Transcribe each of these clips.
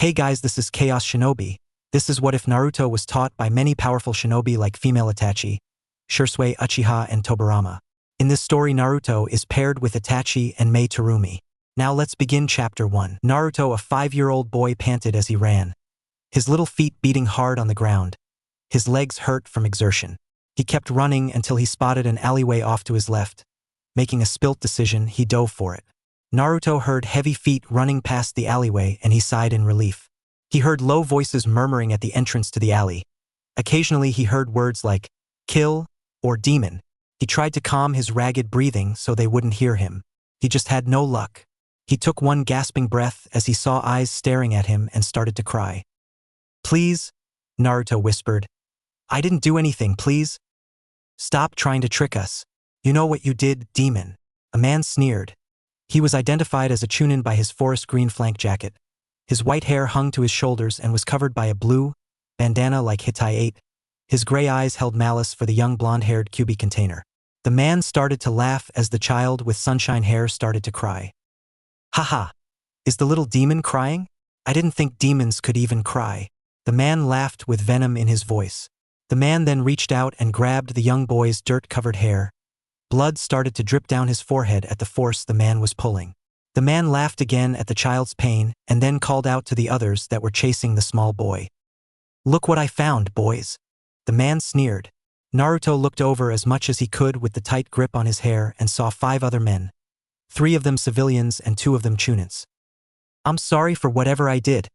Hey guys, this is Chaos Shinobi. This is what if Naruto was taught by many powerful shinobi like female Itachi, Shursui, Uchiha, and Tobirama. In this story, Naruto is paired with Itachi and Mei Terumi. Now let's begin chapter 1. Naruto, a 5-year-old boy, panted as he ran, his little feet beating hard on the ground. His legs hurt from exertion. He kept running until he spotted an alleyway off to his left. Making a spilt decision, he dove for it. Naruto heard heavy feet running past the alleyway and he sighed in relief. He heard low voices murmuring at the entrance to the alley. Occasionally he heard words like, kill, or demon. He tried to calm his ragged breathing so they wouldn't hear him. He just had no luck. He took one gasping breath as he saw eyes staring at him and started to cry. Please, Naruto whispered. I didn't do anything, please. Stop trying to trick us. You know what you did, demon. A man sneered. He was identified as a Chunin by his forest green flank jacket. His white hair hung to his shoulders and was covered by a blue bandana like Hitai 8. His gray eyes held malice for the young blonde-haired Kyuubi container. The man started to laugh as the child with sunshine hair started to cry. Haha, is the little demon crying? I didn't think demons could even cry. The man laughed with venom in his voice. The man then reached out and grabbed the young boy's dirt-covered hair. Blood started to drip down his forehead at the force the man was pulling. The man laughed again at the child's pain and then called out to the others that were chasing the small boy. Look what I found, boys. The man sneered. Naruto looked over as much as he could with the tight grip on his hair and saw 5 other men. 3 of them civilians and 2 of them Chunins. I'm sorry for whatever I did.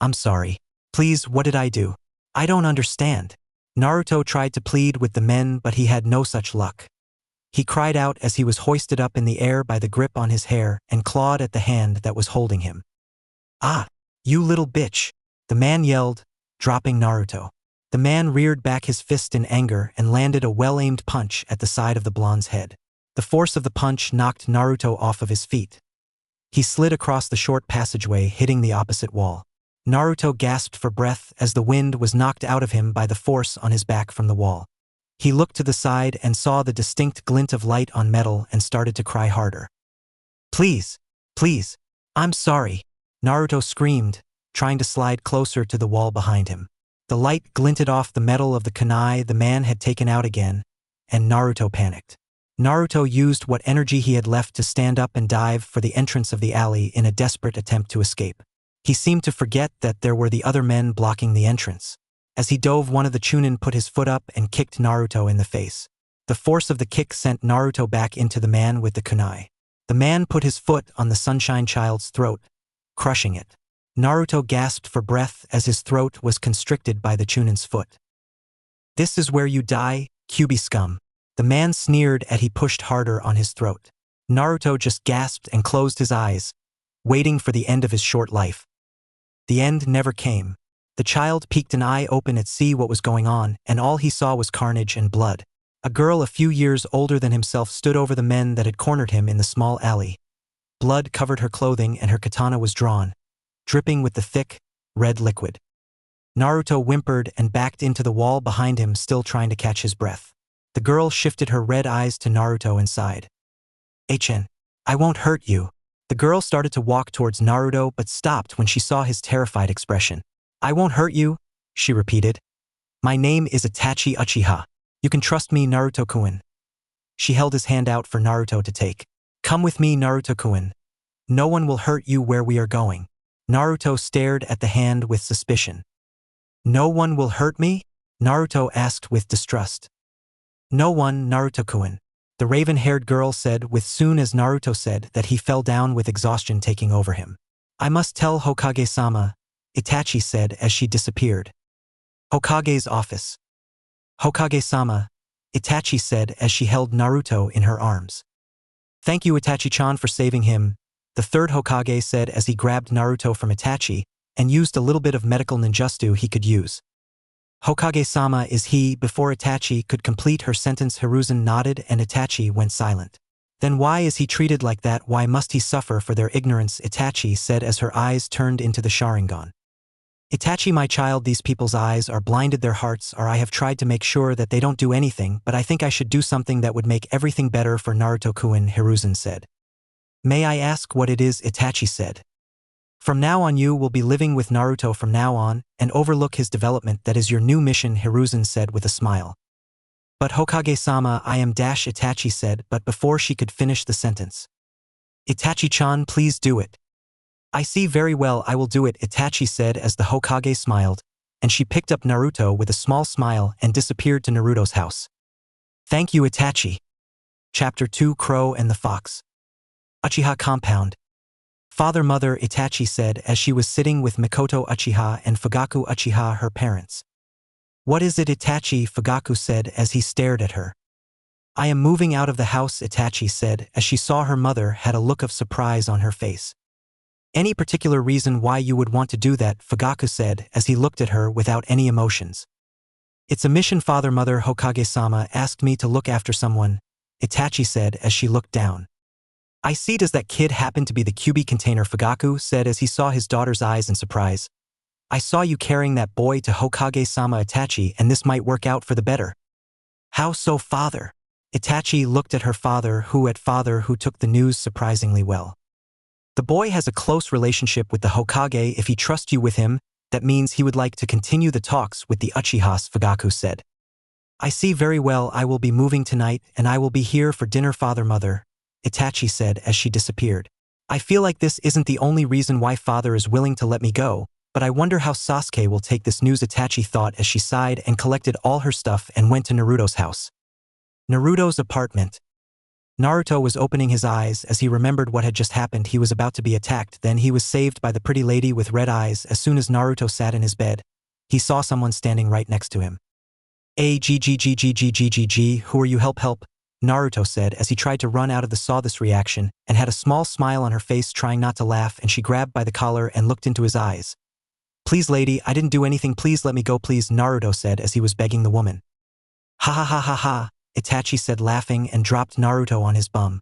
I'm sorry. Please, what did I do? I don't understand. Naruto tried to plead with the men, but he had no such luck. He cried out as he was hoisted up in the air by the grip on his hair and clawed at the hand that was holding him. Ah, you little bitch, the man yelled, dropping Naruto. The man reared back his fist in anger and landed a well-aimed punch at the side of the blonde's head. The force of the punch knocked Naruto off of his feet. He slid across the short passageway, hitting the opposite wall. Naruto gasped for breath as the wind was knocked out of him by the force on his back from the wall. He looked to the side and saw the distinct glint of light on metal and started to cry harder. Please, please, I'm sorry, Naruto screamed, trying to slide closer to the wall behind him. The light glinted off the metal of the kunai the man had taken out again, and Naruto panicked. Naruto used what energy he had left to stand up and dive for the entrance of the alley in a desperate attempt to escape. He seemed to forget that there were the other men blocking the entrance. As he dove, one of the Chunin put his foot up and kicked Naruto in the face. The force of the kick sent Naruto back into the man with the kunai. The man put his foot on the Sunshine Child's throat, crushing it. Naruto gasped for breath as his throat was constricted by the Chunin's foot. This is where you die, Kyuubi scum. The man sneered as he pushed harder on his throat. Naruto just gasped and closed his eyes, waiting for the end of his short life. The end never came. The child peeked an eye open to see what was going on, and all he saw was carnage and blood. A girl a few years older than himself stood over the men that had cornered him in the small alley. Blood covered her clothing and her katana was drawn, dripping with the thick, red liquid. Naruto whimpered and backed into the wall behind him, still trying to catch his breath. The girl shifted her red eyes to Naruto and sighed. "Hn, I won't hurt you." The girl started to walk towards Naruto but stopped when she saw his terrified expression. "I won't hurt you," she repeated. "My name is Itachi Uchiha. You can trust me, Naruto-kun." She held his hand out for Naruto to take. "Come with me, Naruto-kun. No one will hurt you where we are going." Naruto stared at the hand with suspicion. "No one will hurt me?" Naruto asked with distrust. "No one, Naruto-kun," the raven-haired girl said with soon as Naruto said that he fell down with exhaustion taking over him. "I must tell Hokage-sama," Itachi said as she disappeared. "Hokage's office." "Hokage-sama," Itachi said as she held Naruto in her arms. "Thank you, Itachi-chan, for saving him," the third Hokage said as he grabbed Naruto from Itachi and used a little bit of medical ninjutsu he could use. "Hokage-sama is he." Before Itachi could complete her sentence, Hiruzen nodded and Itachi went silent. "Then why is he treated like that? Why must he suffer for their ignorance?" Itachi said as her eyes turned into the Sharingan. "Itachi, my child, these people's eyes are blinded, their hearts are. I have tried to make sure that they don't do anything, but I think I should do something that would make everything better for Naruto-kun," Hiruzen said. "May I ask what it is?" Itachi said. From now on you will be living with Naruto from now on, and overlook his development. That is your new mission, Hiruzen said with a smile. But Hokage-sama, I am Itachi said, but before she could finish the sentence. Itachi-chan, please do it. I see very well, I will do it, Itachi said as the Hokage smiled, and she picked up Naruto with a small smile and disappeared to Naruto's house. Thank you, Itachi. Chapter 2: Crow and the Fox. Uchiha Compound. Father-mother, Itachi said as she was sitting with Mikoto Uchiha and Fugaku Uchiha, her parents. What is it, Itachi? Fugaku said as he stared at her. I am moving out of the house, Itachi said as she saw her mother had a look of surprise on her face. Any particular reason why you would want to do that? Fugaku said as he looked at her without any emotions. It's a mission, Father-mother. Hokage-sama asked me to look after someone, Itachi said as she looked down. I see. Does that kid happen to be the Kyuubi container? Fugaku said as he saw his daughter's eyes in surprise. I saw you carrying that boy to Hokage-sama, Itachi, and this might work out for the better. How so, father? Itachi looked at her father who took the news surprisingly well. The boy has a close relationship with the Hokage. If he trusts you with him, that means he would like to continue the talks with the Uchihas, Fugaku said. I see very well. I will be moving tonight and I will be here for dinner, father-mother, Itachi said as she disappeared. I feel like this isn't the only reason why father is willing to let me go, but I wonder how Sasuke will take this news, Itachi thought as she sighed and collected all her stuff and went to Naruto's house. Naruto's apartment. Naruto was opening his eyes as he remembered what had just happened. He was about to be attacked, then he was saved by the pretty lady with red eyes. As soon as Naruto sat in his bed, he saw someone standing right next to him. Who are you? Help, Naruto said as he tried to run out of the saw this reaction and had a small smile on her face, trying not to laugh, and she grabbed by the collar and looked into his eyes. Please lady, I didn't do anything, please let me go please, Naruto said as he was begging the woman. Ha ha ha ha ha, Itachi said laughing and dropped Naruto on his bum.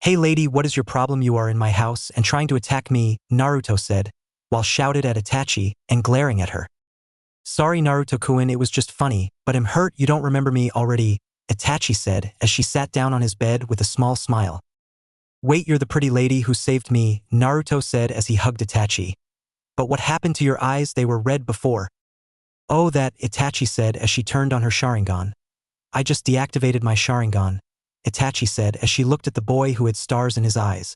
Hey lady, what is your problem? You are in my house and trying to attack me, Naruto said, while shouted at Itachi and glaring at her. Sorry Naruto-kun, it was just funny, but I'm hurt. You don't remember me already, Itachi said as she sat down on his bed with a small smile. Wait, you're the pretty lady who saved me, Naruto said as he hugged Itachi. But what happened to your eyes? They were red before. Oh, that, Itachi said as she turned on her Sharingan. I just deactivated my Sharingan, Itachi said as she looked at the boy who had stars in his eyes.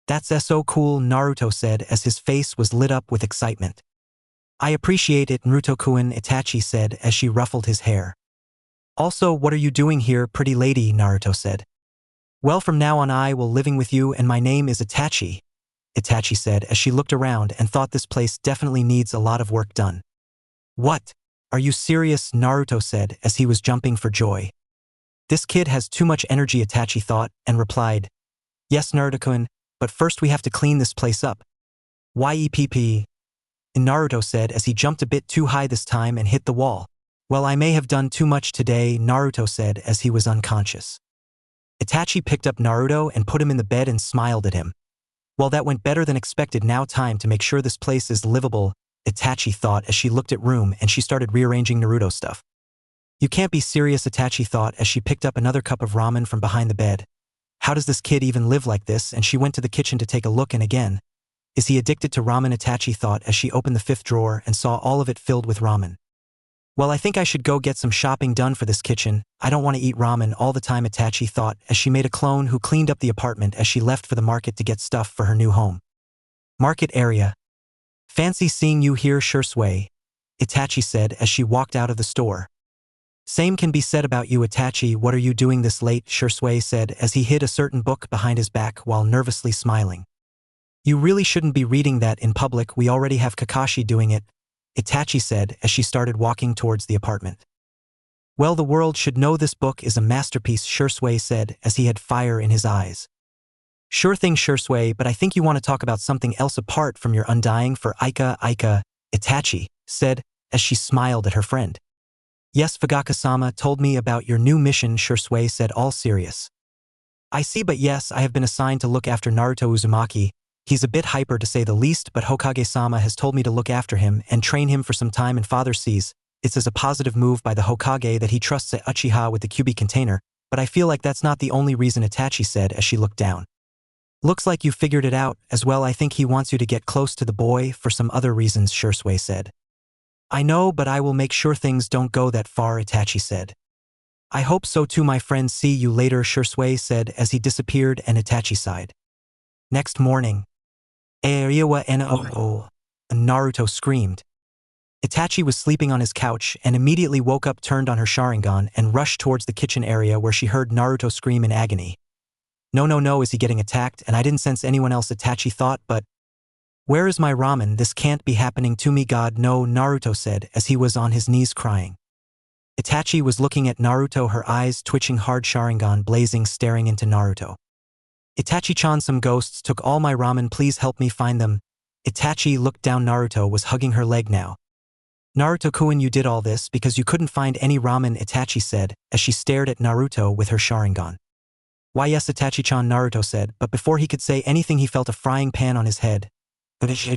That's so cool, Naruto said as his face was lit up with excitement. I appreciate it, Naruto-kun, Itachi said as she ruffled his hair. Also, what are you doing here, pretty lady? Naruto said. Well, from now on I will living with you and my name is Itachi, Itachi said as she looked around and thought this place definitely needs a lot of work done. What? Are you serious? Naruto said as he was jumping for joy. This kid has too much energy, Itachi thought, and replied, Yes, Naruto-kun, but first we have to clean this place up. Yepp. Naruto said as he jumped a bit too high this time and hit the wall. Well, I may have done too much today, Naruto said as he was unconscious. Itachi picked up Naruto and put him in the bed and smiled at him. Well, that went better than expected. Now time to make sure this place is livable, Itachi thought as she looked at room and she started rearranging Naruto's stuff. You can't be serious, Itachi thought as she picked up another cup of ramen from behind the bed. How does this kid even live like this? And she went to the kitchen to take a look, and again, is he addicted to ramen? Itachi thought as she opened the fifth drawer and saw all of it filled with ramen. Well, I think I should go get some shopping done for this kitchen. I don't want to eat ramen all the time, Itachi thought as she made a clone who cleaned up the apartment as she left for the market to get stuff for her new home. Market area. Fancy seeing you here, Shursui, Itachi said as she walked out of the store. Same can be said about you, Itachi. What are you doing this late? Shursui said as he hid a certain book behind his back while nervously smiling. You really shouldn't be reading that in public. We already have Kakashi doing it, Itachi said as she started walking towards the apartment. Well, the world should know this book is a masterpiece, Shursui said as he had fire in his eyes. Sure thing, Shursui, but I think you want to talk about something else apart from your undying for Ika, Itachi said as she smiled at her friend. Yes, Fugaku-sama told me about your new mission, Shursui said, all serious. I see, but yes, I have been assigned to look after Naruto Uzumaki. He's a bit hyper to say the least, but Hokage-sama has told me to look after him and train him for some time, and father sees it's as a positive move by the Hokage that he trusts a Uchiha with the Kyuubi container, but I feel like that's not the only reason, Itachi said as she looked down. Looks like you figured it out. As well, I think he wants you to get close to the boy for some other reasons, Shursui said. I know, but I will make sure things don't go that far, Itachi said. I hope so too, my friend. See you later, Shursui said as he disappeared, and Itachi sighed. Next morning, Aiwa no, Naruto screamed. Itachi was sleeping on his couch and immediately woke up, turned on her Sharingan, and rushed towards the kitchen area where she heard Naruto scream in agony. No, is he getting attacked? And I didn't sense anyone else, Itachi thought, but where is my ramen? This can't be happening to me, God no, Naruto said as he was on his knees crying. Itachi was looking at Naruto, her eyes twitching hard, Sharingan blazing, staring into Naruto. Itachi-chan, some ghosts took all my ramen, please help me find them. Itachi looked down. Naruto was hugging her leg now. Naruto-kun, you did all this because you couldn't find any ramen, Itachi said as she stared at Naruto with her Sharingan. Why yes, Itachi-chan, Naruto said, but before he could say anything he felt a frying pan on his head.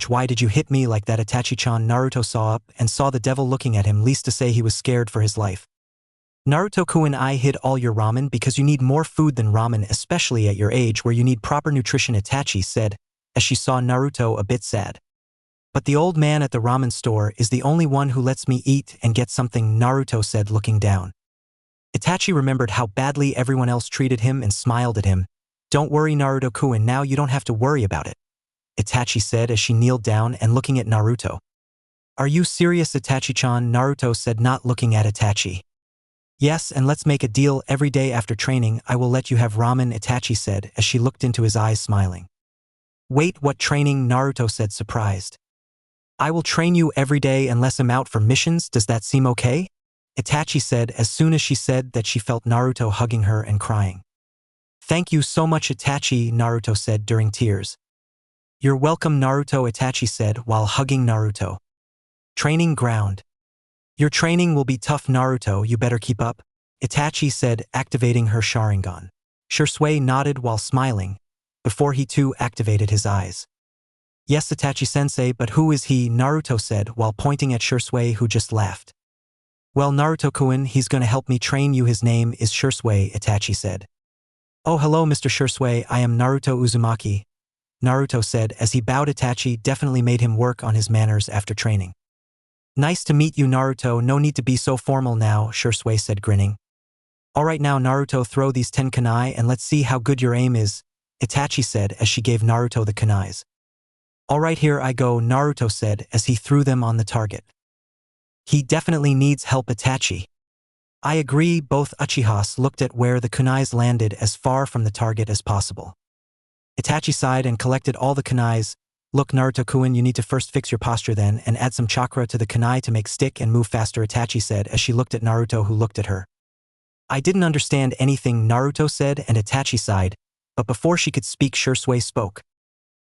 Why did you hit me like that, Itachi-chan? Naruto saw up and saw the devil looking at him, least to say he was scared for his life. Naruto-kun, I hid all your ramen because you need more food than ramen, especially at your age where you need proper nutrition, Itachi said as she saw Naruto a bit sad. But the old man at the ramen store is the only one who lets me eat and get something, Naruto said looking down. Itachi remembered how badly everyone else treated him and smiled at him. Don't worry, Naruto-kun, now you don't have to worry about it, Itachi said as she kneeled down and looking at Naruto. Are you serious, Itachi-chan? Naruto said, not looking at Itachi. Yes, and let's make a deal. Every day after training, I will let you have ramen, Itachi said as she looked into his eyes smiling. Wait, what training? Naruto said, surprised. I will train you every day unless I'm out for missions. Does that seem okay? Itachi said as soon as she said that she felt Naruto hugging her and crying. Thank you so much, Itachi, Naruto said during tears. You're welcome, Naruto, Itachi said while hugging Naruto. Training ground. Your training will be tough, Naruto, you better keep up, Itachi said, activating her Sharingan. Shursui nodded while smiling, before he too activated his eyes. Yes, Itachi-sensei, but who is he? Naruto said while pointing at Shursui, who just laughed. Well, Naruto-kun, he's gonna help me train you. His name is Shursui, Itachi said. Oh, hello, Mr. Shursui, I am Naruto Uzumaki, Naruto said as he bowed. Itachi definitely made him work on his manners after training. Nice to meet you, Naruto, no need to be so formal now, Shursui said grinning. Alright now, Naruto, throw these 10 kunai and let's see how good your aim is, Itachi said as she gave Naruto the kunais. Alright, here I go, Naruto said as he threw them on the target. He definitely needs help, Itachi. I agree. Both Uchihas looked at where the kunais landed as far from the target as possible. Itachi sighed and collected all the kunais. Look, Naruto-kun, you need to first fix your posture then and add some chakra to the kunai to make stick and move faster, Itachi said as she looked at Naruto, who looked at her. I didn't understand anything, Naruto said, and Itachi sighed, but before she could speak, Shursui spoke.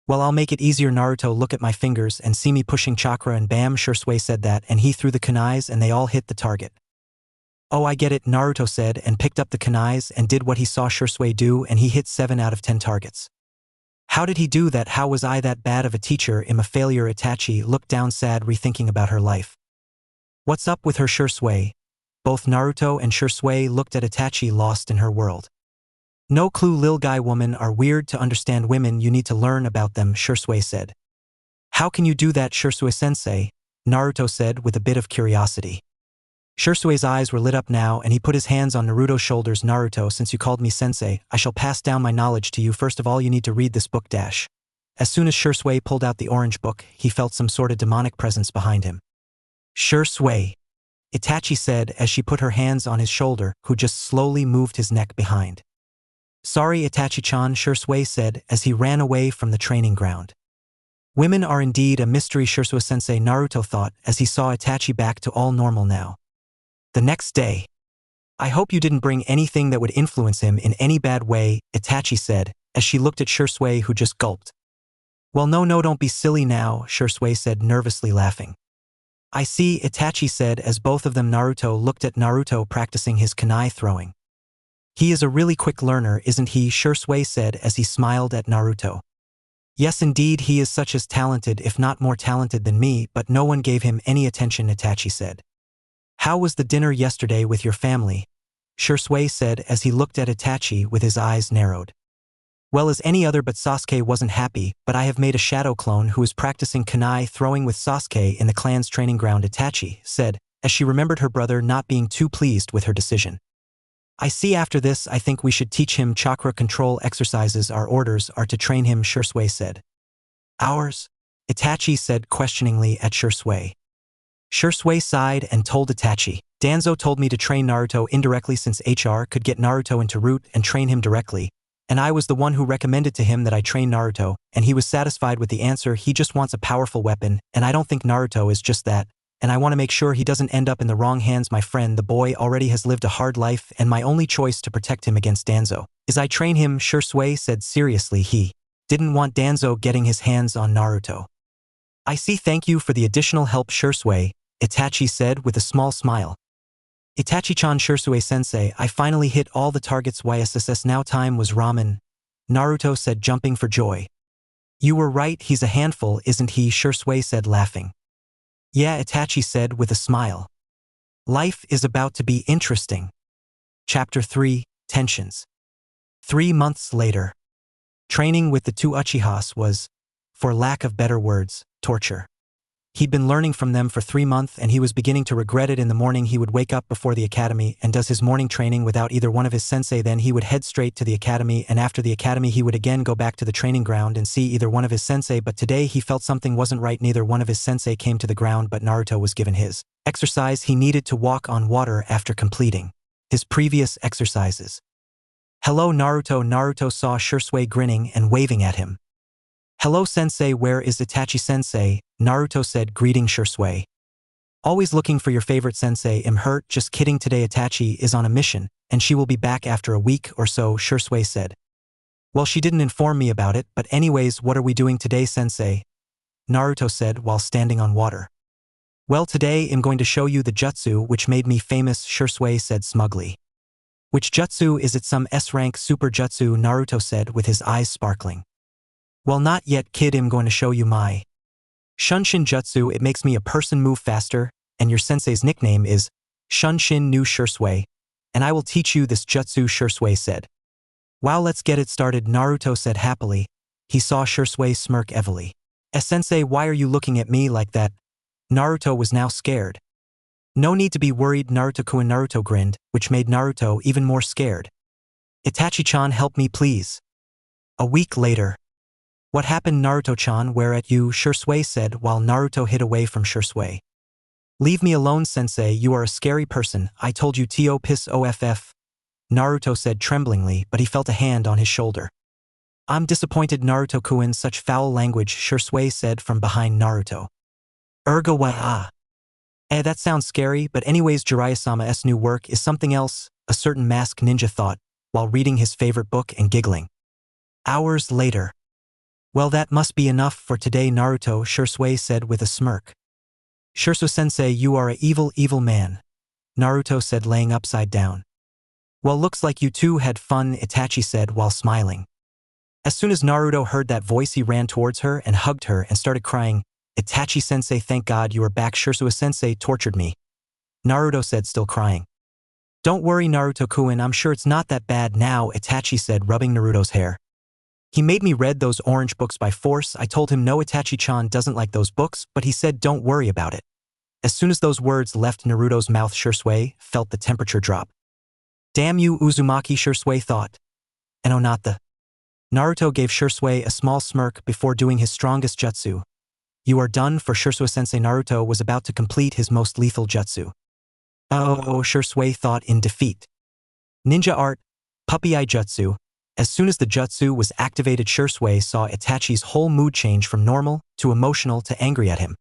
Well, I'll make it easier, Naruto, look at my fingers and see me pushing chakra, and bam, Shursui said that and he threw the kunais and they all hit the target. Oh, I get it, Naruto said and picked up the kunais and did what he saw Shursui do, and he hit 7 out of 10 targets. How did he do that? How was I that bad of a teacher? I'm a failure. Itachi looked down sad, rethinking about her life. What's up with her, Shursui? Both Naruto and Shursui looked at Itachi, lost in her world. No clue, lil guy, women are weird to understand women, you need to learn about them, Shursui said. How can you do that, Shursui-sensei? Naruto said with a bit of curiosity. Shursui's eyes were lit up now and he put his hands on Naruto's shoulders. Naruto, since you called me sensei, I shall pass down my knowledge to you. First of all, you need to read this book dash. As soon as Shursui pulled out the orange book, he felt some sort of demonic presence behind him. Shursui, Itachi said as she put her hands on his shoulder, who just slowly moved his neck behind. Sorry, Itachi-chan, Shursui said as he ran away from the training ground. Women are indeed a mystery, Shursui-sensei, Naruto thought as he saw Itachi back to all normal now. The next day. I hope you didn't bring anything that would influence him in any bad way, Itachi said as she looked at Shursui, who just gulped. Well, no, don't be silly now, Shursui said, nervously laughing. I see, Itachi said as both of them Naruto looked at Naruto practicing his kunai throwing. He is a really quick learner, isn't he? Shursui said as he smiled at Naruto. Yes, indeed, he is such as talented, if not more talented than me, but no one gave him any attention, Itachi said. How was the dinner yesterday with your family? Shursui said as he looked at Itachi with his eyes narrowed. Well, as any other but Sasuke wasn't happy, but I have made a shadow clone who is practicing kunai throwing with Sasuke in the clan's training ground, Itachi said, as she remembered her brother not being too pleased with her decision. I see, after this I think we should teach him chakra control exercises. Our orders are to train him, Shisui said. Ours? Itachi said questioningly at Shisui. Shisui sighed and told Itachi, Danzo told me to train Naruto indirectly since HR could get Naruto into root and train him directly, and I was the one who recommended to him that I train Naruto, and he was satisfied with the answer. He just wants a powerful weapon, and I don't think Naruto is just that, and I want to make sure he doesn't end up in the wrong hands. My friend, the boy already has lived a hard life, and my only choice to protect him against Danzo is I train him, Shisui said seriously. He didn't want Danzo getting his hands on Naruto. I see, thank you for the additional help, Shisui, Itachi said with a small smile. Itachi-chan, Shisui-sensei, I finally hit all the targets. YSSS, now time was ramen, Naruto said, jumping for joy. You were right, he's a handful, isn't he? Shisui said, laughing. Yeah, Itachi said with a smile. Life is about to be interesting. Chapter 3, Tensions. 3 months later. Training with the two Uchihas was, for lack of better words, torture. He'd been learning from them for 3 months and he was beginning to regret it. In the morning he would wake up before the academy and does his morning training without either one of his sensei. Then he would head straight to the academy, and after the academy he would again go back to the training ground and see either one of his sensei. But today he felt something wasn't right. Neither one of his sensei came to the ground, but Naruto was given his exercise. He needed to walk on water after completing his previous exercises. Hello, Naruto. Naruto saw Shisui grinning and waving at him. Hello, sensei. Where is Itachi-sensei? Naruto said, greeting Shisui. Always looking for your favorite sensei. I'm hurt. Just kidding. Today Itachi is on a mission, and she will be back after a week or so, Shisui said. Well, she didn't inform me about it, but anyways, what are we doing today, sensei? Naruto said while standing on water. Well, today I'm going to show you the jutsu which made me famous, Shisui said smugly. Which jutsu is it? Some S-rank super jutsu, Naruto said with his eyes sparkling. Well, not yet, kid. I'm going to show you my Shunshin jutsu. It makes me a person move faster, and your sensei's nickname is Shunshin no Shisui, and I will teach you this jutsu, Shisui said. Wow, let's get it started, Naruto said happily. He saw Shisui smirk heavily. Sensei, why are you looking at me like that? Naruto was now scared. No need to be worried, Naruto-kun. Naruto grinned, which made Naruto even more scared. Itachi-chan, help me please. A week later. What happened, Naruto-chan? Where at you? Shisui said while Naruto hid away from Shisui. Leave me alone, sensei, you are a scary person. I told you to piss off. Naruto said tremblingly, but he felt a hand on his shoulder. I'm disappointed, Naruto-kun. Such foul language, Shisui said from behind Naruto. What? That sounds scary, but anyways, Jiraiya-sama's new work is something else, a certain masked ninja thought, while reading his favorite book and giggling. Hours later. Well, that must be enough for today, Naruto, Shisui said with a smirk. Shisui-sensei, you are a evil man, Naruto said laying upside down. Well, looks like you two had fun, Itachi said while smiling. As soon as Naruto heard that voice, he ran towards her and hugged her and started crying. Itachi-sensei, thank God you are back. Shisui-sensei tortured me, Naruto said, still crying. Don't worry, Naruto-kun, I'm sure it's not that bad now, Itachi said, rubbing Naruto's hair. He made me read those orange books by force. I told him no, Itachi-chan doesn't like those books, but he said don't worry about it. As soon as those words left Naruto's mouth, Shisui felt the temperature drop. Damn you, Uzumaki, Shisui thought. And oh, not the. Naruto gave Shisui a small smirk before doing his strongest jutsu. You are done for, Shisui-sensei. Naruto was about to complete his most lethal jutsu. Oh, Shisui thought in defeat. Ninja art, puppy eye jutsu. As soon as the jutsu was activated, Shisui saw Itachi's whole mood change from normal to emotional to angry at him.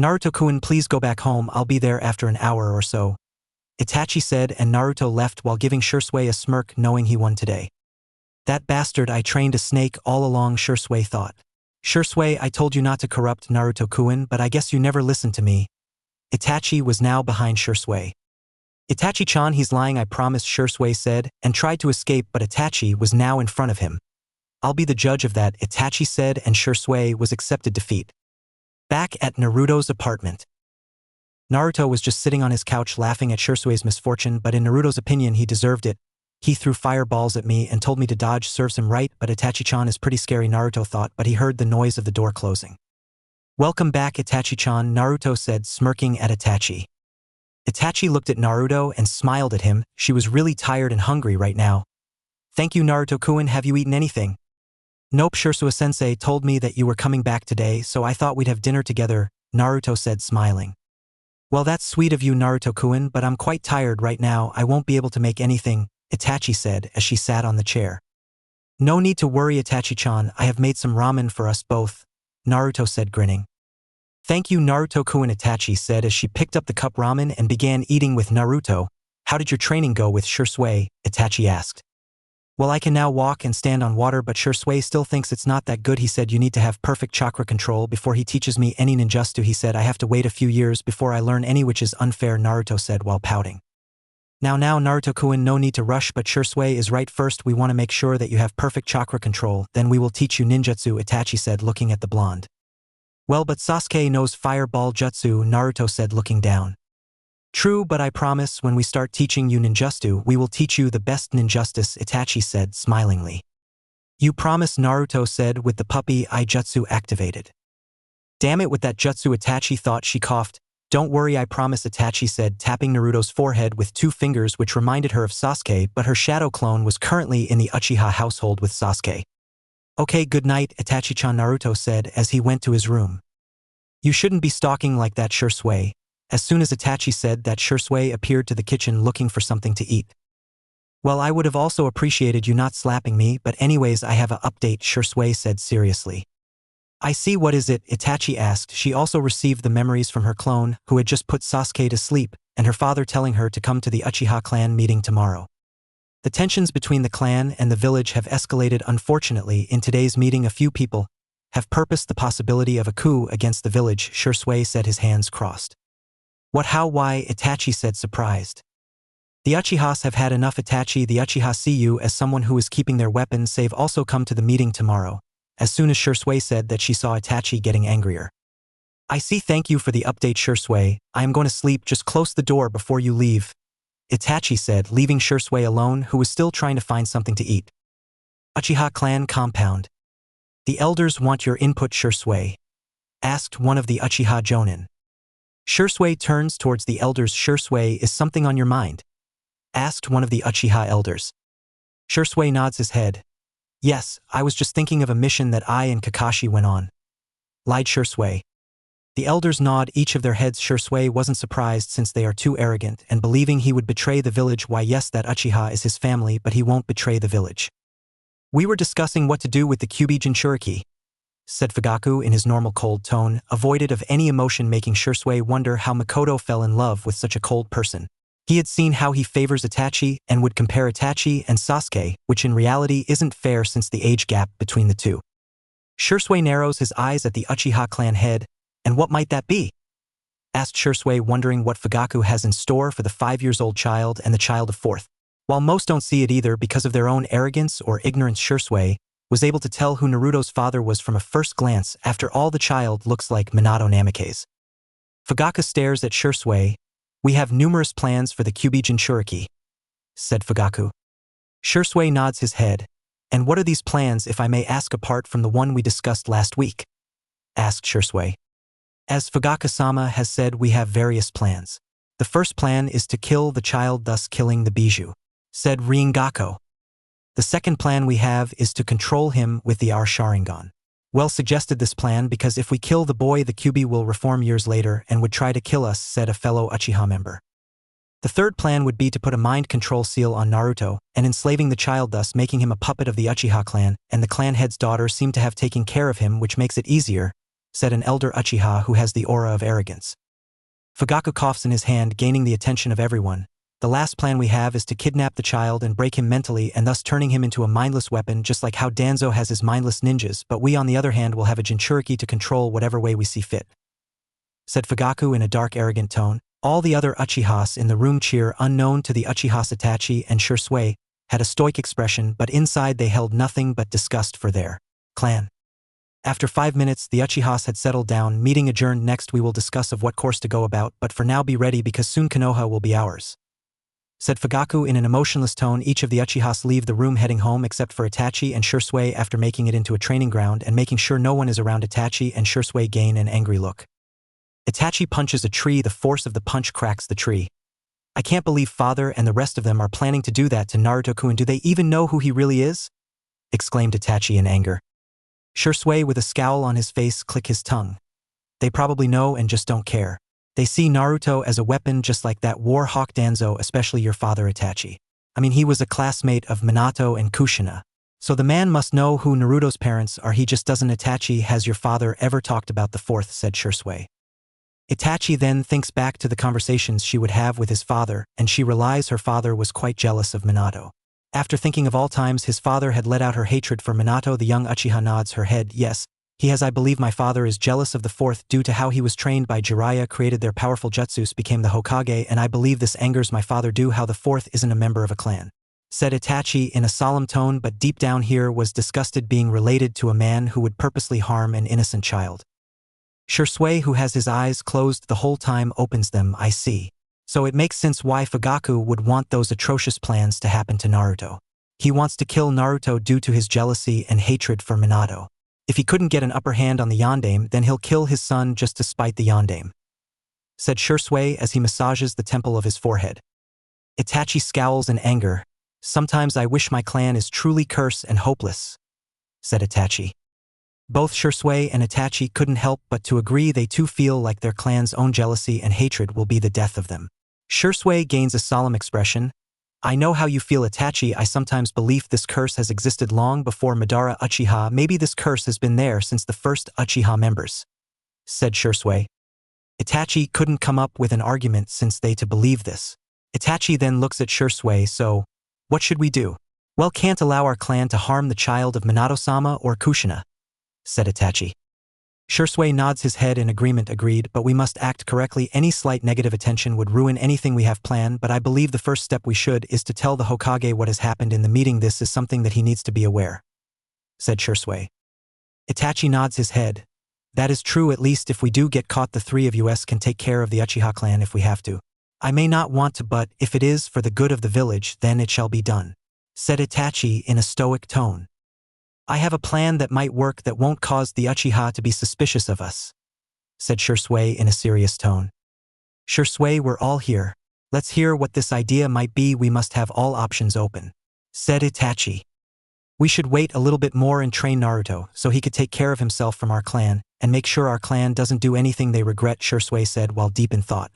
Naruto-kun, please go back home. I'll be there after an hour or so, Itachi said, and Naruto left while giving Shisui a smirk, knowing he won today. That bastard, I trained a snake all along, Shisui thought. Shisui, I told you not to corrupt Naruto-kun, but I guess you never listened to me. Itachi was now behind Shisui. Itachi-chan, he's lying, I promised, Shisui said, and tried to escape, but Itachi was now in front of him. I'll be the judge of that, Itachi said, and Shisui was accepted defeat. Back at Naruto's apartment. Naruto was just sitting on his couch laughing at Shisui's misfortune, but in Naruto's opinion he deserved it. He threw fireballs at me and told me to dodge serves him right, but Itachi-chan is pretty scary, Naruto thought, but he heard the noise of the door closing. Welcome back, Itachi-chan, Naruto said, smirking at Itachi. Itachi looked at Naruto and smiled at him. She was really tired and hungry right now. Thank you, Naruto-kun, have you eaten anything? Nope, Shursua-sensei told me that you were coming back today, so I thought we'd have dinner together, Naruto said, smiling. Well, that's sweet of you, Naruto-kun, but I'm quite tired right now, I won't be able to make anything, Itachi said as she sat on the chair. No need to worry, Itachi-chan, I have made some ramen for us both, Naruto said, grinning. Thank you, Naruto-kun, Itachi said as she picked up the cup ramen and began eating with Naruto. How did your training go with Shursui? Itachi asked. Well, I can now walk and stand on water, but Shursui still thinks it's not that good. He said you need to have perfect chakra control before he teaches me any ninjutsu. He said I have to wait a few years before I learn any, which is unfair, Naruto said while pouting. Now Naruto-kun, no need to rush, but Shursui is right. First we want to make sure that you have perfect chakra control, then we will teach you ninjutsu, Itachi said looking at the blonde. Well, but Sasuke knows fireball jutsu, Naruto said looking down. True, but I promise when we start teaching you ninjutsu, we will teach you the best ninjutsu, Itachi said smilingly. You promise, Naruto said with the puppy eye jutsu activated. Damn it with that jutsu, Itachi thought. She coughed. Don't worry, I promise, Itachi said, tapping Naruto's forehead with 2 fingers, which reminded her of Sasuke, but her shadow clone was currently in the Uchiha household with Sasuke. Okay, good night, Itachi-chan, Naruto said as he went to his room. You shouldn't be stalking like that, Shursui. As soon as Itachi said that, Shursui appeared to the kitchen looking for something to eat. Well, I would have also appreciated you not slapping me, but anyways, I have a update, Shursui said seriously. I see, what is it? Itachi asked. She also received the memories from her clone, who had just put Sasuke to sleep, and her father telling her to come to the Uchiha clan meeting tomorrow. The tensions between the clan and the village have escalated. Unfortunately, in today's meeting a few people have purposed the possibility of a coup against the village, Shursui said, his hands crossed. What, how, why? Itachi said, surprised. The Uchihas have had enough, Itachi. The Uchiha see you as someone who is keeping their weapons safe. Also come to the meeting tomorrow. As soon as Shursui said that, she saw Itachi getting angrier. I see, thank you for the update, Shursui. I am going to sleep, just close the door before you leave, Itachi said, leaving Shursui alone, who was still trying to find something to eat. Uchiha clan compound. The elders want your input, Shursui, asked one of the Uchiha Jonin. Shursui turns towards the elders. Shursui, is something on your mind? Asked one of the Uchiha elders. Shursui nods his head. Yes, I was just thinking of a mission that I and Kakashi went on, lied Shursui. The elders nod each of their heads. Shursui wasn't surprised since they are too arrogant and believing he would betray the village. Why, yes, that Uchiha is his family, but he won't betray the village. We were discussing what to do with the Kyuubi Jinchuriki, said Fugaku in his normal cold tone, avoided of any emotion, making Shursui wonder how Makoto fell in love with such a cold person. He had seen how he favors Itachi and would compare Itachi and Sasuke, which in reality isn't fair since the age gap between the two. Shursui narrows his eyes at the Uchiha clan head. And what might that be? Asked Shursui, wondering what Fugaku has in store for the 5-year-old child and the child of 4th. While most don't see it either because of their own arrogance or ignorance, Shursui was able to tell who Naruto's father was from a first glance. After all, the child looks like Minato Namikaze. Fugaku stares at Shursui. We have numerous plans for the Kyuubi Jinchuriki, said Fugaku. Shursui nods his head. And what are these plans, if I may ask, apart from the one we discussed last week? Asked Shursui. As Fugaku-sama has said, we have various plans. The first plan is to kill the child, thus killing the Bijou, said Ringaku. The second plan we have is to control him with the Sharingan. Well suggested, this plan, because if we kill the boy, the Kyuubi will reform years later and would try to kill us, said a fellow Uchiha member. The third plan would be to put a mind control seal on Naruto and enslaving the child, thus making him a puppet of the Uchiha clan, and the clan head's daughter seemed to have taken care of him, which makes it easier, said an elder Uchiha who has the aura of arrogance. Fugaku coughs in his hand, gaining the attention of everyone. The last plan we have is to kidnap the child and break him mentally and thus turning him into a mindless weapon, just like how Danzo has his mindless ninjas, but we on the other hand will have a Jinchuriki to control whatever way we see fit, said Fugaku in a dark, arrogant tone. All the other Uchihas in the room cheer. Unknown to the Uchihas, Itachi and Shursui had a stoic expression, but inside they held nothing but disgust for their clan. After 5 minutes, the Uchihas had settled down. Meeting adjourned. Next we will discuss of what course to go about, but for now be ready because soon Konoha will be ours. said Fugaku in an emotionless tone. Each of the Uchihas leave the room heading home except for Itachi and Shursui after making it into a training ground and making sure no one is around. Itachi and Shursui gain an angry look. Itachi punches a tree. The force of the punch cracks the tree. I can't believe father and the rest of them are planning to do that to Naruto-kun. Do they even know who he really is? Exclaimed Itachi in anger. Shursui with a scowl on his face clicked his tongue. They probably know and just don't care. They see Naruto as a weapon just like that war hawk Danzo, especially your father Itachi. I mean, he was a classmate of Minato and Kushina. So the man must know who Naruto's parents are. He just doesn't. Itachi, has your father ever talked about the fourth? Said Shursui. Itachi then thinks back to the conversations she would have with his father, and she realizes her father was quite jealous of Minato. After thinking of all times his father had let out her hatred for Minato, the young Uchiha nods her head. Yes, he has. I believe my father is jealous of the fourth due to how he was trained by Jiraiya, created their powerful jutsus, became the Hokage, and I believe this angers my father due how the fourth isn't a member of a clan. Said Itachi in a solemn tone, but deep down here was disgusted being related to a man who would purposely harm an innocent child. Shursui, who has his eyes closed the whole time, opens them. I see. So it makes sense why Fugaku would want those atrocious plans to happen to Naruto. He wants to kill Naruto due to his jealousy and hatred for Minato. If he couldn't get an upper hand on the Yondaime, then he'll kill his son just to spite the Yondaime. Said Shursui as he massages the temple of his forehead. Itachi scowls in anger. Sometimes I wish my clan is truly cursed and hopeless. Said Itachi. Both Shursui and Itachi couldn't help but to agree. They too feel like their clan's own jealousy and hatred will be the death of them. Shursui gains a solemn expression. I know how you feel, Itachi. I sometimes believe this curse has existed long before Madara Uchiha. Maybe this curse has been there since the first Uchiha members. Said Shursui. Itachi couldn't come up with an argument since they to believe this. Itachi then looks at Shursui. So, what should we do? Well, can't allow our clan to harm the child of Minato-sama or Kushina. Said Itachi. Shursui nods his head in agreement. Agreed, but we must act correctly. Any slight negative attention would ruin anything we have planned, but I believe the first step we should is to tell the Hokage what has happened in the meeting. This is something that he needs to be aware. Said Shursui. Itachi nods his head. That is true. At least if we do get caught, the three of us can take care of the Uchiha clan if we have to. I may not want to, but if it is for the good of the village, then it shall be done. Said Itachi in a stoic tone. I have a plan that might work that won't cause the Uchiha to be suspicious of us. Said Shursui in a serious tone. Shursui, we're all here. Let's hear what this idea might be. We must have all options open. Said Itachi. We should wait a little bit more and train Naruto so he could take care of himself from our clan and make sure our clan doesn't do anything they regret, Shursui said while deep in thought.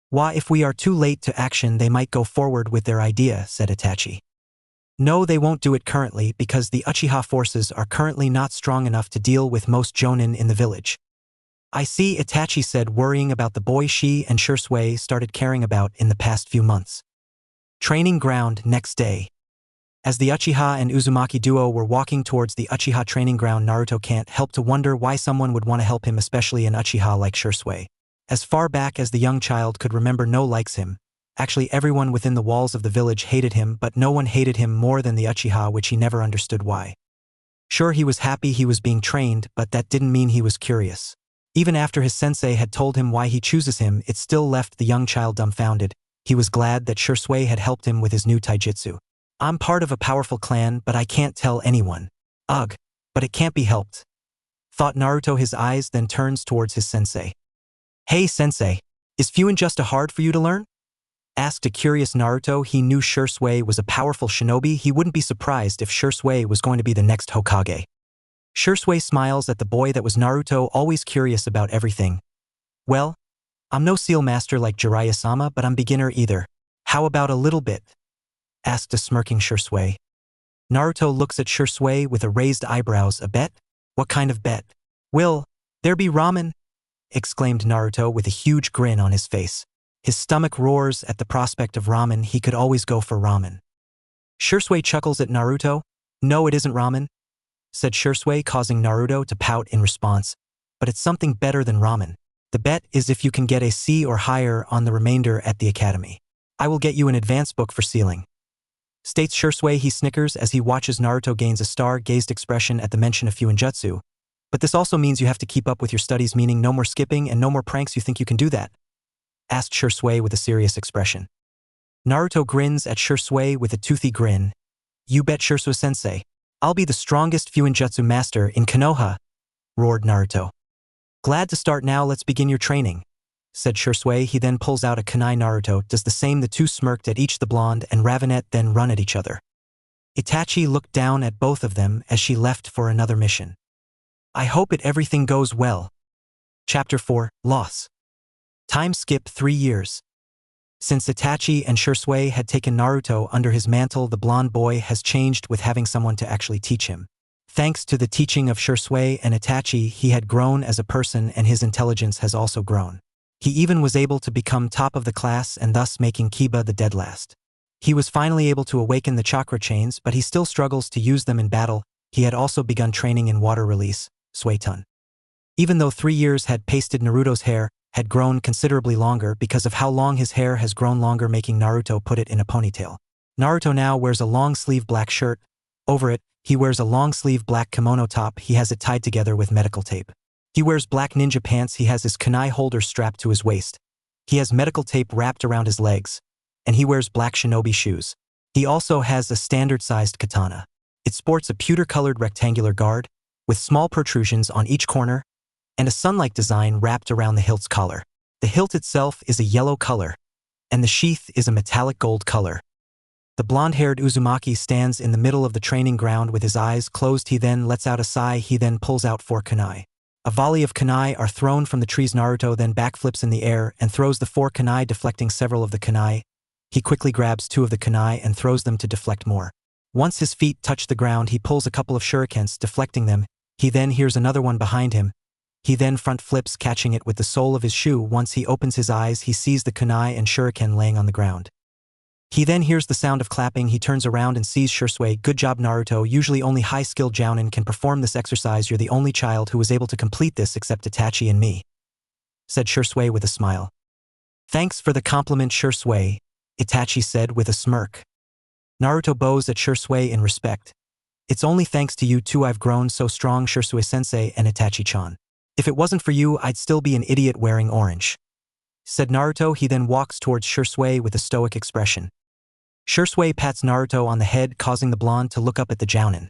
Why, if we are too late to action, they might go forward with their idea, said Itachi. No, they won't do it currently because the Uchiha forces are currently not strong enough to deal with most jonin in the village. I see, Itachi said, worrying about the boy she and Shursui started caring about in the past few months. Training ground next day. As the Uchiha and Uzumaki duo were walking towards the Uchiha training ground, Naruto can't help to wonder why someone would want to help him, especially an Uchiha like Shursui. As far back as the young child could remember, no one likes him. Actually, everyone within the walls of the village hated him, but no one hated him more than the Uchiha, which he never understood why. Sure, he was happy he was being trained, but that didn't mean he was curious. Even after his sensei had told him why he chooses him, it still left the young child dumbfounded. He was glad that Shursui had helped him with his new taijutsu. I'm part of a powerful clan, but I can't tell anyone. Ugh, but it can't be helped. Thought Naruto. His eyes then turns towards his sensei. Hey sensei, is Fuin just hard for you to learn? Asked a curious Naruto. He knew Shursui was a powerful shinobi. He wouldn't be surprised if Shursui was going to be the next Hokage. Shursui smiles at the boy that was Naruto, always curious about everything. Well, I'm no seal master like Jiraiya-sama, but I'm beginner either. How about a little bit? Asked a smirking Shursui. Naruto looks at Shursui with a raised eyebrows. A bet? What kind of bet? Will there be ramen? Exclaimed Naruto with a huge grin on his face. His stomach roars at the prospect of ramen. He could always go for ramen. Shursui chuckles at Naruto. No, it isn't ramen, said Shursui, causing Naruto to pout in response. But it's something better than ramen. The bet is if you can get a C or higher on the remainder at the academy. I will get you an advance book for sealing. States Shursui. He snickers as he watches Naruto gains a star-gazed expression at the mention of Fuinjutsu. But this also means you have to keep up with your studies, meaning no more skipping and no more pranks. You think you can do that? Asked Shursui with a serious expression. Naruto grins at Shisui with a toothy grin. You bet, Shisui-sensei. I'll be the strongest Fuinjutsu master in Konoha, roared Naruto. Glad to start now, let's begin your training, said Shisui. He then pulls out a kunai. Naruto does the same. The two smirked at each. The blonde and Ravenet then run at each other. Itachi looked down at both of them as she left for another mission. I hope everything goes well. Chapter 4, Loss. Time skip 3 years. Since Itachi and Shisui had taken Naruto under his mantle, the blonde boy has changed with having someone to actually teach him. Thanks to the teaching of Shisui and Itachi, he had grown as a person and his intelligence has also grown. He even was able to become top of the class and thus making Kiba the dead last. He was finally able to awaken the chakra chains, but he still struggles to use them in battle. He had also begun training in water release, Suetun. Even though 3 years had pasted, Naruto's hair had grown considerably longer because of how long his hair has grown longer, making Naruto put it in a ponytail. Naruto now wears a long-sleeve black shirt. Over it, he wears a long-sleeve black kimono top. He has it tied together with medical tape. He wears black ninja pants. He has his kunai holder strapped to his waist. He has medical tape wrapped around his legs. And he wears black shinobi shoes. He also has a standard-sized katana. It sports a pewter-colored rectangular guard, with small protrusions on each corner, and a sun-like design wrapped around the hilt's collar. The hilt itself is a yellow color, and the sheath is a metallic gold color. The blonde-haired Uzumaki stands in the middle of the training ground with his eyes closed. He then lets out a sigh. He then pulls out 4 kunai. A volley of kunai are thrown from the trees. Naruto then backflips in the air and throws the 4 kunai, deflecting several of the kunai. He quickly grabs 2 of the kunai and throws them to deflect more. Once his feet touch the ground, he pulls a couple of shurikens, deflecting them. He then hears another one behind him. He then front flips, catching it with the sole of his shoe. Once he opens his eyes, he sees the kunai and shuriken laying on the ground. He then hears the sound of clapping. He turns around and sees Shisui. Good job, Naruto. Usually only high-skilled jounin can perform this exercise. You're the only child who was able to complete this except Itachi and me, said Shisui with a smile. Thanks for the compliment, Shisui, Itachi said with a smirk. Naruto bows at Shisui in respect. It's only thanks to you two I've grown so strong, Shisui-sensei and Itachi-chan. If it wasn't for you, I'd still be an idiot wearing orange, said Naruto. He then walks towards Shisui with a stoic expression. Shisui pats Naruto on the head, causing the blonde to look up at the jounin.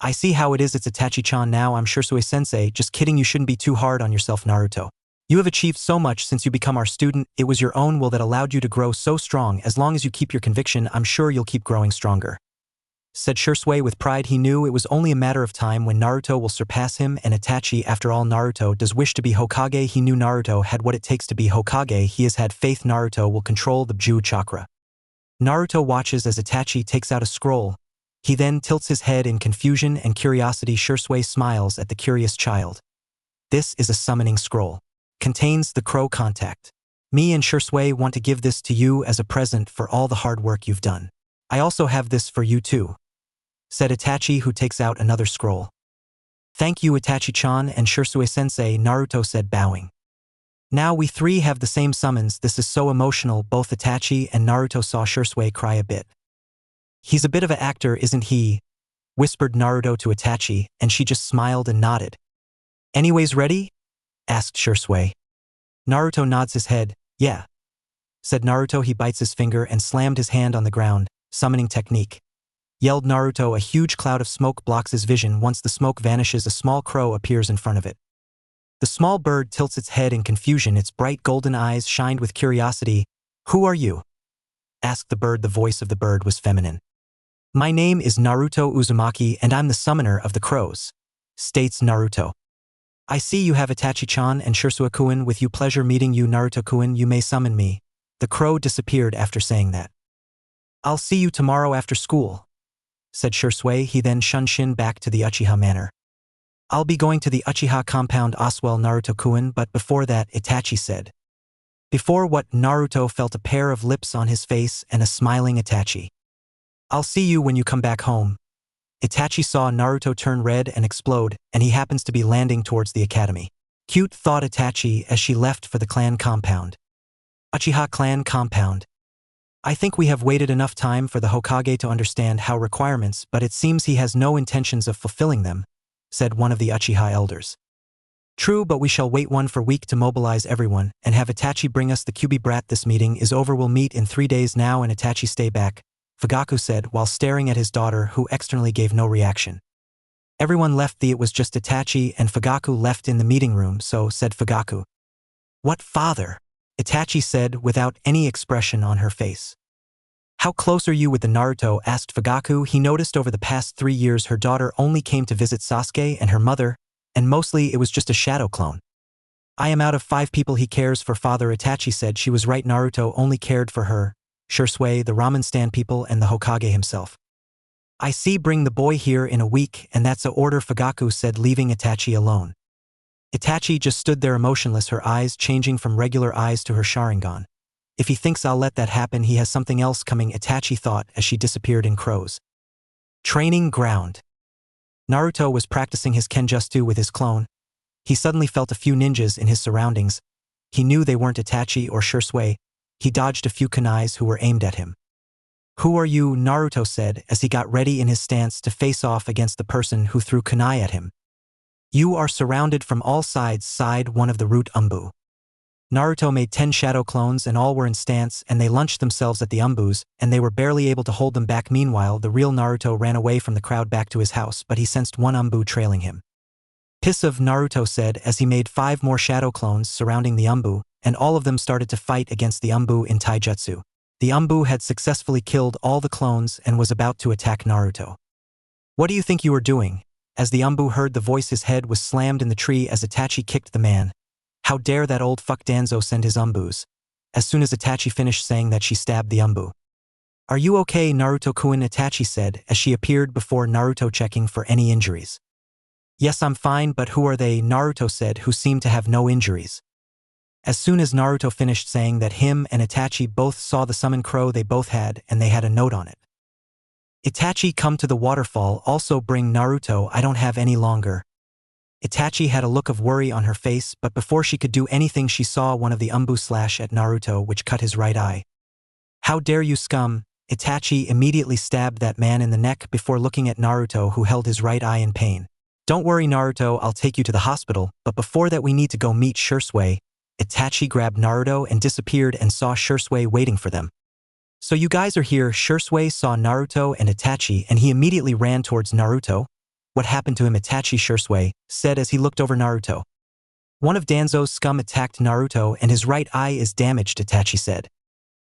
I see how it is, it's Itachi-chan now. I'm Shisui-sensei. Just kidding, you shouldn't be too hard on yourself, Naruto. You have achieved so much since you become our student. It was your own will that allowed you to grow so strong. As long as you keep your conviction, I'm sure you'll keep growing stronger, said Shisui with pride. He knew it was only a matter of time when Naruto will surpass him and Itachi. After all, Naruto does wish to be Hokage. He knew Naruto had what it takes to be Hokage. He has had faith Naruto will control the Biju chakra. Naruto watches as Itachi takes out a scroll. He then tilts his head in confusion and curiosity. Shisui smiles at the curious child. This is a summoning scroll. Contains the crow contact. Me and Shisui want to give this to you as a present for all the hard work you've done. I also have this for you too, said Itachi, who takes out another scroll. Thank you, Itachi-chan and Shisui-sensei, Naruto said, bowing. Now we 3 have the same summons. This is so emotional. Both Itachi and Naruto saw Shisui cry a bit. He's a bit of an actor, isn't he? Whispered Naruto to Itachi, and she just smiled and nodded. Anyways, ready? Asked Shisui. Naruto nods his head. Yeah, said Naruto. He bites his finger and slammed his hand on the ground. Summoning technique, yelled Naruto. A huge cloud of smoke blocks his vision. Once the smoke vanishes, a small crow appears in front of it. The small bird tilts its head in confusion. Its bright golden eyes shined with curiosity. Who are you? Asked the bird. The voice of the bird was feminine. My name is Naruto Uzumaki and I'm the summoner of the crows, states Naruto. I see you have Itachi-chan and Shisui-kun with you. Pleasure meeting you, Naruto-kun. You may summon me. The crow disappeared after saying that. I'll see you tomorrow after school, said Shisui. He then shunshin back to the Uchiha manor. I'll be going to the Uchiha compound as well, Naruto-kun, but before that, Itachi said. Before what, Naruto felt a pair of lips on his face and a smiling Itachi. I'll see you when you come back home. Itachi saw Naruto turn red and explode, and he happens to be landing towards the academy. Cute, thought Itachi as she left for the clan compound. Uchiha clan compound. I think we have waited enough time for the Hokage to understand how requirements, but it seems he has no intentions of fulfilling them, said one of the Uchiha elders. True, but we shall wait one for week to mobilize everyone, and have Itachi bring us the Kyuubi brat. This meeting is over. We'll meet in 3 days now, and Itachi stay back, Fugaku said while staring at his daughter, who externally gave no reaction. Everyone left. It was just Itachi and Fugaku left in the meeting room, so said Fugaku. What, father? Itachi said without any expression on her face. How close are you with the Naruto? Asked Fugaku. He noticed over the past 3 years her daughter only came to visit Sasuke and her mother, and mostly it was just a shadow clone. I am out of 5 people he cares for, father. Itachi said she was right. Naruto only cared for her, Shursui, the ramen stand people, and the Hokage himself. I see. Bring the boy here in a week, and that's a order, Fugaku said, leaving Itachi alone. Itachi just stood there emotionless, her eyes changing from regular eyes to her Sharingan. If he thinks I'll let that happen, he has something else coming, Itachi thought as she disappeared in Crow's training ground. Naruto was practicing his Kenjutsu with his clone. He suddenly felt a few ninjas in his surroundings. He knew they weren't Itachi or Shursui. He dodged a few kunais who were aimed at him. Who are you? Naruto said as he got ready in his stance to face off against the person who threw kunai at him. You are surrounded from all sides, sighed one of the root Umbu. Naruto made 10 shadow clones and all were in stance, and they launched themselves at the Umbus, and they were barely able to hold them back. Meanwhile, the real Naruto ran away from the crowd back to his house, but he sensed one Umbu trailing him. Piss of, Naruto said as he made 5 more shadow clones surrounding the Umbu, and all of them started to fight against the Umbu in taijutsu. The Umbu had successfully killed all the clones and was about to attack Naruto. What do you think you are doing? As the Umbu heard the voice, his head was slammed in the tree as Itachi kicked the man. How dare that old fuck Danzo send his Umbus? As soon as Itachi finished saying that, she stabbed the Umbu. Are you okay, Naruto-kun? Itachi said as she appeared before Naruto, checking for any injuries. Yes, I'm fine, but who are they? Naruto said, who seemed to have no injuries. As soon as Naruto finished saying that, him and Itachi both saw the summon crow they both had, and they had a note on it. Itachi, come to the waterfall, also bring Naruto, I don't have any longer. Itachi had a look of worry on her face, but before she could do anything she saw one of the Umbu slash at Naruto, which cut his right eye. How dare you, scum! Itachi immediately stabbed that man in the neck before looking at Naruto, who held his right eye in pain. Don't worry, Naruto, I'll take you to the hospital, but before that we need to go meet Shursui. Itachi grabbed Naruto and disappeared and saw Shursui waiting for them. So you guys are here. Shursui saw Naruto and Itachi and he immediately ran towards Naruto. What happened to him? Itachi, Shursui said as he looked over Naruto. One of Danzo's scum attacked Naruto and his right eye is damaged, Itachi said.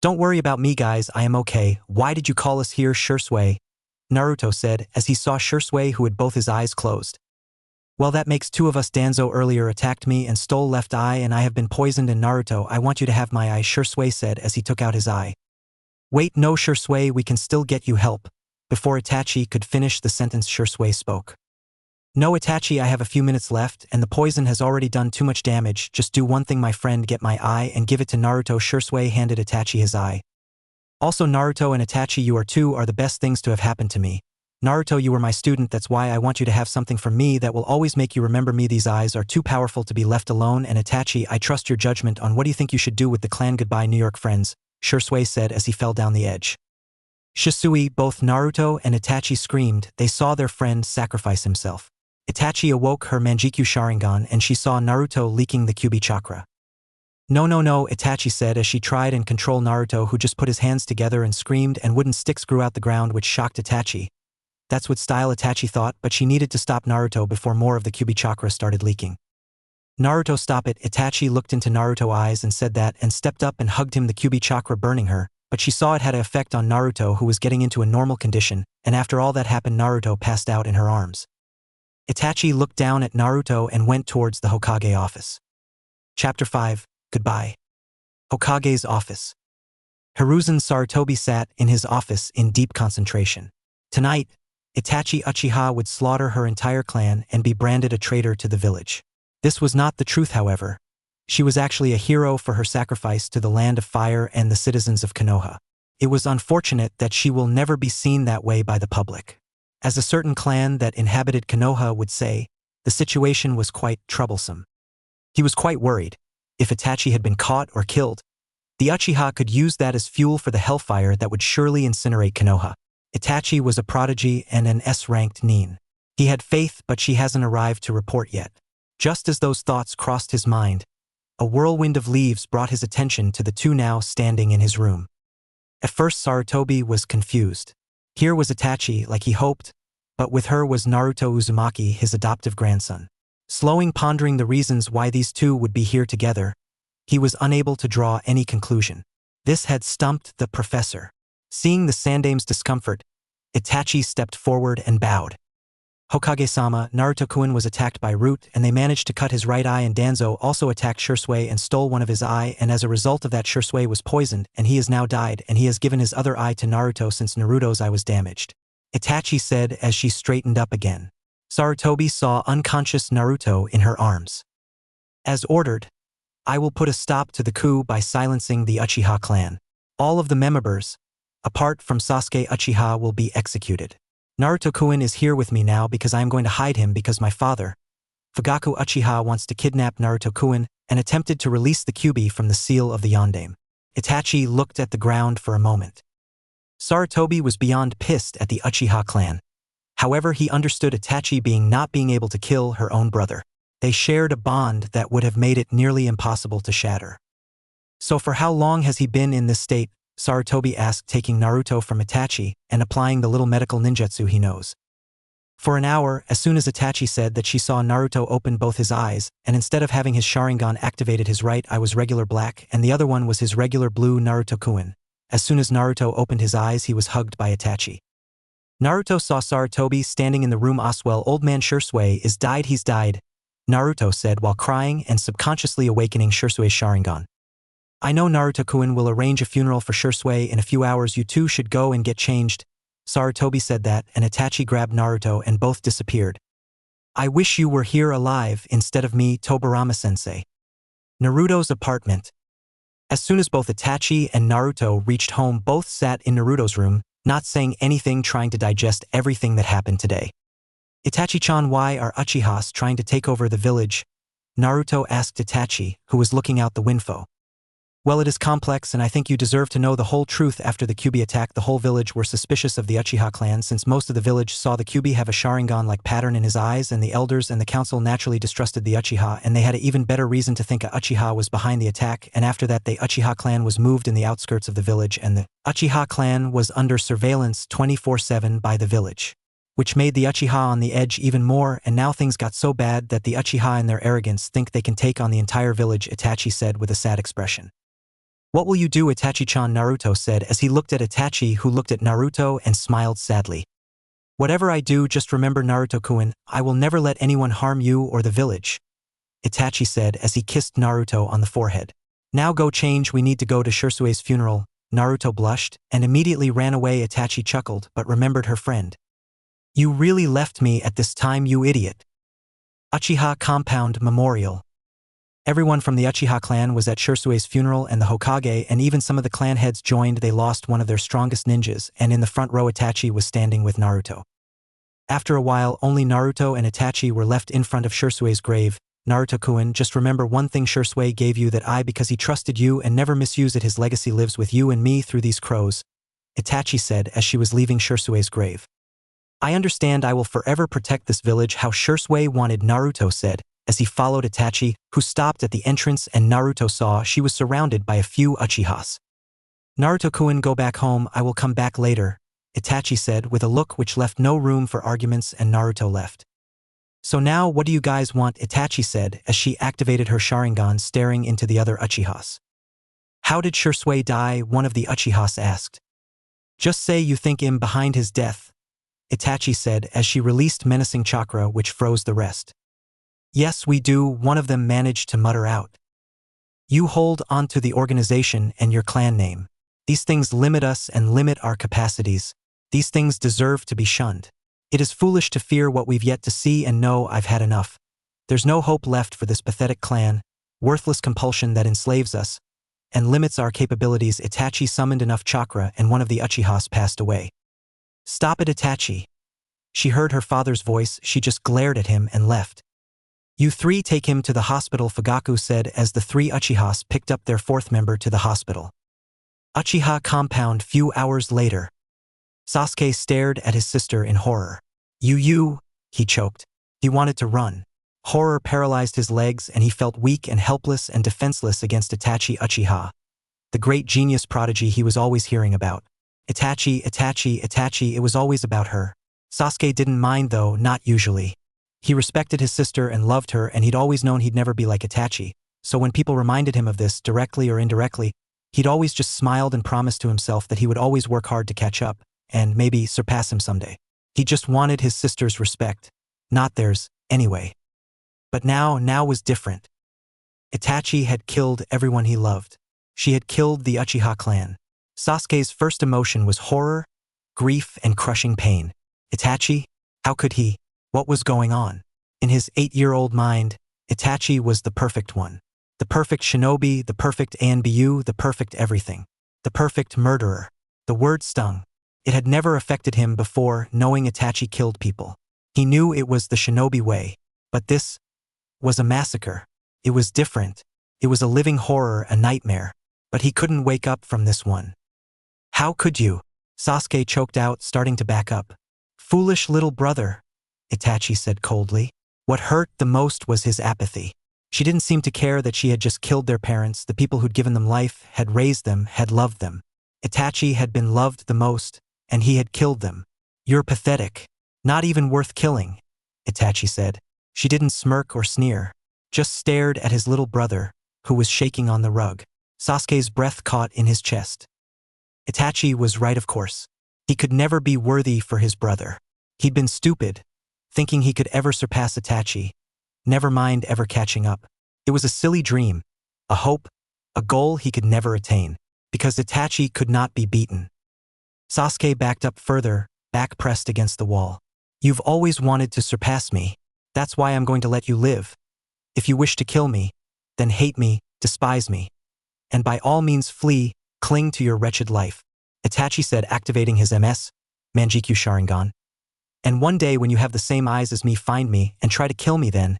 Don't worry about me, guys, I am okay. Why did you call us here, Shursui? Naruto said as he saw Shursui, who had both his eyes closed. Well, that makes 2 of us. Danzo earlier attacked me and stole left eye and I have been poisoned, and Naruto, I want you to have my eye, Shursui said as he took out his eye. Wait, no, Shursui, we can still get you help. Before Itachi could finish the sentence, Shursui spoke. No, Itachi, I have a few minutes left and the poison has already done too much damage. Just do one thing, my friend, get my eye and give it to Naruto. Shursui handed Itachi his eye. Also, Naruto and Itachi, you are the best things to have happened to me. Naruto, you were my student, that's why I want you to have something from me that will always make you remember me. These eyes are too powerful to be left alone, and Itachi, I trust your judgment on what do you think you should do with the clan. Goodbye, New York friends, Shursui said as he fell down the edge. Shisui, both Naruto and Itachi screamed. They saw their friend sacrifice himself. Itachi awoke her Manjikyu Sharingan and she saw Naruto leaking the Kyuubi chakra. No, Itachi said as she tried and control Naruto, who just put his hands together and screamed, and wooden sticks grew out the ground, which shocked Itachi. That's what style, Itachi thought, but she needed to stop Naruto before more of the Kyuubi chakra started leaking. Naruto, stop it. Itachi looked into Naruto's eyes and said that and stepped up and hugged him, the Kyuubi chakra burning her, but she saw it had an effect on Naruto, who was getting into a normal condition, and after all that happened, Naruto passed out in her arms. Itachi looked down at Naruto and went towards the Hokage office. Chapter 5, Goodbye. Hokage's office. Hiruzen Sarutobi sat in his office in deep concentration. Tonight, Itachi Uchiha would slaughter her entire clan and be branded a traitor to the village. This was not the truth, however. She was actually a hero for her sacrifice to the land of fire and the citizens of Konoha. It was unfortunate that she will never be seen that way by the public. As a certain clan that inhabited Konoha would say, the situation was quite troublesome. He was quite worried. If Itachi had been caught or killed, the Uchiha could use that as fuel for the hellfire that would surely incinerate Konoha. Itachi was a prodigy and an S-ranked nin. He had faith, but she hasn't arrived to report yet. Just as those thoughts crossed his mind, a whirlwind of leaves brought his attention to the two now standing in his room. At first Sarutobi was confused. Here was Itachi like he hoped, but with her was Naruto Uzumaki, his adoptive grandson. Slowing pondering the reasons why these two would be here together, he was unable to draw any conclusion. This had stumped the professor. Seeing the Sandame's discomfort, Itachi stepped forward and bowed. Hokage-sama, Naruto-kun was attacked by Root and they managed to cut his right eye, and Danzo also attacked Shisui and stole one of his eye, and as a result of that Shisui was poisoned and he has now died, and he has given his other eye to Naruto since Naruto's eye was damaged. Itachi said as she straightened up again. Sarutobi saw unconscious Naruto in her arms. As ordered, I will put a stop to the coup by silencing the Uchiha clan. All of the members, apart from Sasuke Uchiha, will be executed. Naruto-kun is here with me now because I am going to hide him because my father, Fugaku Uchiha, wants to kidnap Naruto-kun and attempted to release the Kyuubi from the seal of the Yondaime. Itachi looked at the ground for a moment. Sarutobi was beyond pissed at the Uchiha clan. However, he understood Itachi not being able to kill her own brother. They shared a bond that would have made it nearly impossible to shatter. So for how long has he been in this state? Sarutobi asked, taking Naruto from Itachi and applying the little medical ninjutsu he knows. For an hour, as soon as Itachi said that she saw Naruto open both his eyes, and instead of having his Sharingan activated, his right eye was regular black and the other one was his regular blue. Naruto-kun. As soon as Naruto opened his eyes, he was hugged by Itachi. Naruto saw Sarutobi standing in the room. Oswell, old man Shisui is died, he's died, Naruto said while crying and subconsciously awakening Shisui's Sharingan. I know Naruto-kun will arrange a funeral for Shisui in a few hours. You two should go and get changed. Sarutobi said that, and Itachi grabbed Naruto and both disappeared. I wish you were here alive instead of me, Tobirama-sensei. Naruto's apartment. As soon as both Itachi and Naruto reached home, both sat in Naruto's room, not saying anything, trying to digest everything that happened today. Itachi-chan, why are Uchihas trying to take over the village? Naruto asked Itachi, who was looking out the window. Well, it is complex, and I think you deserve to know the whole truth. After the Kyuubi attack, the whole village were suspicious of the Uchiha clan since most of the village saw the Kyuubi have a Sharingan-like pattern in his eyes, and the elders and the council naturally distrusted the Uchiha, and they had an even better reason to think a Uchiha was behind the attack. And after that, the Uchiha clan was moved in the outskirts of the village, and the Uchiha clan was under surveillance 24/7 by the village, which made the Uchiha on the edge even more. And now things got so bad that the Uchiha in their arrogance think they can take on the entire village, Itachi said with a sad expression. What will you do, Itachi-chan? Naruto said as he looked at Itachi, who looked at Naruto and smiled sadly. Whatever I do, just remember, Naruto-kun, I will never let anyone harm you or the village, Itachi said as he kissed Naruto on the forehead. Now go change, we need to go to Shisui's funeral. Naruto blushed and immediately ran away. Itachi chuckled but remembered her friend. You really left me at this time, you idiot. Uchiha Compound Memorial. Everyone from the Uchiha clan was at Shisui's funeral, and the Hokage and even some of the clan heads joined. They lost one of their strongest ninjas, and in the front row Itachi was standing with Naruto. After a while, only Naruto and Itachi were left in front of Shisui's grave. Naruto-kun, just remember one thing, Shisui gave you that eye because he trusted you and never misuse it. His legacy lives with you and me through these crows, Itachi said as she was leaving Shisui's grave. I understand, I will forever protect this village how Shisui wanted, Naruto said, as he followed Itachi, who stopped at the entrance, and Naruto saw she was surrounded by a few Uchihas. Naruto-kun, go back home, I will come back later, Itachi said with a look which left no room for arguments, and Naruto left. So now what do you guys want? Itachi said as she activated her Sharingan, staring into the other Uchihas. How did Shisui die? One of the Uchihas asked. Just say you think him behind his death, Itachi said as she released menacing chakra which froze the rest. Yes, we do, one of them managed to mutter out. You hold on to the organization and your clan name. These things limit us and limit our capacities. These things deserve to be shunned. It is foolish to fear what we've yet to see and know. I've had enough. There's no hope left for this pathetic clan, worthless compulsion that enslaves us and limits our capabilities. Itachi summoned enough chakra and one of the Uchihas passed away. Stop it, Itachi. She heard her father's voice, she just glared at him and left. You three take him to the hospital, Fugaku said as the three Uchihas picked up their fourth member to the hospital. Uchiha compound. Few hours later. Sasuke stared at his sister in horror. You, he choked. He wanted to run. Horror paralyzed his legs and he felt weak and helpless and defenseless against Itachi Uchiha, the great genius prodigy he was always hearing about. Itachi, Itachi, Itachi, it was always about her. Sasuke didn't mind though, not usually. He respected his sister and loved her, and he'd always known he'd never be like Itachi, so when people reminded him of this, directly or indirectly, he'd always just smiled and promised to himself that he would always work hard to catch up, and maybe surpass him someday. He just wanted his sister's respect, not theirs, anyway. But now was different. Itachi had killed everyone he loved. She had killed the Uchiha clan. Sasuke's first emotion was horror, grief, and crushing pain. Itachi? How could he? What was going on? In his 8-year-old mind, Itachi was the perfect one. The perfect shinobi, the perfect Anbu, the perfect everything. The perfect murderer. The word stung. It had never affected him before, knowing Itachi killed people. He knew it was the shinobi way. But this was a massacre. It was different. It was a living horror, a nightmare. But he couldn't wake up from this one. How could you? Sasuke choked out, starting to back up. Foolish little brother, Itachi said coldly. What hurt the most was his apathy. She didn't seem to care that she had just killed their parents, the people who'd given them life, had raised them, had loved them. Itachi had been loved the most, and he had killed them. You're pathetic. Not even worth killing, Itachi said. She didn't smirk or sneer, just stared at his little brother, who was shaking on the rug. Sasuke's breath caught in his chest. Itachi was right, of course. He could never be worthy for his brother. He'd been stupid, thinking he could ever surpass Itachi, never mind ever catching up. It was a silly dream, a hope, a goal he could never attain, because Itachi could not be beaten. Sasuke backed up further, back pressed against the wall. You've always wanted to surpass me. That's why I'm going to let you live. If you wish to kill me, then hate me, despise me. And by all means flee, cling to your wretched life, Itachi said, activating his MS, Manjikyu Sharingan. And one day when you have the same eyes as me, find me and try to kill me then.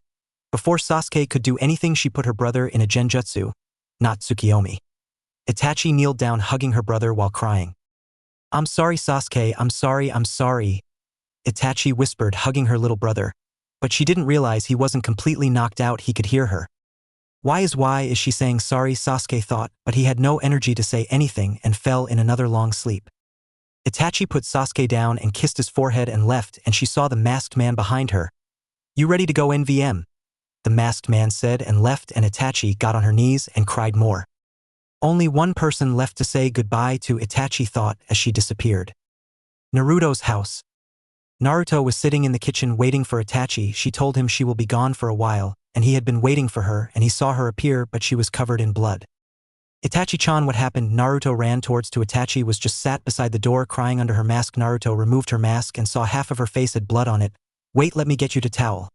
Before Sasuke could do anything, she put her brother in a genjutsu, not Tsukiyomi. Itachi kneeled down, hugging her brother while crying. I'm sorry, Sasuke, I'm sorry, Itachi whispered, hugging her little brother. But she didn't realize he wasn't completely knocked out, he could hear her. Why is she saying sorry, Sasuke thought, but he had no energy to say anything and fell in another long sleep. Itachi put Sasuke down and kissed his forehead and left, and she saw the masked man behind her. You ready to go, NVM? The masked man said and left, and Itachi got on her knees and cried more. Only one person left to say goodbye to, Itachi thought as she disappeared. Naruto's house. Naruto was sitting in the kitchen waiting for Itachi. She told him she will be gone for a while, and he had been waiting for her, and he saw her appear, but she was covered in blood. Itachi-chan, what happened? Naruto ran towards to Itachi was just sat beside the door crying under her mask. Naruto removed her mask and saw half of her face had blood on it. Wait, let me get you a towel.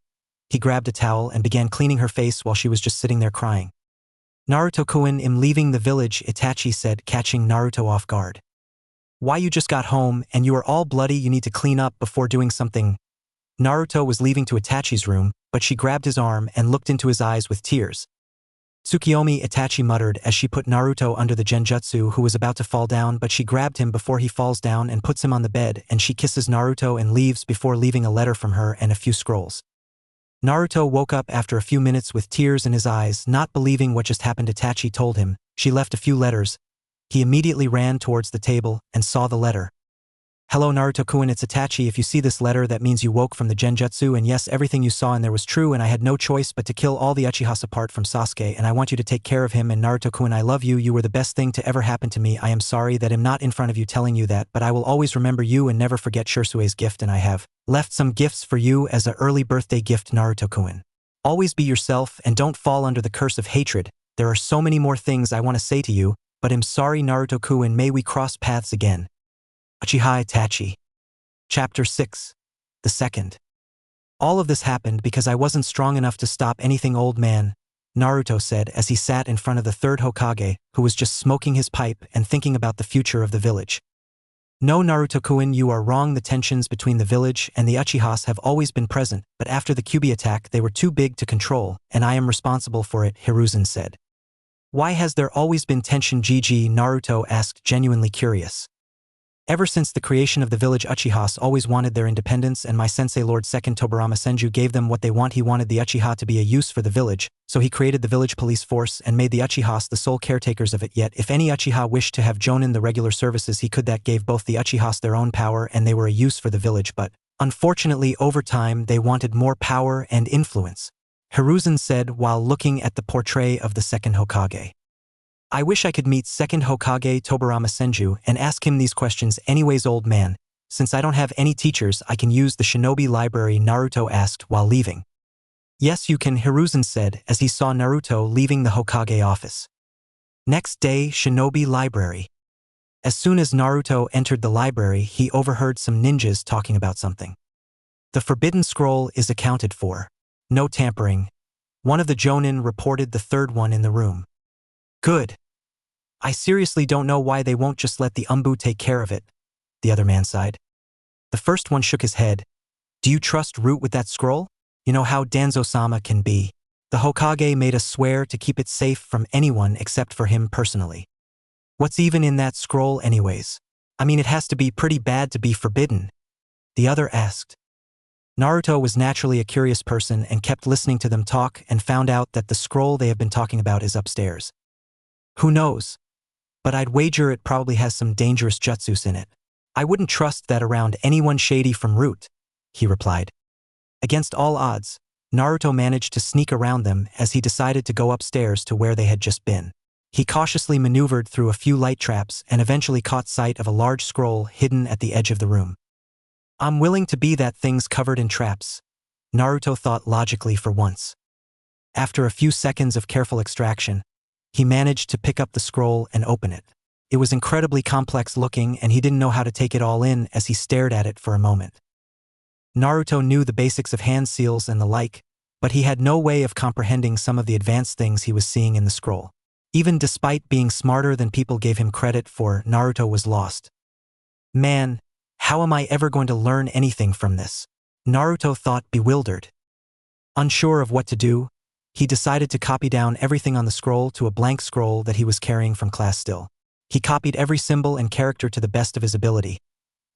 He grabbed a towel and began cleaning her face while she was just sitting there crying. Naruto-kun, I'm leaving the village, Itachi said, catching Naruto off guard. Why, you just got home and you are all bloody, you need to clean up before doing something. Naruto was leaving to Itachi's room, but she grabbed his arm and looked into his eyes with tears. Tsukiyomi, Itachi muttered as she put Naruto under the genjutsu, who was about to fall down, but she grabbed him before he falls down and puts him on the bed, and she kisses Naruto and leaves before leaving a letter from her and a few scrolls. Naruto woke up after a few minutes with tears in his eyes, not believing what just happened. Itachi told him she left a few letters. He immediately ran towards the table and saw the letter. Hello Naruto-kun, it's Itachi. If you see this letter, that means you woke from the genjutsu, and yes, everything you saw in there was true, and I had no choice but to kill all the Uchihas apart from Sasuke, and I want you to take care of him. And Naruto-kun, I love you. You were the best thing to ever happen to me. I am sorry that I'm not in front of you telling you that, but I will always remember you and never forget Shirsue's gift, and I have left some gifts for you as an early birthday gift, Naruto-kun. Always be yourself and don't fall under the curse of hatred. There are so many more things I want to say to you, but I'm sorry, Naruto-kun, may we cross paths again. Uchiha Itachi. Chapter 6. The Second. All of this happened because I wasn't strong enough to stop anything, old man, Naruto said as he sat in front of the third Hokage, who was just smoking his pipe and thinking about the future of the village. No, Naruto-kun, you are wrong. The tensions between the village and the Uchihas have always been present, but after the Kyuubi attack they were too big to control, and I am responsible for it, Hiruzen said. Why has there always been tension, GG? Naruto asked, genuinely curious. Ever since the creation of the village, Uchihas always wanted their independence, and my sensei Lord II Tobirama Senju gave them what they want. He wanted the Uchiha to be a use for the village, so he created the village police force and made the Uchihas the sole caretakers of it. Yet, if any Uchiha wished to have jonin the regular services, he could. That gave both the Uchihas their own power and they were a use for the village, but unfortunately over time they wanted more power and influence, Hiruzen said while looking at the portrait of the second Hokage. I wish I could meet second Hokage Tobirama Senju and ask him these questions anyways, old man. Since I don't have any teachers, I can use the Shinobi library, Naruto asked while leaving. Yes, you can, Hiruzen said as he saw Naruto leaving the Hokage office. Next day, Shinobi library. As soon as Naruto entered the library, he overheard some ninjas talking about something. The forbidden scroll is accounted for. No tampering. One of the jonin reported, the third one in the room. Good. I seriously don't know why they won't just let the Umbu take care of it, the other man sighed. The first one shook his head. Do you trust Root with that scroll? You know how Danzo-sama can be. The Hokage made us swear to keep it safe from anyone except for him personally. What's even in that scroll anyways? I mean, it has to be pretty bad to be forbidden, the other asked. Naruto was naturally a curious person and kept listening to them talk and found out that the scroll they have been talking about is upstairs. Who knows? But I'd wager it probably has some dangerous jutsus in it. I wouldn't trust that around anyone shady from Root, he replied. Against all odds, Naruto managed to sneak around them as he decided to go upstairs to where they had just been. He cautiously maneuvered through a few light traps and eventually caught sight of a large scroll hidden at the edge of the room. I'm willing to be that thing's covered in traps, Naruto thought logically for once. After a few seconds of careful extraction, he managed to pick up the scroll and open it. It was incredibly complex looking and he didn't know how to take it all in as he stared at it for a moment. Naruto knew the basics of hand seals and the like, but he had no way of comprehending some of the advanced things he was seeing in the scroll. Even despite being smarter than people gave him credit for, Naruto was lost. Man, how am I ever going to learn anything from this? Naruto thought, bewildered. Unsure of what to do, he decided to copy down everything on the scroll to a blank scroll that he was carrying from class still. He copied every symbol and character to the best of his ability.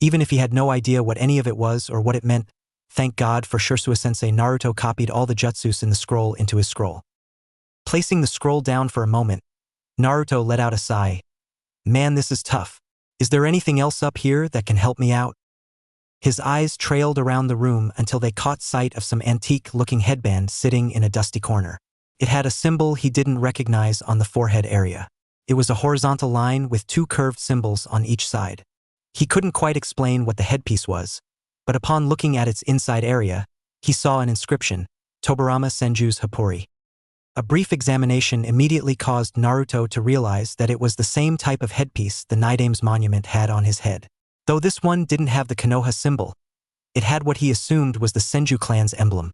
Even if he had no idea what any of it was or what it meant, thank God for Shisui-sensei, Naruto copied all the jutsus in the scroll into his scroll. Placing the scroll down for a moment, Naruto let out a sigh. Man, this is tough. Is there anything else up here that can help me out? His eyes trailed around the room until they caught sight of some antique-looking headband sitting in a dusty corner. It had a symbol he didn't recognize on the forehead area. It was a horizontal line with two curved symbols on each side. He couldn't quite explain what the headpiece was, but upon looking at its inside area, he saw an inscription, Tobirama Senju's Hapori. A brief examination immediately caused Naruto to realize that it was the same type of headpiece the Nidame's monument had on his head. Though this one didn't have the Konoha symbol, it had what he assumed was the Senju clan's emblem.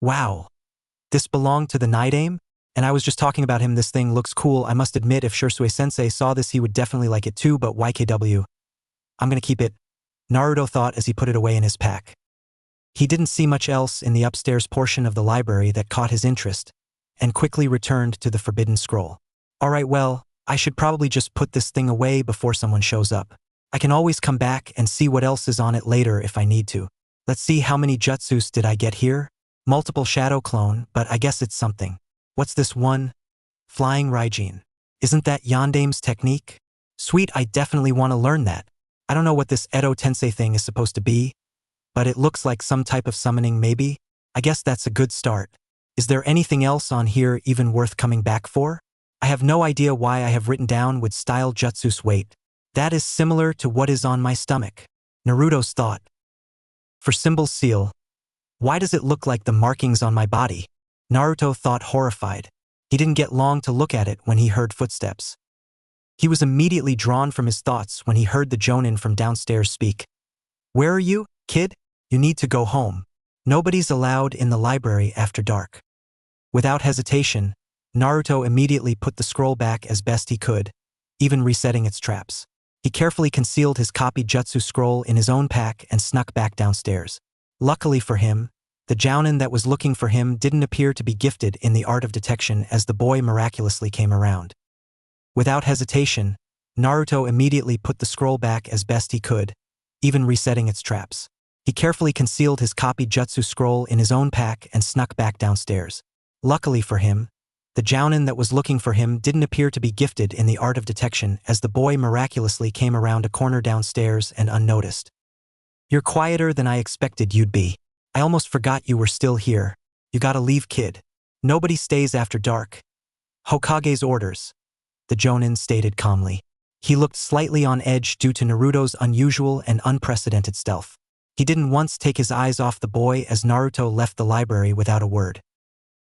Wow. This belonged to the Nidame? And I was just talking about him. This thing looks cool. I must admit, if Shisui-sensei saw this, he would definitely like it too, but YKW. I'm gonna keep it, Naruto thought as he put it away in his pack. He didn't see much else in the upstairs portion of the library that caught his interest, and quickly returned to the forbidden scroll. Alright, well, I should probably just put this thing away before someone shows up. I can always come back and see what else is on it later if I need to. Let's see, how many jutsus did I get here? Multiple shadow clone, but I guess it's something. What's this one? Flying Raijin. Isn't that Yandame's technique? Sweet, I definitely want to learn that. I don't know what this Edo Tensei thing is supposed to be, but it looks like some type of summoning maybe? I guess that's a good start. Is there anything else on here even worth coming back for? I have no idea why I have written down with style jutsus weight. That is similar to what is on my stomach. Naruto's thought. For symbol seal. Why does it look like the markings on my body? Naruto thought, horrified. He didn't get long to look at it when he heard footsteps. He was immediately drawn from his thoughts when he heard the jonin from downstairs speak. Where are you, kid? You need to go home. Nobody's allowed in the library after dark. Without hesitation, Naruto immediately put the scroll back as best he could, even resetting its traps. He carefully concealed his copied jutsu scroll in his own pack and snuck back downstairs. Luckily for him, the jounin that was looking for him didn't appear to be gifted in the art of detection as the boy miraculously came around. Without hesitation, Naruto immediately put the scroll back as best he could, even resetting its traps. He carefully concealed his copied jutsu scroll in his own pack and snuck back downstairs. Luckily for him, the jounin that was looking for him didn't appear to be gifted in the art of detection, as the boy miraculously came around a corner downstairs and unnoticed. "You're quieter than I expected you'd be. I almost forgot you were still here. You gotta leave, kid. Nobody stays after dark. Hokage's orders," the jounin stated calmly. He looked slightly on edge due to Naruto's unusual and unprecedented stealth. He didn't once take his eyes off the boy as Naruto left the library without a word.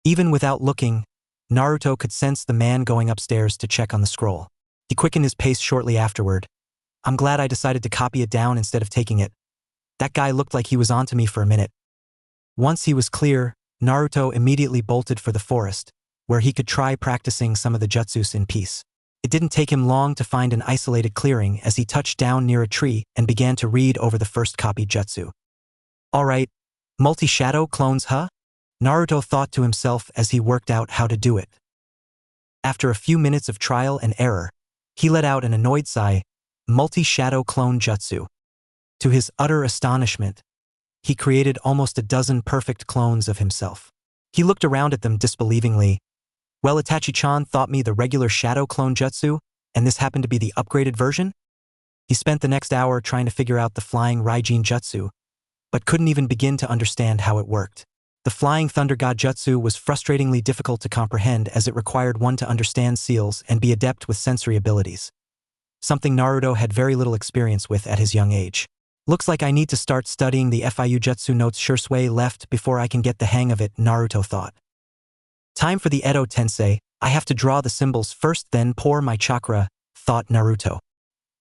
Even without looking, Naruto could sense the man going upstairs to check on the scroll. He quickened his pace shortly afterward. "I'm glad I decided to copy it down instead of taking it. That guy looked like he was onto me for a minute." Once he was clear, Naruto immediately bolted for the forest, where he could try practicing some of the jutsus in peace. It didn't take him long to find an isolated clearing as he touched down near a tree and began to read over the first copied jutsu. "Alright, multi-shadow clones, huh?" Naruto thought to himself as he worked out how to do it. After a few minutes of trial and error, he let out an annoyed sigh, "Multi-shadow clone jutsu." To his utter astonishment, he created almost a dozen perfect clones of himself. He looked around at them disbelievingly. "Well, Itachi-chan thought me the regular shadow clone jutsu, and this happened to be the upgraded version?" He spent the next hour trying to figure out the flying Raijin jutsu, but couldn't even begin to understand how it worked. The flying thunder god jutsu was frustratingly difficult to comprehend as it required one to understand seals and be adept with sensory abilities, something Naruto had very little experience with at his young age. "Looks like I need to start studying the FIU jutsu notes Shursui left before I can get the hang of it," Naruto thought. "Time for the Edo Tensei. I have to draw the symbols first, then pour my chakra," thought Naruto.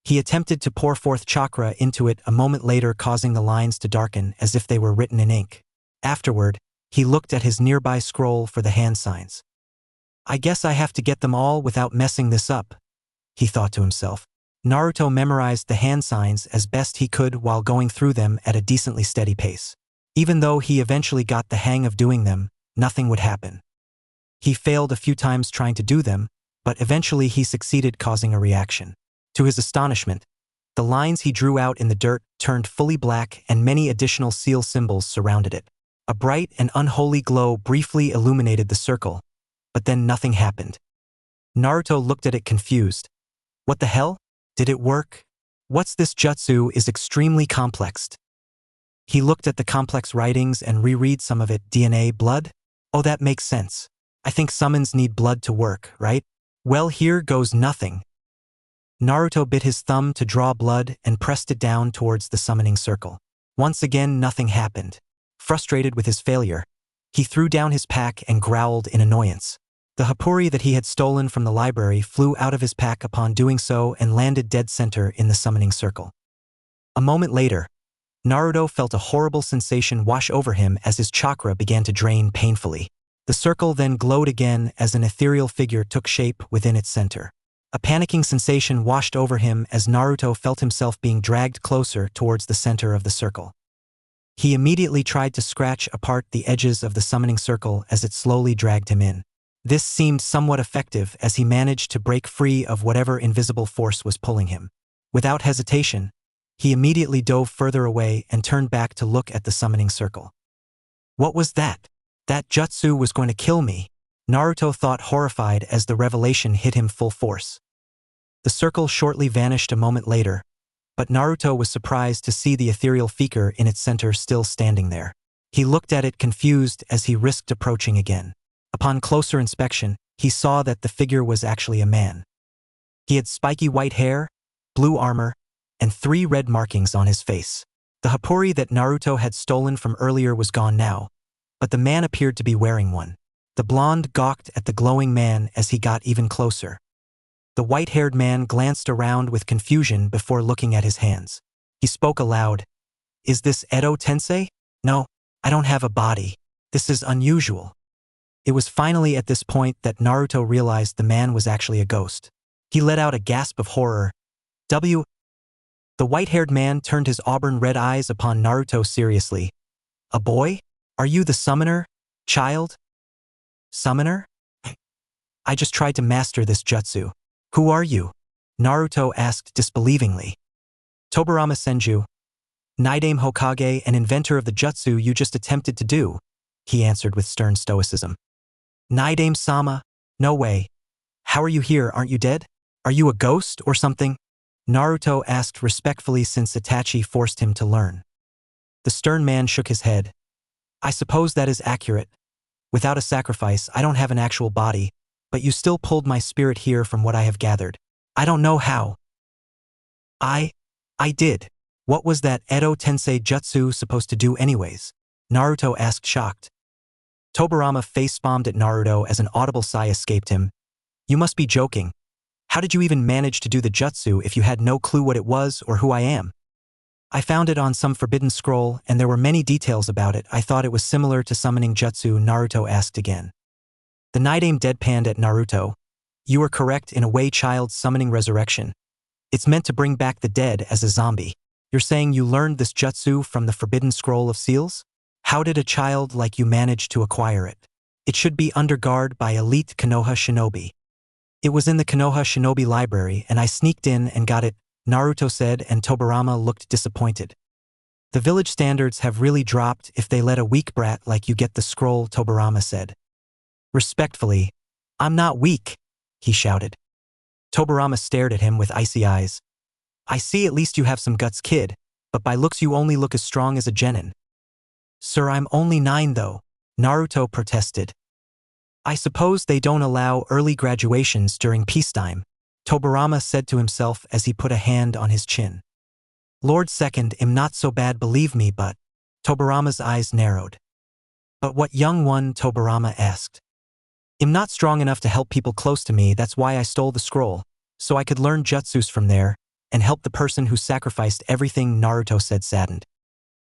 He attempted to pour forth chakra into it a moment later, causing the lines to darken as if they were written in ink. Afterward, he looked at his nearby scroll for the hand signs. "I guess I have to get them all without messing this up," he thought to himself. Naruto memorized the hand signs as best he could while going through them at a decently steady pace. Even though he eventually got the hang of doing them, nothing would happen. He failed a few times trying to do them, but eventually he succeeded, causing a reaction. To his astonishment, the lines he drew out in the dirt turned fully black and many additional seal symbols surrounded it. A bright and unholy glow briefly illuminated the circle, but then nothing happened. Naruto looked at it confused. What the hell? Did it work? What's this jutsu is extremely complex. He looked at the complex writings and reread some of it. DNA, blood? Oh, that makes sense. I think summons need blood to work, right? Well, here goes nothing. Naruto bit his thumb to draw blood and pressed it down towards the summoning circle. Once again, nothing happened. Frustrated with his failure, he threw down his pack and growled in annoyance. The hapuri that he had stolen from the library flew out of his pack upon doing so and landed dead center in the summoning circle. A moment later, Naruto felt a horrible sensation wash over him as his chakra began to drain painfully. The circle then glowed again as an ethereal figure took shape within its center. A panicking sensation washed over him as Naruto felt himself being dragged closer towards the center of the circle. He immediately tried to scratch apart the edges of the summoning circle as it slowly dragged him in. This seemed somewhat effective as he managed to break free of whatever invisible force was pulling him. Without hesitation, he immediately dove further away and turned back to look at the summoning circle. What was that? That jutsu was going to kill me, Naruto thought, horrified as the revelation hit him full force. The circle shortly vanished a moment later, but Naruto was surprised to see the ethereal figure in its center still standing there. He looked at it confused as he risked approaching again. Upon closer inspection, he saw that the figure was actually a man. He had spiky white hair, blue armor, and 3 red markings on his face. The hapuri that Naruto had stolen from earlier was gone now, but the man appeared to be wearing one. The blonde gawked at the glowing man as he got even closer. The white-haired man glanced around with confusion before looking at his hands. He spoke aloud. "Is this Edo Tensei? No, I don't have a body. This is unusual." It was finally at this point that Naruto realized the man was actually a ghost. He let out a gasp of horror. The white-haired man turned his auburn-red eyes upon Naruto seriously. "A boy? Are you the summoner, child?" "Summoner? I just tried to master this jutsu. Who are you?" Naruto asked disbelievingly. Tobirama Senju, Naidame Hokage and inventor of the jutsu you just attempted to do, he answered with stern stoicism. Naidame-sama? No way. How are you here, aren't you dead? Are you a ghost or something? Naruto asked respectfully since Itachi forced him to learn. The stern man shook his head. I suppose that is accurate. Without a sacrifice, I don't have an actual body, but you still pulled my spirit here from what I have gathered. I don't know how. I did. What was that Edo Tensei jutsu supposed to do anyways? Naruto asked shocked. Tobirama face-palmed at Naruto as an audible sigh escaped him. You must be joking. How did you even manage to do the jutsu if you had no clue what it was or who I am? I found it on some forbidden scroll and there were many details about it. I thought it was similar to summoning jutsu, Naruto asked again. The Naidame deadpanned at Naruto. You were correct in a way, child, summoning resurrection. It's meant to bring back the dead as a zombie. You're saying you learned this jutsu from the forbidden scroll of seals? How did a child like you manage to acquire it? It should be under guard by elite Konoha shinobi. It was in the Konoha shinobi library and I sneaked in and got it, Naruto said, and Tobirama looked disappointed. The village standards have really dropped if they let a weak brat like you get the scroll, Tobirama said. Respectfully, I'm not weak, he shouted. Tobirama stared at him with icy eyes. I see at least you have some guts, kid, but by looks you only look as strong as a genin. Sir, I'm only 9 though, Naruto protested. I suppose they don't allow early graduations during peacetime, Tobirama said to himself as he put a hand on his chin. Lord Second, am not so bad, believe me, but… Tobirama's eyes narrowed. But what, young one? Tobirama asked. I'm not strong enough to help people close to me, that's why I stole the scroll, so I could learn jutsus from there, and help the person who sacrificed everything, Naruto said, saddened.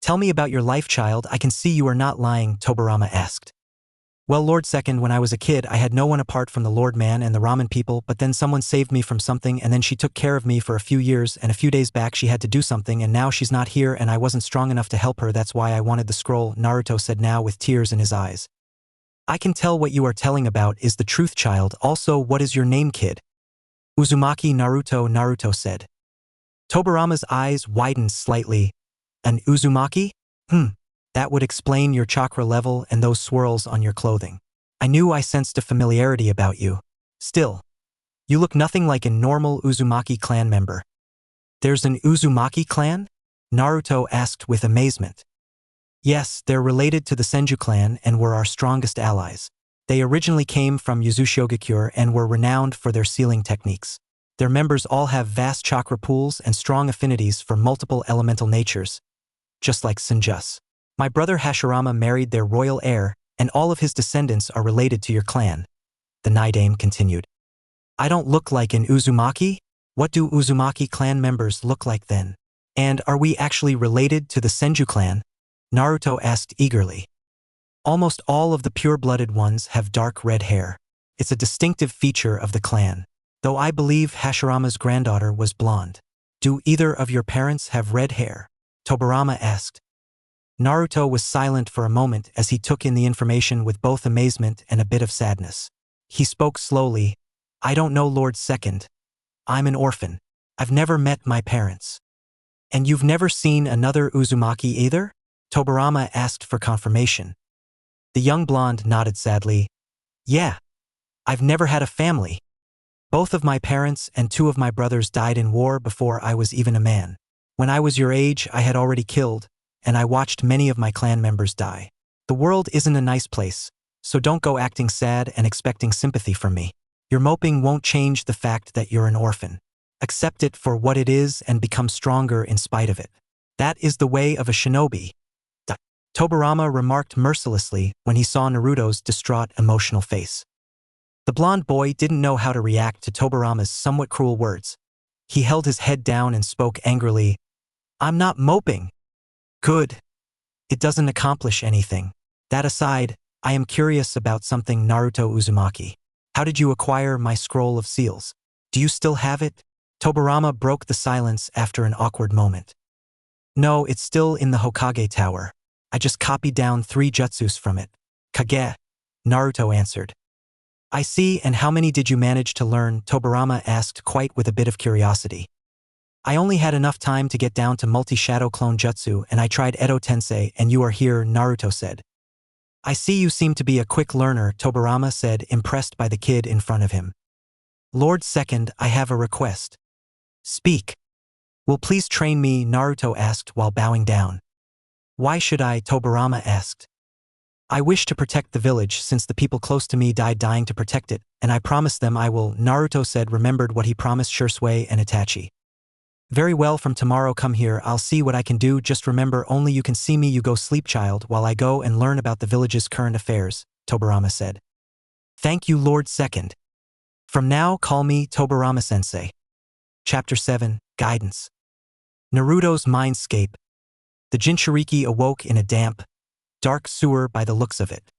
Tell me about your life, child, I can see you are not lying, Tobirama asked. Well, Lord Second, when I was a kid I had no one apart from the Lord Man and the ramen people, but then someone saved me from something and then she took care of me for a few years, and a few days back she had to do something and now she's not here and I wasn't strong enough to help her, that's why I wanted the scroll, Naruto said, now with tears in his eyes. I can tell what you are telling about is the truth, child. Also, what is your name, kid? Uzumaki Naruto said. Tobirama's eyes widened slightly. An Uzumaki? That would explain your chakra level and those swirls on your clothing. I knew I sensed a familiarity about you. Still, you look nothing like a normal Uzumaki clan member. There's an Uzumaki clan? Naruto asked with amazement. Yes, they're related to the Senju clan and were our strongest allies. They originally came from Yuzushiogakure and were renowned for their sealing techniques. Their members all have vast chakra pools and strong affinities for multiple elemental natures, just like Senjus. My brother Hashirama married their royal heir, and all of his descendants are related to your clan, the Naidame continued. I don't look like an Uzumaki? What do Uzumaki clan members look like then? And are we actually related to the Senju clan? Naruto asked eagerly. Almost all of the pure-blooded ones have dark red hair. It's a distinctive feature of the clan, though I believe Hashirama's granddaughter was blonde. Do either of your parents have red hair? Tobirama asked. Naruto was silent for a moment as he took in the information with both amazement and a bit of sadness. He spoke slowly. I don't know, Lord Second. I'm an orphan. I've never met my parents. And you've never seen another Uzumaki either? Tobirama asked for confirmation. The young blonde nodded sadly. Yeah. I've never had a family. Both of my parents and 2 of my brothers died in war before I was even a man. When I was your age, I had already killed, and I watched many of my clan members die. The world isn't a nice place, so don't go acting sad and expecting sympathy from me. Your moping won't change the fact that you're an orphan. Accept it for what it is and become stronger in spite of it. That is the way of a shinobi. Tobirama remarked mercilessly when he saw Naruto's distraught, emotional face. The blonde boy didn't know how to react to Tobirama's somewhat cruel words. He held his head down and spoke angrily. I'm not moping. Good. It doesn't accomplish anything. That aside, I am curious about something, Naruto Uzumaki. How did you acquire my scroll of seals? Do you still have it? Tobirama broke the silence after an awkward moment. No, it's still in the Hokage Tower. I just copied down 3 jutsus from it. Kage, Naruto answered. I see, and how many did you manage to learn? Tobirama asked, quite with a bit of curiosity. I only had enough time to get down to multi-shadow clone jutsu, and I tried Edo Tensei, and you are here, Naruto said. I see you seem to be a quick learner, Tobirama said, impressed by the kid in front of him. Lord Second, I have a request. Speak. Will please train me, Naruto asked while bowing down. Why should I? Tobirama asked. I wish to protect the village since the people close to me died dying to protect it, and I promise them I will, Naruto said, remembered what he promised Shinobi and Itachi. Very well, from tomorrow come here, I'll see what I can do, just remember only you can see me, you go sleep, child, while I go and learn about the village's current affairs, Tobirama said. Thank you, Lord Second. From now, call me Tobirama-sensei. Chapter 7, Guidance. Naruto's Mindscape. The Jinchuriki awoke in a damp, dark sewer by the looks of it.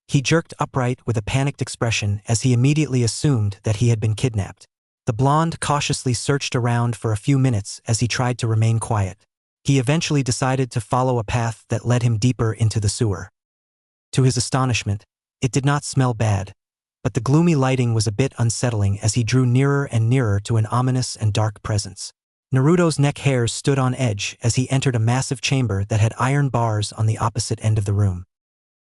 He jerked upright with a panicked expression as he immediately assumed that he had been kidnapped. The blonde cautiously searched around for a few minutes as he tried to remain quiet. He eventually decided to follow a path that led him deeper into the sewer. To his astonishment, it did not smell bad, but the gloomy lighting was a bit unsettling as he drew nearer and nearer to an ominous and dark presence. Naruto's neck hairs stood on edge as he entered a massive chamber that had iron bars on the opposite end of the room.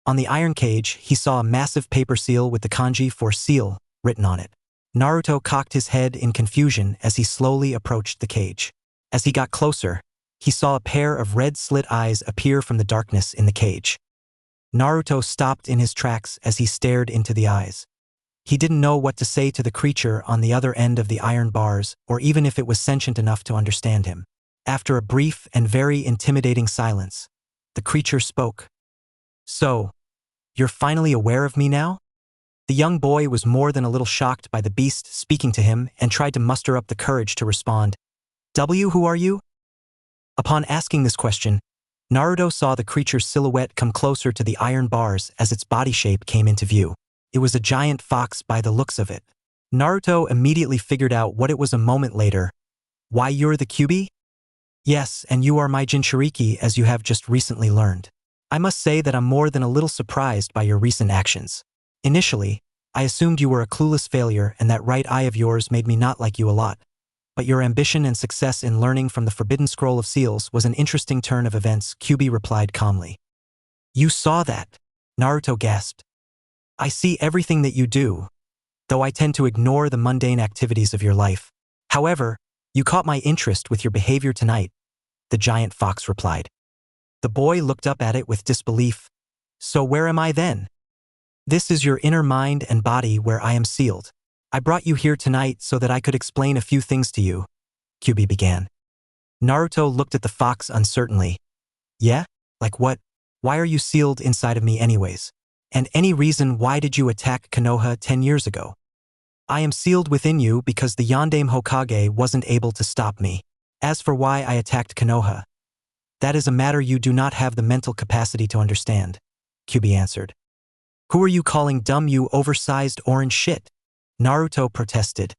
On the iron cage, he saw a massive paper seal with the kanji for seal written on it. Naruto cocked his head in confusion as he slowly approached the cage. As he got closer, he saw a pair of red slit eyes appear from the darkness in the cage. Naruto stopped in his tracks as he stared into the eyes. He didn't know what to say to the creature on the other end of the iron bars, or even if it was sentient enough to understand him. After a brief and very intimidating silence, the creature spoke. So, you're finally aware of me now? The young boy was more than a little shocked by the beast speaking to him and tried to muster up the courage to respond. Who are you? Upon asking this question, Naruto saw the creature's silhouette come closer to the iron bars as its body shape came into view. It was a giant fox by the looks of it. Naruto immediately figured out what it was a moment later. Why, you're the Kyuubi? Yes, and you are my Jinchuriki, as you have just recently learned. I must say that I'm more than a little surprised by your recent actions. Initially, I assumed you were a clueless failure and that right eye of yours made me not like you a lot. But your ambition and success in learning from the Forbidden Scroll of Seals was an interesting turn of events, Kyuubi replied calmly. You saw that? Naruto gasped. I see everything that you do, though I tend to ignore the mundane activities of your life. However, you caught my interest with your behavior tonight, the giant fox replied. The boy looked up at it with disbelief. So where am I then? This is your inner mind and body where I am sealed. I brought you here tonight so that I could explain a few things to you, Kyuubi began. Naruto looked at the fox uncertainly. Yeah? Like what? Why are you sealed inside of me anyways? And any reason why did you attack Konoha 10 years ago? I am sealed within you because the Yondaime Hokage wasn't able to stop me. As for why I attacked Konoha, that is a matter you do not have the mental capacity to understand, Kyuubi answered. Who are you calling dumb, you oversized orange shit? Naruto protested.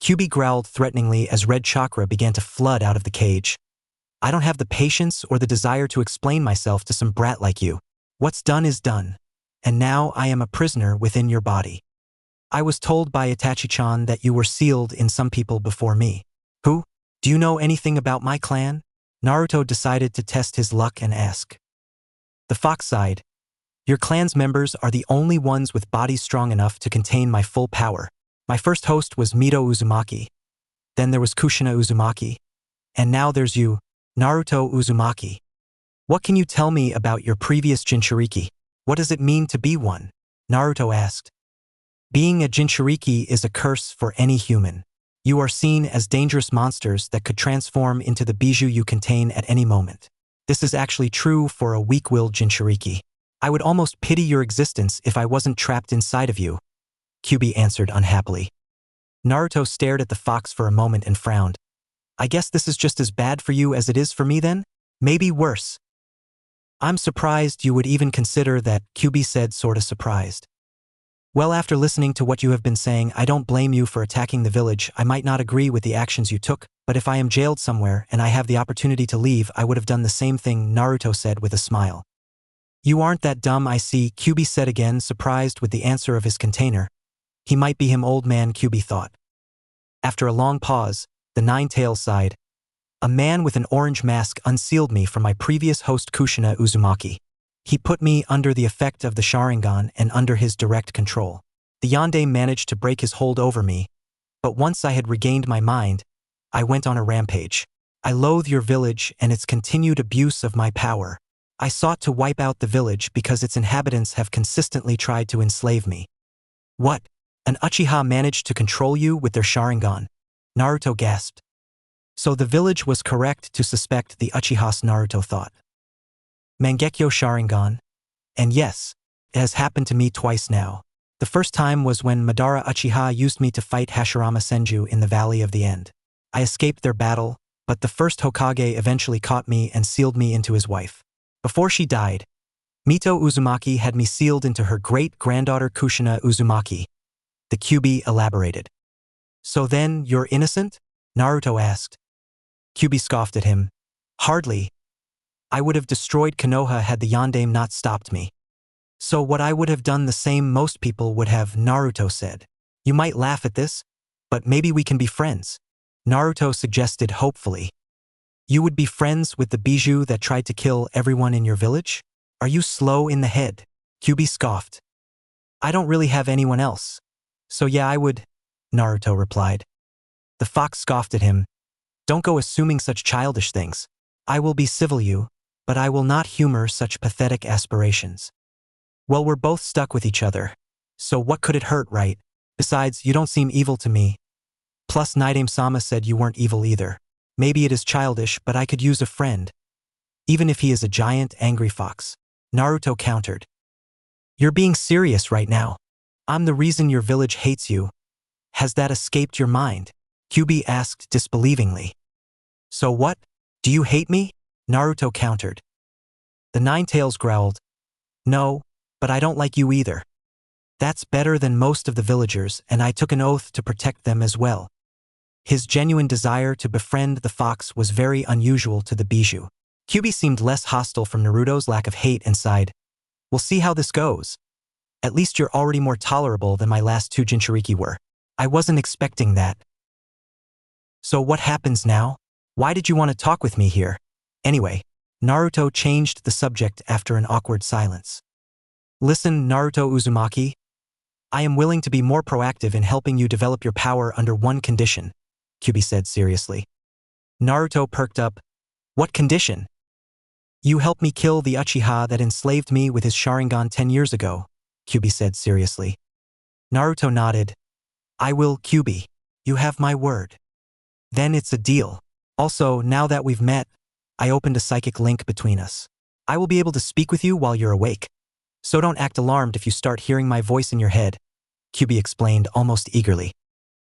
Kyuubi growled threateningly as red chakra began to flood out of the cage. I don't have the patience or the desire to explain myself to some brat like you. What's done is done. And now I am a prisoner within your body. I was told by Itachi-chan that you were sealed in some people before me. Who? Do you know anything about my clan? Naruto decided to test his luck and ask. The fox sighed. Your clan's members are the only ones with bodies strong enough to contain my full power. My first host was Mito Uzumaki. Then there was Kushina Uzumaki. And now there's you, Naruto Uzumaki. What can you tell me about your previous Jinchuriki? What does it mean to be one? Naruto asked. Being a Jinchuriki is a curse for any human. You are seen as dangerous monsters that could transform into the bijou you contain at any moment. This is actually true for a weak-willed Jinchuriki. I would almost pity your existence if I wasn't trapped inside of you, Kyuubi answered unhappily. Naruto stared at the fox for a moment and frowned. I guess this is just as bad for you as it is for me then? Maybe worse. I'm surprised you would even consider that, Kyuubi said, sorta surprised. Well, after listening to what you have been saying, I don't blame you for attacking the village. I might not agree with the actions you took, but if I am jailed somewhere and I have the opportunity to leave, I would have done the same thing, Naruto said with a smile. You aren't that dumb, I see, Kyuubi said again, surprised with the answer of his container. He might be him, old man, Kyubi thought. After a long pause, the Nine-Tails sighed. A man with an orange mask unsealed me from my previous host Kushina Uzumaki. He put me under the effect of the Sharingan and under his direct control. The yondaime managed to break his hold over me, but once I had regained my mind, I went on a rampage. I loathe your village and its continued abuse of my power. I sought to wipe out the village because its inhabitants have consistently tried to enslave me. What? An Uchiha managed to control you with their Sharingan? Naruto gasped. So the village was correct to suspect the Uchihas, Naruto thought. Mangekyo Sharingan? And yes, it has happened to me twice now. The first time was when Madara Uchiha used me to fight Hashirama Senju in the Valley of the End. I escaped their battle, but the first Hokage eventually caught me and sealed me into his wife. Before she died, Mito Uzumaki had me sealed into her great-granddaughter Kushina Uzumaki. The Kyubi elaborated. So then, you're innocent? Naruto asked. Kyubi scoffed at him. Hardly. I would have destroyed Konoha had the yondaime not stopped me. So what I would have done the same most people would have, Naruto said. You might laugh at this, but maybe we can be friends. Naruto suggested hopefully. You would be friends with the bijou that tried to kill everyone in your village? Are you slow in the head? Kyubi scoffed. I don't really have anyone else. So yeah, I would, Naruto replied. The fox scoffed at him. Don't go assuming such childish things. I will be civil you, but I will not humor such pathetic aspirations. Well, we're both stuck with each other. So what could it hurt, right? Besides, you don't seem evil to me. Plus, Nidaime-sama said you weren't evil either. Maybe it is childish, but I could use a friend. Even if he is a giant, angry fox. Naruto countered. You're being serious right now. I'm the reason your village hates you. Has that escaped your mind? Kyubi asked disbelievingly. So what? Do you hate me? Naruto countered. The Nine-Tails growled. No, but I don't like you either. That's better than most of the villagers, and I took an oath to protect them as well. His genuine desire to befriend the fox was very unusual to the bijou. Kyubi seemed less hostile from Naruto's lack of hate and sighed. We'll see how this goes. At least you're already more tolerable than my last two Jinchuriki were. I wasn't expecting that. So what happens now? Why did you want to talk with me here? Anyway, Naruto changed the subject after an awkward silence. Listen, Naruto Uzumaki. I am willing to be more proactive in helping you develop your power under one condition, Kyubi said seriously. Naruto perked up. What condition? You help me kill the Uchiha that enslaved me with his Sharingan 10 years ago, Kyubi said seriously. Naruto nodded. I will, Kyubi. You have my word. Then it's a deal. Also, now that we've met, I opened a psychic link between us. I will be able to speak with you while you're awake. So don't act alarmed if you start hearing my voice in your head, Kyubi explained almost eagerly.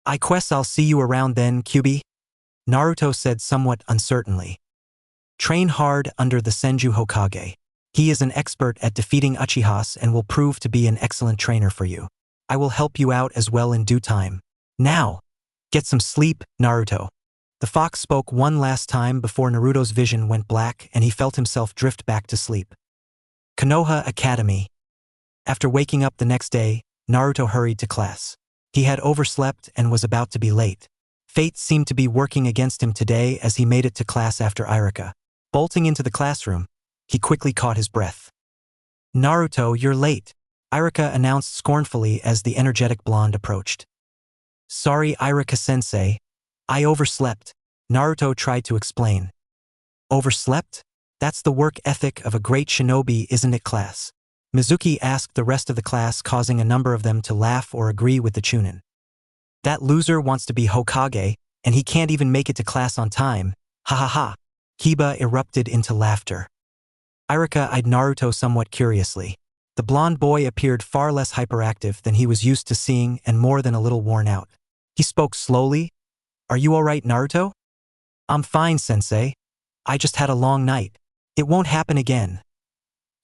I guess I'll see you around then, Kyubi, Naruto said somewhat uncertainly. Train hard under the Senju Hokage. He is an expert at defeating Uchihas and will prove to be an excellent trainer for you. I will help you out as well in due time. Now, get some sleep, Naruto. The fox spoke one last time before Naruto's vision went black and he felt himself drift back to sleep. Konoha Academy. After waking up the next day, Naruto hurried to class. He had overslept and was about to be late. Fate seemed to be working against him today as he made it to class after Irika. Bolting into the classroom, he quickly caught his breath. Naruto, you're late, Irika announced scornfully as the energetic blonde approached. Sorry, Irika-sensei. I overslept, Naruto tried to explain. Overslept? That's the work ethic of a great shinobi, isn't it, class? Mizuki asked the rest of the class, causing a number of them to laugh or agree with the Chunin. That loser wants to be Hokage, and he can't even make it to class on time. Ha ha ha. Kiba erupted into laughter. Irika eyed Naruto somewhat curiously. The blonde boy appeared far less hyperactive than he was used to seeing and more than a little worn out. He spoke slowly. Are you all right, Naruto? I'm fine, sensei. I just had a long night. It won't happen again,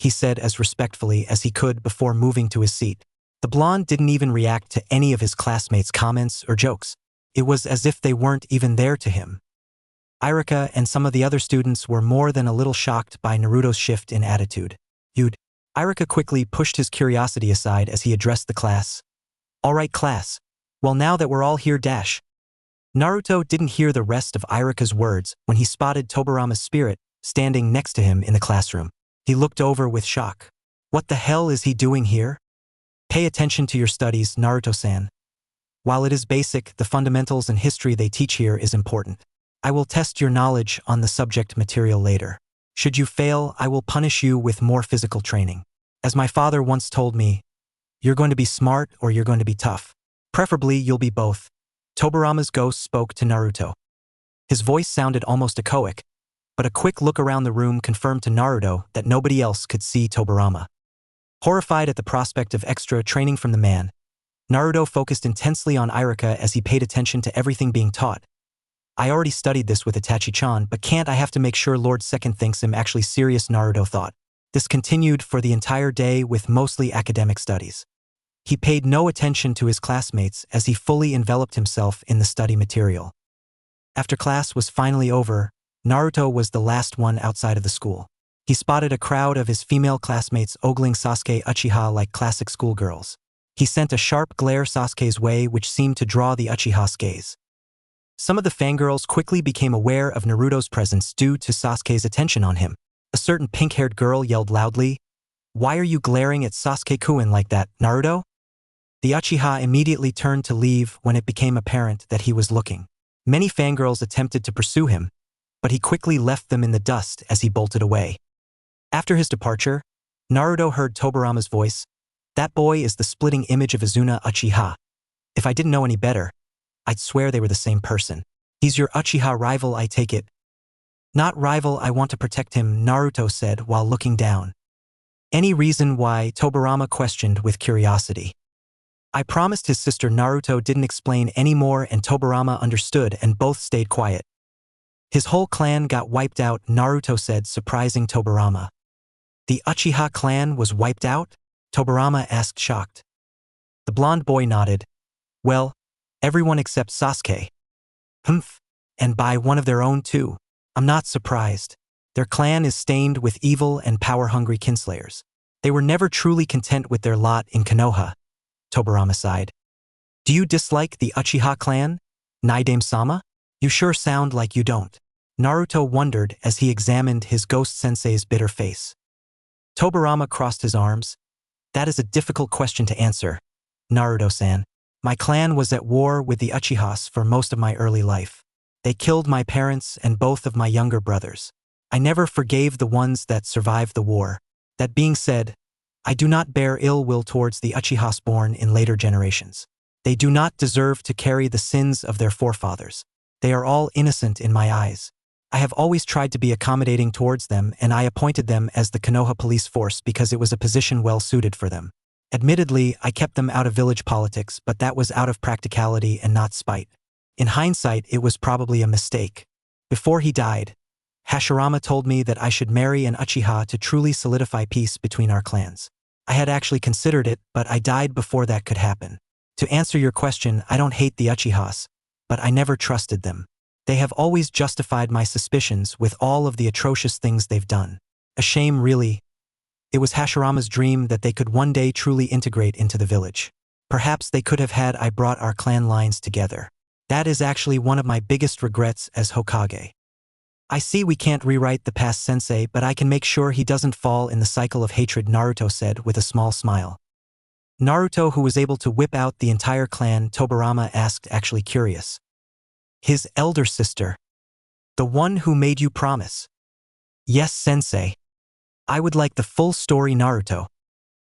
he said as respectfully as he could before moving to his seat. The blonde didn't even react to any of his classmates' comments or jokes. It was as if they weren't even there to him. Irika and some of the other students were more than a little shocked by Naruto's shift in attitude. Irika quickly pushed his curiosity aside as he addressed the class. Alright class. Well now that we're all here dash. Naruto didn't hear the rest of Iruka's words when he spotted Tobirama's spirit standing next to him in the classroom. He looked over with shock. What the hell is he doing here? Pay attention to your studies, Naruto-san. While it is basic, the fundamentals and history they teach here is important. I will test your knowledge on the subject material later. Should you fail, I will punish you with more physical training. As my father once told me, you're going to be smart or you're going to be tough. Preferably, you'll be both. Tobirama's ghost spoke to Naruto. His voice sounded almost echoic, but a quick look around the room confirmed to Naruto that nobody else could see Tobirama. Horrified at the prospect of extra training from the man, Naruto focused intensely on Iruka as he paid attention to everything being taught. I already studied this with Itachi-chan, but can't I have to make sure Lord Second thinks him actually serious, Naruto thought. This continued for the entire day with mostly academic studies. He paid no attention to his classmates as he fully enveloped himself in the study material. After class was finally over, Naruto was the last one outside of the school. He spotted a crowd of his female classmates ogling Sasuke Uchiha like classic schoolgirls. He sent a sharp glare Sasuke's way which seemed to draw the Uchiha's gaze. Some of the fangirls quickly became aware of Naruto's presence due to Sasuke's attention on him. A certain pink-haired girl yelled loudly, "Why are you glaring at Sasuke-kun like that, Naruto?" The Uchiha immediately turned to leave when it became apparent that he was looking. Many fangirls attempted to pursue him, but he quickly left them in the dust as he bolted away. After his departure, Naruto heard Tobirama's voice. That boy is the splitting image of Izuna Uchiha. If I didn't know any better, I'd swear they were the same person. He's your Uchiha rival, I take it. Not rival, I want to protect him, Naruto said while looking down. Any reason why? Tobirama questioned with curiosity. I promised his sister. Naruto didn't explain any more and Tobirama understood and both stayed quiet. His whole clan got wiped out, Naruto said, surprising Tobirama. The Uchiha clan was wiped out? Tobirama asked, shocked. The blonde boy nodded. Well, everyone except Sasuke. Humph. And by one of their own too. I'm not surprised. Their clan is stained with evil and power-hungry kinslayers. They were never truly content with their lot in Konoha. Tobirama sighed. Do you dislike the Uchiha clan, Naidame-sama? You sure sound like you don't. Naruto wondered as he examined his ghost sensei's bitter face. Tobirama crossed his arms. That is a difficult question to answer, Naruto-san. My clan was at war with the Uchihas for most of my early life. They killed my parents and both of my younger brothers. I never forgave the ones that survived the war. That being said, I do not bear ill will towards the Uchihas born in later generations. They do not deserve to carry the sins of their forefathers. They are all innocent in my eyes. I have always tried to be accommodating towards them and I appointed them as the Konoha police force because it was a position well suited for them. Admittedly, I kept them out of village politics, but that was out of practicality and not spite. In hindsight, it was probably a mistake. Before he died, Hashirama told me that I should marry an Uchiha to truly solidify peace between our clans. I had actually considered it, but I died before that could happen. To answer your question, I don't hate the Uchihas, but I never trusted them. They have always justified my suspicions with all of the atrocious things they've done. A shame, really. It was Hashirama's dream that they could one day truly integrate into the village. Perhaps they could have had I brought our clan lines together. That is actually one of my biggest regrets as Hokage. I see we can't rewrite the past sensei, but I can make sure he doesn't fall in the cycle of hatred, Naruto said with a small smile. Naruto, who was able to whip out the entire clan, Tobirama asked, actually curious. His elder sister. The one who made you promise. Yes, sensei. I would like the full story, Naruto.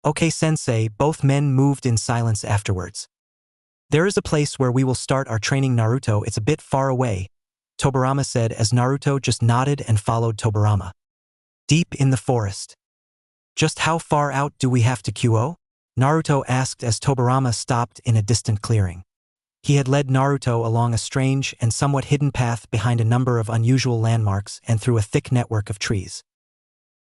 Okay, sensei. Both men moved in silence afterwards. There is a place where we will start our training, Naruto. It's a bit far away, Tobirama said as Naruto just nodded and followed Tobirama. Deep in the forest. Just how far out do we have to QO? Naruto asked as Tobirama stopped in a distant clearing. He had led Naruto along a strange and somewhat hidden path behind a number of unusual landmarks and through a thick network of trees.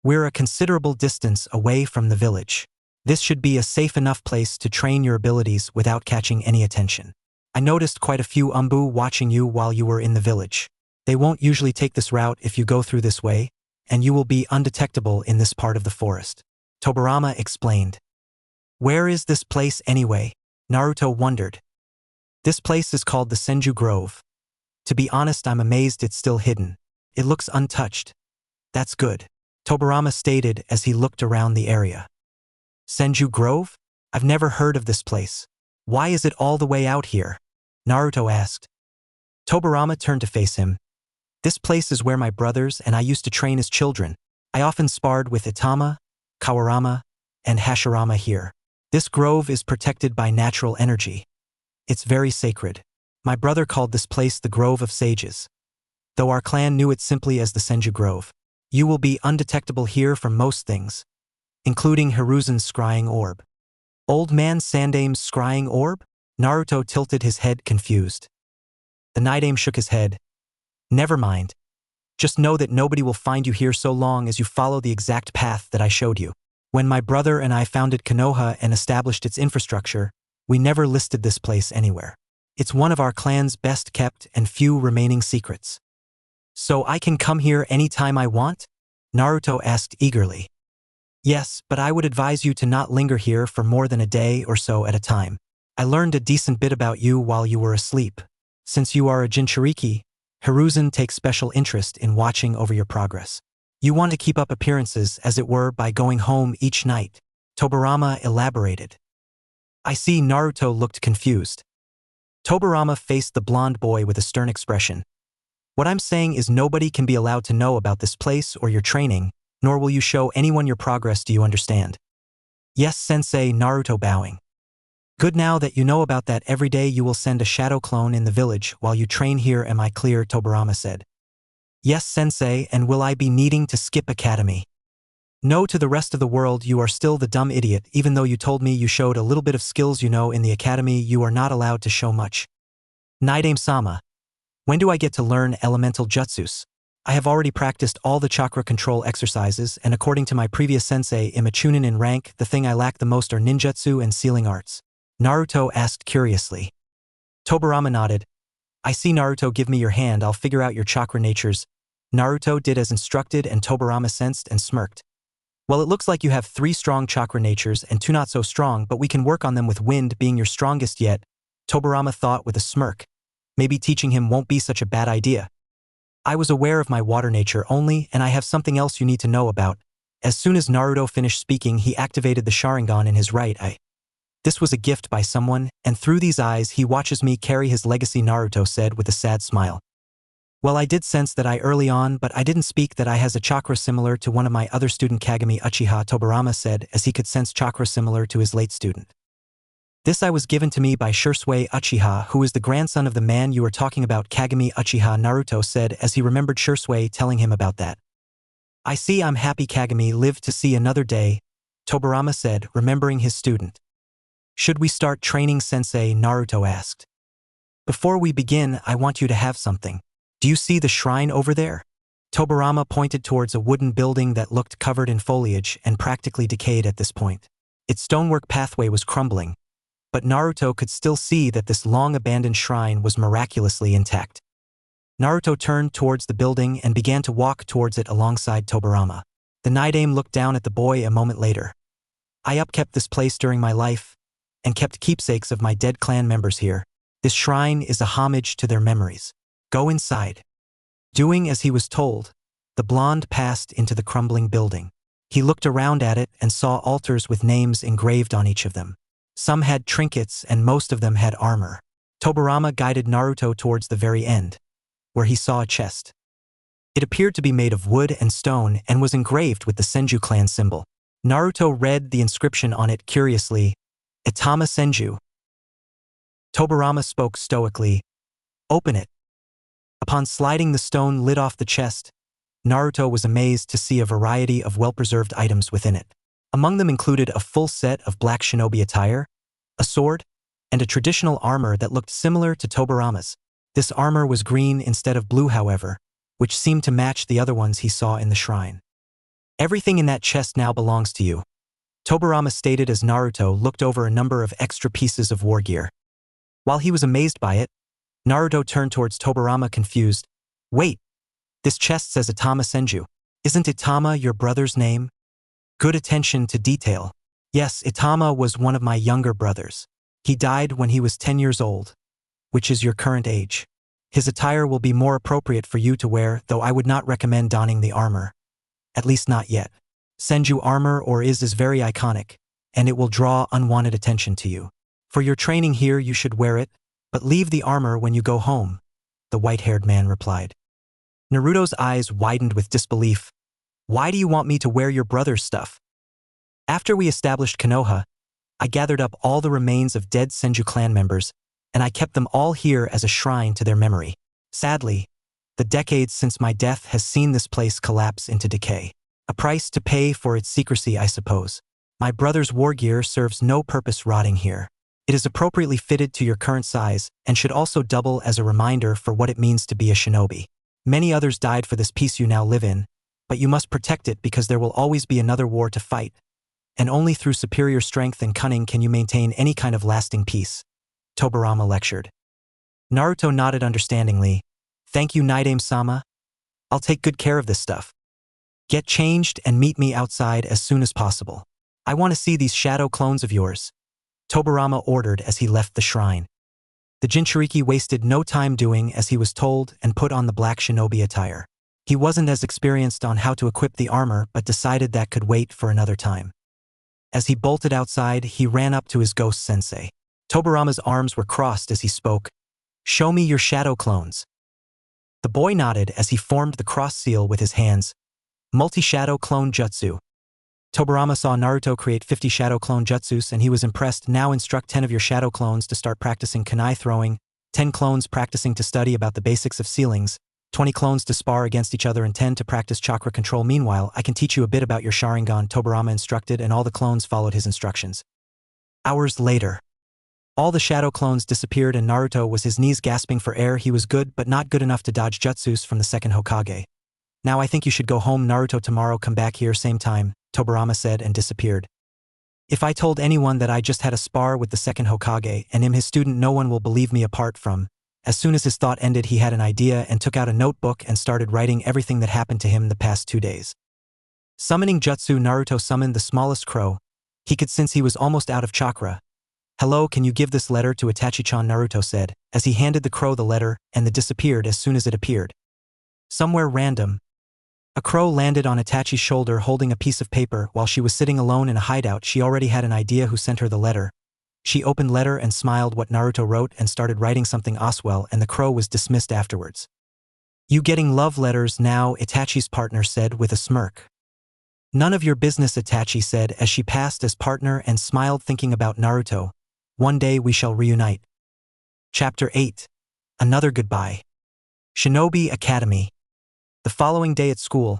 We're a considerable distance away from the village. This should be a safe enough place to train your abilities without catching any attention. I noticed quite a few Umbu watching you while you were in the village. They won't usually take this route if you go through this way, and you will be undetectable in this part of the forest. Tobirama explained. Where is this place anyway? Naruto wondered. This place is called the Senju Grove. To be honest, I'm amazed it's still hidden. It looks untouched. That's good, Tobirama stated as he looked around the area. Senju Grove? I've never heard of this place. Why is it all the way out here? Naruto asked. Tobirama turned to face him. This place is where my brothers and I used to train as children. I often sparred with Itama, Kawurama, and Hashirama here. This grove is protected by natural energy. It's very sacred. My brother called this place the Grove of Sages, though our clan knew it simply as the Senju Grove. You will be undetectable here from most things, including Hiruzen's scrying orb. Old man Sandame's scrying orb? Naruto tilted his head confused. The Naidame shook his head. Never mind. Just know that nobody will find you here so long as you follow the exact path that I showed you. When my brother and I founded Konoha and established its infrastructure, we never listed this place anywhere. It's one of our clan's best kept and few remaining secrets. So I can come here anytime I want? Naruto asked eagerly. Yes, but I would advise you to not linger here for more than a day or so at a time. I learned a decent bit about you while you were asleep. Since you are a Jinchuriki, Hiruzen takes special interest in watching over your progress. You want to keep up appearances, as it were, by going home each night, Tobirama elaborated. I see. Naruto looked confused. Tobirama faced the blonde boy with a stern expression. What I'm saying is nobody can be allowed to know about this place or your training, nor will you show anyone your progress. Do you understand? Yes, sensei. Naruto bowing. Good, now that you know about that, every day you will send a shadow clone in the village while you train here. Am I clear? Tobirama said. Yes, sensei. And will I be needing to skip academy? No, to the rest of the world you are still the dumb idiot. Even though you told me you showed a little bit of skills, in the academy you are not allowed to show much. Naidame-sama, when do I get to learn elemental jutsus? I have already practiced all the chakra control exercises, and according to my previous sensei, am a chunin in rank. The thing I lack the most are ninjutsu and sealing arts. Naruto asked curiously. Tobirama nodded. I see. Naruto, give me your hand, I'll figure out your chakra natures. Naruto did as instructed, and Tobirama sensed and smirked. Well, it looks like you have 3 strong chakra natures and 2 not so strong, but we can work on them with wind being your strongest yet, Tobirama thought with a smirk. Maybe teaching him won't be such a bad idea. I was aware of my water nature only, and I have something else you need to know about. As soon as Naruto finished speaking, he activated the Sharingan in his right eye. This was a gift by someone, and through these eyes he watches me carry his legacy, Naruto said with a sad smile. Well, I did sense that early on, but I didn't speak that I has a chakra similar to one of my other student, Kagami Uchiha, Tobirama said, as he could sense chakra similar to his late student. This I was given to me by Shinobi Uchiha, who is the grandson of the man you were talking about, Kagami Uchiha, Naruto said as he remembered Shinobi telling him about that. I see. I'm happy Kagami lived to see another day, Tobirama said, remembering his student. Should we start training, sensei? Naruto asked. Before we begin, I want you to have something. Do you see the shrine over there? Tobirama pointed towards a wooden building that looked covered in foliage and practically decayed at this point. Its stonework pathway was crumbling, but Naruto could still see that this long-abandoned shrine was miraculously intact. Naruto turned towards the building and began to walk towards it alongside Tobirama. The Naidame looked down at the boy a moment later. I upkept this place during my life, and kept keepsakes of my dead clan members here. This shrine is a homage to their memories. Go inside. Doing as he was told, the blonde passed into the crumbling building. He looked around at it and saw altars with names engraved on each of them. Some had trinkets and most of them had armor. Tobirama guided Naruto towards the very end, where he saw a chest. It appeared to be made of wood and stone and was engraved with the Senju clan symbol. Naruto read the inscription on it curiously. Itama Senju. Tobirama spoke stoically. Open it. Upon sliding the stone lid off the chest, Naruto was amazed to see a variety of well-preserved items within it. Among them included a full set of black shinobi attire, a sword, and a traditional armor that looked similar to Tobirama's. This armor was green instead of blue, however, which seemed to match the other ones he saw in the shrine. Everything in that chest now belongs to you, Tobirama stated as Naruto looked over a number of extra pieces of war gear. While he was amazed by it, Naruto turned towards Tobirama confused. Wait, this chest says Itama Senju. Isn't Itama your brother's name? Good attention to detail. Yes, Itama was one of my younger brothers. He died when he was 10 years old, which is your current age. His attire will be more appropriate for you to wear, though I would not recommend donning the armor. At least not yet. Senju armor or is very iconic, and it will draw unwanted attention to you. For your training here you should wear it, but leave the armor when you go home, the white-haired man replied. Naruto's eyes widened with disbelief. Why do you want me to wear your brother's stuff? After we established Konoha, I gathered up all the remains of dead Senju clan members, and I kept them all here as a shrine to their memory. Sadly, the decades since my death has seen this place collapse into decay. A price to pay for its secrecy, I suppose. My brother's war gear serves no purpose rotting here. It is appropriately fitted to your current size and should also double as a reminder for what it means to be a shinobi. Many others died for this peace you now live in, but you must protect it because there will always be another war to fight, and only through superior strength and cunning can you maintain any kind of lasting peace, Tobirama lectured. Naruto nodded understandingly. Thank you, Naidame-sama. I'll take good care of this stuff. Get changed and meet me outside as soon as possible. I want to see these shadow clones of yours, Tobirama ordered as he left the shrine. The Jinchuriki wasted no time doing as he was told and put on the black shinobi attire. He wasn't as experienced on how to equip the armor but decided that could wait for another time. As he bolted outside, he ran up to his ghost sensei. Tobirama's arms were crossed as he spoke. Show me your shadow clones. The boy nodded as he formed the cross seal with his hands. Multi-shadow clone jutsu. Tobirama saw Naruto create 50 shadow clone jutsus and he was impressed. Now instruct 10 of your shadow clones to start practicing kunai throwing, 10 clones practicing to study about the basics of ceilings, 20 clones to spar against each other and 10 to practice chakra control. Meanwhile, I can teach you a bit about your Sharingan, Tobirama instructed, and all the clones followed his instructions. Hours later. All the shadow clones disappeared and Naruto was his knees gasping for air. He was good but not good enough to dodge jutsus from the second Hokage. Now I think you should go home, Naruto. Tomorrow come back here same time, Tobirama said and disappeared. If I told anyone that I just had a spar with the second Hokage and him his student, no one will believe me apart from. As soon as his thought ended, he had an idea and took out a notebook and started writing everything that happened to him the past 2 days. Summoning jutsu, Naruto summoned the smallest crow. He could sense he was almost out of chakra. Hello, can you give this letter to Itachi-chan, Naruto said, as he handed the crow the letter, and the disappeared as soon as it appeared. Somewhere random. A crow landed on Itachi's shoulder holding a piece of paper. While she was sitting alone in a hideout, she already had an idea who sent her the letter. She opened letter and smiled what Naruto wrote and started writing something Oswell, and the crow was dismissed afterwards. You getting love letters now, Itachi's partner said with a smirk. None of your business, Itachi said as she passed as partner and smiled thinking about Naruto. One day we shall reunite. Chapter 8. Another Goodbye. Shinobi Academy. The following day at school,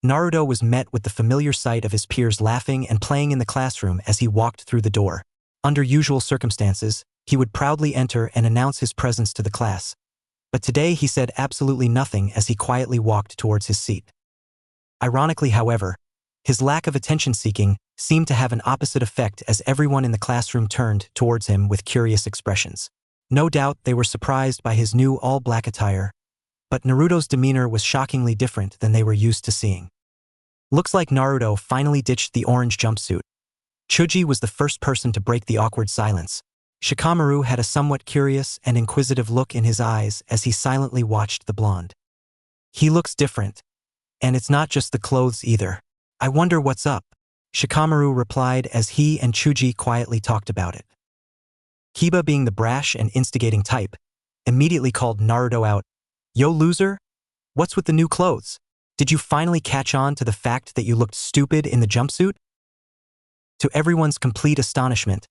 Naruto was met with the familiar sight of his peers laughing and playing in the classroom as he walked through the door. Under usual circumstances, he would proudly enter and announce his presence to the class. But today he said absolutely nothing as he quietly walked towards his seat. Ironically, however, his lack of attention-seeking seemed to have an opposite effect as everyone in the classroom turned towards him with curious expressions. No doubt they were surprised by his new all-black attire, but Naruto's demeanor was shockingly different than they were used to seeing. Looks like Naruto finally ditched the orange jumpsuit. Chuji was the first person to break the awkward silence. Shikamaru had a somewhat curious and inquisitive look in his eyes as he silently watched the blonde. He looks different. And it's not just the clothes either. I wonder what's up, Shikamaru replied as he and Chuji quietly talked about it. Kiba, being the brash and instigating type, immediately called Naruto out. Yo, loser? What's with the new clothes? Did you finally catch on to the fact that you looked stupid in the jumpsuit? To everyone's complete astonishment,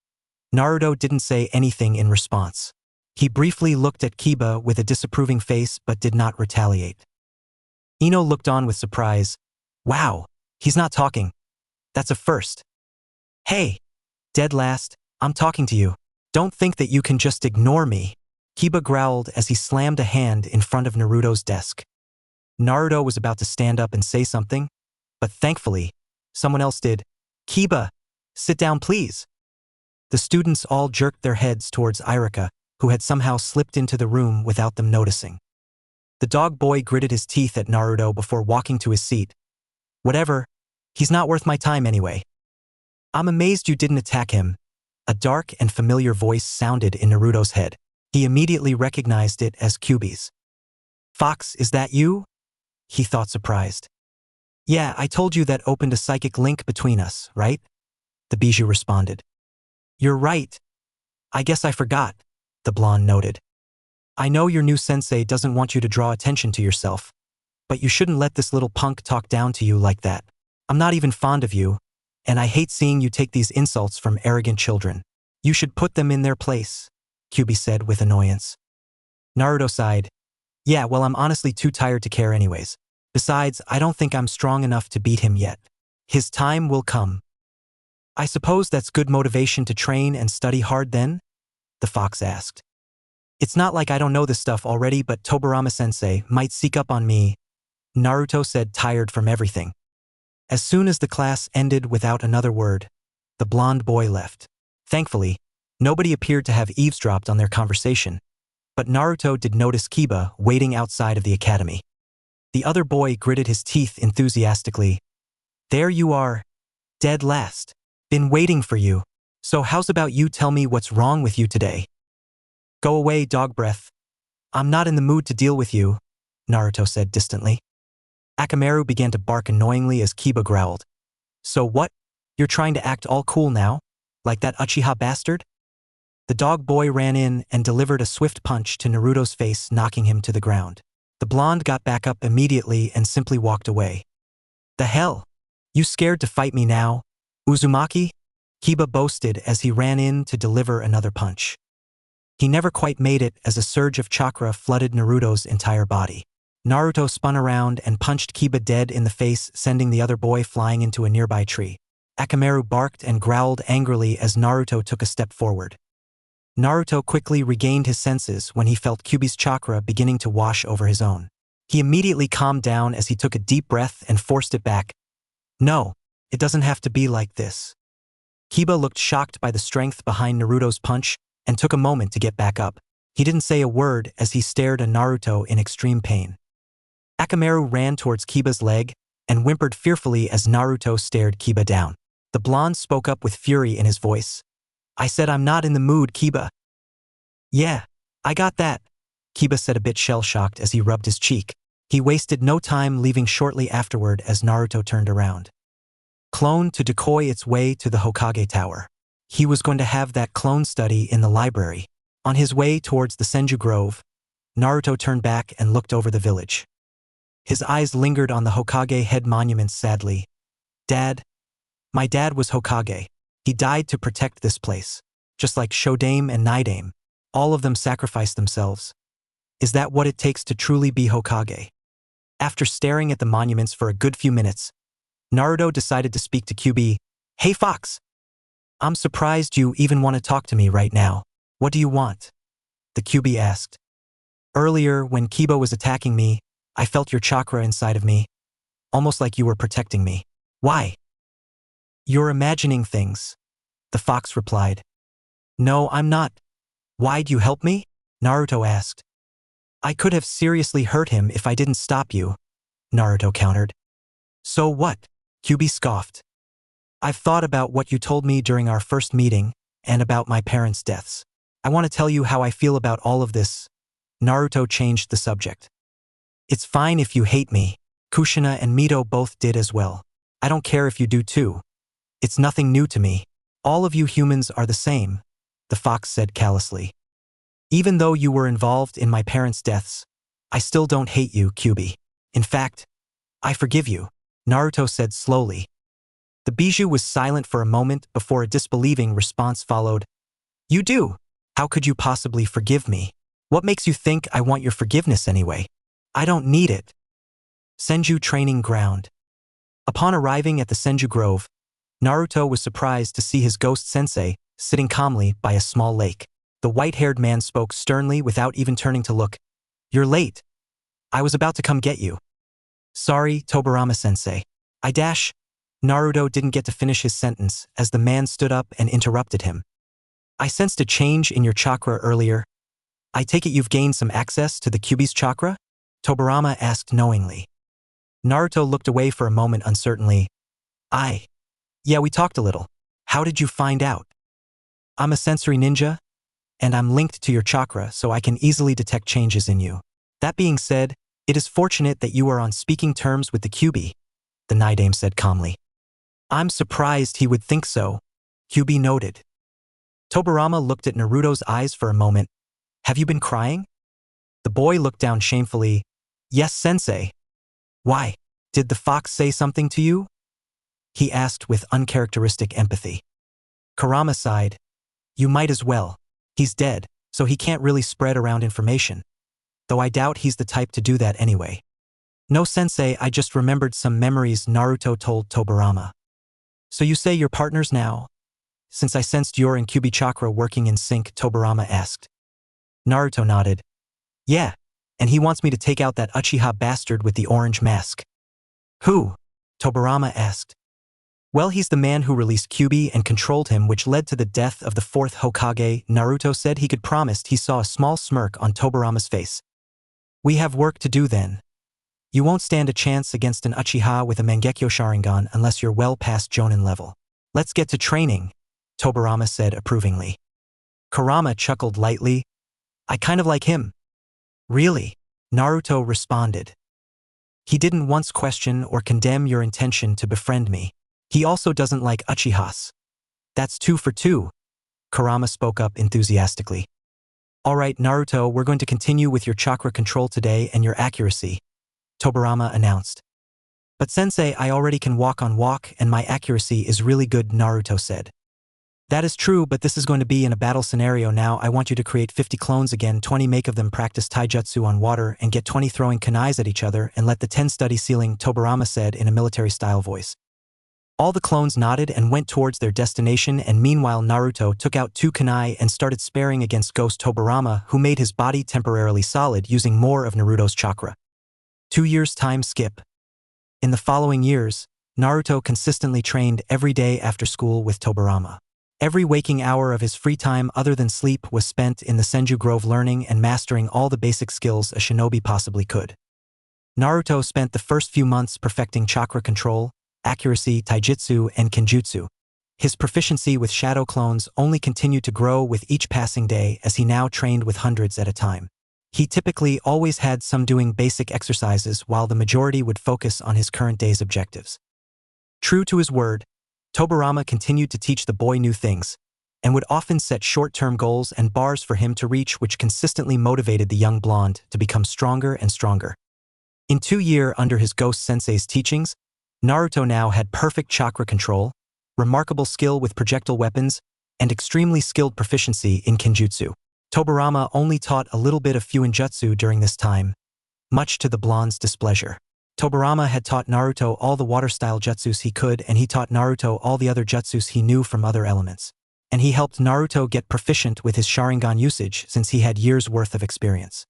Naruto didn't say anything in response. He briefly looked at Kiba with a disapproving face but did not retaliate. Ino looked on with surprise. Wow, he's not talking. That's a first. Hey, dead last, I'm talking to you. Don't think that you can just ignore me, Kiba growled as he slammed a hand in front of Naruto's desk. Naruto was about to stand up and say something, but thankfully, someone else did. Kiba, sit down please. The students all jerked their heads towards Irika, who had somehow slipped into the room without them noticing. The dog boy gritted his teeth at Naruto before walking to his seat. Whatever, he's not worth my time anyway. I'm amazed you didn't attack him, A dark and familiar voice sounded in Naruto's head. He immediately recognized it as Kyuubi's. "Fox, is that you?" he thought, surprised. "Yeah, I told you that opened a psychic link between us, right?" the Bijou responded. "You're right. I guess I forgot," the blonde noted. "I know your new sensei doesn't want you to draw attention to yourself, but you shouldn't let this little punk talk down to you like that. I'm not even fond of you, and I hate seeing you take these insults from arrogant children. You should put them in their place," Kyuubi said with annoyance. Naruto sighed. "Yeah, well, I'm honestly too tired to care anyways. Besides, I don't think I'm strong enough to beat him yet. His time will come." "I suppose that's good motivation to train and study hard then?" the fox asked. "It's not like I don't know this stuff already, but Tobirama-sensei might sneak up on me," Naruto said, tired from everything. As soon as the class ended without another word, the blonde boy left. Thankfully, nobody appeared to have eavesdropped on their conversation, but Naruto did notice Kiba waiting outside of the academy. The other boy gritted his teeth enthusiastically. "There you are, dead last. Been waiting for you. So how's about you tell me what's wrong with you today?" "Go away, dog breath. I'm not in the mood to deal with you," Naruto said distantly. Akamaru began to bark annoyingly as Kiba growled. "So what? You're trying to act all cool now? Like that Uchiha bastard?" The dog boy ran in and delivered a swift punch to Naruto's face, knocking him to the ground. The blonde got back up immediately and simply walked away. "The hell? You scared to fight me now, Uzumaki?" Kiba boasted as he ran in to deliver another punch. He never quite made it as a surge of chakra flooded Naruto's entire body. Naruto spun around and punched Kiba dead in the face, sending the other boy flying into a nearby tree. Akamaru barked and growled angrily as Naruto took a step forward. Naruto quickly regained his senses when he felt Kyuubi's chakra beginning to wash over his own. He immediately calmed down as he took a deep breath and forced it back. "No, it doesn't have to be like this." Kiba looked shocked by the strength behind Naruto's punch and took a moment to get back up. He didn't say a word as he stared at Naruto in extreme pain. Akamaru ran towards Kiba's leg and whimpered fearfully as Naruto stared Kiba down. The blonde spoke up with fury in his voice. "I said I'm not in the mood, Kiba." "Yeah, I got that," Kiba said, a bit shell-shocked as he rubbed his cheek. He wasted no time, leaving shortly afterward as Naruto turned around. Clone to decoy its way to the Hokage Tower. He was going to have that clone study in the library. On his way towards the Senju Grove, Naruto turned back and looked over the village. His eyes lingered on the Hokage head monuments sadly. "Dad, my dad was Hokage. He died to protect this place. Just like Shodame and Naidame. All of them sacrificed themselves. Is that what it takes to truly be Hokage?" After staring at the monuments for a good few minutes, Naruto decided to speak to Kyuubi. "Hey Fox! I'm surprised you even want to talk to me right now. What do you want?" the Kyuubi asked. "Earlier, when Kiba was attacking me, I felt your chakra inside of me, almost like you were protecting me. Why?" "You're imagining things," the fox replied. "No, I'm not. Why'd you help me?" Naruto asked. "I could have seriously hurt him if I didn't stop you," Naruto countered. "So what?" Kyuubi scoffed. "I've thought about what you told me during our first meeting and about my parents' deaths. I want to tell you how I feel about all of this." Naruto changed the subject. "It's fine if you hate me. Kushina and Mito both did as well. I don't care if you do too. It's nothing new to me. All of you humans are the same," the fox said callously. "Even though you were involved in my parents' deaths, I still don't hate you, Kyuubi. In fact, I forgive you," Naruto said slowly. The Bijou was silent for a moment before a disbelieving response followed. "You do? How could you possibly forgive me? What makes you think I want your forgiveness anyway? I don't need it." Senju Training Ground. Upon arriving at the Senju Grove, Naruto was surprised to see his ghost sensei sitting calmly by a small lake. The white-haired man spoke sternly without even turning to look. "You're late. I was about to come get you." "Sorry, Tobirama-sensei. Naruto didn't get to finish his sentence as the man stood up and interrupted him. "I sensed a change in your chakra earlier. I take it you've gained some access to the Kyuubi's chakra?" Tobirama asked knowingly. Naruto looked away for a moment uncertainly. Yeah, we talked a little. How did you find out?" I'm a sensory ninja, and I'm linked to your chakra so I can easily detect changes in you. That being said, it is fortunate that you are on speaking terms with the Kyuubi, the Night said calmly. I'm surprised he would think so, Kyuubi noted. Tobirama looked at Naruto's eyes for a moment. Have you been crying? The boy looked down shamefully. Yes, sensei. Why? Did the fox say something to you? He asked with uncharacteristic empathy. Kurama sighed. You might as well. He's dead, so he can't really spread around information. Though I doubt he's the type to do that anyway. No, sensei, I just remembered some memories, Naruto told Tobirama. So you say you're partners now? Since I sensed your and Kyuubi chakra working in sync, Tobirama asked. Naruto nodded. Yeah, and he wants me to take out that Uchiha bastard with the orange mask. Who? Tobirama asked. Well, he's the man who released Kyuubi and controlled him, which led to the death of the fourth Hokage. Naruto said he could promise. He saw a small smirk on Tobirama's face. We have work to do then. You won't stand a chance against an Uchiha with a Mangekyo Sharingan unless you're well past Jonin level. Let's get to training, Tobirama said approvingly. Kurama chuckled lightly. I kind of like him. Really? Naruto responded. He didn't once question or condemn your intention to befriend me. He also doesn't like Uchihas. That's 2 for 2, Kurama spoke up enthusiastically. All right, Naruto, we're going to continue with your chakra control today and your accuracy, Tobirama announced. But sensei, I already can walk and my accuracy is really good, Naruto said. That is true, but this is going to be in a battle scenario now. I want you to create 50 clones again, 20 make of them practice taijutsu on water and get 20 throwing kunais at each other and let the 10 study sealing, Tobirama said in a military-style voice. All the clones nodded and went towards their destination, and meanwhile Naruto took out 2 kunai and started sparring against Ghost Tobirama, who made his body temporarily solid using more of Naruto's chakra. 2 years time skip. In the following years, Naruto consistently trained every day after school with Tobirama. Every waking hour of his free time other than sleep was spent in the Senju Grove learning and mastering all the basic skills a shinobi possibly could. Naruto spent the first few months perfecting chakra control, accuracy, taijutsu, and kenjutsu. His proficiency with shadow clones only continued to grow with each passing day as he now trained with hundreds at a time. He typically always had some doing basic exercises while the majority would focus on his current day's objectives. True to his word, Tobirama continued to teach the boy new things, and would often set short-term goals and bars for him to reach, which consistently motivated the young blonde to become stronger and stronger. In 2 years under his ghost sensei's teachings, Naruto now had perfect chakra control, remarkable skill with projectile weapons, and extremely skilled proficiency in kenjutsu. Tobirama only taught a little bit of fuinjutsu during this time, much to the blonde's displeasure. Tobirama had taught Naruto all the water-style jutsus he could, and he taught Naruto all the other jutsus he knew from other elements. And he helped Naruto get proficient with his Sharingan usage since he had years' worth of experience.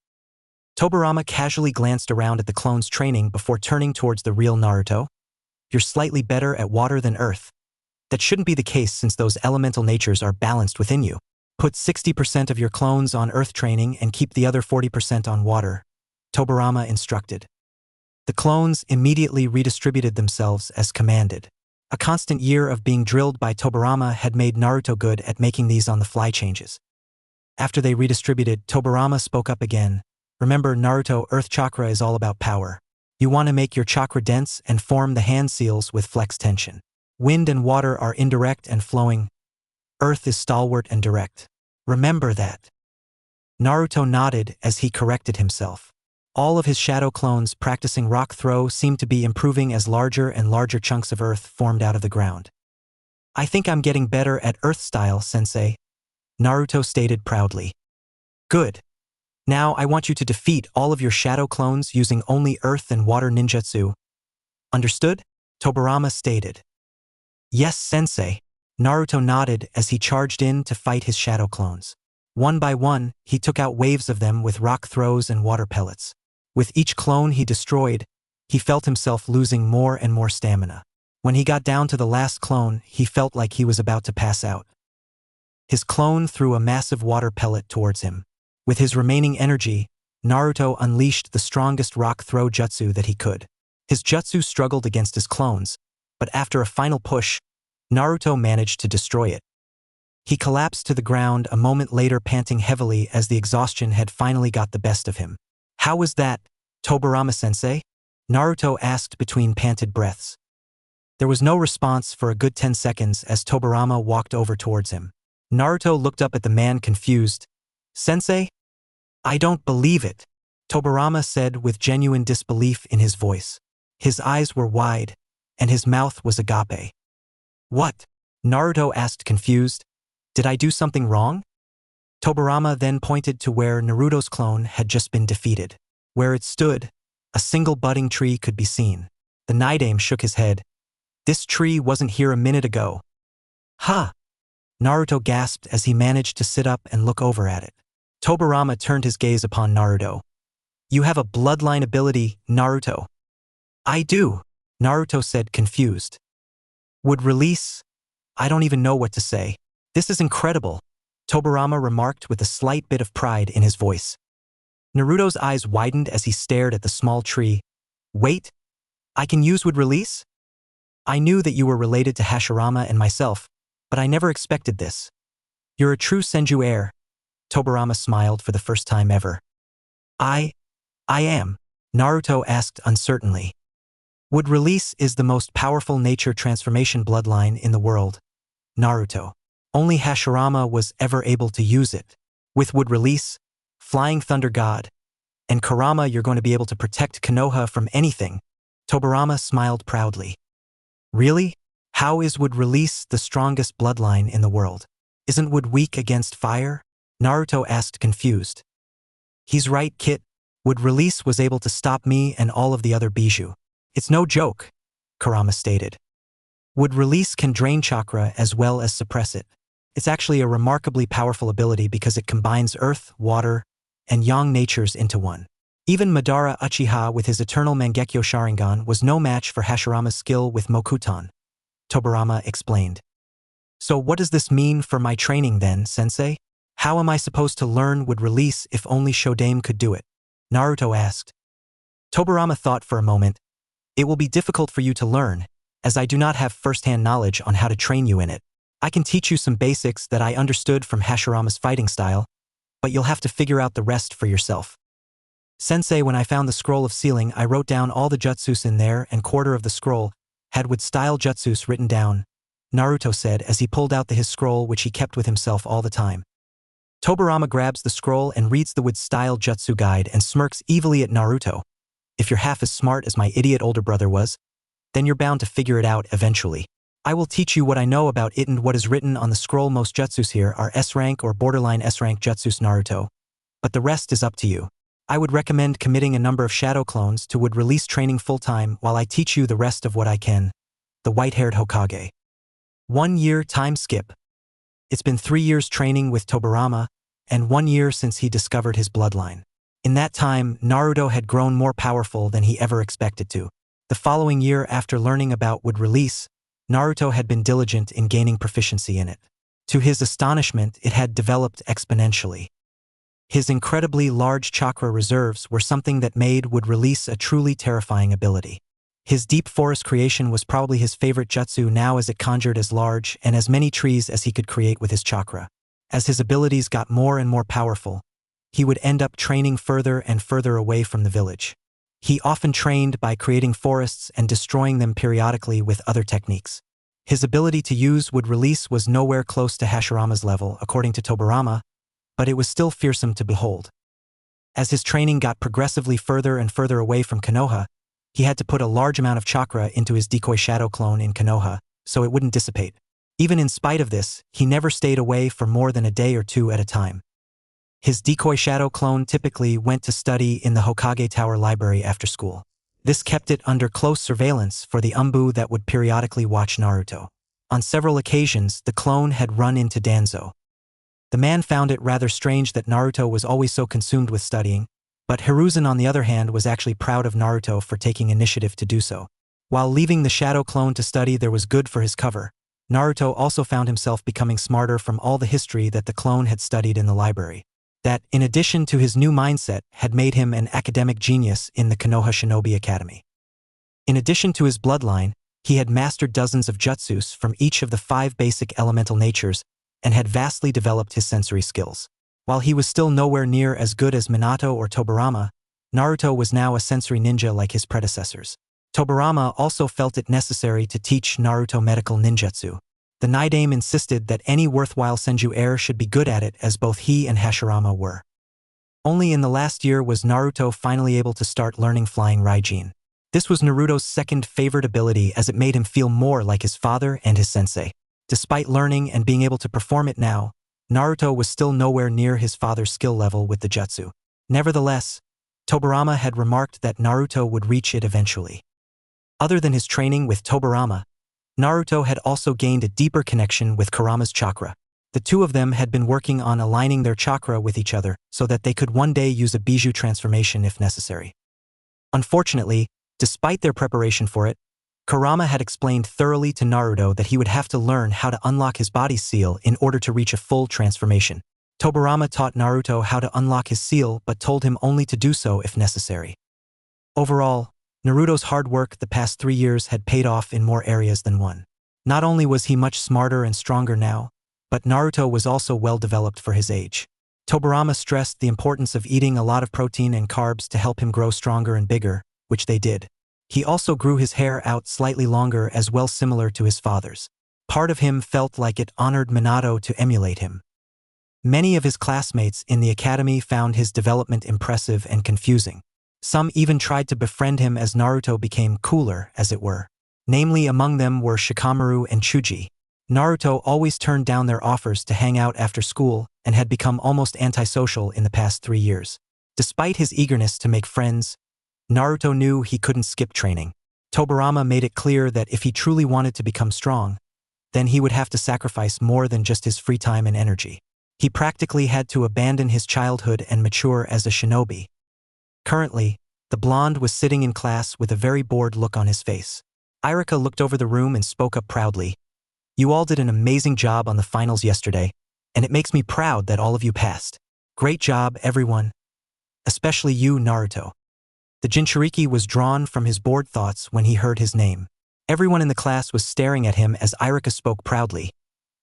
Tobirama casually glanced around at the clone's training before turning towards the real Naruto. You're slightly better at water than earth. That shouldn't be the case since those elemental natures are balanced within you. Put 60% of your clones on earth training and keep the other 40% on water, Tobirama instructed. The clones immediately redistributed themselves as commanded. A constant year of being drilled by Tobirama had made Naruto good at making these on-the-fly changes. After they redistributed, Tobirama spoke up again. Remember, Naruto, Earth Chakra is all about power. You want to make your chakra dense and form the hand seals with flex tension. Wind and water are indirect and flowing. Earth is stalwart and direct. Remember that. Naruto nodded as he corrected himself. All of his shadow clones practicing rock throw seemed to be improving as larger and larger chunks of earth formed out of the ground. I think I'm getting better at earth style, sensei, Naruto stated proudly. Good. Now I want you to defeat all of your shadow clones using only earth and water ninjutsu. Understood? Tobirama stated. Yes, sensei. Naruto nodded as he charged in to fight his shadow clones. One by one, he took out waves of them with rock throws and water pellets. With each clone he destroyed, he felt himself losing more and more stamina. When he got down to the last clone, he felt like he was about to pass out. His clone threw a massive water pellet towards him. With his remaining energy, Naruto unleashed the strongest rock throw jutsu that he could. His jutsu struggled against his clones, but after a final push, Naruto managed to destroy it. He collapsed to the ground a moment later, panting heavily as the exhaustion had finally got the best of him. "How was that, Tobirama-sensei?" Naruto asked between panted breaths. There was no response for a good 10 seconds as Tobirama walked over towards him. Naruto looked up at the man confused. "Sensei? I don't believe it," Tobirama said with genuine disbelief in his voice. His eyes were wide, and his mouth was agape. "What?" Naruto asked confused. "Did I do something wrong?" Tobirama then pointed to where Naruto's clone had just been defeated. Where it stood, a single budding tree could be seen. The Nidaime shook his head. "This tree wasn't here a minute ago." "Huh!" Naruto gasped as he managed to sit up and look over at it. Tobirama turned his gaze upon Naruto. "You have a bloodline ability, Naruto." "I do," Naruto said confused. "Would release? I don't even know what to say. This is incredible," Tobirama remarked with a slight bit of pride in his voice. Naruto's eyes widened as he stared at the small tree. "Wait, I can use would release? I knew that you were related to Hashirama and myself, but I never expected this. You're a true Senju heir." Tobirama smiled for the first time ever. I am," Naruto asked uncertainly. "Would release is the most powerful nature transformation bloodline in the world, Naruto. Only Hashirama was ever able to use it. With would release, Flying Thunder God, and Kurama, you're going to be able to protect Konoha from anything." Tobirama smiled proudly. "Really? How is would release the strongest bloodline in the world? Isn't would weak against fire?" Naruto asked confused. "He's right, Kit. Would release was able to stop me and all of the other Bijou. It's no joke," Kurama stated. "Would release can drain chakra as well as suppress it. It's actually a remarkably powerful ability because it combines earth, water, and yang natures into one. Even Madara Uchiha with his eternal Mangekyo Sharingan was no match for Hashirama's skill with Mokuton," Tobirama explained. "So what does this mean for my training then, sensei? How am I supposed to learn would release if only Shodaime could do it?" Naruto asked. Tobirama thought for a moment. "It will be difficult for you to learn, as I do not have first-hand knowledge on how to train you in it. I can teach you some basics that I understood from Hashirama's fighting style, but you'll have to figure out the rest for yourself. Sensei, when I found the scroll of sealing, I wrote down all the jutsus in there, and quarter of the scroll had wood-style jutsus written down," Naruto said as he pulled out his scroll, which he kept with himself all the time. Tobirama grabs the scroll and reads the wood-style jutsu guide and smirks evilly at Naruto. "If you're half as smart as my idiot older brother was, then you're bound to figure it out eventually. I will teach you what I know about it and what is written on the scroll. Most jutsus here are S-rank or borderline S-rank jutsus, Naruto, but the rest is up to you. I would recommend committing a number of shadow clones to would release training full-time while I teach you the rest of what I can." The white-haired Hokage. 1 year time skip. It's been 3 years training with Tobirama, and 1 year since he discovered his bloodline. In that time, Naruto had grown more powerful than he ever expected to. The following year, after learning about would release, Naruto had been diligent in gaining proficiency in it. To his astonishment, it had developed exponentially. His incredibly large chakra reserves were something that made would release a truly terrifying ability. His deep forest creation was probably his favorite jutsu now, as it conjured as large and as many trees as he could create with his chakra. As his abilities got more and more powerful, he would end up training further and further away from the village. He often trained by creating forests and destroying them periodically with other techniques. His ability to use would release was nowhere close to Hashirama's level, according to Tobirama, but it was still fearsome to behold. As his training got progressively further and further away from Konoha, he had to put a large amount of chakra into his decoy shadow clone in Konoha, so it wouldn't dissipate. Even in spite of this, he never stayed away for more than a day or two at a time. His decoy shadow clone typically went to study in the Hokage Tower library after school. This kept it under close surveillance for the Umbu that would periodically watch Naruto. On several occasions, the clone had run into Danzo. The man found it rather strange that Naruto was always so consumed with studying, but Hiruzen, on the other hand, was actually proud of Naruto for taking initiative to do so. While leaving the shadow clone to study there was good for his cover, Naruto also found himself becoming smarter from all the history that the clone had studied in the library. That, in addition to his new mindset, had made him an academic genius in the Konoha Shinobi Academy. In addition to his bloodline, he had mastered dozens of jutsus from each of the 5 basic elemental natures, and had vastly developed his sensory skills. While he was still nowhere near as good as Minato or Tobirama, Naruto was now a sensory ninja like his predecessors. Tobirama also felt it necessary to teach Naruto medical ninjutsu. The Nidaime insisted that any worthwhile Senju heir should be good at it, as both he and Hashirama were. Only in the last year was Naruto finally able to start learning flying Raijin. This was Naruto's second favorite ability, as it made him feel more like his father and his sensei. Despite learning and being able to perform it now, Naruto was still nowhere near his father's skill level with the jutsu. Nevertheless, Tobirama had remarked that Naruto would reach it eventually. Other than his training with Tobirama, Naruto had also gained a deeper connection with Kurama's chakra. The two of them had been working on aligning their chakra with each other so that they could one day use a Bijou transformation if necessary. Unfortunately, despite their preparation for it, Kurama had explained thoroughly to Naruto that he would have to learn how to unlock his body's seal in order to reach a full transformation. Tobirama taught Naruto how to unlock his seal but told him only to do so if necessary. Overall, Naruto's hard work the past 3 years had paid off in more areas than one. Not only was he much smarter and stronger now, but Naruto was also well developed for his age. Tobirama stressed the importance of eating a lot of protein and carbs to help him grow stronger and bigger, which they did. He also grew his hair out slightly longer as well, similar to his father's. Part of him felt like it honored Minato to emulate him. Many of his classmates in the academy found his development impressive and confusing. Some even tried to befriend him as Naruto became cooler, as it were. Namely, among them were Shikamaru and Chuji. Naruto always turned down their offers to hang out after school and had become almost antisocial in the past 3 years. Despite his eagerness to make friends, Naruto knew he couldn't skip training. Tobirama made it clear that if he truly wanted to become strong, then he would have to sacrifice more than just his free time and energy. He practically had to abandon his childhood and mature as a shinobi. Currently, the blonde was sitting in class with a very bored look on his face. Irika looked over the room and spoke up proudly. "You all did an amazing job on the finals yesterday, and it makes me proud that all of you passed. Great job, everyone. Especially you, Naruto." The Jinchuriki was drawn from his bored thoughts when he heard his name. Everyone in the class was staring at him as Irika spoke proudly.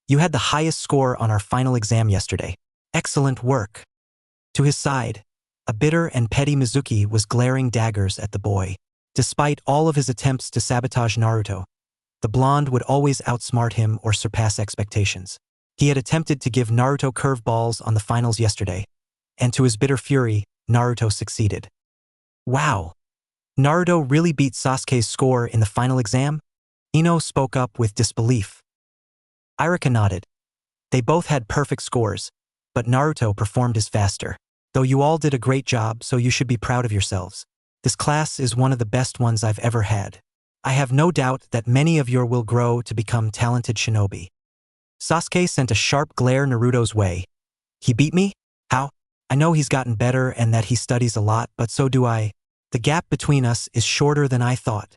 "You had the highest score on our final exam yesterday. Excellent work." To his side, a bitter and petty Mizuki was glaring daggers at the boy. Despite all of his attempts to sabotage Naruto, the blonde would always outsmart him or surpass expectations. He had attempted to give Naruto curveballs on the finals yesterday, and to his bitter fury, Naruto succeeded. "Wow! Naruto really beat Sasuke's score in the final exam?" Ino spoke up with disbelief. Irika nodded. They both had perfect scores, but Naruto performed his faster. "Though you all did a great job, so you should be proud of yourselves. This class is one of the best ones I've ever had. I have no doubt that many of you will grow to become talented shinobi." Sasuke sent a sharp glare Naruto's way. "He beat me? How? I know he's gotten better and that he studies a lot, but so do I. The gap between us is shorter than I thought."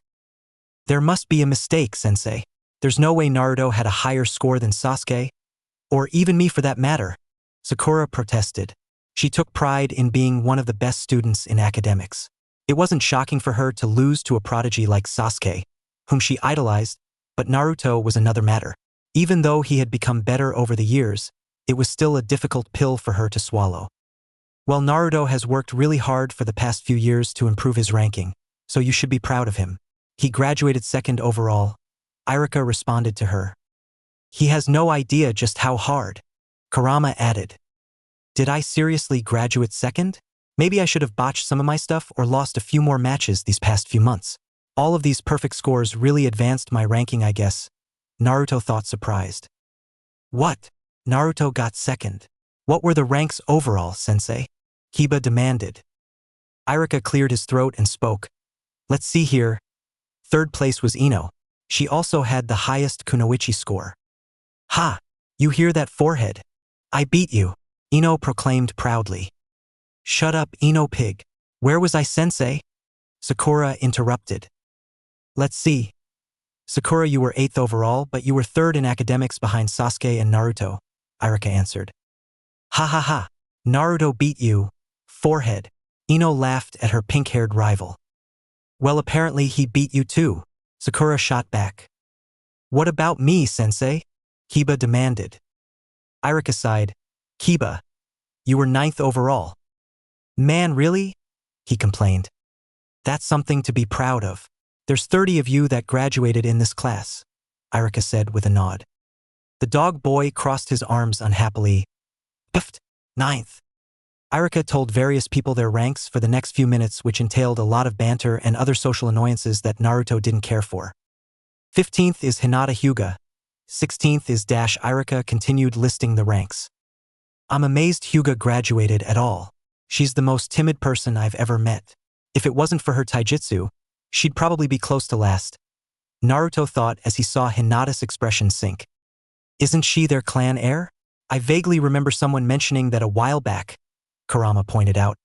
"There must be a mistake, sensei. There's no way Naruto had a higher score than Sasuke, or even me for that matter," Sakura protested. She took pride in being one of the best students in academics. It wasn't shocking for her to lose to a prodigy like Sasuke, whom she idolized, but Naruto was another matter. Even though he had become better over the years, it was still a difficult pill for her to swallow. "Well, Naruto has worked really hard for the past few years to improve his ranking, so you should be proud of him. He graduated second overall," Irika responded to her. "He has no idea just how hard," Kurama added. "Did I seriously graduate second? Maybe I should have botched some of my stuff or lost a few more matches these past few months. All of these perfect scores really advanced my ranking, I guess," Naruto thought, surprised. "What? Naruto got second? What were the ranks overall, sensei?" Kiba demanded. Irika cleared his throat and spoke. "Let's see here. Third place was Ino. She also had the highest kunoichi score." "Ha! You hear that, forehead? I beat you," Ino proclaimed proudly. "Shut up, Ino pig. Where was I, sensei?" Sakura interrupted. "Let's see. Sakura, you were 8th overall, but you were 3rd in academics behind Sasuke and Naruto," Irika answered. "Ha ha ha. Naruto beat you, forehead." Ino laughed at her pink-haired rival. "Well, apparently he beat you too," Sakura shot back. "What about me, sensei?" Kiba demanded. Irika sighed. Kiba, you were 9th overall. Man, really? He complained. That's something to be proud of. There's 30 of you that graduated in this class, Irika said with a nod. The dog boy crossed his arms unhappily. Piffed, 9th. Irika told various people their ranks for the next few minutes, which entailed a lot of banter and other social annoyances that Naruto didn't care for. 15th is Hinata Hyuga. 16th is Irika continued listing the ranks. I'm amazed Hyuga graduated at all. She's the most timid person I've ever met. If it wasn't for her taijutsu, she'd probably be close to last, Naruto thought as he saw Hinata's expression sink. Isn't she their clan heir? I vaguely remember someone mentioning that a while back, Kurama pointed out.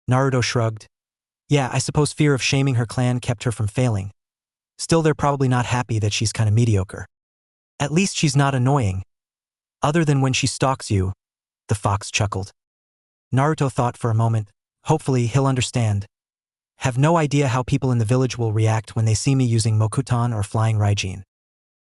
Naruto shrugged. Yeah, I suppose fear of shaming her clan kept her from failing. Still, they're probably not happy that she's kinda mediocre. At least she's not annoying. Other than when she stalks you, the fox chuckled. Naruto thought for a moment. Hopefully he'll understand. Have no idea how people in the village will react when they see me using Mokuton or Flying Raijin.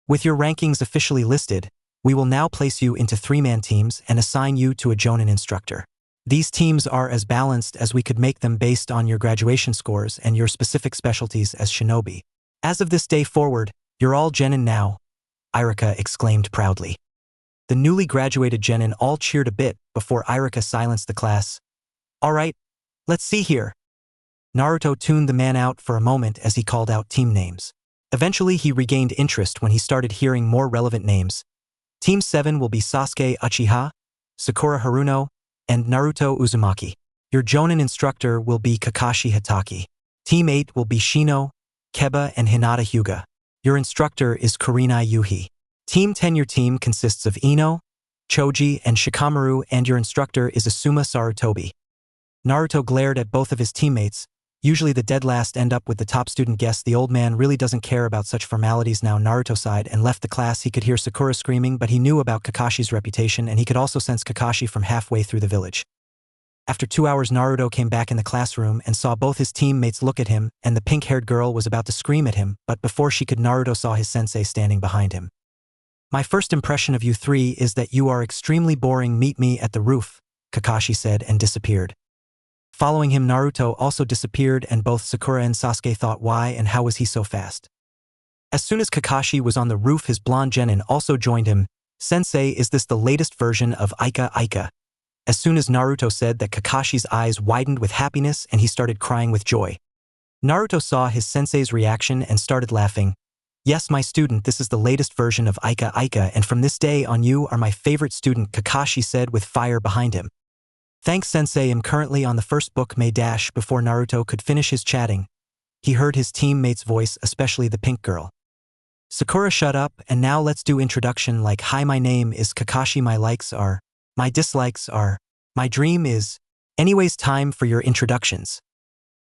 With your rankings officially listed, we will now place you into 3-man teams and assign you to a Jonin instructor. These teams are as balanced as we could make them based on your graduation scores and your specific specialties as shinobi. As of this day forward, you're all genin now, Irika exclaimed proudly. The newly graduated genin all cheered a bit before Irika silenced the class. All right, let's see here. Naruto tuned the man out for a moment as he called out team names. Eventually he regained interest when he started hearing more relevant names. Team 7 will be Sasuke Uchiha, Sakura Haruno, and Naruto Uzumaki. Your Jonin instructor will be Kakashi Hitaki. Team 8 will be Shino, Keba, and Hinata Hyuga. Your instructor is Kurenai Yuhi. Team 10 Your team consists of Ino, Choji, and Shikamaru, and your instructor is Asuma Sarutobi. Naruto glared at both of his teammates. Usually the dead last end up with the top student guess. The old man really doesn't care about such formalities now. Naruto sighed and left the class. He could hear Sakura screaming, but he knew about Kakashi's reputation and he could also sense Kakashi from halfway through the village. After 2 hours, Naruto came back in the classroom and saw both his teammates look at him, and the pink-haired girl was about to scream at him, but before she could, Naruto saw his sensei standing behind him. My first impression of you three is that you are extremely boring. Meet me at the roof, Kakashi said and disappeared. Following him, Naruto also disappeared, and both Sakura and Sasuke thought, why and how was he so fast? As soon as Kakashi was on the roof, his blonde genin also joined him. Sensei, is this the latest version of Ika? As soon as Naruto said that, Kakashi's eyes widened with happiness and he started crying with joy. Naruto saw his sensei's reaction and started laughing. Yes, my student, this is the latest version of Ika, and from this day on you are my favorite student, Kakashi said with fire behind him. Thanks, sensei. I'm currently on the first book. May dash. Before Naruto could finish his chatting, he heard his teammate's voice, especially the pink girl. Sakura, shut up, and now let's do introduction like, hi, my name is Kakashi, my likes are, my dislikes are, my dream is, anyways, time for your introductions.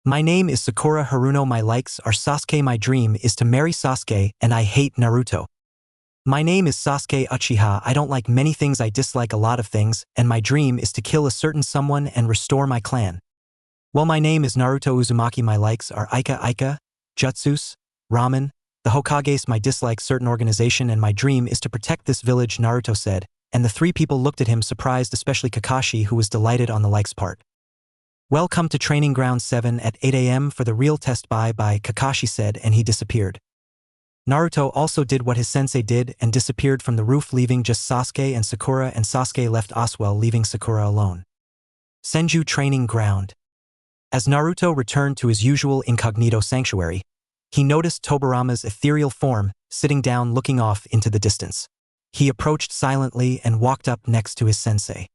My name is Sakura Haruno, my likes are Sasuke, my dream is to marry Sasuke, and I hate Naruto. My name is Sasuke Uchiha, I don't like many things, I dislike a lot of things, and my dream is to kill a certain someone and restore my clan. Well, my name is Naruto Uzumaki, my likes are Ika, Jutsus, Ramen, the Hokages, my dislike certain organization, and my dream is to protect this village, Naruto said, and the three people looked at him surprised, especially Kakashi, who was delighted on the likes part. Welcome to Training Ground 7 at 8 AM for the real test. Bye, Kakashi said, and he disappeared. Naruto also did what his sensei did and disappeared from the roof, leaving just Sasuke and Sakura, and Sasuke left Oswell, leaving Sakura alone. Senju Training Ground. As Naruto returned to his usual incognito sanctuary, he noticed Tobirama's ethereal form sitting down looking off into the distance. He approached silently and walked up next to his sensei.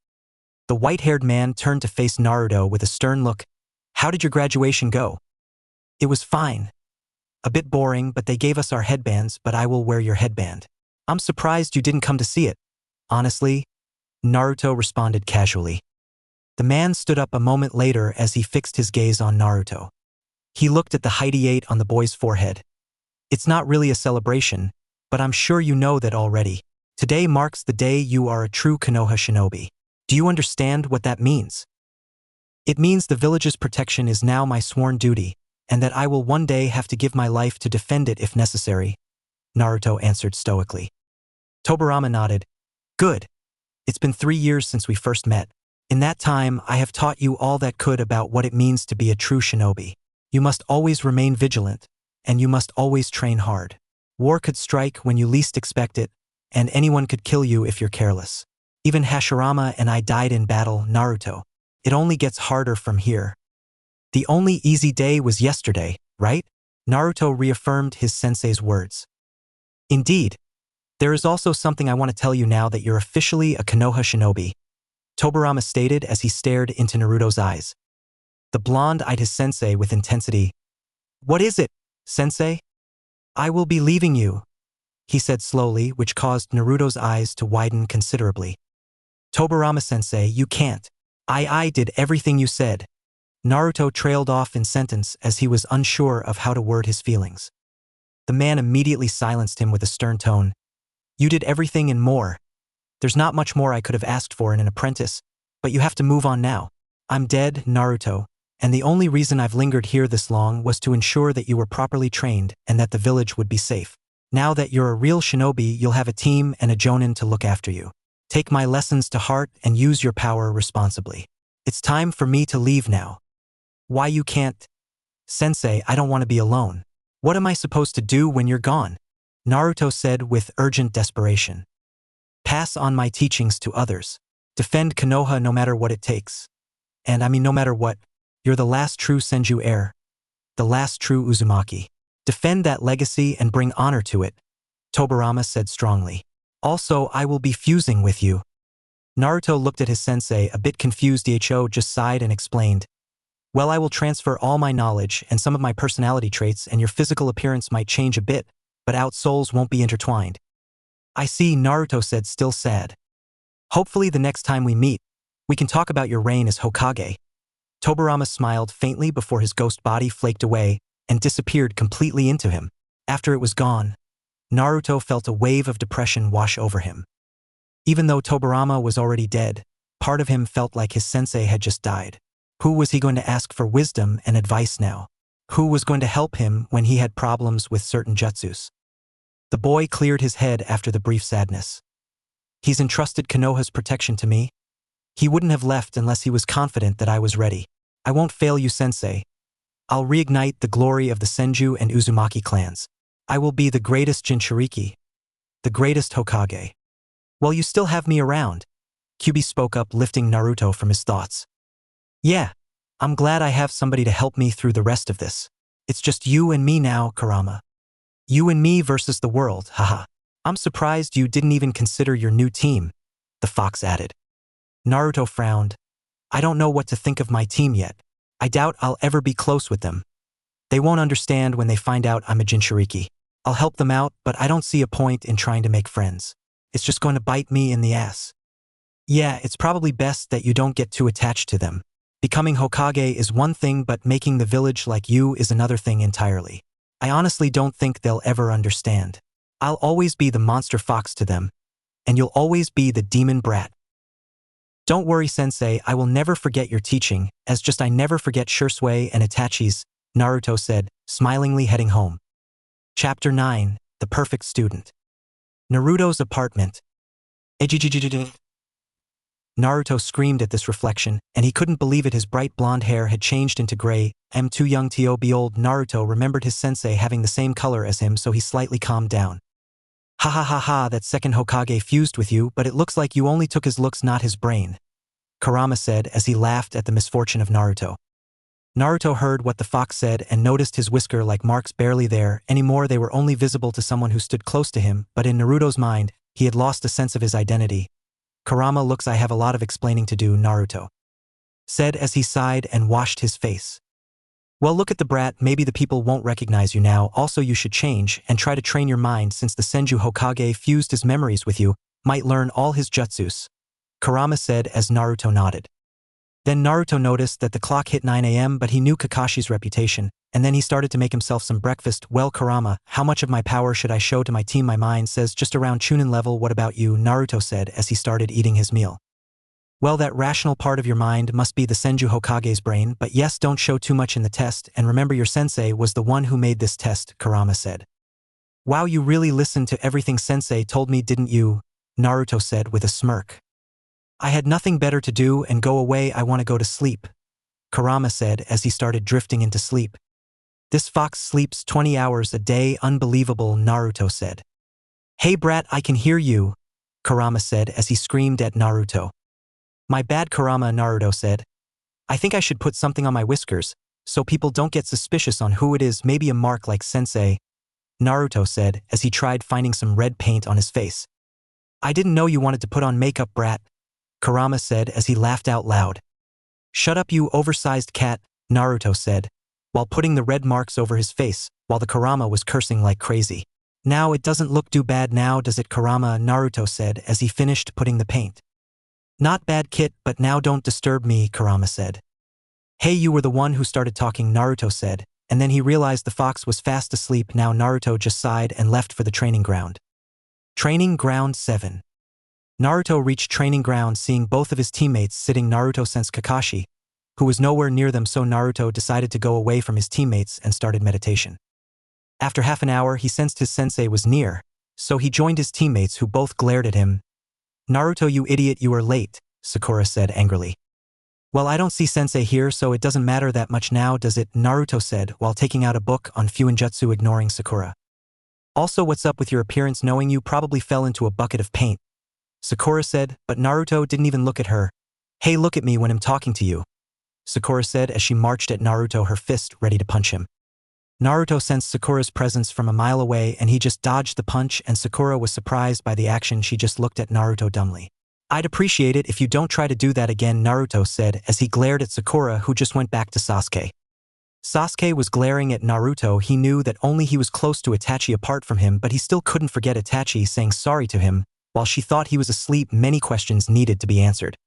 The white-haired man turned to face Naruto with a stern look. How did your graduation go? It was fine. A bit boring, but they gave us our headbands, but I will wear your headband. I'm surprised you didn't come to see it. Honestly, Naruto responded casually. The man stood up a moment later as he fixed his gaze on Naruto. He looked at the height on the boy's forehead. It's not really a celebration, but I'm sure you know that already. Today marks the day you are a true Konoha shinobi. Do you understand what that means? It means the village's protection is now my sworn duty, and that I will one day have to give my life to defend it if necessary, Naruto answered stoically. Tobirama nodded. Good. It's been 3 years since we first met. In that time, I have taught you all that could about what it means to be a true shinobi. You must always remain vigilant, and you must always train hard. War could strike when you least expect it, and anyone could kill you if you're careless. Even Hashirama and I died in battle, Naruto. It only gets harder from here. The only easy day was yesterday, right? Naruto reaffirmed his sensei's words. Indeed. There is also something I want to tell you now that you're officially a Konoha shinobi, Tobirama stated as he stared into Naruto's eyes. The blonde eyed his sensei with intensity. What is it, sensei? I will be leaving you, he said slowly, which caused Naruto's eyes to widen considerably. Tobirama sensei, you can't. I did everything you said. Naruto trailed off in sentence as he was unsure of how to word his feelings. The man immediately silenced him with a stern tone. You did everything and more. There's not much more I could have asked for in an apprentice, but you have to move on now. I'm dead, Naruto, and the only reason I've lingered here this long was to ensure that you were properly trained and that the village would be safe. Now that you're a real shinobi, you'll have a team and a jonin to look after you. Take my lessons to heart and use your power responsibly. It's time for me to leave now. Why you can't? Sensei, I don't want to be alone. What am I supposed to do when you're gone? Naruto said with urgent desperation. Pass on my teachings to others. Defend Konoha no matter what it takes. And I mean no matter what, you're the last true Senju heir. The last true Uzumaki. Defend that legacy and bring honor to it, Tobirama said strongly. Also, I will be fusing with you. Naruto looked at his sensei, a bit confused. Dho just sighed and explained. Well, I will transfer all my knowledge and some of my personality traits, and your physical appearance might change a bit, but our souls won't be intertwined. I see, Naruto said, still sad. Hopefully the next time we meet, we can talk about your reign as Hokage. Tobirama smiled faintly before his ghost body flaked away and disappeared completely into him. After it was gone, Naruto felt a wave of depression wash over him. Even though Tobirama was already dead, part of him felt like his sensei had just died. Who was he going to ask for wisdom and advice now? Who was going to help him when he had problems with certain jutsus? The boy cleared his head after the brief sadness. He's entrusted Konoha's protection to me. He wouldn't have left unless he was confident that I was ready. I won't fail you, sensei. I'll reignite the glory of the Senju and Uzumaki clans. I will be the greatest Jinchuriki, the greatest Hokage. Well, you still have me around, Kyubi spoke up, lifting Naruto from his thoughts. Yeah, I'm glad I have somebody to help me through the rest of this. It's just you and me now, Kurama. You and me versus the world, haha. I'm surprised you didn't even consider your new team, the fox added. Naruto frowned. I don't know what to think of my team yet. I doubt I'll ever be close with them. They won't understand when they find out I'm a Jinchuriki. I'll help them out, but I don't see a point in trying to make friends. It's just going to bite me in the ass. Yeah, it's probably best that you don't get too attached to them. Becoming Hokage is one thing, but making the village like you is another thing entirely. I honestly don't think they'll ever understand. I'll always be the monster fox to them, and you'll always be the demon brat. Don't worry, sensei, I will never forget your teaching, as just I never forget Shursui and Itachi's, Naruto said, smilingly heading home. Chapter 9, The Perfect Student. Naruto's apartment. Naruto screamed at this reflection, and he couldn't believe it. His bright blonde hair had changed into gray. I'm too young to be old. Naruto remembered his sensei having the same color as him, so he slightly calmed down. Ha ha ha ha, that second Hokage fused with you, but it looks like you only took his looks, not his brain, Kurama said as he laughed at the misfortune of Naruto. Naruto heard what the fox said and noticed his whisker-like marks barely there anymore. They were only visible to someone who stood close to him, but in Naruto's mind, he had lost a sense of his identity. Kurama looks, I have a lot of explaining to do, Naruto said as he sighed and washed his face. Well, look at the brat, maybe the people won't recognize you now. Also, you should change and try to train your mind, since the Senju Hokage fused his memories with you, might learn all his jutsus, Kurama said as Naruto nodded. Then Naruto noticed that the clock hit 9 a.m., but he knew Kakashi's reputation, and then he started to make himself some breakfast. Well, Kurama, how much of my power should I show to my team? My mind says just around Chunin level. What about you? Naruto said as he started eating his meal. Well, that rational part of your mind must be the Senju Hokage's brain, but yes, don't show too much in the test, and remember your sensei was the one who made this test, Kurama said. Wow, you really listened to everything sensei told me, didn't you? Naruto said with a smirk. I had nothing better to do and go away. I want to go to sleep, Kurama said as he started drifting into sleep. This fox sleeps 20 hours a day. Unbelievable, Naruto said. Hey brat, I can hear you, Kurama said as he screamed at Naruto. My bad, Kurama, Naruto said. I think I should put something on my whiskers, so people don't get suspicious on who it is, maybe a mark like sensei, Naruto said as he tried finding some red paint on his face. I didn't know you wanted to put on makeup, brat, Kurama said as he laughed out loud. Shut up, you oversized cat, Naruto said, while putting the red marks over his face, while the Kurama was cursing like crazy. Now it doesn't look too bad now, does it, Kurama, Naruto said as he finished putting the paint. Not bad, kid, but now don't disturb me, Kurama said. Hey, you were the one who started talking, Naruto said, and then he realized the fox was fast asleep. Now Naruto just sighed and left for the training ground. Training Ground 7. Naruto reached training ground seeing both of his teammates sitting. Naruto sensed Kakashi, who was nowhere near them, so Naruto decided to go away from his teammates and started meditation. After half an hour, he sensed his sensei was near, so he joined his teammates who both glared at him. Naruto, you idiot, you are late, Sakura said angrily. Well, I don't see sensei here, so it doesn't matter that much now, does it? Naruto said while taking out a book on Fuinjutsu, ignoring Sakura. Also, what's up with your appearance? Knowing you probably fell into a bucket of paint, Sakura said, but Naruto didn't even look at her. Hey, look at me when I'm talking to you, Sakura said as she marched at Naruto, her fist ready to punch him. Naruto sensed Sakura's presence from a mile away and he just dodged the punch, and Sakura was surprised by the action. She just looked at Naruto dumbly. I'd appreciate it if you don't try to do that again, Naruto said as he glared at Sakura, who just went back to Sasuke. Sasuke was glaring at Naruto. He knew that only he was close to Itachi apart from him, but he still couldn't forget Itachi saying sorry to him. While she thought he was asleep, many questions needed to be answered.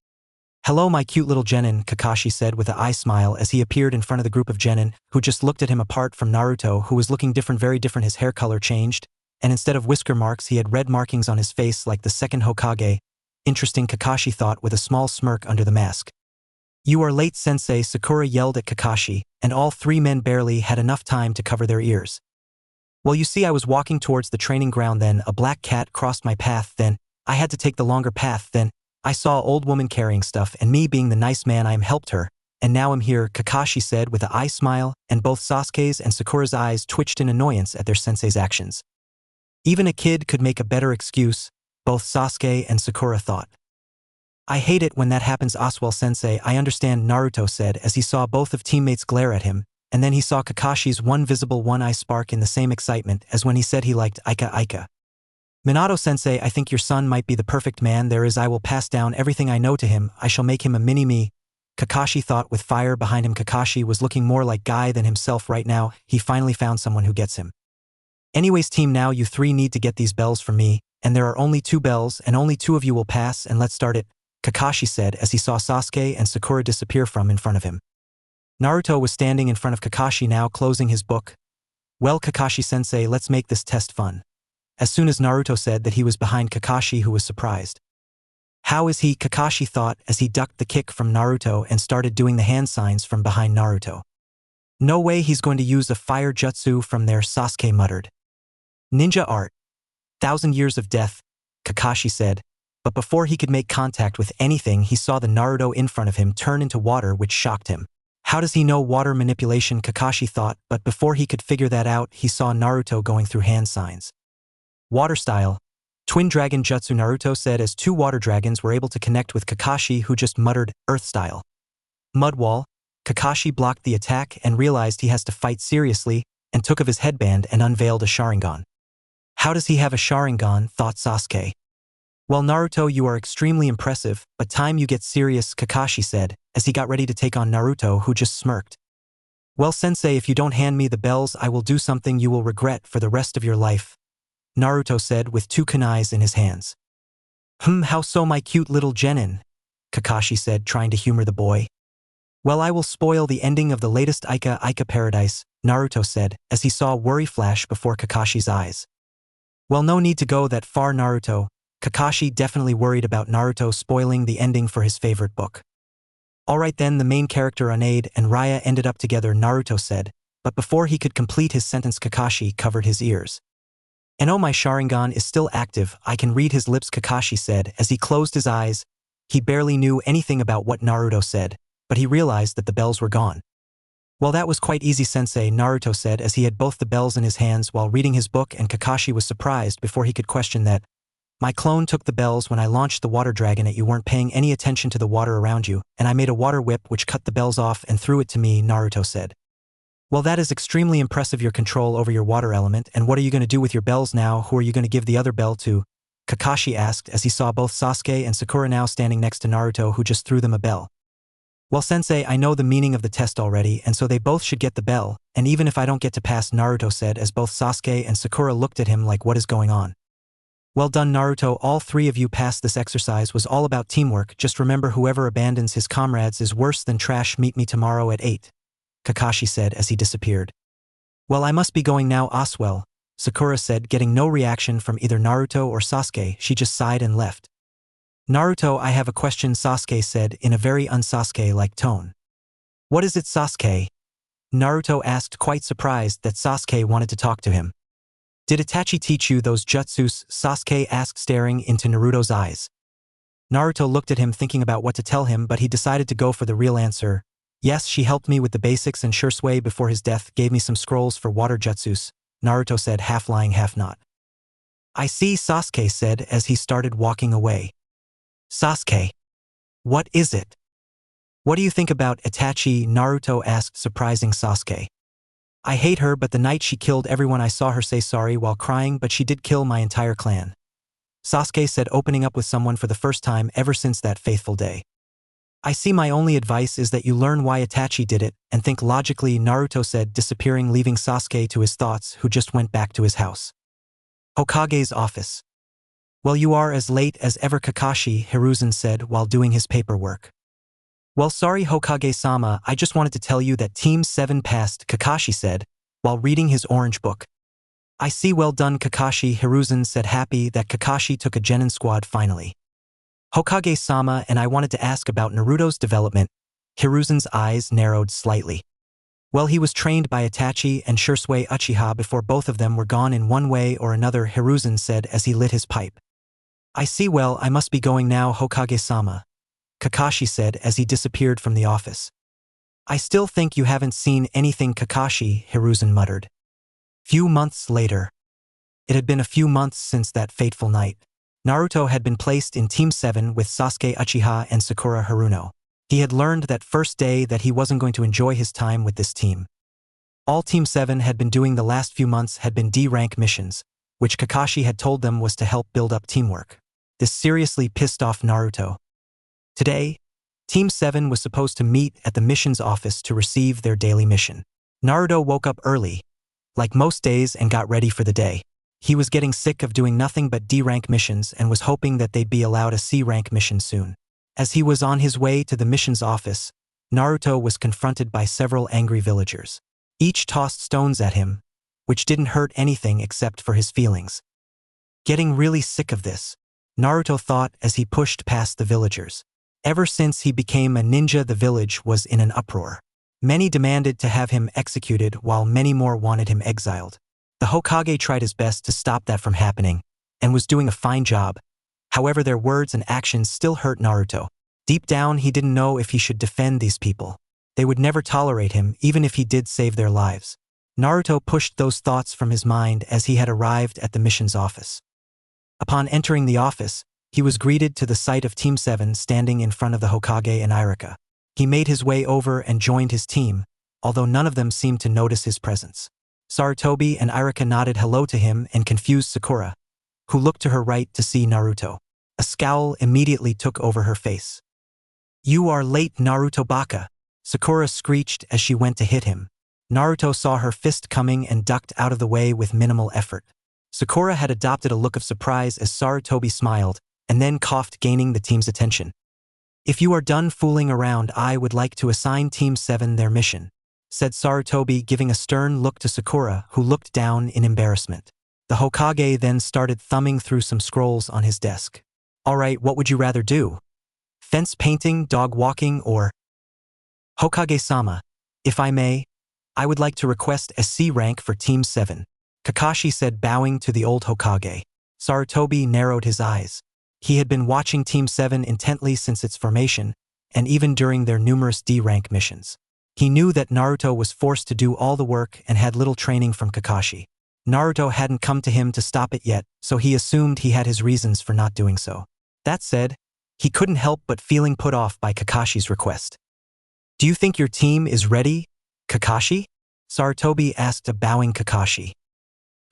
Hello, my cute little genin, Kakashi said with an eye smile as he appeared in front of the group of genin, who just looked at him apart from Naruto, who was looking different, very different. His hair color changed, and instead of whisker marks, he had red markings on his face like the second Hokage. Interesting, Kakashi thought with a small smirk under the mask. You are late, sensei, Sakura yelled at Kakashi, and all three men barely had enough time to cover their ears. Well, you see, I was walking towards the training ground, then a black cat crossed my path, then I had to take the longer path, then I saw an old woman carrying stuff, and me being the nice man I am helped her, and now I'm here, Kakashi said with an eye smile, and both Sasuke's and Sakura's eyes twitched in annoyance at their sensei's actions. Even a kid could make a better excuse, both Sasuke and Sakura thought. I hate it when that happens, Oswell sensei. I understand, Naruto said as he saw both of teammates glare at him, and then he saw Kakashi's one visible one-eye spark in the same excitement as when he said he liked Ika. Minato sensei, I think your son might be the perfect man there is. I will pass down everything I know to him. I shall make him a mini-me, Kakashi thought with fire behind him. Kakashi was looking more like Guy than himself right now. He finally found someone who gets him. Anyways, team, now you three need to get these bells from me, and there are only 2 bells and only 2 of you will pass, and let's start it, Kakashi said as he saw Sasuke and Sakura disappear from in front of him. Naruto was standing in front of Kakashi now, closing his book. Well, Kakashi sensei, let's make this test fun. As soon as Naruto said that he was behind Kakashi, who was surprised. How is he? Kakashi thought as he ducked the kick from Naruto and started doing the hand signs from behind Naruto. No way he's going to use a fire jutsu from there, Sasuke muttered. Ninja art. 1,000 years of death, Kakashi said, but before he could make contact with anything, he saw the Naruto in front of him turn into water, which shocked him. How does he know water manipulation? Kakashi thought, but before he could figure that out, he saw Naruto going through hand signs. Water style. Twin Dragon Jutsu, Naruto said as 2 water dragons were able to connect with Kakashi, who just muttered, Earth style. Mud wall. Kakashi blocked the attack and realized he has to fight seriously, and took of his headband and unveiled a Sharingan. How does he have a Sharingan? Thought Sasuke. Well, Naruto, you are extremely impressive, but time you get serious, Kakashi said, as he got ready to take on Naruto, who just smirked. Well, sensei, if you don't hand me the bells, I will do something you will regret for the rest of your life, Naruto said with 2 kunais in his hands. How so, my cute little genin? Kakashi said, trying to humor the boy. Well, I will spoil the ending of the latest Ika Paradise, Naruto said, as he saw a worry flash before Kakashi's eyes. Well, no need to go that far, Naruto. Kakashi definitely worried about Naruto spoiling the ending for his favorite book. Alright then, the main character Unade and Raya ended up together, Naruto said, but before he could complete his sentence, Kakashi covered his ears. And oh, my Sharingan is still active, I can read his lips, Kakashi said as he closed his eyes, He barely knew anything about what Naruto said, but he realized that the bells were gone. Well, that was quite easy, sensei, Naruto said as he had both the bells in his hands while reading his book, and Kakashi was surprised before he could question that. My clone took the bells when I launched the water dragon at you, weren't paying any attention to the water around you, and I made a water whip which cut the bells off and threw it to me, Naruto said. Well, that is extremely impressive, your control over your water element, and what are you going to do with your bells now? Who are you going to give the other bell to? Kakashi asked as he saw both Sasuke and Sakura now standing next to Naruto, who just threw them a bell. Well, sensei, I know the meaning of the test already, and so they both should get the bell, and even if I don't get to pass, Naruto said as both Sasuke and Sakura looked at him like, what is going on? Well done, Naruto, all three of you passed. This exercise was all about teamwork. Just remember, whoever abandons his comrades is worse than trash. Meet me tomorrow at 8. Kakashi said as he disappeared. Well, I must be going now, Aswell, Sakura said, getting no reaction from either Naruto or Sasuke. She just sighed and left. Naruto, I have a question, Sasuke said in a very un-Sasuke-like tone. What is it, Sasuke? Naruto asked, quite surprised that Sasuke wanted to talk to him. Did Itachi teach you those jutsus? Sasuke asked, staring into Naruto's eyes. Naruto looked at him, thinking about what to tell him, but he decided to go for the real answer. Yes, she helped me with the basics, and Shinobi before his death gave me some scrolls for water jutsus, Naruto said, half lying, half not. I see, Sasuke said as he started walking away. Sasuke. What is it? What do you think about Itachi? Naruto asked, surprising Sasuke. I hate her, but the night she killed everyone I saw her say sorry while crying, but she did kill my entire clan. Sasuke said, opening up with someone for the first time ever since that fateful day. I see, my only advice is that you learn why Itachi did it, and think logically, Naruto said, disappearing, leaving Sasuke to his thoughts, who just went back to his house. Hokage's office. Well, you are as late as ever, Kakashi, Hiruzen said while doing his paperwork. Well, sorry, Hokage-sama, I just wanted to tell you that Team 7 passed, Kakashi said, while reading his orange book. I see, well done, Kakashi, Hiruzen said, happy that Kakashi took a Genin squad finally. Hokage-sama, and I wanted to ask about Naruto's development. Hiruzen's eyes narrowed slightly. Well, he was trained by Itachi and Shinobi Uchiha before both of them were gone in one way or another, Hiruzen said as he lit his pipe. I see, well, I must be going now, Hokage-sama, Kakashi said as he disappeared from the office. I still think you haven't seen anything, Kakashi, Hiruzen muttered. Few months later. It had been a few months since that fateful night. Naruto had been placed in Team 7 with Sasuke Uchiha and Sakura Haruno. He had learned that first day that he wasn't going to enjoy his time with this team. All Team 7 had been doing the last few months had been D-rank missions, which Kakashi had told them was to help build up teamwork. This seriously pissed off Naruto. Today, Team 7 was supposed to meet at the missions office to receive their daily mission. Naruto woke up early, like most days, and got ready for the day. He was getting sick of doing nothing but D-rank missions and was hoping that they'd be allowed a C-rank mission soon. As he was on his way to the missions office, Naruto was confronted by several angry villagers. Each tossed stones at him, which didn't hurt anything except for his feelings. Getting really sick of this, Naruto thought as he pushed past the villagers. Ever since he became a ninja, the village was in an uproar. Many demanded to have him executed while many more wanted him exiled. The Hokage tried his best to stop that from happening, and was doing a fine job. However, their words and actions still hurt Naruto. Deep down, he didn't know if he should defend these people. They would never tolerate him, even if he did save their lives. Naruto pushed those thoughts from his mind as he had arrived at the missions office. Upon entering the office, he was greeted to the sight of Team 7 standing in front of the Hokage and Irika. He made his way over and joined his team, although none of them seemed to notice his presence. Sarutobi and Irika nodded hello to him and confused Sakura, who looked to her right to see Naruto. A scowl immediately took over her face. You are late, Naruto Baka, Sakura screeched as she went to hit him. Naruto saw her fist coming and ducked out of the way with minimal effort. Sakura had adopted a look of surprise as Sarutobi smiled, and then coughed, gaining the team's attention. If you are done fooling around, I would like to assign Team 7 their mission, said Sarutobi, giving a stern look to Sakura, who looked down in embarrassment. The Hokage then started thumbing through some scrolls on his desk. All right, what would you rather do? Fence painting, dog walking, or… Hokage-sama, if I may, I would like to request a C rank for Team 7, Kakashi said, bowing to the old Hokage. Sarutobi narrowed his eyes. He had been watching Team 7 intently since its formation, and even during their numerous D-rank missions. He knew that Naruto was forced to do all the work and had little training from Kakashi. Naruto hadn't come to him to stop it yet, so he assumed he had his reasons for not doing so. That said, he couldn't help but feeling put off by Kakashi's request. "Do you think your team is ready, Kakashi?" Sarutobi asked a bowing Kakashi.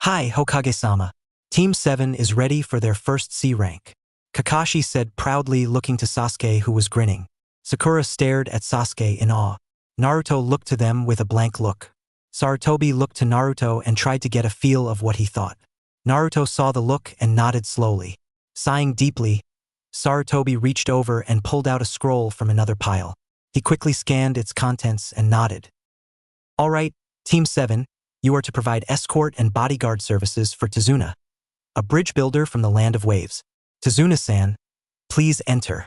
"Hi, Hokage-sama. Team 7 is ready for their first C rank," Kakashi said proudly, looking to Sasuke, who was grinning. Sakura stared at Sasuke in awe. Naruto looked to them with a blank look. Sarutobi looked to Naruto and tried to get a feel of what he thought. Naruto saw the look and nodded slowly. Sighing deeply, Sarutobi reached over and pulled out a scroll from another pile. He quickly scanned its contents and nodded. "All right, Team 7, you are to provide escort and bodyguard services for Tazuna, a bridge builder from the Land of Waves. Tazuna-san, please enter,"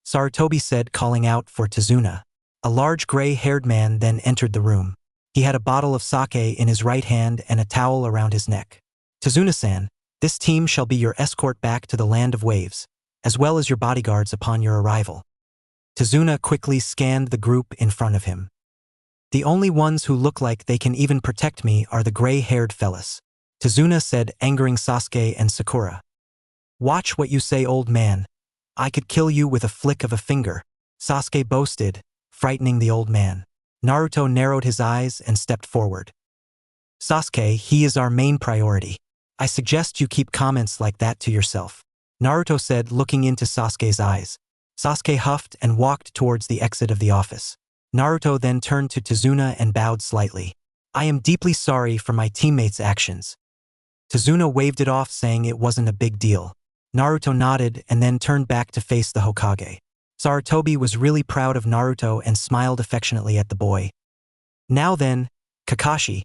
Sarutobi said, calling out for Tazuna. A large gray-haired man then entered the room. He had a bottle of sake in his right hand and a towel around his neck. "Tazuna-san, this team shall be your escort back to the Land of Waves, as well as your bodyguards upon your arrival." Tazuna quickly scanned the group in front of him. "The only ones who look like they can even protect me are the gray-haired fellas," Tazuna said, angering Sasuke and Sakura. "Watch what you say, old man. I could kill you with a flick of a finger," Sasuke boasted, frightening the old man. Naruto narrowed his eyes and stepped forward. "Sasuke, he is our main priority. I suggest you keep comments like that to yourself," Naruto said, looking into Sasuke's eyes. Sasuke huffed and walked towards the exit of the office. Naruto then turned to Tazuna and bowed slightly. "I am deeply sorry for my teammates' actions." Tazuna waved it off, saying it wasn't a big deal. Naruto nodded and then turned back to face the Hokage. Sarutobi was really proud of Naruto and smiled affectionately at the boy. "Now then, Kakashi,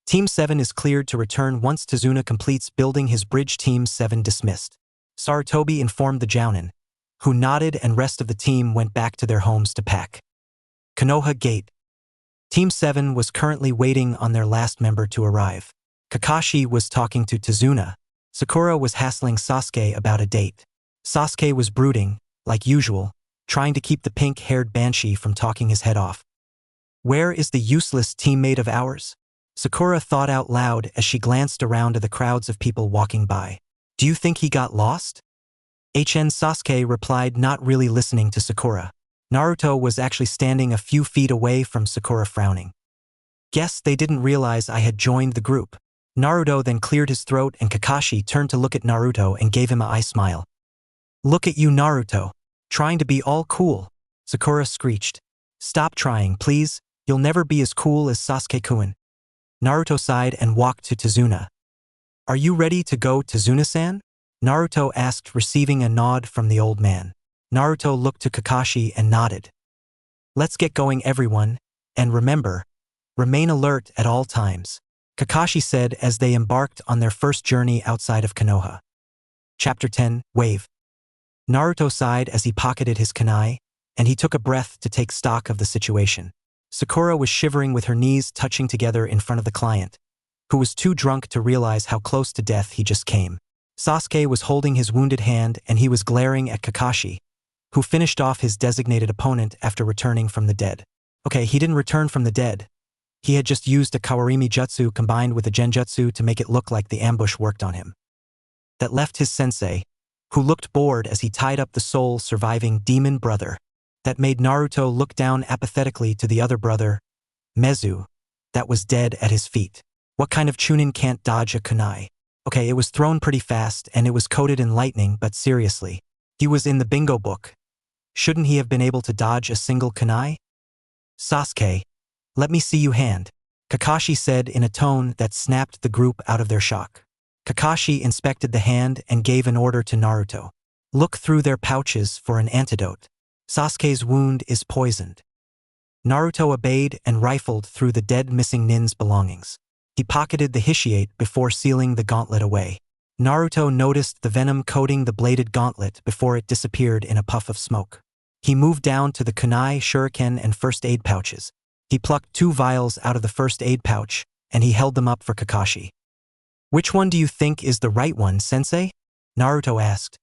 Team 7 is cleared to return once Tazuna completes building his bridge. Team 7 dismissed," Sarutobi informed the Jounin, who nodded, and rest of the team went back to their homes to pack. Konoha Gate. Team 7 was currently waiting on their last member to arrive. Kakashi was talking to Tazuna. Sakura was hassling Sasuke about a date. Sasuke was brooding, like usual, trying to keep the pink-haired banshee from talking his head off. "Where is the useless teammate of ours?" Sakura thought out loud as she glanced around at the crowds of people walking by. "Do you think he got lost?" Sasuke replied, not really listening to Sakura. Naruto was actually standing a few feet away from Sakura, frowning. "Guess they didn't realize I had joined the group." Naruto then cleared his throat, and Kakashi turned to look at Naruto and gave him an eye smile. "Look at you, Naruto. Trying to be all cool," Sakura screeched. "Stop trying, please. You'll never be as cool as Sasuke-kun." Naruto sighed and walked to Tazuna. "Are you ready to go, Tazuna-san?" Naruto asked, receiving a nod from the old man. Naruto looked to Kakashi and nodded. "Let's get going, everyone, and remember, remain alert at all times," Kakashi said as they embarked on their first journey outside of Konoha. Chapter 10, Wave. Naruto sighed as he pocketed his kunai, and he took a breath to take stock of the situation. Sakura was shivering with her knees touching together in front of the client, who was too drunk to realize how close to death he just came. Sasuke was holding his wounded hand, and he was glaring at Kakashi, who finished off his designated opponent after returning from the dead. Okay, he didn't return from the dead. He had just used a Kawarimi Jutsu combined with a Genjutsu to make it look like the ambush worked on him. That left his sensei, who looked bored as he tied up the sole surviving demon brother. That made Naruto look down apathetically to the other brother, Mezu, that was dead at his feet. What kind of chunin can't dodge a kunai? Okay, it was thrown pretty fast and it was coated in lightning, but seriously, he was in the bingo book. Shouldn't he have been able to dodge a single kunai? "Sasuke, let me see you hand," Kakashi said in a tone that snapped the group out of their shock. Kakashi inspected the hand and gave an order to Naruto. "Look through their pouches for an antidote. Sasuke's wound is poisoned." Naruto obeyed and rifled through the dead missing nin's belongings. He pocketed the Hishiate before sealing the gauntlet away. Naruto noticed the venom coating the bladed gauntlet before it disappeared in a puff of smoke. He moved down to the kunai, shuriken, and first aid pouches. He plucked 2 vials out of the first aid pouch, and he held them up for Kakashi. "Which one do you think is the right one, sensei?" Naruto asked.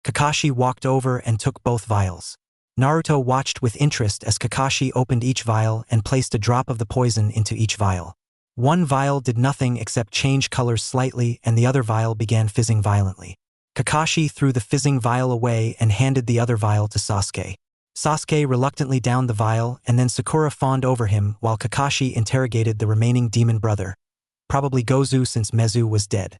Kakashi walked over and took both vials. Naruto watched with interest as Kakashi opened each vial and placed a drop of the poison into each vial. One vial did nothing except change colors slightly, and the other vial began fizzing violently. Kakashi threw the fizzing vial away and handed the other vial to Sasuke. Sasuke reluctantly downed the vial, and then Sakura fawned over him while Kakashi interrogated the remaining demon brother, probably Gozu since Mezu was dead.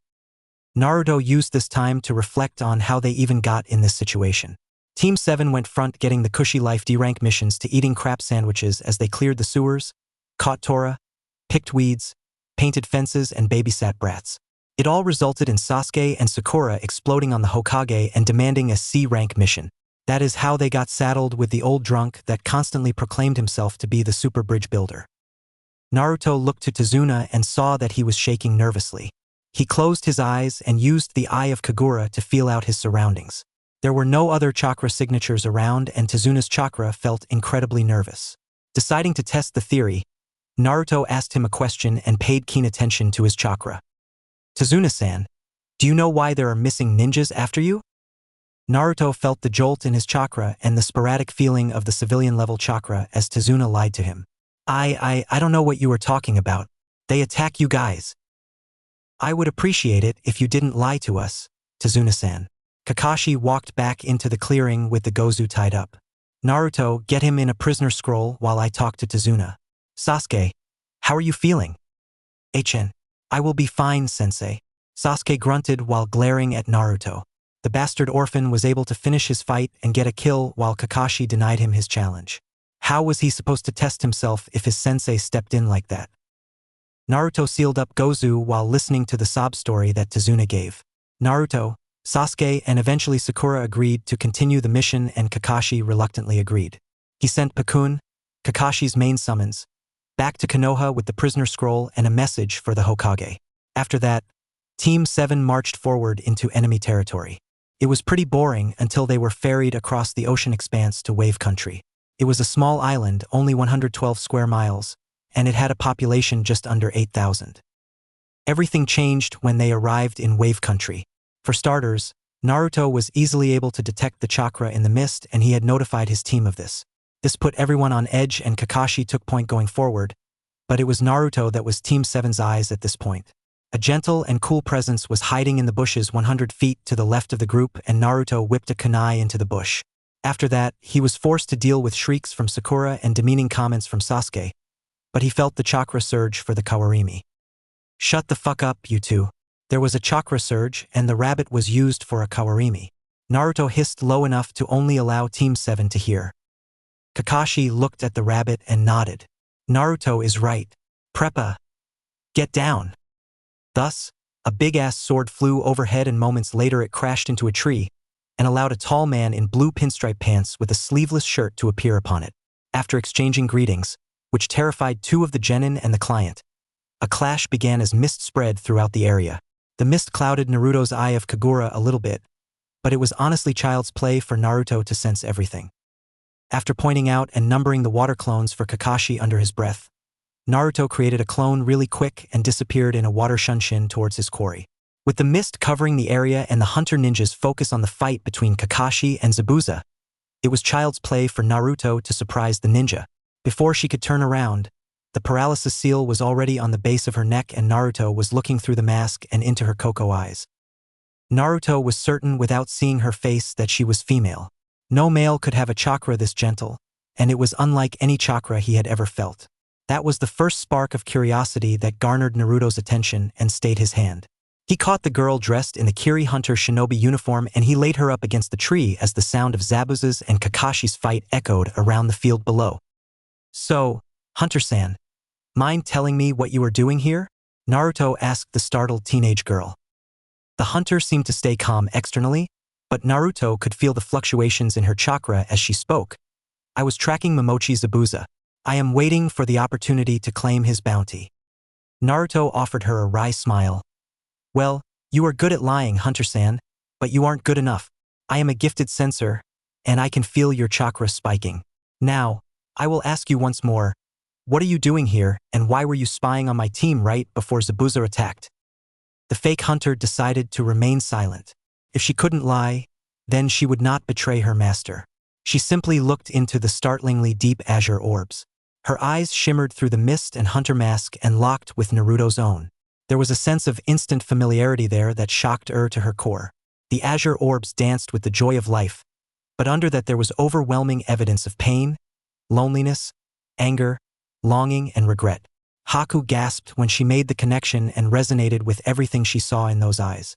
Naruto used this time to reflect on how they even got in this situation. Team 7 went front, getting the cushy life D-rank missions to eating crap sandwiches as they cleared the sewers, caught Tora, picked weeds, painted fences, and babysat brats. It all resulted in Sasuke and Sakura exploding on the Hokage and demanding a C-rank mission. That is how they got saddled with the old drunk that constantly proclaimed himself to be the super bridge builder. Naruto looked to Tazuna and saw that he was shaking nervously. He closed his eyes and used the Eye of Kagura to feel out his surroundings. There were no other chakra signatures around, and Tazuna's chakra felt incredibly nervous. Deciding to test the theory, Naruto asked him a question and paid keen attention to his chakra. Tazuna-san, do you know why there are missing ninjas after you? Naruto felt the jolt in his chakra and the sporadic feeling of the civilian-level chakra as Tazuna lied to him. I don't know what you were talking about. They attack you guys. I would appreciate it if you didn't lie to us, Tazuna-san. Kakashi walked back into the clearing with the Gozu tied up. Naruto, get him in a prisoner scroll while I talk to Tazuna. Sasuke, how are you feeling? I will be fine, sensei. Sasuke grunted while glaring at Naruto. The bastard orphan was able to finish his fight and get a kill while Kakashi denied him his challenge. How was he supposed to test himself if his sensei stepped in like that? Naruto sealed up Gozu while listening to the sob story that Tazuna gave. Naruto, Sasuke, and eventually Sakura agreed to continue the mission, and Kakashi reluctantly agreed. He sent Pakun, Kakashi's main summons, back to Konoha with the prisoner scroll and a message for the Hokage. After that, Team 7 marched forward into enemy territory. It was pretty boring until they were ferried across the ocean expanse to Wave Country. It was a small island, only 112 square miles, and it had a population just under 8,000. Everything changed when they arrived in Wave Country. For starters, Naruto was easily able to detect the chakra in the mist, and he had notified his team of this. This put everyone on edge, and Kakashi took point going forward, but it was Naruto that was Team 7's eyes at this point. A gentle and cool presence was hiding in the bushes 100 feet to the left of the group, and Naruto whipped a kunai into the bush. After that, he was forced to deal with shrieks from Sakura and demeaning comments from Sasuke, but he felt the chakra surge for the Kawarimi. Shut the fuck up, you two. There was a chakra surge, and the rabbit was used for a Kawarimi. Naruto hissed low enough to only allow Team 7 to hear. Kakashi looked at the rabbit and nodded. Naruto is right. Preppa. Get down. Thus, a big-ass sword flew overhead, and moments later it crashed into a tree and allowed a tall man in blue pinstripe pants with a sleeveless shirt to appear upon it. After exchanging greetings, which terrified two of the genin and the client, a clash began as mist spread throughout the area. The mist clouded Naruto's Eye of Kagura a little bit, but it was honestly child's play for Naruto to sense everything. After pointing out and numbering the water clones for Kakashi under his breath, Naruto created a clone really quick and disappeared in a water shunshin towards his quarry. With the mist covering the area and the hunter ninjas focus on the fight between Kakashi and Zabuza, it was child's play for Naruto to surprise the ninja. Before she could turn around, the paralysis seal was already on the base of her neck, and Naruto was looking through the mask and into her cocoa eyes. Naruto was certain without seeing her face that she was female. No male could have a chakra this gentle, and it was unlike any chakra he had ever felt. That was the first spark of curiosity that garnered Naruto's attention and stayed his hand. He caught the girl dressed in the Kiri Hunter Shinobi uniform, and he laid her up against the tree as the sound of Zabuza's and Kakashi's fight echoed around the field below. So, Hunter-san, mind telling me what you are doing here? Naruto asked the startled teenage girl. The hunter seemed to stay calm externally, but Naruto could feel the fluctuations in her chakra as she spoke. I was tracking Momochi Zabuza. I am waiting for the opportunity to claim his bounty. Naruto offered her a wry smile. Well, you are good at lying, Hunter-san, but you aren't good enough. I am a gifted sensor, and I can feel your chakra spiking. Now, I will ask you once more, what are you doing here, and why were you spying on my team right before Zabuza attacked? The fake hunter decided to remain silent. If she couldn't lie, then she would not betray her master. She simply looked into the startlingly deep azure orbs. Her eyes shimmered through the mist and hunter mask and locked with Naruto's own. There was a sense of instant familiarity there that shocked her to her core. The azure orbs danced with the joy of life, but under that there was overwhelming evidence of pain, loneliness, anger, longing, and regret. Haku gasped when she made the connection and resonated with everything she saw in those eyes.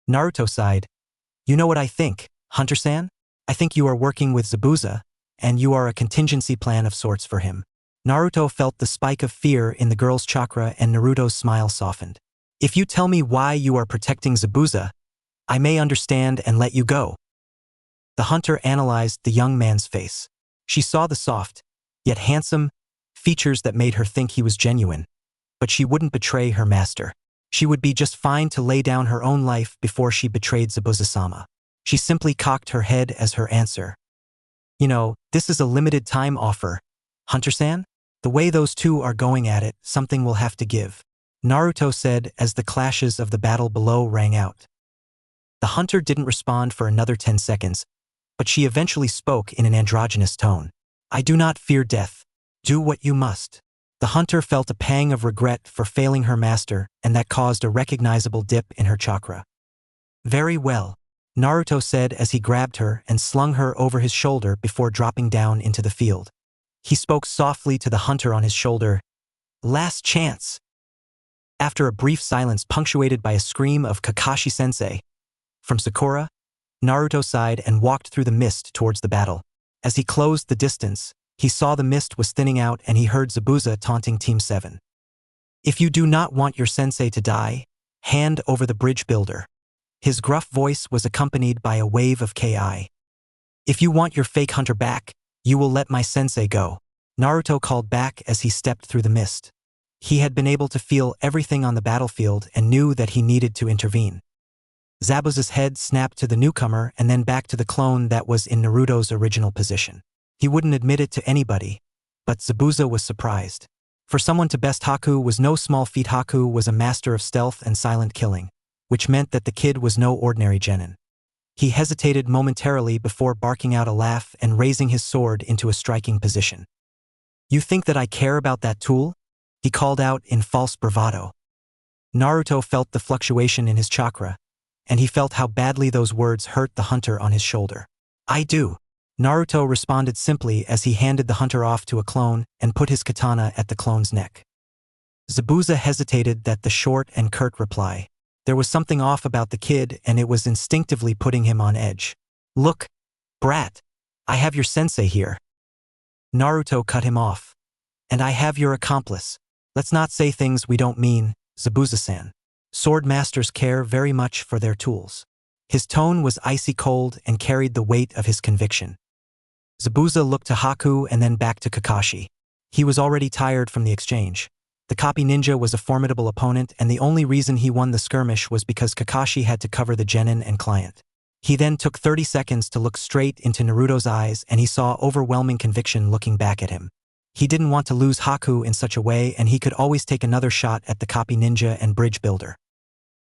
Naruto sighed. You know what I think, Hunter-san? I think you are working with Zabuza, and you are a contingency plan of sorts for him. Naruto felt the spike of fear in the girl's chakra and Naruto's smile softened. If you tell me why you are protecting Zabuza, I may understand and let you go. The hunter analyzed the young man's face. She saw the soft, yet handsome, features that made her think he was genuine. But she wouldn't betray her master. She would be just fine to lay down her own life before she betrayed Zabuza-sama. She simply cocked her head as her answer. You know, this is a limited time offer. Hunter-san? The way those two are going at it, something will have to give. Naruto said as the clashes of the battle below rang out. The hunter didn't respond for another 10 seconds, but she eventually spoke in an androgynous tone. I do not fear death. Do what you must. The hunter felt a pang of regret for failing her master, and that caused a recognizable dip in her chakra. Very well, Naruto said as he grabbed her and slung her over his shoulder before dropping down into the field. He spoke softly to the hunter on his shoulder. Last chance. After a brief silence punctuated by a scream of Kakashi-sensei from Sakura, Naruto sighed and walked through the mist towards the battle. As he closed the distance, he saw the mist was thinning out and he heard Zabuza taunting Team 7. If you do not want your sensei to die, hand over the bridge builder. His gruff voice was accompanied by a wave of Ki. If you want your fake hunter back, you will let my sensei go. Naruto called back as he stepped through the mist. He had been able to feel everything on the battlefield and knew that he needed to intervene. Zabuza's head snapped to the newcomer and then back to the clone that was in Naruto's original position. He wouldn't admit it to anybody, but Zabuza was surprised. For someone to best Haku was no small feat. Haku was a master of stealth and silent killing, which meant that the kid was no ordinary genin. He hesitated momentarily before barking out a laugh and raising his sword into a striking position. You think that I care about that tool? He called out in false bravado. Naruto felt the fluctuation in his chakra, and he felt how badly those words hurt the hunter on his shoulder. I do. Naruto responded simply as he handed the hunter off to a clone and put his katana at the clone's neck. Zabuza hesitated at the short and curt reply. There was something off about the kid and it was instinctively putting him on edge. Look, brat, I have your sensei here. Naruto cut him off. And I have your accomplice. Let's not say things we don't mean, Zabuza-san. Sword masters care very much for their tools. His tone was icy cold and carried the weight of his conviction. Zabuza looked to Haku and then back to Kakashi. He was already tired from the exchange. The copy ninja was a formidable opponent and the only reason he won the skirmish was because Kakashi had to cover the genin and client. He then took 30 seconds to look straight into Naruto's eyes and he saw overwhelming conviction looking back at him. He didn't want to lose Haku in such a way and he could always take another shot at the copy ninja and bridge builder.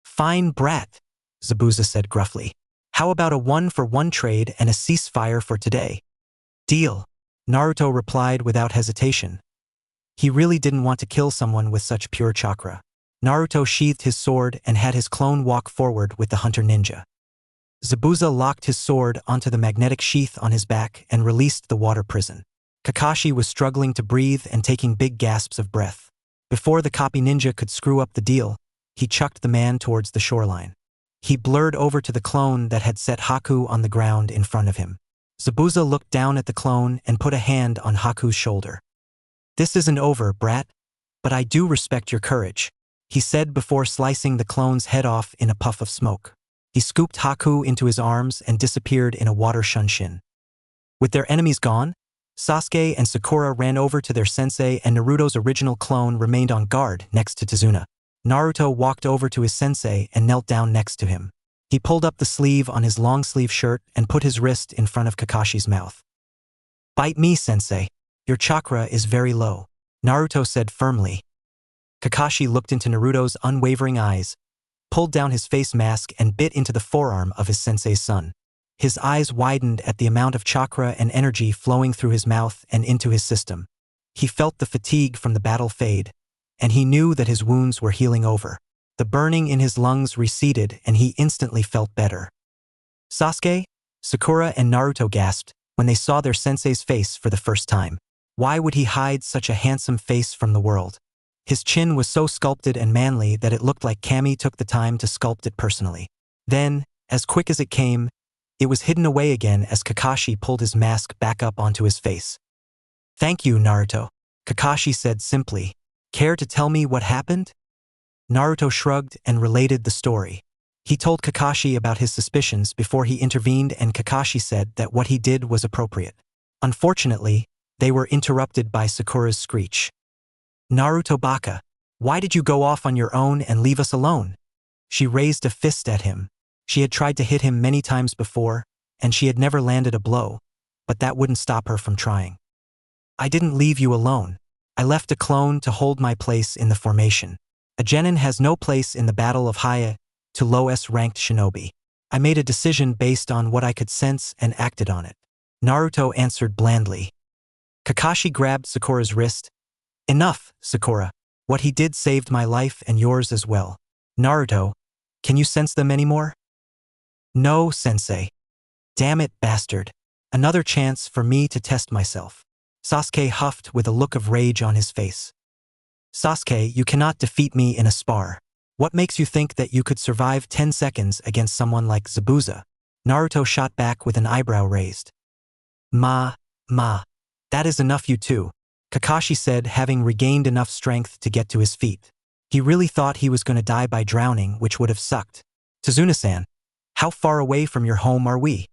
Fine brat, Zabuza said gruffly. How about a 1-for-1 trade and a ceasefire for today? Deal, Naruto replied without hesitation. He really didn't want to kill someone with such pure chakra. Naruto sheathed his sword and had his clone walk forward with the hunter ninja. Zabuza locked his sword onto the magnetic sheath on his back and released the water prison. Kakashi was struggling to breathe and taking big gasps of breath. Before the copy ninja could screw up the deal, he chucked the man towards the shoreline. He blurred over to the clone that had set Haku on the ground in front of him. Zabuza looked down at the clone and put a hand on Haku's shoulder. This isn't over, brat, but I do respect your courage, he said before slicing the clone's head off in a puff of smoke. He scooped Haku into his arms and disappeared in a water shunshin. With their enemies gone, Sasuke and Sakura ran over to their sensei and Naruto's original clone remained on guard next to Tazuna. Naruto walked over to his sensei and knelt down next to him. He pulled up the sleeve on his long-sleeve shirt and put his wrist in front of Kakashi's mouth. Bite me, sensei. Your chakra is very low, Naruto said firmly. Kakashi looked into Naruto's unwavering eyes, pulled down his face mask and bit into the forearm of his sensei's son. His eyes widened at the amount of chakra and energy flowing through his mouth and into his system. He felt the fatigue from the battle fade, and he knew that his wounds were healing over. The burning in his lungs receded and he instantly felt better. Sasuke, Sakura and Naruto gasped when they saw their sensei's face for the first time. Why would he hide such a handsome face from the world? His chin was so sculpted and manly that it looked like Kami took the time to sculpt it personally. Then, as quick as it came, it was hidden away again as Kakashi pulled his mask back up onto his face. "Thank you, Naruto," Kakashi said simply. "Care to tell me what happened?" Naruto shrugged and related the story. He told Kakashi about his suspicions before he intervened, and Kakashi said that what he did was appropriate. Unfortunately, they were interrupted by Sakura's screech. "Naruto Baka, why did you go off on your own and leave us alone?" She raised a fist at him. She had tried to hit him many times before, and she had never landed a blow, but that wouldn't stop her from trying. "I didn't leave you alone. I left a clone to hold my place in the formation. A genin has no place in the Battle of Haya to lowest-ranked shinobi. I made a decision based on what I could sense and acted on it," Naruto answered blandly. Kakashi grabbed Sakura's wrist. "Enough, Sakura. What he did saved my life and yours as well. Naruto, can you sense them anymore?" "No, sensei." "Damn it, bastard. Another chance for me to test myself." Sasuke huffed with a look of rage on his face. "Sasuke, you cannot defeat me in a spar. What makes you think that you could survive 10 seconds against someone like Zabuza?" Naruto shot back with an eyebrow raised. Ma, that is enough, you two," Kakashi said, having regained enough strength to get to his feet. He really thought he was going to die by drowning, which would have sucked. "Tazuna-san, how far away from your home are we?"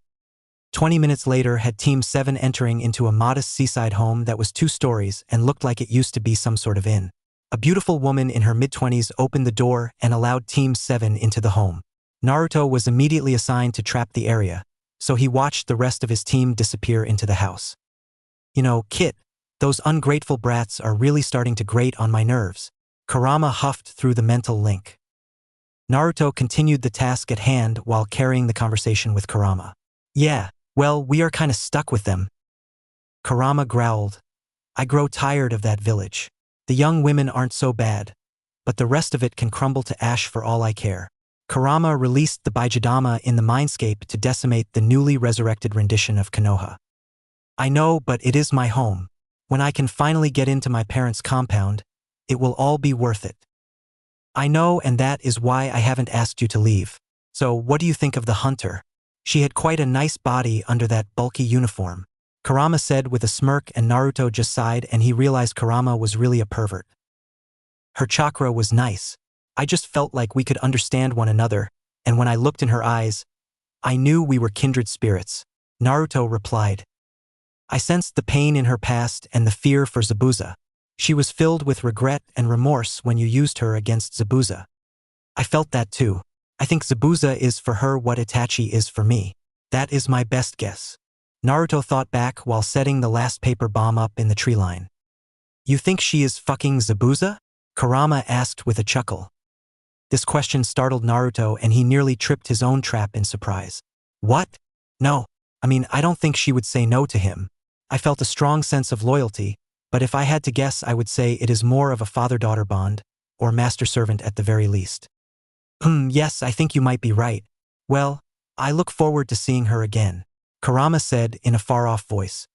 20 minutes later had Team 7 entering into a modest seaside home that was 2 stories and looked like it used to be some sort of inn. A beautiful woman in her mid-20s opened the door and allowed Team 7 into the home. Naruto was immediately assigned to trap the area, so he watched the rest of his team disappear into the house. "You know, Kit, those ungrateful brats are really starting to grate on my nerves," Kurama huffed through the mental link. Naruto continued the task at hand while carrying the conversation with Kurama. "Yeah, well, we are kinda stuck with them." Kurama growled. "I grow tired of that village. The young women aren't so bad, but the rest of it can crumble to ash for all I care." Kurama released the Baijidama in the mindscape to decimate the newly resurrected rendition of Konoha. "I know, but it is my home. When I can finally get into my parents' compound, it will all be worth it." "I know, and that is why I haven't asked you to leave. So what do you think of the hunter? She had quite a nice body under that bulky uniform," Kurama said with a smirk, and Naruto just sighed and he realized Kurama was really a pervert. "Her chakra was nice. I just felt like we could understand one another, and when I looked in her eyes, I knew we were kindred spirits," Naruto replied. "I sensed the pain in her past and the fear for Zabuza. She was filled with regret and remorse when you used her against Zabuza. I felt that too. I think Zabuza is for her what Itachi is for me. That is my best guess." Naruto thought back while setting the last paper bomb up in the tree line. "You think she is fucking Zabuza?" Kurama asked with a chuckle. This question startled Naruto and he nearly tripped his own trap in surprise. "What? No. I don't think she would say no to him. I felt a strong sense of loyalty, but if I had to guess I would say it is more of a father-daughter bond, or master-servant at the very least." Yes, I think you might be right. Well, I look forward to seeing her again," Kurama said in a far-off voice.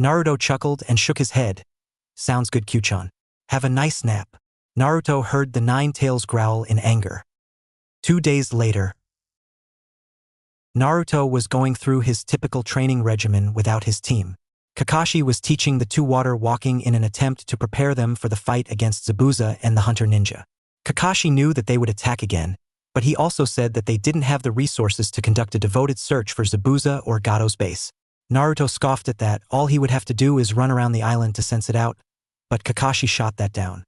Naruto chuckled and shook his head. "Sounds good, Q-chan. Have a nice nap." Naruto heard the Nine Tails growl in anger. 2 days later, Naruto was going through his typical training regimen without his team. Kakashi was teaching the 2 water walking in an attempt to prepare them for the fight against Zabuza and the Hunter Ninja. Kakashi knew that they would attack again, but he also said that they didn't have the resources to conduct a devoted search for Zabuza or Gato's base. Naruto scoffed at that. All he would have to do is run around the island to sense it out, but Kakashi shot that down.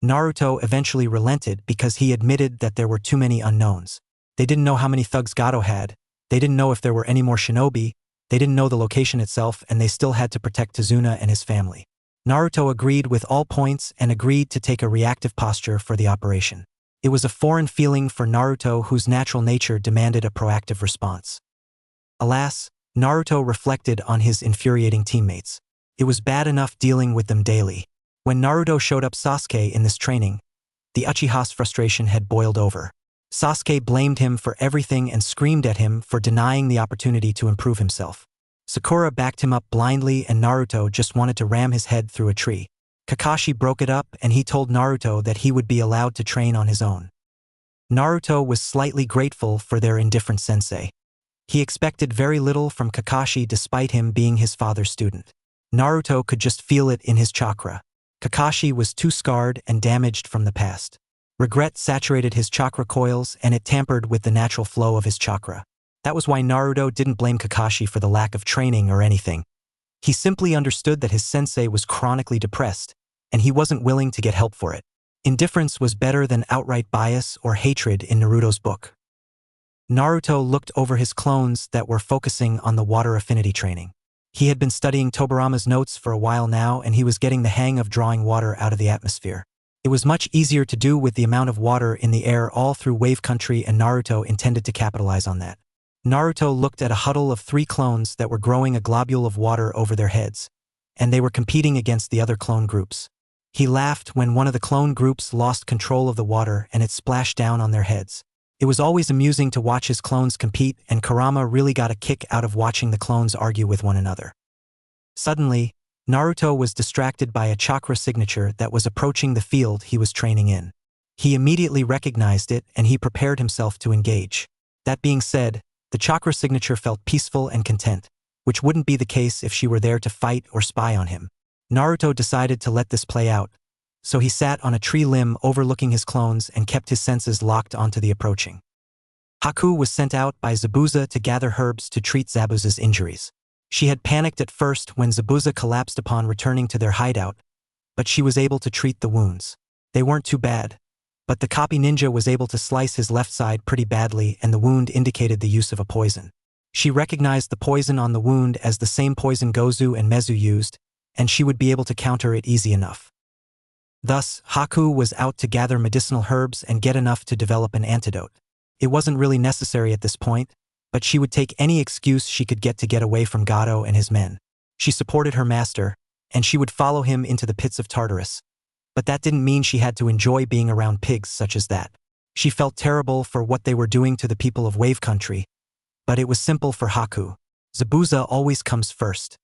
Naruto eventually relented because he admitted that there were too many unknowns. They didn't know how many thugs Gato had, they didn't know if there were any more shinobi, they didn't know the location itself, and they still had to protect Tazuna and his family. Naruto agreed with all points and agreed to take a reactive posture for the operation. It was a foreign feeling for Naruto, whose natural nature demanded a proactive response. Alas, Naruto reflected on his infuriating teammates. It was bad enough dealing with them daily. When Naruto showed up Sasuke in this training, the Uchiha's frustration had boiled over. Sasuke blamed him for everything and screamed at him for denying the opportunity to improve himself. Sakura backed him up blindly and Naruto just wanted to ram his head through a tree. Kakashi broke it up and he told Naruto that he would be allowed to train on his own. Naruto was slightly grateful for their indifferent sensei. He expected very little from Kakashi despite him being his father's student. Naruto could just feel it in his chakra. Kakashi was too scarred and damaged from the past. Regret saturated his chakra coils and it tampered with the natural flow of his chakra. That was why Naruto didn't blame Kakashi for the lack of training or anything. He simply understood that his sensei was chronically depressed, and he wasn't willing to get help for it. Indifference was better than outright bias or hatred in Naruto's book. Naruto looked over his clones that were focusing on the water affinity training. He had been studying Tobirama's notes for a while now and he was getting the hang of drawing water out of the atmosphere. It was much easier to do with the amount of water in the air all through Wave Country and Naruto intended to capitalize on that. Naruto looked at a huddle of 3 clones that were growing a globule of water over their heads, and they were competing against the other clone groups. He laughed when one of the clone groups lost control of the water and it splashed down on their heads. It was always amusing to watch his clones compete and Kurama really got a kick out of watching the clones argue with one another. Suddenly, Naruto was distracted by a chakra signature that was approaching the field he was training in. He immediately recognized it and he prepared himself to engage. That being said, the chakra signature felt peaceful and content, which wouldn't be the case if she were there to fight or spy on him. Naruto decided to let this play out, so he sat on a tree limb overlooking his clones and kept his senses locked onto the approaching. Haku was sent out by Zabuza to gather herbs to treat Zabuza's injuries. She had panicked at first when Zabuza collapsed upon returning to their hideout, but she was able to treat the wounds. They weren't too bad, but the copy ninja was able to slice his left side pretty badly and the wound indicated the use of a poison. She recognized the poison on the wound as the same poison Gozu and Mezu used, and she would be able to counter it easy enough. Thus, Haku was out to gather medicinal herbs and get enough to develop an antidote. It wasn't really necessary at this point, but she would take any excuse she could get to get away from Gato and his men. She supported her master, and she would follow him into the pits of Tartarus. But that didn't mean she had to enjoy being around pigs such as that. She felt terrible for what they were doing to the people of Wave Country, but it was simple for Haku. Zabuza always comes first.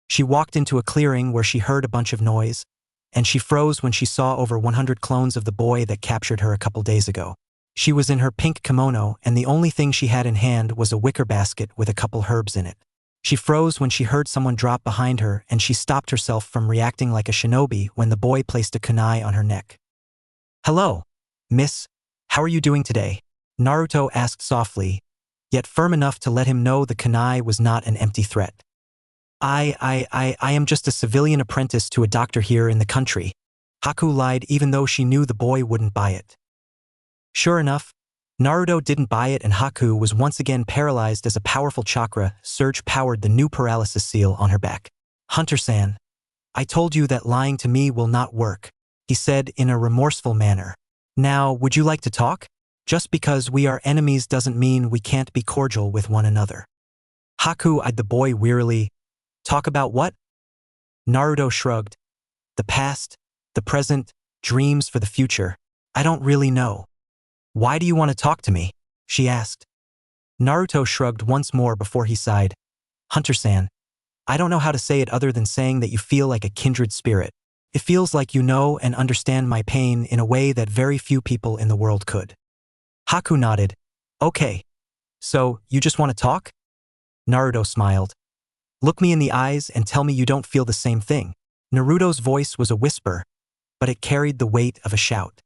She walked into a clearing where she heard a bunch of noise, and she froze when she saw over 100 clones of the boy that captured her a couple days ago. She was in her pink kimono and the only thing she had in hand was a wicker basket with a couple herbs in it. She froze when she heard someone drop behind her and she stopped herself from reacting like a shinobi when the boy placed a kunai on her neck. "Hello, miss. How are you doing today?" Naruto asked softly, yet firm enough to let him know the kunai was not an empty threat. I am just a civilian apprentice to a doctor here in the country." Haku lied even though she knew the boy wouldn't buy it. Sure enough, Naruto didn't buy it and Haku was once again paralyzed as a powerful chakra surge powered the new paralysis seal on her back. "Hunter-san, I told you that lying to me will not work," he said in a remorseful manner. "Now, would you like to talk? Just because we are enemies doesn't mean we can't be cordial with one another." Haku eyed the boy wearily. "Talk about what?" Naruto shrugged. "The past, the present, dreams for the future. I don't really know." "Why do you want to talk to me?" she asked. Naruto shrugged once more before he sighed. "Hunter-san, I don't know how to say it other than saying that you feel like a kindred spirit. It feels like you know and understand my pain in a way that very few people in the world could." Haku nodded. "Okay. So, you just want to talk?" Naruto smiled. "Look me in the eyes and tell me you don't feel the same thing." Naruto's voice was a whisper, but it carried the weight of a shout.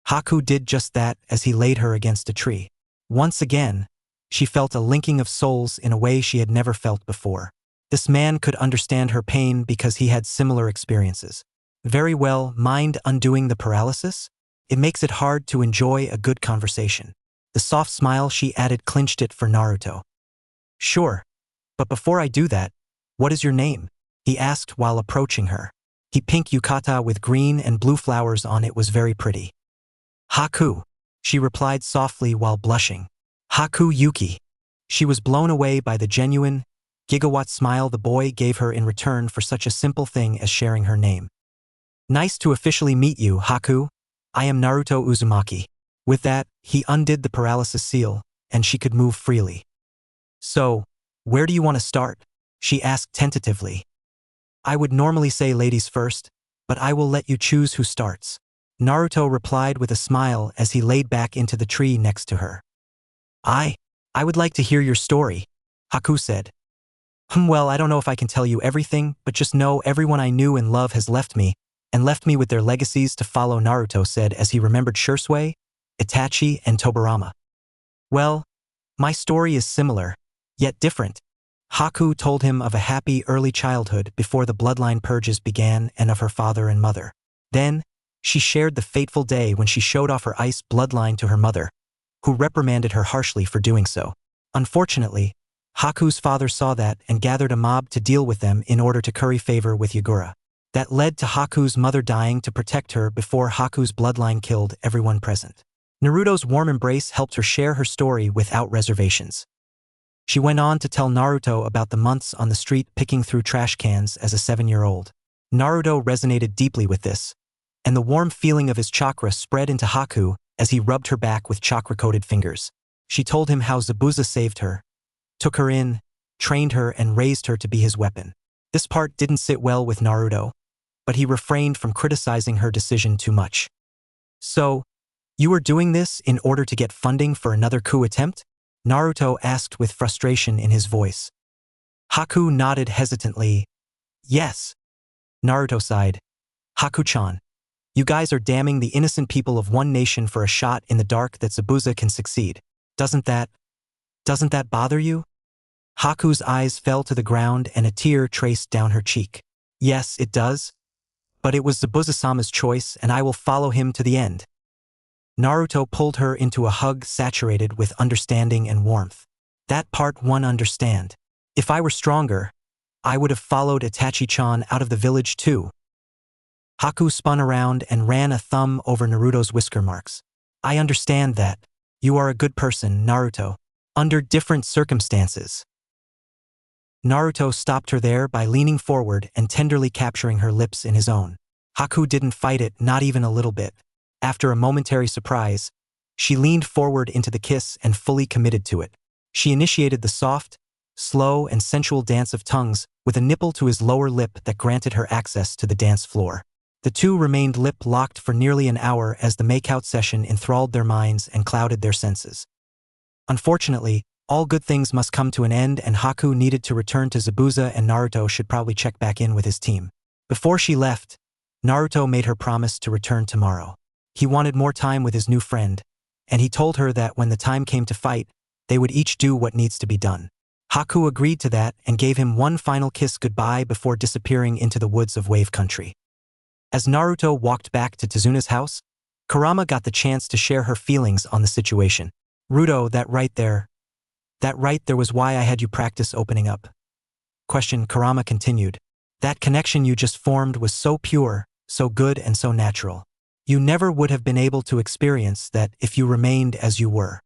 Haku did just that as he laid her against a tree. Once again, she felt a linking of souls in a way she had never felt before. This man could understand her pain because he had similar experiences. Very well, mind undoing the paralysis? It makes it hard to enjoy a good conversation. The soft smile she added clinched it for Naruto. "Sure. But before I do that, what is your name?" he asked while approaching her. His pink yukata with green and blue flowers on it was very pretty. "Haku," she replied softly while blushing. "Haku Yuki." She was blown away by the genuine, gigawatt smile the boy gave her in return for such a simple thing as sharing her name. Nice to officially meet you, Haku. I am Naruto Uzumaki. With that, he undid the paralysis seal, and she could move freely. So, where do you want to start? She asked tentatively. I would normally say ladies first, but I will let you choose who starts. Naruto replied with a smile as he laid back into the tree next to her. I would like to hear your story, Haku said. Well, I don't know if I can tell you everything, but just know everyone I knew and love has left me, and left me with their legacies to follow, Naruto said as he remembered Shinobi, Itachi, and Tobirama. Well, my story is similar, yet different. Haku told him of a happy early childhood before the bloodline purges began and of her father and mother. Then, she shared the fateful day when she showed off her ice bloodline to her mother, who reprimanded her harshly for doing so. Unfortunately, Haku's father saw that and gathered a mob to deal with them in order to curry favor with Yagura. That led to Haku's mother dying to protect her before Haku's bloodline killed everyone present. Naruto's warm embrace helped her share her story without reservations. She went on to tell Naruto about the months on the street picking through trash cans as a 7-year-old. Naruto resonated deeply with this, and the warm feeling of his chakra spread into Haku as he rubbed her back with chakra-coated fingers. She told him how Zabuza saved her, took her in, trained her, and raised her to be his weapon. This part didn't sit well with Naruto, but he refrained from criticizing her decision too much. So, you are doing this in order to get funding for another coup attempt? Naruto asked with frustration in his voice. Haku nodded hesitantly. Yes. Naruto sighed. Haku-chan, you guys are damning the innocent people of one nation for a shot in the dark that Zabuza can succeed. Doesn't that bother you? Haku's eyes fell to the ground and a tear traced down her cheek. Yes, it does. But it was Zabuza-sama's choice and I will follow him to the end. Naruto pulled her into a hug saturated with understanding and warmth. That part one understand. If I were stronger, I would have followed Itachi-chan out of the village too. Haku spun around and ran a thumb over Naruto's whisker marks. I understand that. You are a good person, Naruto. Under different circumstances. Naruto stopped her there by leaning forward and tenderly capturing her lips in his own. Haku didn't fight it, not even a little bit. After a momentary surprise, she leaned forward into the kiss and fully committed to it. She initiated the soft, slow, and sensual dance of tongues with a nipple to his lower lip that granted her access to the dance floor. The two remained lip-locked for nearly an hour as the makeout session enthralled their minds and clouded their senses. Unfortunately, all good things must come to an end and Haku needed to return to Zabuza and Naruto should probably check back in with his team. Before she left, Naruto made her promise to return tomorrow. He wanted more time with his new friend, and he told her that when the time came to fight, they would each do what needs to be done. Haku agreed to that and gave him one final kiss goodbye before disappearing into the woods of Wave Country. As Naruto walked back to Tezuna's house, Kurama got the chance to share her feelings on the situation. Ruto, that right there was why I had you practice opening up. Kurama continued. That connection you just formed was so pure, so good and so natural. You never would have been able to experience that if you remained as you were.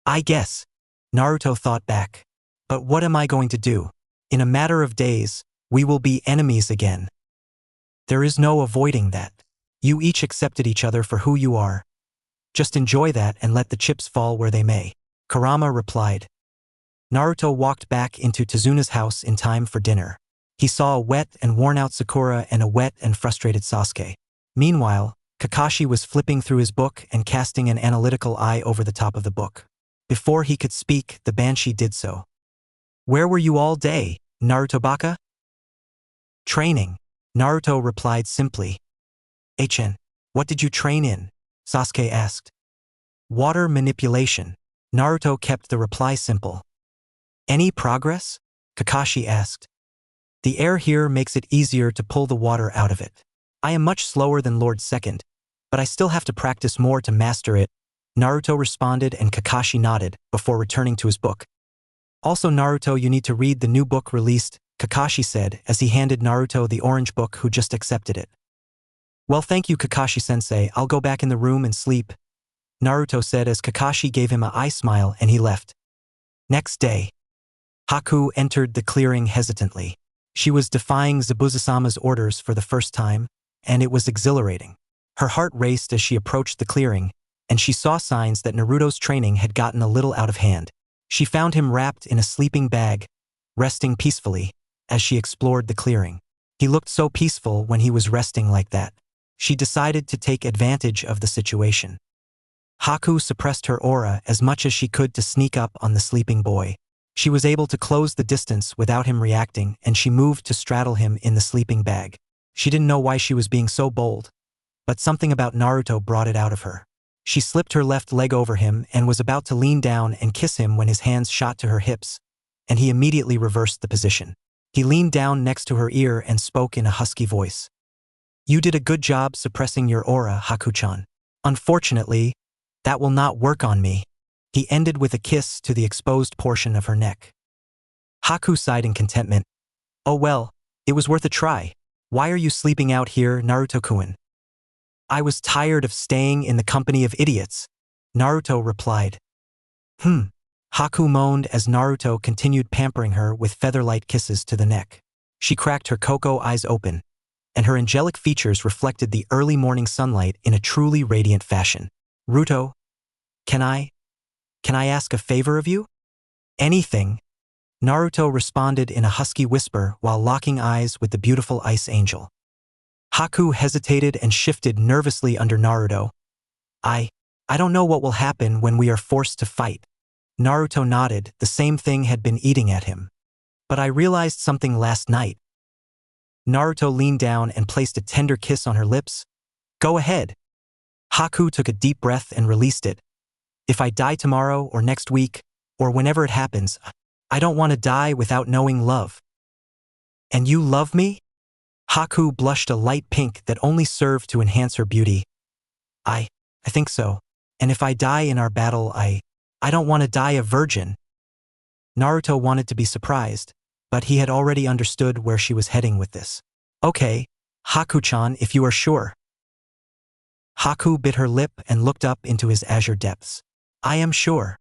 I guess, Naruto thought back. But what am I going to do? In a matter of days, we will be enemies again. There is no avoiding that. You each accepted each other for who you are. Just enjoy that and let the chips fall where they may. Kurama replied. Naruto walked back into Tezuna's house in time for dinner. He saw a wet and worn-out Sakura and a wet and frustrated Sasuke. Meanwhile, Kakashi was flipping through his book and casting an analytical eye over the top of the book. Before he could speak, the Banshee did so. Where were you all day, Naruto-baka? Training, Naruto replied simply. H.N. What did you train in? Sasuke asked. Water manipulation. Naruto kept the reply simple. Any progress? Kakashi asked. The air here makes it easier to pull the water out of it. I am much slower than Lord Second, but I still have to practice more to master it, Naruto responded and Kakashi nodded before returning to his book. Also Naruto, you need to read the new book released, Kakashi said as he handed Naruto the orange book who just accepted it. Well, thank you Kakashi-sensei, I'll go back in the room and sleep, Naruto said as Kakashi gave him a eye smile and he left. Next day, Haku entered the clearing hesitantly. She was defying Zabuza-sama's orders for the first time, and it was exhilarating. Her heart raced as she approached the clearing, and she saw signs that Naruto's training had gotten a little out of hand. She found him wrapped in a sleeping bag, resting peacefully, as she explored the clearing. He looked so peaceful when he was resting like that. She decided to take advantage of the situation. Haku suppressed her aura as much as she could to sneak up on the sleeping boy. She was able to close the distance without him reacting, and she moved to straddle him in the sleeping bag. She didn't know why she was being so bold, but something about Naruto brought it out of her. She slipped her left leg over him and was about to lean down and kiss him when his hands shot to her hips, and he immediately reversed the position. He leaned down next to her ear and spoke in a husky voice. "You did a good job suppressing your aura, Haku-chan. Unfortunately, that will not work on me." He ended with a kiss to the exposed portion of her neck. Haku sighed in contentment. "Oh well, it was worth a try. Why are you sleeping out here, Naruto-kun?" "I was tired of staying in the company of idiots," Naruto replied. Haku moaned as Naruto continued pampering her with feather-light kisses to the neck. She cracked her cocoa eyes open, and her angelic features reflected the early morning sunlight in a truly radiant fashion. "Ruto, can I ask a favor of you?" "Anything," Naruto responded in a husky whisper while locking eyes with the beautiful ice angel. Haku hesitated and shifted nervously under Naruto. I don't know what will happen when we are forced to fight." Naruto nodded. The same thing had been eating at him. "But I realized something last night." Naruto leaned down and placed a tender kiss on her lips. "Go ahead." Haku took a deep breath and released it. "If I die tomorrow or next week, or whenever it happens, I don't want to die without knowing love." "And you love me?" Haku blushed a light pink that only served to enhance her beauty. I think so. And if I die in our battle, I don't want to die a virgin." Naruto wanted to be surprised, but he had already understood where she was heading with this. "Okay, Haku-chan, if you are sure." Haku bit her lip and looked up into his azure depths. "I am sure."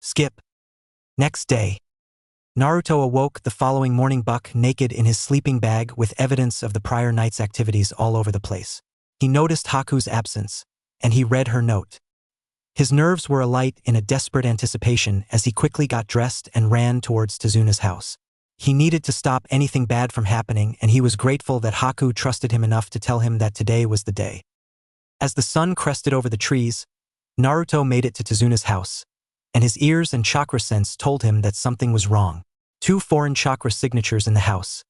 Skip. Next day. Naruto awoke the following morning buck naked in his sleeping bag with evidence of the prior night's activities all over the place. He noticed Haku's absence, and he read her note. His nerves were alight in a desperate anticipation as he quickly got dressed and ran towards Tezuna's house. He needed to stop anything bad from happening, and he was grateful that Haku trusted him enough to tell him that today was the day. As the sun crested over the trees, Naruto made it to Tezuna's house, and his ears and chakra sense told him that something was wrong. 2 foreign chakra signatures in the house.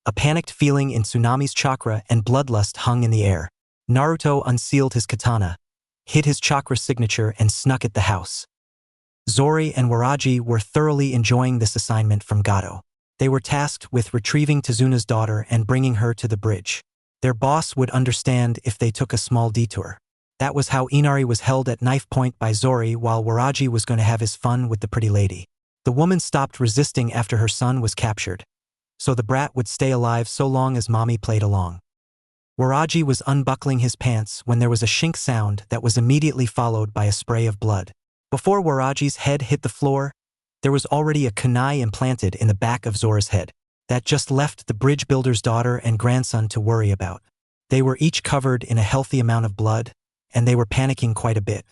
A panicked feeling in Tsunami's chakra and bloodlust hung in the air. Naruto unsealed his katana, hid his chakra signature, and snuck at the house. Zori and Waraji were thoroughly enjoying this assignment from Gato. They were tasked with retrieving Tezuna's daughter and bringing her to the bridge. Their boss would understand if they took a small detour. That was how Inari was held at knife point by Zori while Waraji was going to have his fun with the pretty lady. The woman stopped resisting after her son was captured, so the brat would stay alive so long as mommy played along. Waraji was unbuckling his pants when there was a shink sound that was immediately followed by a spray of blood. Before Waraji's head hit the floor, there was already a kunai implanted in the back of Zora's head. That just left the bridge builder's daughter and grandson to worry about. They were each covered in a healthy amount of blood, and they were panicking quite a bit.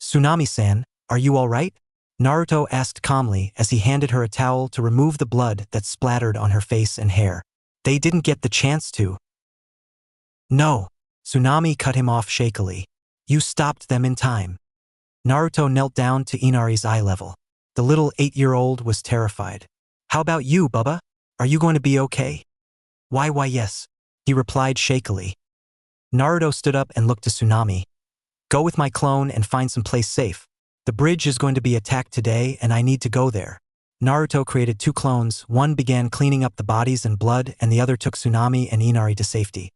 "Tsunami-san, are you all right?" Naruto asked calmly as he handed her a towel to remove the blood that splattered on her face and hair. "They didn't get the chance to." "No." Tsunami cut him off shakily. "You stopped them in time." Naruto knelt down to Inari's eye level. The little 8-year-old was terrified. "How about you, Bubba? Are you going to be okay?" Why yes," he replied shakily. Naruto stood up and looked to Tsunami. "Go with my clone and find some place safe. The bridge is going to be attacked today and I need to go there." Naruto created 2 clones. One began cleaning up the bodies and blood, and the other took Tsunami and Inari to safety.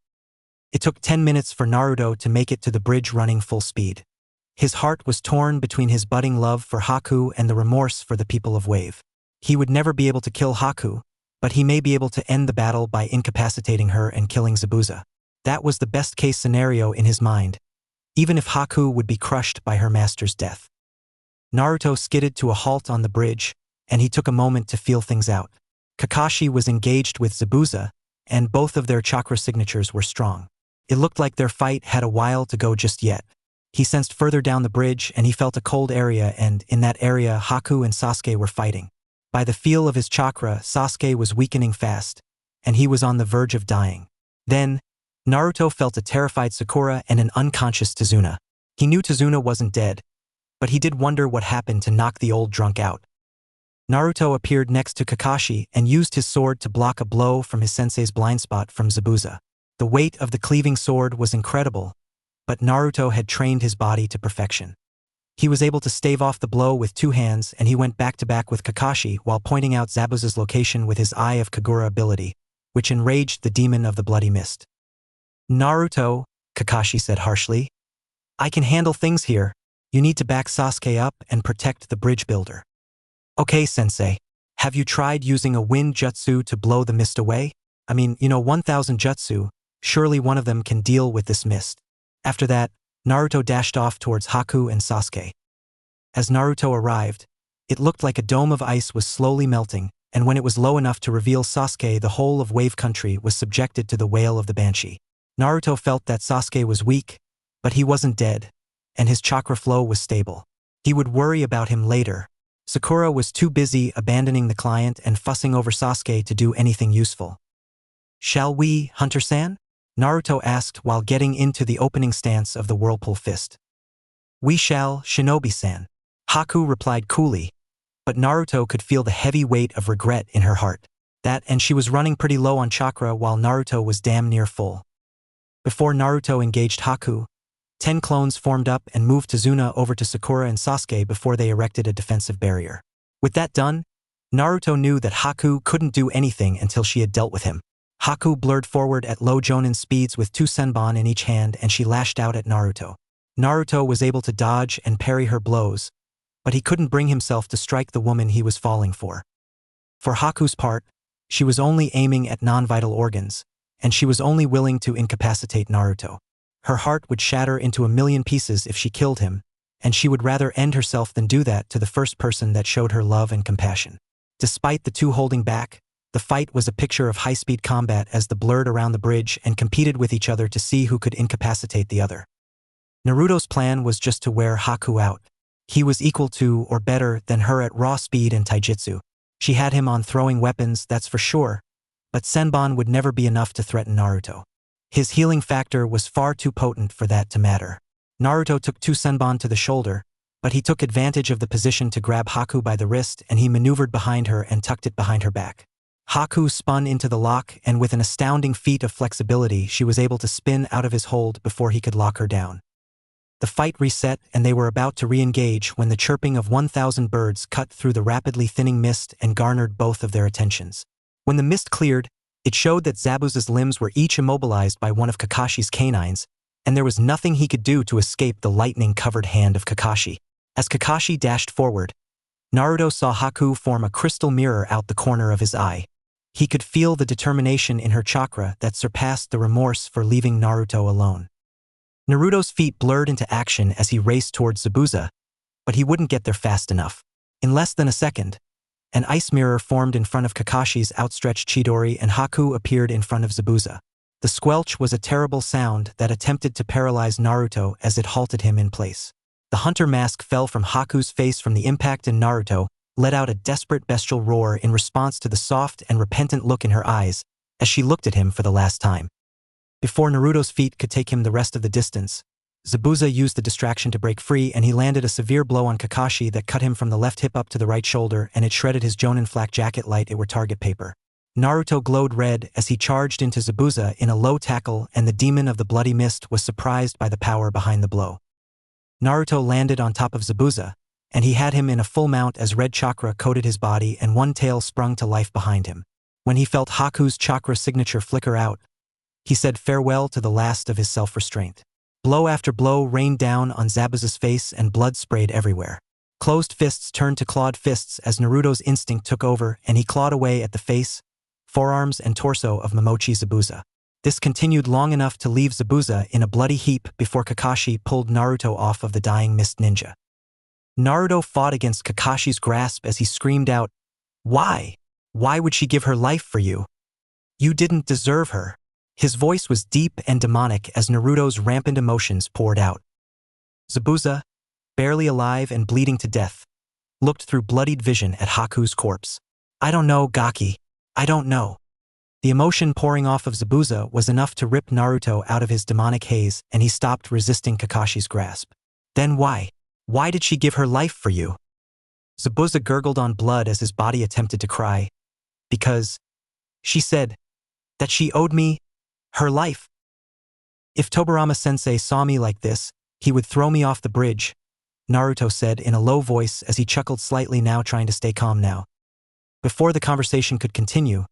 It took 10 minutes for Naruto to make it to the bridge running full speed. His heart was torn between his budding love for Haku and the remorse for the people of Wave. He would never be able to kill Haku, but he may be able to end the battle by incapacitating her and killing Zabuza. That was the best-case scenario in his mind, even if Haku would be crushed by her master's death. Naruto skidded to a halt on the bridge, and he took a moment to feel things out. Kakashi was engaged with Zabuza, and both of their chakra signatures were strong. It looked like their fight had a while to go just yet. He sensed further down the bridge and he felt a cold area, and in that area Haku and Sasuke were fighting. By the feel of his chakra, Sasuke was weakening fast, and he was on the verge of dying. Then, Naruto felt a terrified Sakura and an unconscious Tazuna. He knew Tazuna wasn't dead, but he did wonder what happened to knock the old drunk out. Naruto appeared next to Kakashi and used his sword to block a blow from his sensei's blind spot from Zabuza. The weight of the cleaving sword was incredible, but Naruto had trained his body to perfection. He was able to stave off the blow with 2 hands, and he went back-to-back with Kakashi while pointing out Zabuza's location with his Eye of Kagura ability, which enraged the demon of the bloody mist. "Naruto," Kakashi said harshly, "I can handle things here. You need to back Sasuke up and protect the bridge builder." "Okay, sensei. Have you tried using a wind jutsu to blow the mist away? 1,000 jutsu, surely one of them can deal with this mist." After that, Naruto dashed off towards Haku and Sasuke. As Naruto arrived, it looked like a dome of ice was slowly melting, and when it was low enough to reveal Sasuke, the whole of Wave Country was subjected to the wail of the Banshee. Naruto felt that Sasuke was weak, but he wasn't dead, and his chakra flow was stable. He would worry about him later. Sakura was too busy abandoning the client and fussing over Sasuke to do anything useful. "Shall we, Hunter-san?" Naruto asked while getting into the opening stance of the Whirlpool Fist. "We shall, Shinobi-san," Haku replied coolly, but Naruto could feel the heavy weight of regret in her heart. And she was running pretty low on chakra while Naruto was damn near full. Before Naruto engaged Haku, 10 clones formed up and moved Tazuna over to Sakura and Sasuke before they erected a defensive barrier. With that done, Naruto knew that Haku couldn't do anything until she had dealt with him. Haku blurred forward at low Jonin speeds with 2 senbon in each hand, and she lashed out at Naruto. Naruto was able to dodge and parry her blows, but he couldn't bring himself to strike the woman he was falling for. For Haku's part, she was only aiming at non-vital organs, and she was only willing to incapacitate Naruto. Her heart would shatter into a million pieces if she killed him, and she would rather end herself than do that to the first person that showed her love and compassion. Despite the two holding back, the fight was a picture of high-speed combat as the blurred around the bridge and competed with each other to see who could incapacitate the other. Naruto's plan was just to wear Haku out. He was equal to or better than her at raw speed and taijutsu. She had him on throwing weapons, that's for sure, but senbon would never be enough to threaten Naruto. His healing factor was far too potent for that to matter. Naruto took 2 senbon to the shoulder, but he took advantage of the position to grab Haku by the wrist, and he maneuvered behind her and tucked it behind her back. Haku spun into the lock, and with an astounding feat of flexibility, she was able to spin out of his hold before he could lock her down. The fight reset, and they were about to re-engage when the chirping of 1,000 birds cut through the rapidly thinning mist and garnered both of their attentions. When the mist cleared, it showed that Zabuza's limbs were each immobilized by one of Kakashi's canines, and there was nothing he could do to escape the lightning-covered hand of Kakashi. As Kakashi dashed forward, Naruto saw Haku form a crystal mirror out the corner of his eye. He could feel the determination in her chakra that surpassed the remorse for leaving Naruto alone. Naruto's feet blurred into action as he raced towards Zabuza, but he wouldn't get there fast enough. In less than a second, an ice mirror formed in front of Kakashi's outstretched Chidori, and Haku appeared in front of Zabuza. The squelch was a terrible sound that attempted to paralyze Naruto as it halted him in place. The hunter mask fell from Haku's face from the impact, and Naruto let out a desperate bestial roar in response to the soft and repentant look in her eyes as she looked at him for the last time. Before Naruto's feet could take him the rest of the distance, Zabuza used the distraction to break free, and he landed a severe blow on Kakashi that cut him from the left hip up to the right shoulder, and it shredded his Jonin flak jacket like it were target paper. Naruto glowed red as he charged into Zabuza in a low tackle, and the demon of the bloody mist was surprised by the power behind the blow. Naruto landed on top of Zabuza, and he had him in a full mount as red chakra coated his body and one tail sprung to life behind him. When he felt Haku's chakra signature flicker out, he said farewell to the last of his self-restraint. Blow after blow rained down on Zabuza's face, and blood sprayed everywhere. Closed fists turned to clawed fists as Naruto's instinct took over, and he clawed away at the face, forearms, and torso of Momochi Zabuza. This continued long enough to leave Zabuza in a bloody heap before Kakashi pulled Naruto off of the dying mist ninja. Naruto fought against Kakashi's grasp as he screamed out, "Why? Why would she give her life for you? You didn't deserve her." His voice was deep and demonic as Naruto's rampant emotions poured out. Zabuza, barely alive and bleeding to death, looked through bloodied vision at Haku's corpse. "I don't know, Gaki. I don't know." The emotion pouring off of Zabuza was enough to rip Naruto out of his demonic haze, and he stopped resisting Kakashi's grasp. "Then why? Why did she give her life for you?" Zabuza gurgled on blood as his body attempted to cry. "Because she said that she owed me her life. If Tobirama-sensei saw me like this, he would throw me off the bridge," Naruto said in a low voice as he chuckled slightly, now trying to stay calm now. Before the conversation could continue,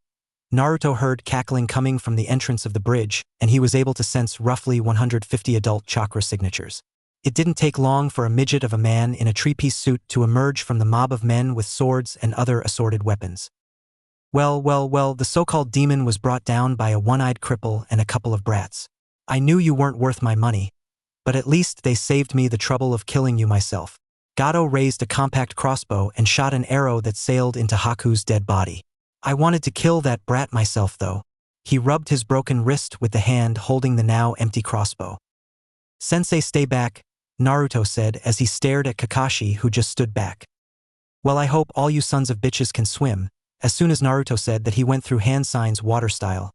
Naruto heard cackling coming from the entrance of the bridge, and he was able to sense roughly 150 adult chakra signatures. It didn't take long for a midget of a man in a three-piece suit to emerge from the mob of men with swords and other assorted weapons. Well, the so-called demon was brought down by a one-eyed cripple and a couple of brats. I knew you weren't worth my money, but at least they saved me the trouble of killing you myself. Gato raised a compact crossbow and shot an arrow that sailed into Haku's dead body. I wanted to kill that brat myself, though. He rubbed his broken wrist with the hand holding the now empty crossbow. "Sensei, stay back," Naruto said as he stared at Kakashi, who just stood back. "Well, I hope all you sons of bitches can swim." As soon as Naruto said that, he went through hand signs water style.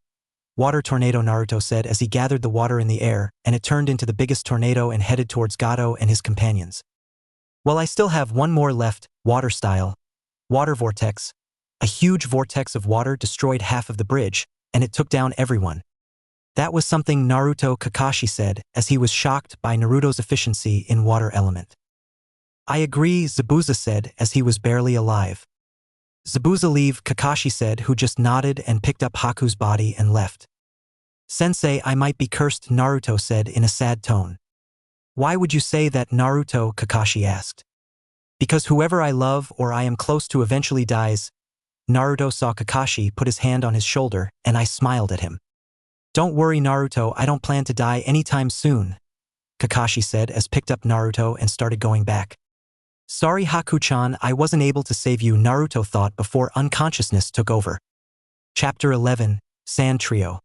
"Water tornado," Naruto said as he gathered the water in the air, and it turned into the biggest tornado and headed towards Gato and his companions. "Well, I still have one more left, water style. Water vortex." A huge vortex of water destroyed half of the bridge, and it took down everyone. That was something Naruto, Kakashi said, as he was shocked by Naruto's efficiency in water element. "I agree," Zabuza said as he was barely alive. "Zabuza, leave," Kakashi said, who just nodded and picked up Haku's body and left. "Sensei, I might be cursed," Naruto said in a sad tone. "Why would you say that, Naruto?" Kakashi asked. "Because whoever I love or I am close to eventually dies." Naruto saw Kakashi put his hand on his shoulder, and I smiled at him. "Don't worry, Naruto, I don't plan to die anytime soon," Kakashi said as picked up Naruto and started going back. "Sorry, Haku-chan, I wasn't able to save you," Naruto thought before unconsciousness took over. Chapter 11, Sand Trio.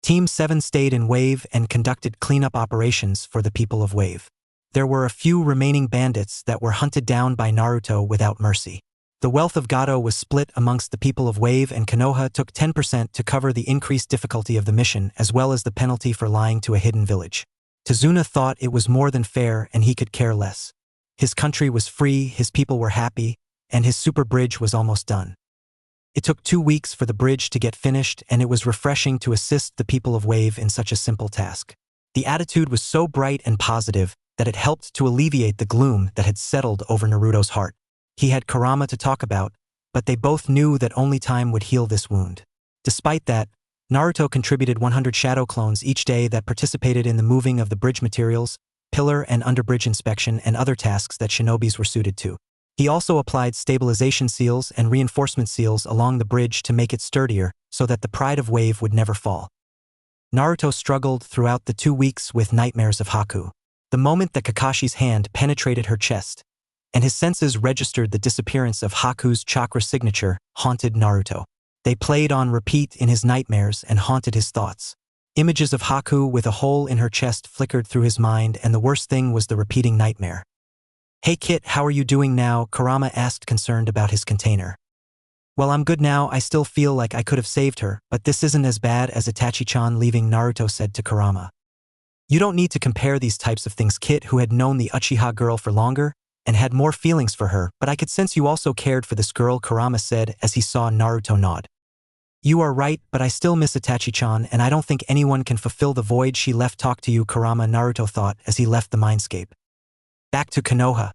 Team 7 stayed in Wave and conducted cleanup operations for the people of Wave. There were a few remaining bandits that were hunted down by Naruto without mercy. The wealth of Gato was split amongst the people of Wave, and Konoha took 10% to cover the increased difficulty of the mission as well as the penalty for lying to a hidden village. Tazuna thought it was more than fair and he could care less. His country was free, his people were happy, and his super bridge was almost done. It took 2 weeks for the bridge to get finished, and it was refreshing to assist the people of Wave in such a simple task. The attitude was so bright and positive that it helped to alleviate the gloom that had settled over Naruto's heart. He had Kurama to talk about, but they both knew that only time would heal this wound. Despite that, Naruto contributed 100 shadow clones each day that participated in the moving of the bridge materials, pillar and underbridge inspection, and other tasks that shinobis were suited to. He also applied stabilization seals and reinforcement seals along the bridge to make it sturdier so that the pride of Wave would never fall. Naruto struggled throughout the 2 weeks with nightmares of Haku. The moment that Kakashi's hand penetrated her chest, and his senses registered the disappearance of Haku's chakra signature, haunted Naruto. They played on repeat in his nightmares and haunted his thoughts. Images of Haku with a hole in her chest flickered through his mind, and the worst thing was the repeating nightmare. "Hey Kit, how are you doing now?" Kurama asked, concerned about his container. "Well, I'm good now. I still feel like I could have saved her, but this isn't as bad as Itachi-chan leaving," Naruto said to Kurama. "You don't need to compare these types of things." Kit, who had known the Uchiha girl for longer and had more feelings for her, "But I could sense you also cared for this girl," Kurama said as he saw Naruto nod. "You are right, but I still miss Itachi-chan, and I don't think anyone can fulfill the void she left." "Talk to you, Kurama," Naruto thought as he left the mindscape. Back to Konoha.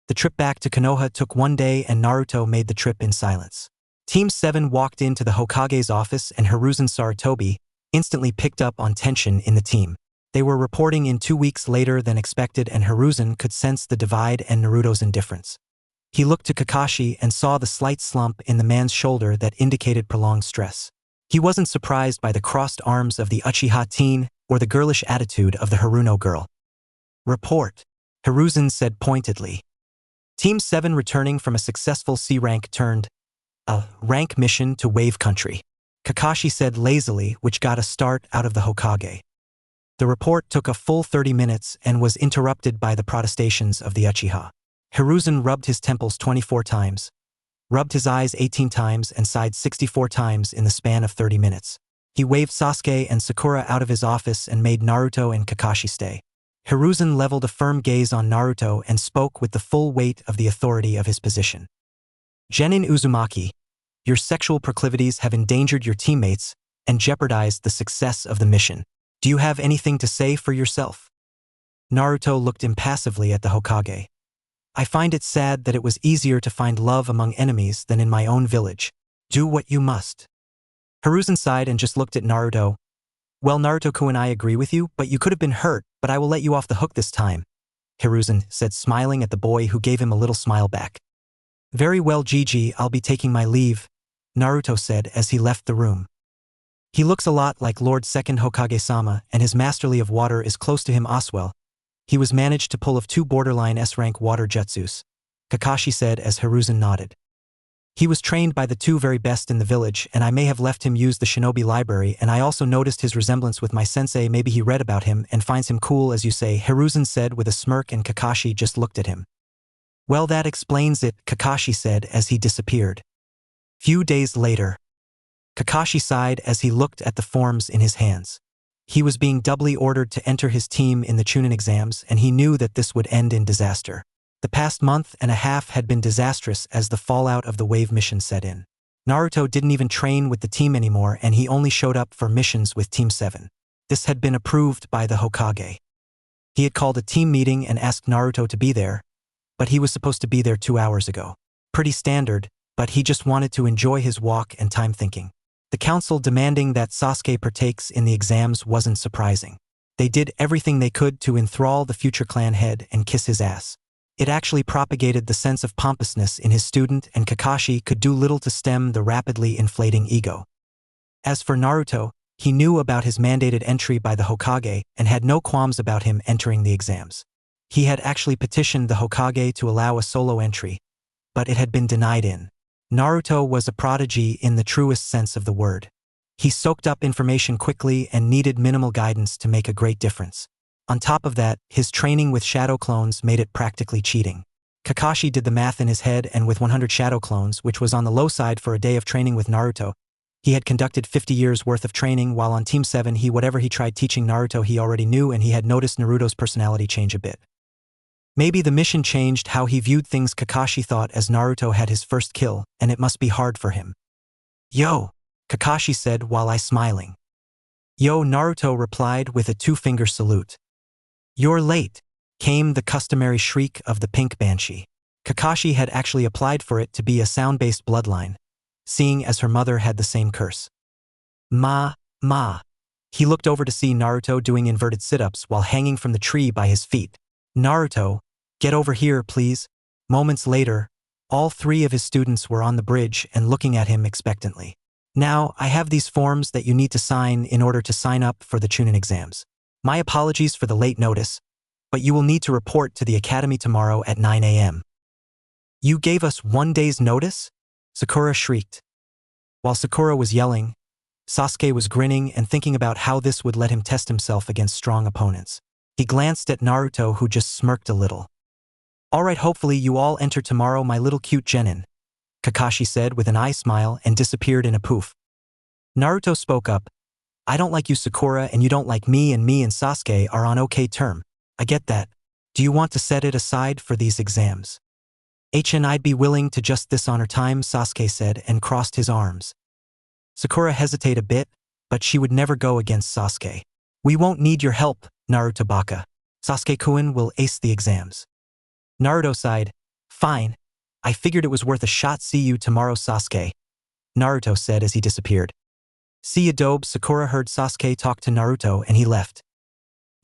The trip back to Konoha took 1 day, and Naruto made the trip in silence. Team 7 walked into the Hokage's office, and Hiruzen Sarutobi instantly picked up on tension in the team. They were reporting in 2 weeks later than expected, and Hiruzen could sense the divide and Naruto's indifference. He looked to Kakashi and saw the slight slump in the man's shoulder that indicated prolonged stress. He wasn't surprised by the crossed arms of the Uchiha teen or the girlish attitude of the Haruno girl. "Report," Hiruzen said pointedly. Team 7 returning from a successful C-rank turned a rank mission to Wave Country, Kakashi said lazily, which got a start out of the Hokage. The report took a full 30 minutes and was interrupted by the protestations of the Uchiha. Hiruzen rubbed his temples 24 times, rubbed his eyes 18 times and sighed 64 times in the span of 30 minutes. He waved Sasuke and Sakura out of his office and made Naruto and Kakashi stay. Hiruzen leveled a firm gaze on Naruto and spoke with the full weight of the authority of his position. Genin Uzumaki, your sexual proclivities have endangered your teammates and jeopardized the success of the mission. Do you have anything to say for yourself? Naruto looked impassively at the Hokage. I find it sad that it was easier to find love among enemies than in my own village. Do what you must. Hiruzen sighed and just looked at Naruto. Well, Naruto-kun, I agree with you, but you could have been hurt, but I will let you off the hook this time, Hiruzen said, smiling at the boy who gave him a little smile back. Very well, Gigi, I'll be taking my leave, Naruto said as he left the room. He looks a lot like Lord Second Hokage-sama, and his mastery of water is close to him as well. He was managed to pull off 2 borderline S-rank water jutsus, Kakashi said as Hiruzen nodded. He was trained by the 2 very best in the village, and I may have left him use the Shinobi library, and I also noticed his resemblance with my sensei. Maybe he read about him and finds him cool, as you say, Hiruzen said with a smirk, and Kakashi just looked at him. Well, that explains it, Kakashi said as he disappeared. Few days later, Kakashi sighed as he looked at the forms in his hands. He was being doubly ordered to enter his team in the Chunin exams, and he knew that this would end in disaster. The past month and a half had been disastrous as the fallout of the Wave mission set in. Naruto didn't even train with the team anymore, and he only showed up for missions with Team 7. This had been approved by the Hokage. He had called a team meeting and asked Naruto to be there, but he was supposed to be there 2 hours ago. Pretty standard, but he just wanted to enjoy his walk and time thinking. The council demanding that Sasuke partakes in the exams wasn't surprising. They did everything they could to enthrall the future clan head and kiss his ass. It actually propagated the sense of pompousness in his student, and Kakashi could do little to stem the rapidly inflating ego. As for Naruto, he knew about his mandated entry by the Hokage and had no qualms about him entering the exams. He had actually petitioned the Hokage to allow a solo entry, but it had been denied in. Naruto was a prodigy in the truest sense of the word. He soaked up information quickly and needed minimal guidance to make a great difference. On top of that, his training with shadow clones made it practically cheating. Kakashi did the math in his head, and with 100 shadow clones, which was on the low side for a day of training with Naruto, he had conducted 50 years worth of training, while on Team 7 whatever he tried teaching Naruto he already knew, and he had noticed Naruto's personality change a bit. Maybe the mission changed how he viewed things. Kakashi thought as Naruto had his first kill, and it must be hard for him. Yo, Kakashi said while smiling. Yo, Naruto replied with a 2-finger salute. You're late, came the customary shriek of the pink banshee. Kakashi had actually applied for it to be a sound-based bloodline, seeing as her mother had the same curse. Ma. He looked over to see Naruto doing inverted sit-ups while hanging from the tree by his feet. Naruto, get over here, please. Moments later, all 3 of his students were on the bridge and looking at him expectantly. Now, I have these forms that you need to sign in order to sign up for the Chunin exams. My apologies for the late notice, but you will need to report to the academy tomorrow at 9 a.m. You gave us 1 day's notice? Sakura shrieked. While Sakura was yelling, Sasuke was grinning and thinking about how this would let him test himself against strong opponents. He glanced at Naruto, who just smirked a little. Alright, hopefully you all enter tomorrow, my little cute genin, Kakashi said with an eye smile and disappeared in a poof. Naruto spoke up. I don't like you, Sakura, and you don't like me, and Sasuke are on okay term. I get that. Do you want to set it aside for these exams? I'd be willing to just this honor time, Sasuke said and crossed his arms. Sakura hesitated a bit, but she would never go against Sasuke. We won't need your help, Naruto Baka. Sasuke-kun will ace the exams. Naruto sighed. Fine. I figured it was worth a shot. See you tomorrow, Sasuke, Naruto said as he disappeared. See ya, Dobe. Sakura heard Sasuke talk to Naruto and he left.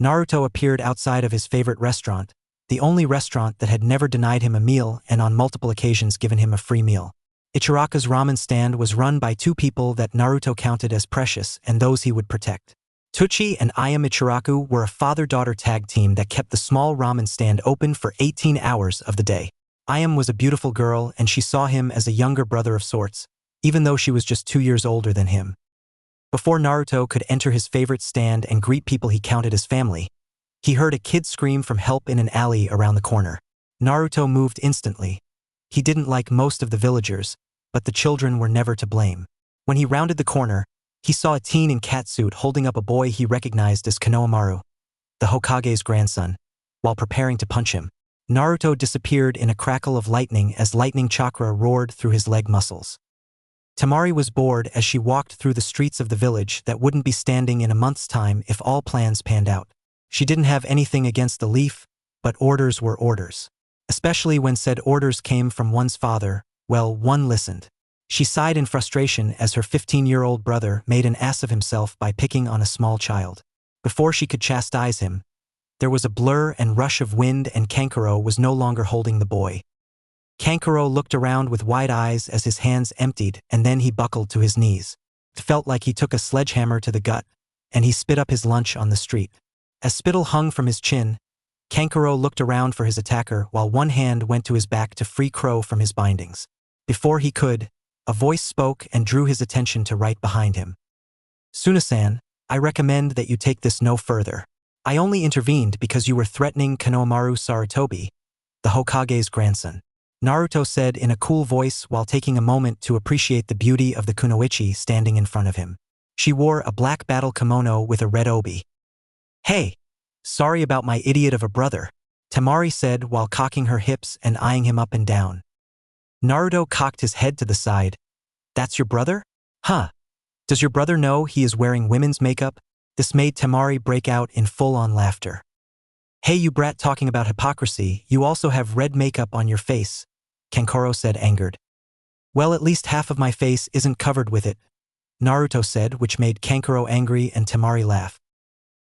Naruto appeared outside of his favorite restaurant, the only restaurant that had never denied him a meal and on multiple occasions given him a free meal. Ichiraka's ramen stand was run by 2 people that Naruto counted as precious and those he would protect. Tuchi and Ayam Ichiraku were a father-daughter tag team that kept the small ramen stand open for 18 hours of the day. Ayam was a beautiful girl and she saw him as a younger brother of sorts, even though she was just 2 years older than him. Before Naruto could enter his favorite stand and greet people he counted as family, he heard a kid scream from help in an alley around the corner. Naruto moved instantly. He didn't like most of the villagers, but the children were never to blame. When he rounded the corner, he saw a teen in catsuit holding up a boy he recognized as Konohamaru, the Hokage's grandson, while preparing to punch him. Naruto disappeared in a crackle of lightning as lightning chakra roared through his leg muscles. Tamari was bored as she walked through the streets of the village that wouldn't be standing in a month's time if all plans panned out. She didn't have anything against the leaf, but orders were orders. Especially when said orders came from one's father, well, one listened. She sighed in frustration as her 15-year-old brother made an ass of himself by picking on a small child. Before she could chastise him, there was a blur and rush of wind and Kankuro was no longer holding the boy. Kankuro looked around with wide eyes as his hands emptied and then he buckled to his knees. It felt like he took a sledgehammer to the gut, and he spit up his lunch on the street. As spittle hung from his chin, Kankuro looked around for his attacker while one hand went to his back to free Crow from his bindings. Before he could, a voice spoke and drew his attention to right behind him. "Suna-san, I recommend that you take this no further. I only intervened because you were threatening Konohamaru Sarutobi, the Hokage's grandson," Naruto said in a cool voice while taking a moment to appreciate the beauty of the kunoichi standing in front of him. She wore a black battle kimono with a red obi. "Hey, sorry about my idiot of a brother," Tamari said while cocking her hips and eyeing him up and down. Naruto cocked his head to the side. "That's your brother? Huh. Does your brother know he is wearing women's makeup?" This made Tamari break out in full-on laughter. "Hey you brat, talking about hypocrisy, you also have red makeup on your face," Kankuro said angered. "Well, at least half of my face isn't covered with it," Naruto said, which made Kankuro angry and Tamari laugh.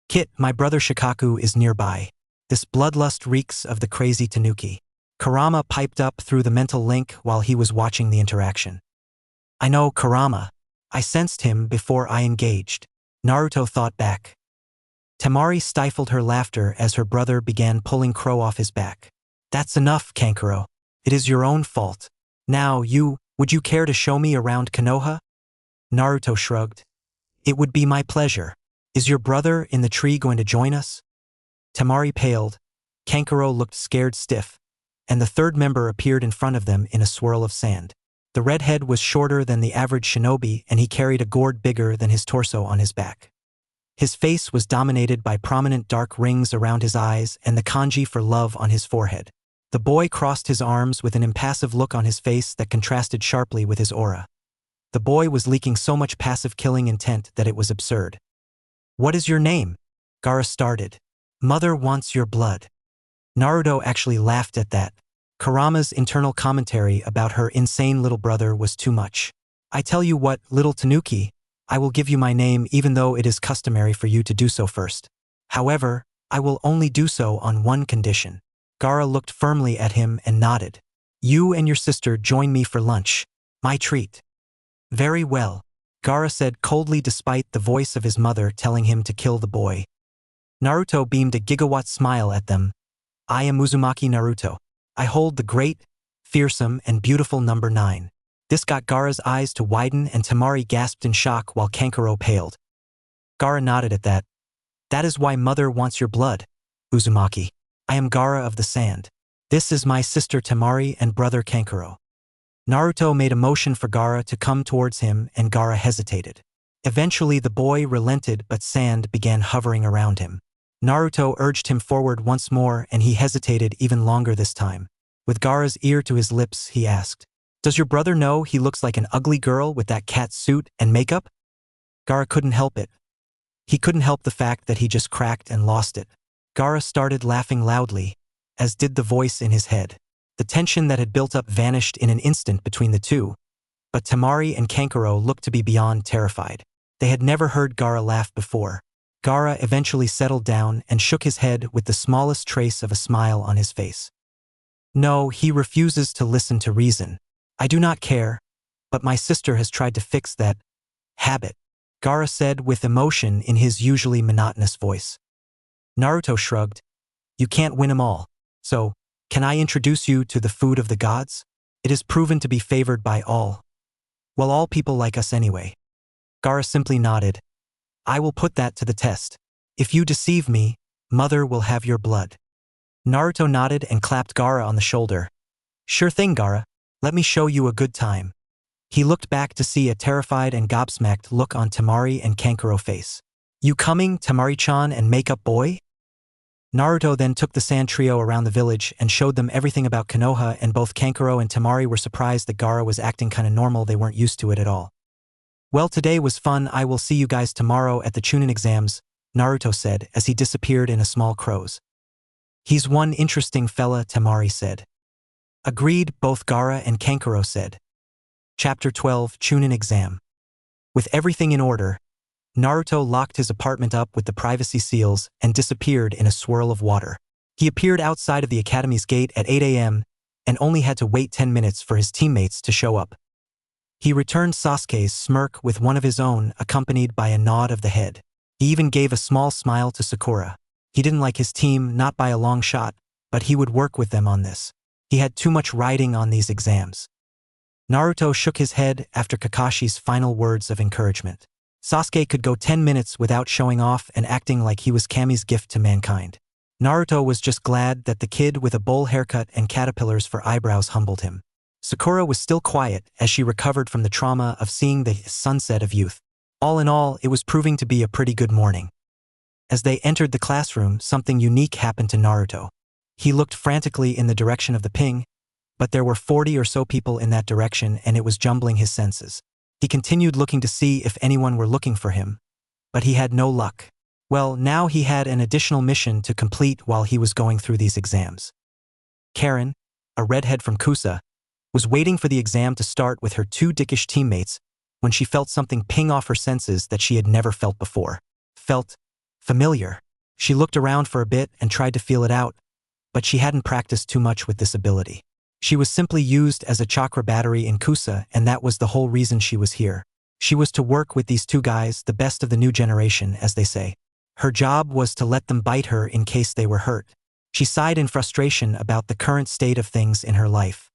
"Kit, my brother Shikaku is nearby. This bloodlust reeks of the crazy Tanuki," Kurama piped up through the mental link while he was watching the interaction. "I know, Kurama. I sensed him before I engaged," Naruto thought back. Tamari stifled her laughter as her brother began pulling Crow off his back. "That's enough, Kankuro. It is your own fault. Now, would you care to show me around Konoha?" Naruto shrugged. "It would be my pleasure. Is your brother in the tree going to join us?" Tamari paled. Kankuro looked scared stiff, and the third member appeared in front of them in a swirl of sand. The redhead was shorter than the average shinobi and he carried a gourd bigger than his torso on his back. His face was dominated by prominent dark rings around his eyes and the kanji for love on his forehead. The boy crossed his arms with an impassive look on his face that contrasted sharply with his aura. The boy was leaking so much passive killing intent that it was absurd. "What is your name?" Gaara started. "Mother wants your blood." Naruto actually laughed at that. Kurama's internal commentary about her insane little brother was too much. "I tell you what, little Tanuki, I will give you my name even though it is customary for you to do so first. However, I will only do so on one condition." Gaara looked firmly at him and nodded. "You and your sister join me for lunch. My treat." "Very well," Gaara said coldly despite the voice of his mother telling him to kill the boy. Naruto beamed a gigawatt smile at them. "I am Uzumaki Naruto. I hold the great, fearsome, and beautiful number 9. This got Gaara's eyes to widen and Tamari gasped in shock while Kankuro paled. Gaara nodded at that. "That is why mother wants your blood, Uzumaki. I am Gaara of the Sand. This is my sister Tamari and brother Kankuro." Naruto made a motion for Gaara to come towards him and Gaara hesitated. Eventually the boy relented but sand began hovering around him. Naruto urged him forward once more and he hesitated even longer this time. With Gaara's ear to his lips, he asked, "Does your brother know he looks like an ugly girl with that cat suit and makeup?" Gaara couldn't help it. He couldn't help the fact that he just cracked and lost it. Gaara started laughing loudly, as did the voice in his head. The tension that had built up vanished in an instant between the two, but Tamari and Kankuro looked to be beyond terrified. They had never heard Gaara laugh before. Gaara eventually settled down and shook his head with the smallest trace of a smile on his face. "No, he refuses to listen to reason. I do not care, but my sister has tried to fix that habit," Gaara said with emotion in his usually monotonous voice. Naruto shrugged. "You can't win 'em all, so Can I introduce you to the food of the gods? It is proven to be favored by all. Well, all people like us anyway. Gaara simply nodded. I will put that to the test. If you deceive me, mother will have your blood. Naruto nodded and clapped Gaara on the shoulder. Sure thing, Gaara. Let me show you a good time. He looked back to see a terrified and gobsmacked look on Temari and Kankuro's face. You coming, Temari-chan and makeup boy? Naruto then took the sand trio around the village and showed them everything about Konoha, and both Kankuro and Temari were surprised that Gaara was acting kinda normal. They weren't used to it at all. Well, today was fun. I will see you guys tomorrow at the Chunin exams, Naruto said as he disappeared in a small crows. He's one interesting fella, Temari said. Agreed, both Gaara and Kankuro said. Chapter 12, Chunin exam. With everything in order, Naruto locked his apartment up with the privacy seals and disappeared in a swirl of water. He appeared outside of the academy's gate at 8 a.m. and only had to wait 10 minutes for his teammates to show up. He returned Sasuke's smirk with one of his own, accompanied by a nod of the head. He even gave a small smile to Sakura. He didn't like his team, not by a long shot, but he would work with them on this. He had too much riding on these exams. Naruto shook his head after Kakashi's final words of encouragement. Sasuke could go 10 minutes without showing off and acting like he was Kami's gift to mankind. Naruto was just glad that the kid with a bowl haircut and caterpillars for eyebrows humbled him. Sakura was still quiet as she recovered from the trauma of seeing the sunset of youth. All in all, it was proving to be a pretty good morning. As they entered the classroom, something unique happened to Naruto. He looked frantically in the direction of the ping, but there were 40 or so people in that direction and it was jumbling his senses. He continued looking to see if anyone were looking for him, but he had no luck. Well, now he had an additional mission to complete while he was going through these exams. Karen, a redhead from Kusa, was waiting for the exam to start with her two dickish teammates when she felt something ping off her senses that she had never felt before. Felt familiar. She looked around for a bit and tried to feel it out, but she hadn't practiced too much with this ability. She was simply used as a chakra battery in Kusa, and that was the whole reason she was here. She was to work with these two guys, the best of the new generation, as they say. Her job was to let them bite her in case they were hurt. She sighed in frustration about the current state of things in her life.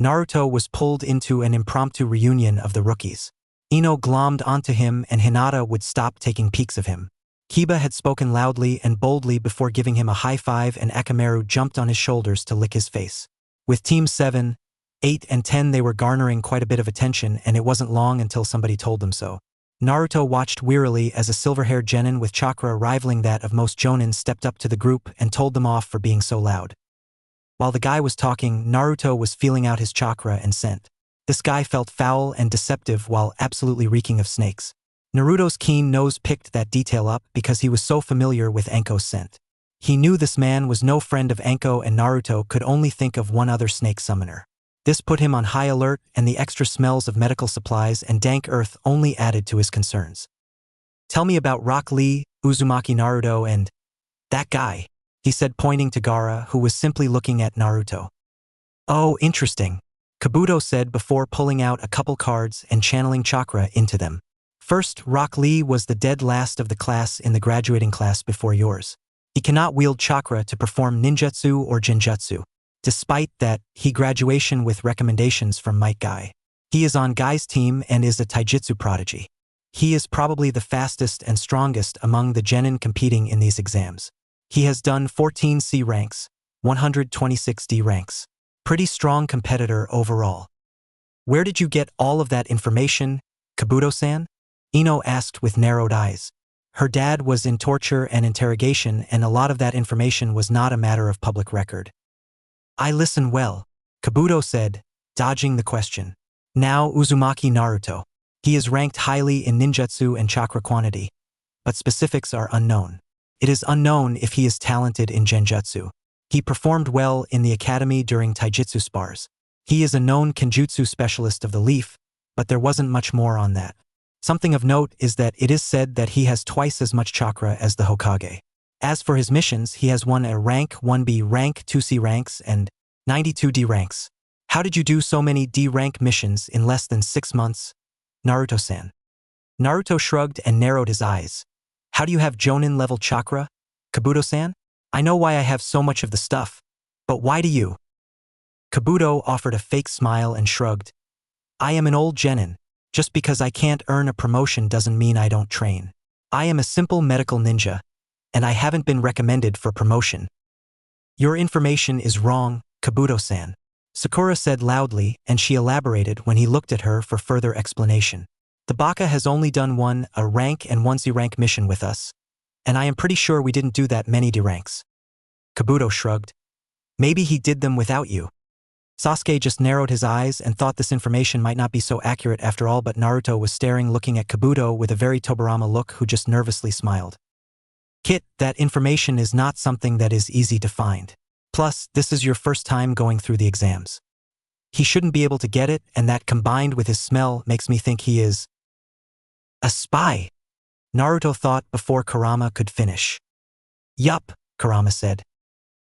Naruto was pulled into an impromptu reunion of the rookies. Ino glommed onto him and Hinata would stop taking peeks of him. Kiba had spoken loudly and boldly before giving him a high five, and Akamaru jumped on his shoulders to lick his face. With Teams 7, 8, and 10 they were garnering quite a bit of attention, and it wasn't long until somebody told them so. Naruto watched wearily as a silver-haired genin with chakra rivaling that of most jonin stepped up to the group and told them off for being so loud. While the guy was talking, Naruto was feeling out his chakra and scent. This guy felt foul and deceptive while absolutely reeking of snakes. Naruto's keen nose picked that detail up because he was so familiar with Anko's scent. He knew this man was no friend of Anko, and Naruto could only think of one other snake summoner. This put him on high alert, and the extra smells of medical supplies and dank earth only added to his concerns. Tell me about Rock Lee, Uzumaki Naruto, and that guy, he said, pointing to Gaara, who was simply looking at Naruto. Oh, interesting, Kabuto said before pulling out a couple cards and channeling chakra into them. First, Rock Lee was the dead last of the class in the graduating class before yours. He cannot wield chakra to perform ninjutsu or genjutsu. Despite that, he graduation with recommendations from Might Guy. He is on Guy's team and is a taijutsu prodigy. He is probably the fastest and strongest among the genin competing in these exams. He has done 14 C ranks, 126 D ranks. Pretty strong competitor overall. Where did you get all of that information, Kabuto-san? Ino asked with narrowed eyes. Her dad was in torture and interrogation, and a lot of that information was not a matter of public record. I listen well, Kabuto said, dodging the question. Now Uzumaki Naruto. He is ranked highly in ninjutsu and chakra quantity, but specifics are unknown. It is unknown if he is talented in genjutsu. He performed well in the academy during taijutsu spars. He is a known kenjutsu specialist of the leaf, but there wasn't much more on that. Something of note is that it is said that he has twice as much chakra as the Hokage. As for his missions, he has won a rank 1B rank, 2C ranks, and 92 D ranks. How did you do so many D rank missions in less than 6 months, Naruto-san? Naruto shrugged and narrowed his eyes. How do you have Jonin level chakra, Kabuto-san? I know why I have so much of the stuff, But why do you? Kabuto offered a fake smile and shrugged. I am an old genin. Just because I can't earn a promotion doesn't mean I don't train. I am a simple medical ninja, and I haven't been recommended for promotion. Your information is wrong, Kabuto-san, Sakura said loudly, and she elaborated when he looked at her for further explanation. The Baka has only done one A rank and one Z rank mission with us, and I am pretty sure we didn't do that many D ranks. Kabuto shrugged. Maybe he did them without you. Sasuke just narrowed his eyes and thought this information might not be so accurate after all, but Naruto was staring, looking at Kabuto with a very Tobirama look, who just nervously smiled. Kit, that information is not something that is easy to find. Plus, this is your first time going through the exams. He shouldn't be able to get it, and that combined with his smell makes me think he is a spy, Naruto thought before Kurama could finish. Yup, Kurama said.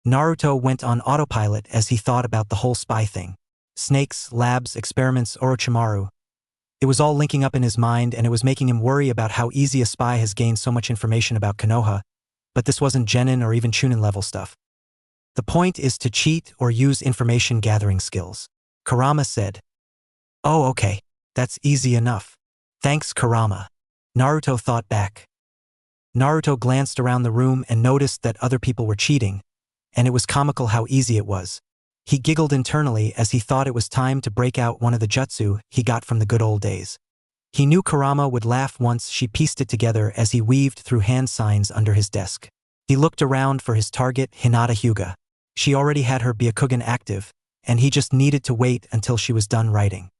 Naruto went on autopilot as he thought about the whole spy thing. Snakes, labs, experiments, Orochimaru. It was all linking up in his mind, and it was making him worry about how easy a spy has gained so much information about Konoha, but this wasn't Genin or even Chunin level stuff. The point is to cheat or use information gathering skills, Kurama said. Oh, okay. That's easy enough. Thanks, Kurama. Naruto thought back. Naruto glanced around the room and noticed that other people were cheating, and it was comical how easy it was. He giggled internally as he thought it was time to break out one of the jutsu he got from the good old days. He knew Kurama would laugh once she pieced it together as he weaved through hand signs under his desk. He looked around for his target, Hinata Hyuga. She already had her Byakugan active, and he just needed to wait until she was done writing.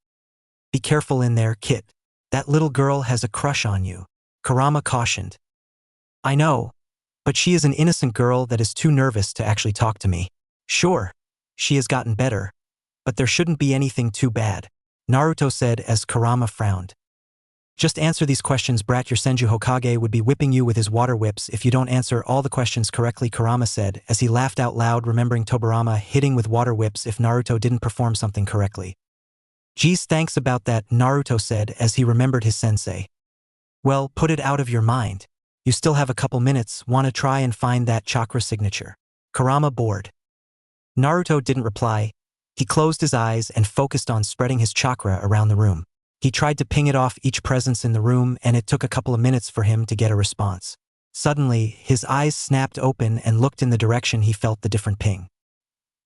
Be careful in there, Kit. That little girl has a crush on you, Kurama cautioned. I know, but she is an innocent girl that is too nervous to actually talk to me. Sure, she has gotten better, but there shouldn't be anything too bad, Naruto said as Kurama frowned. Just answer these questions, brat. Your Senju Hokage would be whipping you with his water whips if you don't answer all the questions correctly, Kurama said as he laughed out loud, remembering Tobirama hitting with water whips if Naruto didn't perform something correctly. Geez, thanks about that, Naruto said as he remembered his sensei. Well, put it out of your mind. You still have a couple minutes. Wanna try and find that chakra signature? Kurama bored. Naruto didn't reply. He closed his eyes and focused on spreading his chakra around the room. He tried to ping it off each presence in the room, and it took a couple of minutes for him to get a response. Suddenly, his eyes snapped open and looked in the direction he felt the different ping.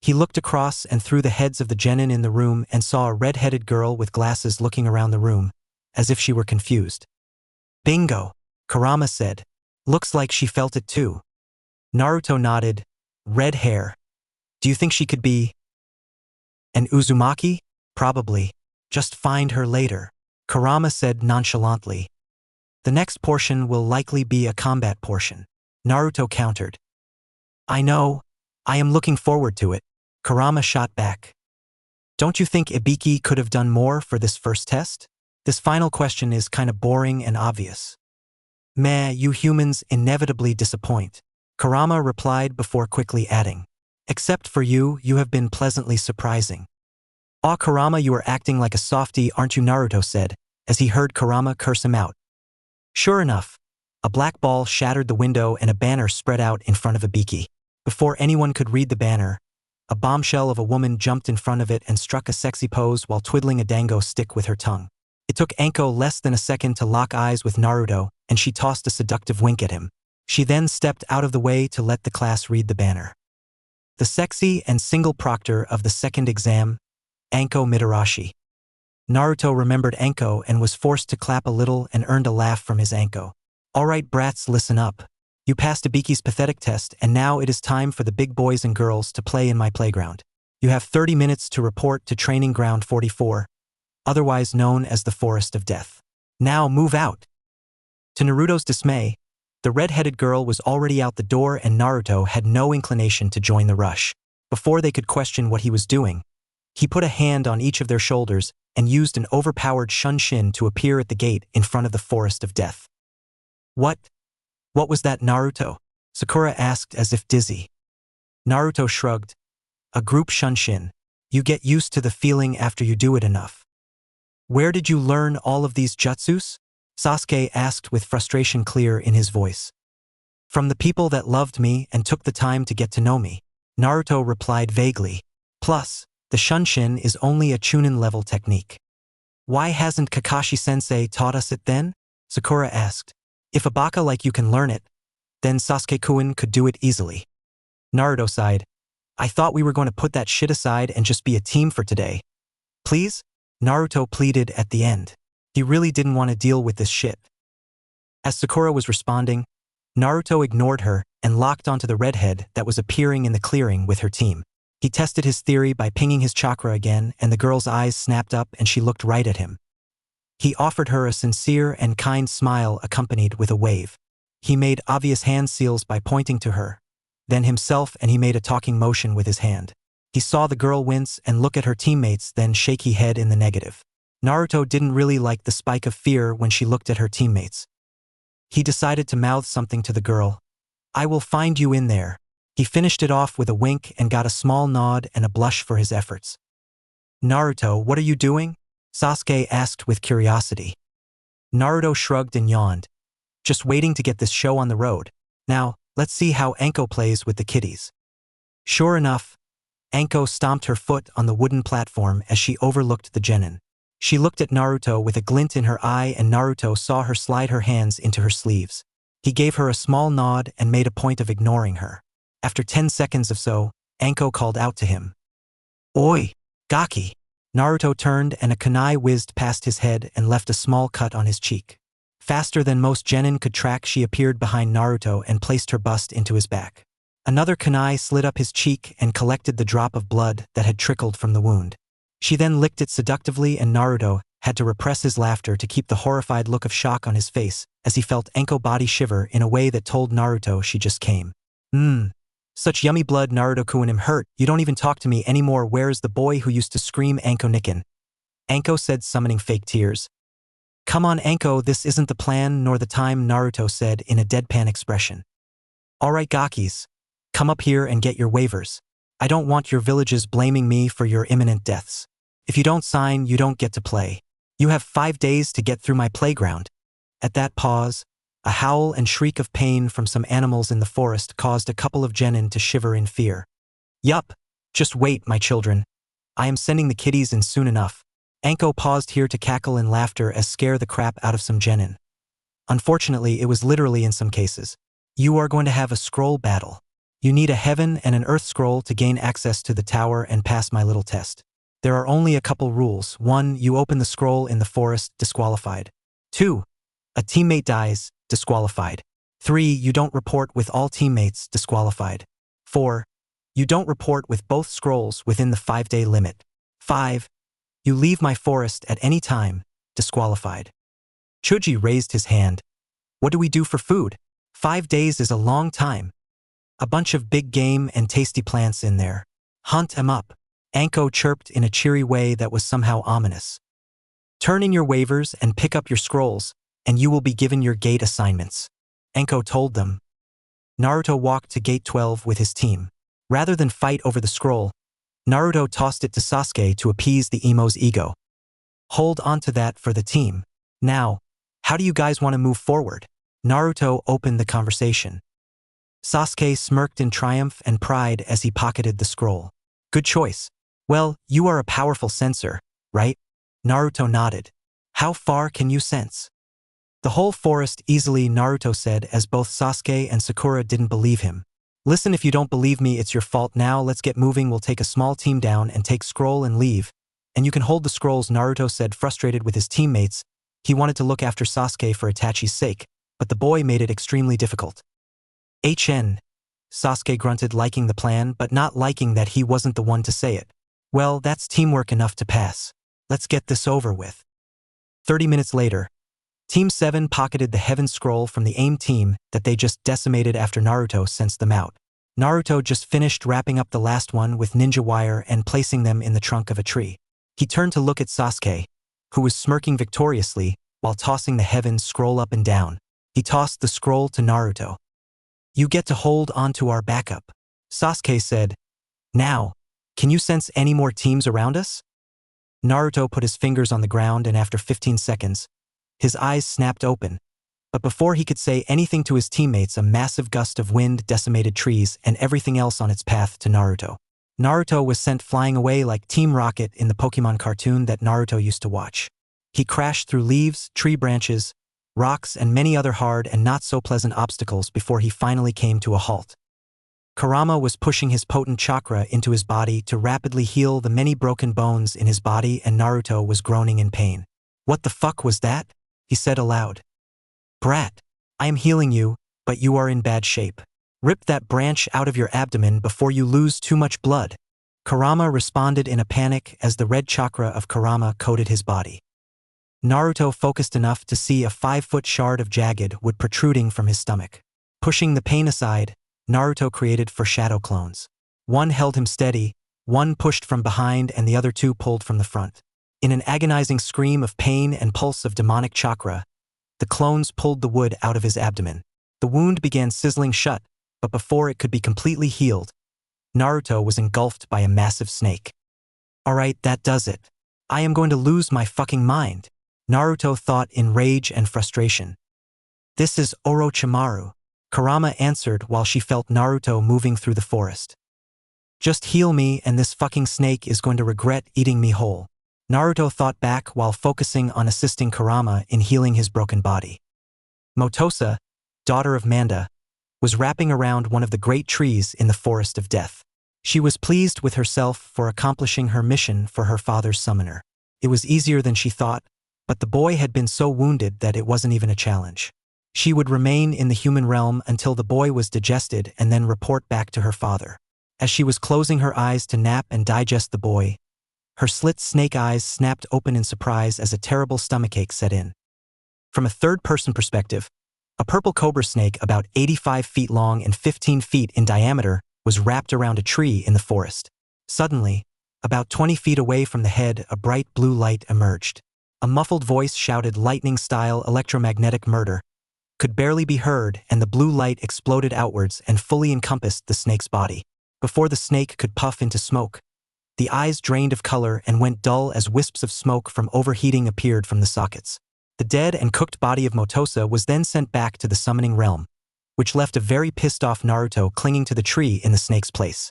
He looked across and through the heads of the genin in the room and saw a red-headed girl with glasses looking around the room, as if she were confused. Bingo, Kurama said. Looks like she felt it too. Naruto nodded. Red hair. Do you think she could be an Uzumaki? Probably. Just find her later, Kurama said nonchalantly. The next portion will likely be a combat portion, Naruto countered. I know. I am looking forward to it, Kurama shot back. Don't you think Ibiki could have done more for this first test? This final question is kinda boring and obvious. Meh, you humans inevitably disappoint, Kurama replied before quickly adding. Except for you, you have been pleasantly surprising. Aw, Kurama, you are acting like a softie, aren't you? Naruto said, as he heard Kurama curse him out. Sure enough, a black ball shattered the window and a banner spread out in front of Ibiki. Before anyone could read the banner, a bombshell of a woman jumped in front of it and struck a sexy pose while twiddling a dango stick with her tongue. It took Anko less than a second to lock eyes with Naruto, and she tossed a seductive wink at him. She then stepped out of the way to let the class read the banner. The sexy and single proctor of the second exam, Anko Mitarashi. Naruto remembered Anko and was forced to clap a little and earned a laugh from his Anko. Alright brats, listen up. You passed Ibiki's pathetic test, and now it is time for the big boys and girls to play in my playground. You have 30 minutes to report to Training Ground 44, otherwise known as the Forest of Death. Now move out. To Naruto's dismay, the red-headed girl was already out the door and Naruto had no inclination to join the rush. Before they could question what he was doing, he put a hand on each of their shoulders and used an overpowered shunshin to appear at the gate in front of the Forest of Death. What was that, Naruto? Sakura asked as if dizzy. Naruto shrugged. A group shunshin. You get used to the feeling after you do it enough. Where did you learn all of these jutsus? Sasuke asked with frustration clear in his voice. From the people that loved me and took the time to get to know me. Naruto replied vaguely. Plus, the Shunshin is only a Chunin-level technique. Why hasn't Kakashi-sensei taught us it then? Sakura asked. If a baka like you can learn it, then Sasuke-kun could do it easily. Naruto sighed. I thought we were going to put that shit aside and just be a team for today. Please? Naruto pleaded at the end. He really didn't want to deal with this shit. As Sakura was responding, Naruto ignored her and locked onto the redhead that was appearing in the clearing with her team. He tested his theory by pinging his chakra again, and the girl's eyes snapped up and she looked right at him. He offered her a sincere and kind smile accompanied with a wave. He made obvious hand seals by pointing to her, then himself, and he made a talking motion with his hand. He saw the girl wince and look at her teammates, then shaky head in the negative. Naruto didn't really like the spike of fear when she looked at her teammates. He decided to mouth something to the girl. I will find you in there. He finished it off with a wink and got a small nod and a blush for his efforts. Naruto, what are you doing? Sasuke asked with curiosity. Naruto shrugged and yawned. Just waiting to get this show on the road. Now, let's see how Anko plays with the kiddies. Sure enough, Anko stomped her foot on the wooden platform as she overlooked the genin. She looked at Naruto with a glint in her eye, and Naruto saw her slide her hands into her sleeves. He gave her a small nod and made a point of ignoring her. After 10 seconds or so, Anko called out to him. Oi, Gaki! Naruto turned and a kunai whizzed past his head and left a small cut on his cheek. Faster than most genin could track, she appeared behind Naruto and placed her bust into his back. Another kunai slid up his cheek and collected the drop of blood that had trickled from the wound. She then licked it seductively, and Naruto had to repress his laughter to keep the horrified look of shock on his face as he felt Anko body shiver in a way that told Naruto she just came. Such yummy blood. Naruto-kun, I'm hurt. You don't even talk to me anymore. Where is the boy who used to scream Anko Nikin? Anko said, summoning fake tears. Come on, Anko, this isn't the plan nor the time, Naruto said in a deadpan expression. Alright, Gakis. Come up here and get your waivers. I don't want your villages blaming me for your imminent deaths. If you don't sign, you don't get to play. You have 5 days to get through my playground. At that pause, a howl and shriek of pain from some animals in the forest caused a couple of genin to shiver in fear. Yup, just wait, my children. I am sending the kiddies in soon enough. Anko paused here to cackle in laughter as scare the crap out of some genin. Unfortunately, it was literally in some cases. You are going to have a scroll battle. You need a heaven and an earth scroll to gain access to the tower and pass my little test. There are only a couple rules. 1. You open the scroll in the forest, disqualified. 2. A teammate dies, disqualified. 3. You don't report with all teammates, disqualified. 4. You don't report with both scrolls within the 5-day limit. 5. You leave my forest at any time, disqualified. Chuji raised his hand. What do we do for food? 5 days is a long time. A bunch of big game and tasty plants in there. Hunt 'em up. Anko chirped in a cheery way that was somehow ominous. Turn in your waivers and pick up your scrolls, and you will be given your gate assignments. Anko told them. Naruto walked to gate 12 with his team. Rather than fight over the scroll, Naruto tossed it to Sasuke to appease the emo's ego. Hold on to that for the team. Now, how do you guys want to move forward? Naruto opened the conversation. Sasuke smirked in triumph and pride as he pocketed the scroll. Good choice. Well, you are a powerful sensor, right? Naruto nodded. How far can you sense? The whole forest easily, Naruto said as both Sasuke and Sakura didn't believe him. Listen, if you don't believe me, it's your fault. Now let's get moving. We'll take a small team down and take scroll and leave. And you can hold the scrolls, Naruto said, frustrated with his teammates. He wanted to look after Sasuke for Itachi's sake, but the boy made it extremely difficult. Sasuke grunted, liking the plan but not liking that he wasn't the one to say it. Well, that's teamwork enough to pass. Let's get this over with. 30 minutes later, Team 7 pocketed the Heaven Scroll from the AIM team that they just decimated after Naruto sensed them out. Naruto just finished wrapping up the last one with ninja wire and placing them in the trunk of a tree. He turned to look at Sasuke, who was smirking victoriously while tossing the Heaven Scroll up and down. He tossed the scroll to Naruto. You get to hold on to our backup, Sasuke said. Now, can you sense any more teams around us? Naruto put his fingers on the ground, and after 15 seconds, his eyes snapped open, But before he could say anything to his teammates, a massive gust of wind decimated trees and everything else on its path to Naruto. Naruto was sent flying away like Team Rocket in the Pokemon cartoon that Naruto used to watch. He crashed through leaves, tree branches, rocks, and many other hard and not-so-pleasant obstacles before he finally came to a halt. Kurama was pushing his potent chakra into his body to rapidly heal the many broken bones in his body, and Naruto was groaning in pain. "What the fuck was that?" he said aloud. "Brat, I am healing you, but you are in bad shape. Rip that branch out of your abdomen before you lose too much blood." Kurama responded in a panic as the red chakra of Kurama coated his body. Naruto focused enough to see a 5-foot shard of jagged wood protruding from his stomach. Pushing the pain aside, Naruto created 4 shadow clones. One held him steady, one pushed from behind, and the other 2 pulled from the front. In an agonizing scream of pain and pulse of demonic chakra, the clones pulled the wood out of his abdomen. The wound began sizzling shut, but before it could be completely healed, Naruto was engulfed by a massive snake. "Alright, that does it. I am going to lose my fucking mind," Naruto thought in rage and frustration. "This is Orochimaru," Kurama answered while she felt Naruto moving through the forest. "Just heal me and this fucking snake is going to regret eating me whole," Naruto thought back while focusing on assisting Kurama in healing his broken body. Motosa, daughter of Manda, was wrapping around one of the great trees in the Forest of Death. She was pleased with herself for accomplishing her mission for her father's summoner. It was easier than she thought, but the boy had been so wounded that it wasn't even a challenge. She would remain in the human realm until the boy was digested and then report back to her father. As she was closing her eyes to nap and digest the boy, her slit snake eyes snapped open in surprise as a terrible stomachache set in. From a third-person perspective, a purple cobra snake about 85 feet long and 15 feet in diameter was wrapped around a tree in the forest. Suddenly, about 20 feet away from the head, a bright blue light emerged. A muffled voice shouted lightning-style electromagnetic murder, could barely be heard, and the blue light exploded outwards and fully encompassed the snake's body. Before the snake could puff into smoke, the eyes drained of color and went dull as wisps of smoke from overheating appeared from the sockets. The dead and cooked body of Motosa was then sent back to the summoning realm, which left a very pissed-off Naruto clinging to the tree in the snake's place.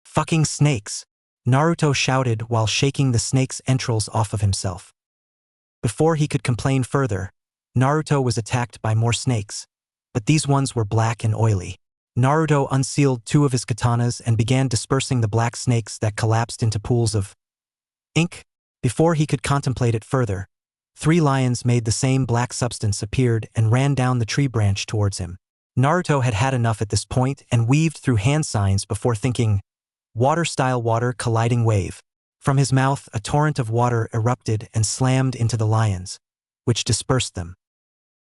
"Fucking snakes!" Naruto shouted while shaking the snake's entrails off of himself. Before he could complain further, Naruto was attacked by more snakes, but these ones were black and oily. Naruto unsealed 2 of his katanas and began dispersing the black snakes that collapsed into pools of ink. Before he could contemplate it further, 3 lions made the same black substance appeared and ran down the tree branch towards him. Naruto had had enough at this point and weaved through hand signs before thinking, "Water-style water colliding wave." From his mouth, a torrent of water erupted and slammed into the lions, which dispersed them.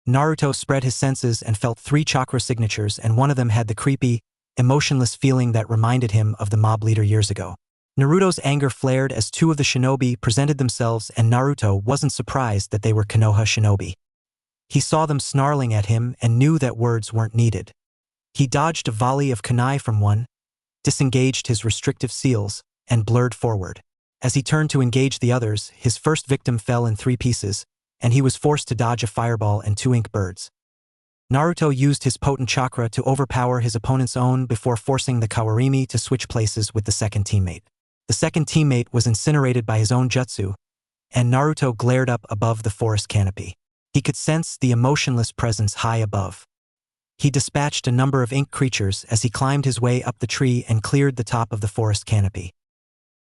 Naruto spread his senses and felt 3 chakra signatures, and one of them had the creepy, emotionless feeling that reminded him of the mob leader years ago. Naruto's anger flared as 2 of the shinobi presented themselves, and Naruto wasn't surprised that they were Konoha shinobi. He saw them snarling at him and knew that words weren't needed. He dodged a volley of kunai from one, disengaged his restrictive seals, and blurred forward. As he turned to engage the others, his first victim fell in 3 pieces, and he was forced to dodge a fireball and 2 ink birds. Naruto used his potent chakra to overpower his opponent's own before forcing the Kawarimi to switch places with the second teammate. The second teammate was incinerated by his own jutsu, and Naruto glared up above the forest canopy. He could sense the emotionless presence high above. He dispatched a number of ink creatures as he climbed his way up the tree and cleared the top of the forest canopy.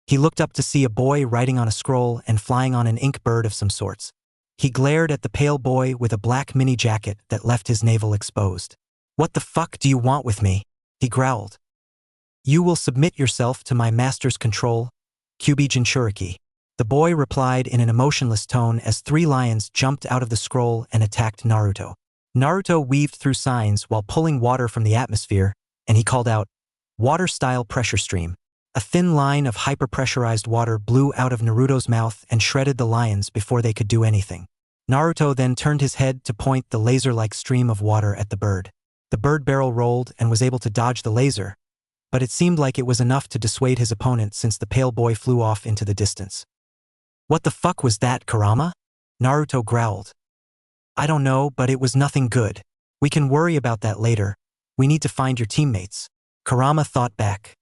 He looked up to see a boy writing on a scroll and flying on an ink bird of some sorts. He glared at the pale boy with a black mini jacket that left his navel exposed. "What the fuck do you want with me?" he growled. "You will submit yourself to my master's control, Kyubi Jinchuriki." The boy replied in an emotionless tone as 3 lions jumped out of the scroll and attacked Naruto. Naruto weaved through signs while pulling water from the atmosphere, and he called out, "Water-style pressure stream." A thin line of hyper-pressurized water blew out of Naruto's mouth and shredded the lions before they could do anything. Naruto then turned his head to point the laser-like stream of water at the bird. The bird barrel rolled and was able to dodge the laser, but it seemed like it was enough to dissuade his opponent since the pale boy flew off into the distance. "What the fuck was that, Kurama?" Naruto growled. I don't know, but it was nothing good. We can worry about that later. We need to find your teammates. Kurama thought back.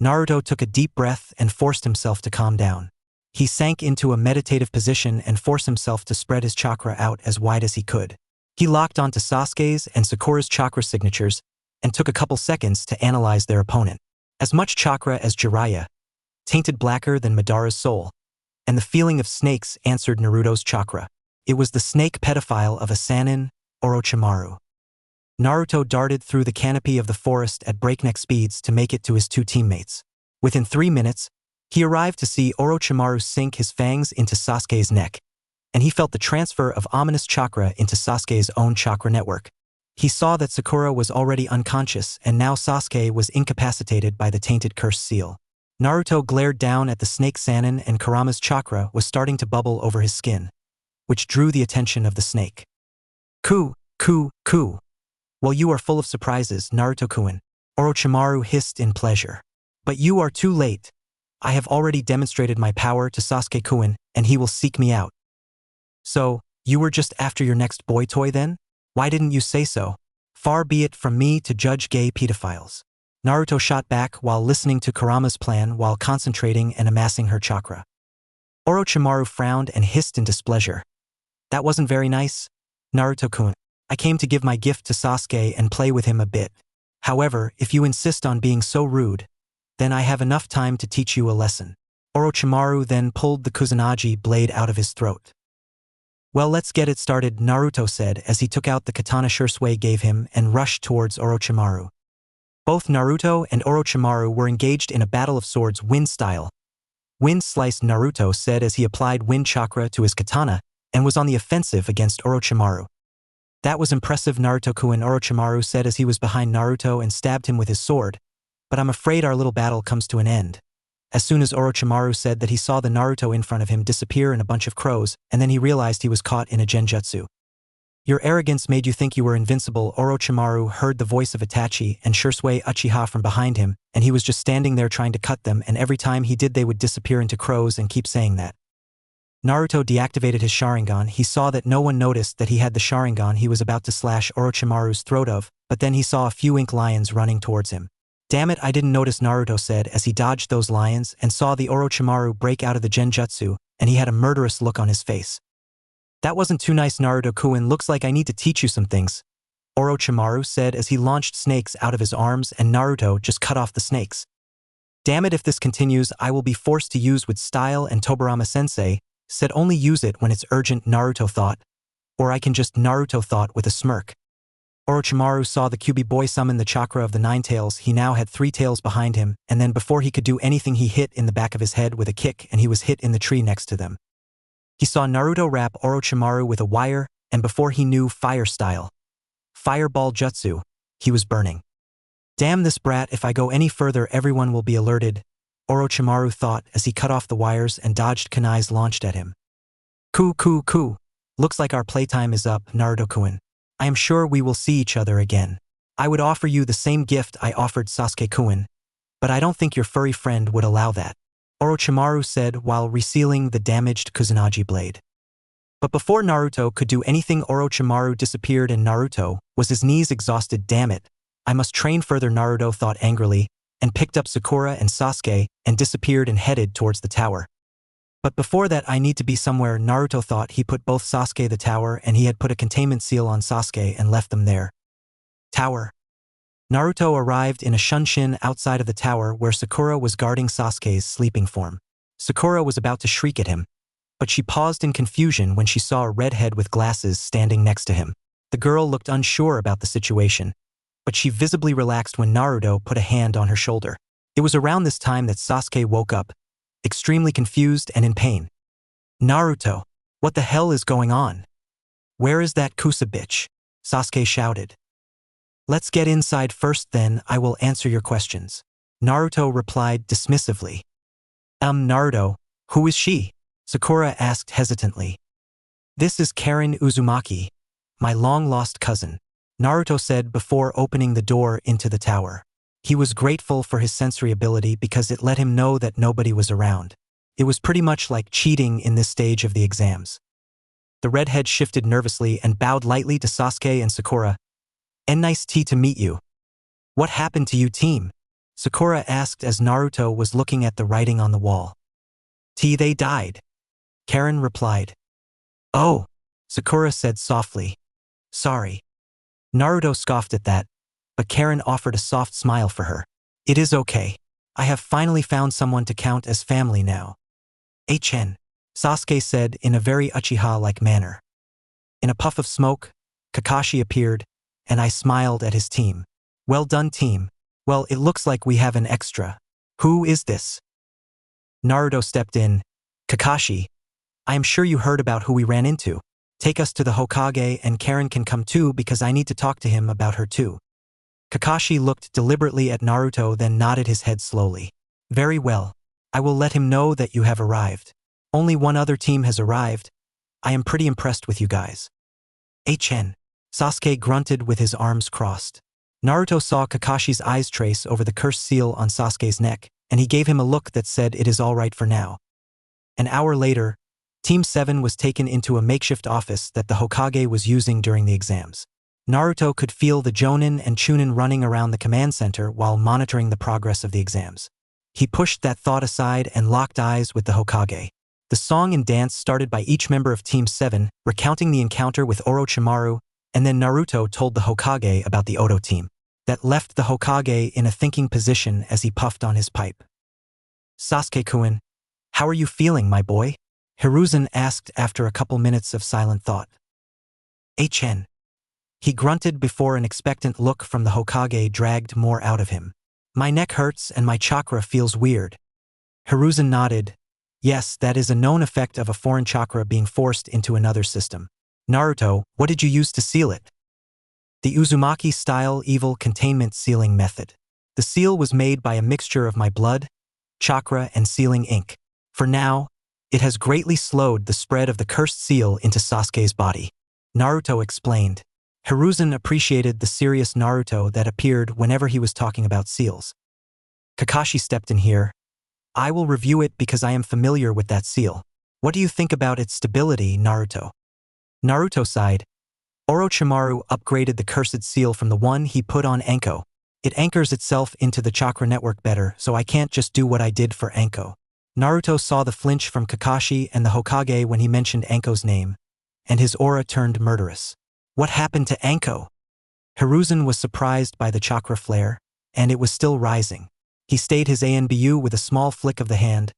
Naruto took a deep breath and forced himself to calm down. He sank into a meditative position and forced himself to spread his chakra out as wide as he could. He locked onto Sasuke's and Sakura's chakra signatures and took a couple seconds to analyze their opponent. As much chakra as Jiraiya, tainted blacker than Madara's soul, and the feeling of snakes answered Naruto's chakra. It was the snake pedophile of a Sannin, Orochimaru. Naruto darted through the canopy of the forest at breakneck speeds to make it to his two teammates. Within 3 minutes, he arrived to see Orochimaru sink his fangs into Sasuke's neck, and he felt the transfer of ominous chakra into Sasuke's own chakra network. He saw that Sakura was already unconscious, and now Sasuke was incapacitated by the tainted curse seal. Naruto glared down at the snake Sannin, and Kurama's chakra was starting to bubble over his skin, which drew the attention of the snake. Ku. Well, you are full of surprises, Naruto-kun, Orochimaru hissed in pleasure. But you are too late. I have already demonstrated my power to Sasuke-kun, and he will seek me out. So, you were just after your next boy toy then? Why didn't you say so? Far be it from me to judge gay pedophiles. Naruto shot back while listening to Kurama's plan while concentrating and amassing her chakra. Orochimaru frowned and hissed in displeasure. That wasn't very nice, Naruto-kun. I came to give my gift to Sasuke and play with him a bit. However, if you insist on being so rude, then I have enough time to teach you a lesson. Orochimaru then pulled the Kusanagi blade out of his throat. Well, let's get it started, Naruto said as he took out the katana Shursui gave him and rushed towards Orochimaru. Both Naruto and Orochimaru were engaged in a battle of swords wind style. Wind slice, Naruto said as he applied wind chakra to his katana and was on the offensive against Orochimaru. That was impressive, Naruto-kun, Orochimaru said as he was behind Naruto and stabbed him with his sword, but I'm afraid our little battle comes to an end. As soon as Orochimaru said that he saw the Naruto in front of him disappear in a bunch of crows, and then he realized he was caught in a genjutsu. Your arrogance made you think you were invincible. Orochimaru heard the voice of Itachi and Shursui Uchiha from behind him, and he was just standing there trying to cut them, and every time he did they would disappear into crows and keep saying that. Naruto deactivated his Sharingan. He saw that no one noticed that he had the Sharingan he was about to slash Orochimaru's throat of, but then he saw a few ink lions running towards him. Damn it, I didn't notice, Naruto said as he dodged those lions and saw the Orochimaru break out of the genjutsu, and he had a murderous look on his face. That wasn't too nice, Naruto-kun, looks like I need to teach you some things, Orochimaru said as he launched snakes out of his arms and Naruto just cut off the snakes. Damn it, if this continues I will be forced to use with style, and Tobirama-sensei said only use it when it's urgent, Naruto thought. Or I can just, Naruto thought with a smirk. Orochimaru saw the Kyuubi boy summon the chakra of the 9 tails. He now had 3 tails behind him, and then before he could do anything he hit in the back of his head with a kick and he was hit in the tree next to them. He saw Naruto wrap Orochimaru with a wire, and before he knew fire style. Fireball jutsu. He was burning. Damn this brat, if I go any further everyone will be alerted, Orochimaru thought as he cut off the wires and dodged kunais launched at him. Ku. Looks like our playtime is up, Naruto-kun. I am sure we will see each other again. I would offer you the same gift I offered Sasuke-kun, but I don't think your furry friend would allow that, Orochimaru said while resealing the damaged Kusanagi blade. But before Naruto could do anything, Orochimaru disappeared and Naruto was his knees exhausted. Damn it, I must train further, Naruto thought angrily, and picked up Sakura and Sasuke and disappeared and headed towards the tower. But before that I need to be somewhere, Naruto thought. He put both Sasuke the tower and he had put a containment seal on Sasuke and left them there. Tower. Naruto arrived in a shunshin outside of the tower where Sakura was guarding Sasuke's sleeping form. Sakura was about to shriek at him, but she paused in confusion when she saw a redhead with glasses standing next to him. The girl looked unsure about the situation, but she visibly relaxed when Naruto put a hand on her shoulder. It was around this time that Sasuke woke up, extremely confused and in pain. Naruto, what the hell is going on? Where is that Kusa bitch? Sasuke shouted. Let's get inside first, then I will answer your questions. Naruto replied dismissively. Naruto, who is she? Sakura asked hesitantly. This is Karen Uzumaki, my long-lost cousin, Naruto said before opening the door into the tower. He was grateful for his sensory ability because it let him know that nobody was around. It was pretty much like cheating in this stage of the exams. The redhead shifted nervously and bowed lightly to Sasuke and Sakura. Nice to meet you. What happened to you, team? Sakura asked as Naruto was looking at the writing on the wall. They died. Karen replied. Oh, Sakura said softly. Sorry. Naruto scoffed at that, but Karen offered a soft smile for her. It is okay. I have finally found someone to count as family now. Sasuke said in a very Uchiha-like manner. In a puff of smoke, Kakashi appeared, and I smiled at his team. Well done, team. Well, it looks like we have an extra. Who is this? Naruto stepped in. Kakashi, I am sure you heard about who we ran into. Take us to the Hokage and Karen can come too because I need to talk to him about her too. Kakashi looked deliberately at Naruto then nodded his head slowly. Very well. I will let him know that you have arrived. Only one other team has arrived. I am pretty impressed with you guys. Sasuke grunted with his arms crossed. Naruto saw Kakashi's eyes trace over the cursed seal on Sasuke's neck, and he gave him a look that said it is all right for now. An hour later, Team 7 was taken into a makeshift office that the Hokage was using during the exams. Naruto could feel the Jonin and Chunin running around the command center while monitoring the progress of the exams. He pushed that thought aside and locked eyes with the Hokage. The song and dance started by each member of Team 7, recounting the encounter with Orochimaru, and then Naruto told the Hokage about the Oto team. That left the Hokage in a thinking position as he puffed on his pipe. Sasuke-kun, how are you feeling, my boy? Hiruzen asked after a couple minutes of silent thought. He grunted before an expectant look from the Hokage dragged more out of him. My neck hurts and my chakra feels weird. Hiruzen nodded. Yes, that is a known effect of a foreign chakra being forced into another system. Naruto, what did you use to seal it? The Uzumaki-style evil containment sealing method. The seal was made by a mixture of my blood, chakra, and sealing ink. For now, it has greatly slowed the spread of the cursed seal into Sasuke's body. Naruto explained. Hiruzen appreciated the serious Naruto that appeared whenever he was talking about seals. Kakashi stepped in here. I will review it because I am familiar with that seal. What do you think about its stability, Naruto? Naruto sighed. Orochimaru upgraded the cursed seal from the one he put on Anko. It anchors itself into the chakra network better, so I can't just do what I did for Anko. Naruto saw the flinch from Kakashi and the Hokage when he mentioned Anko's name, and his aura turned murderous. What happened to Anko? Hiruzen was surprised by the chakra flare, and it was still rising. He stayed his ANBU with a small flick of the hand,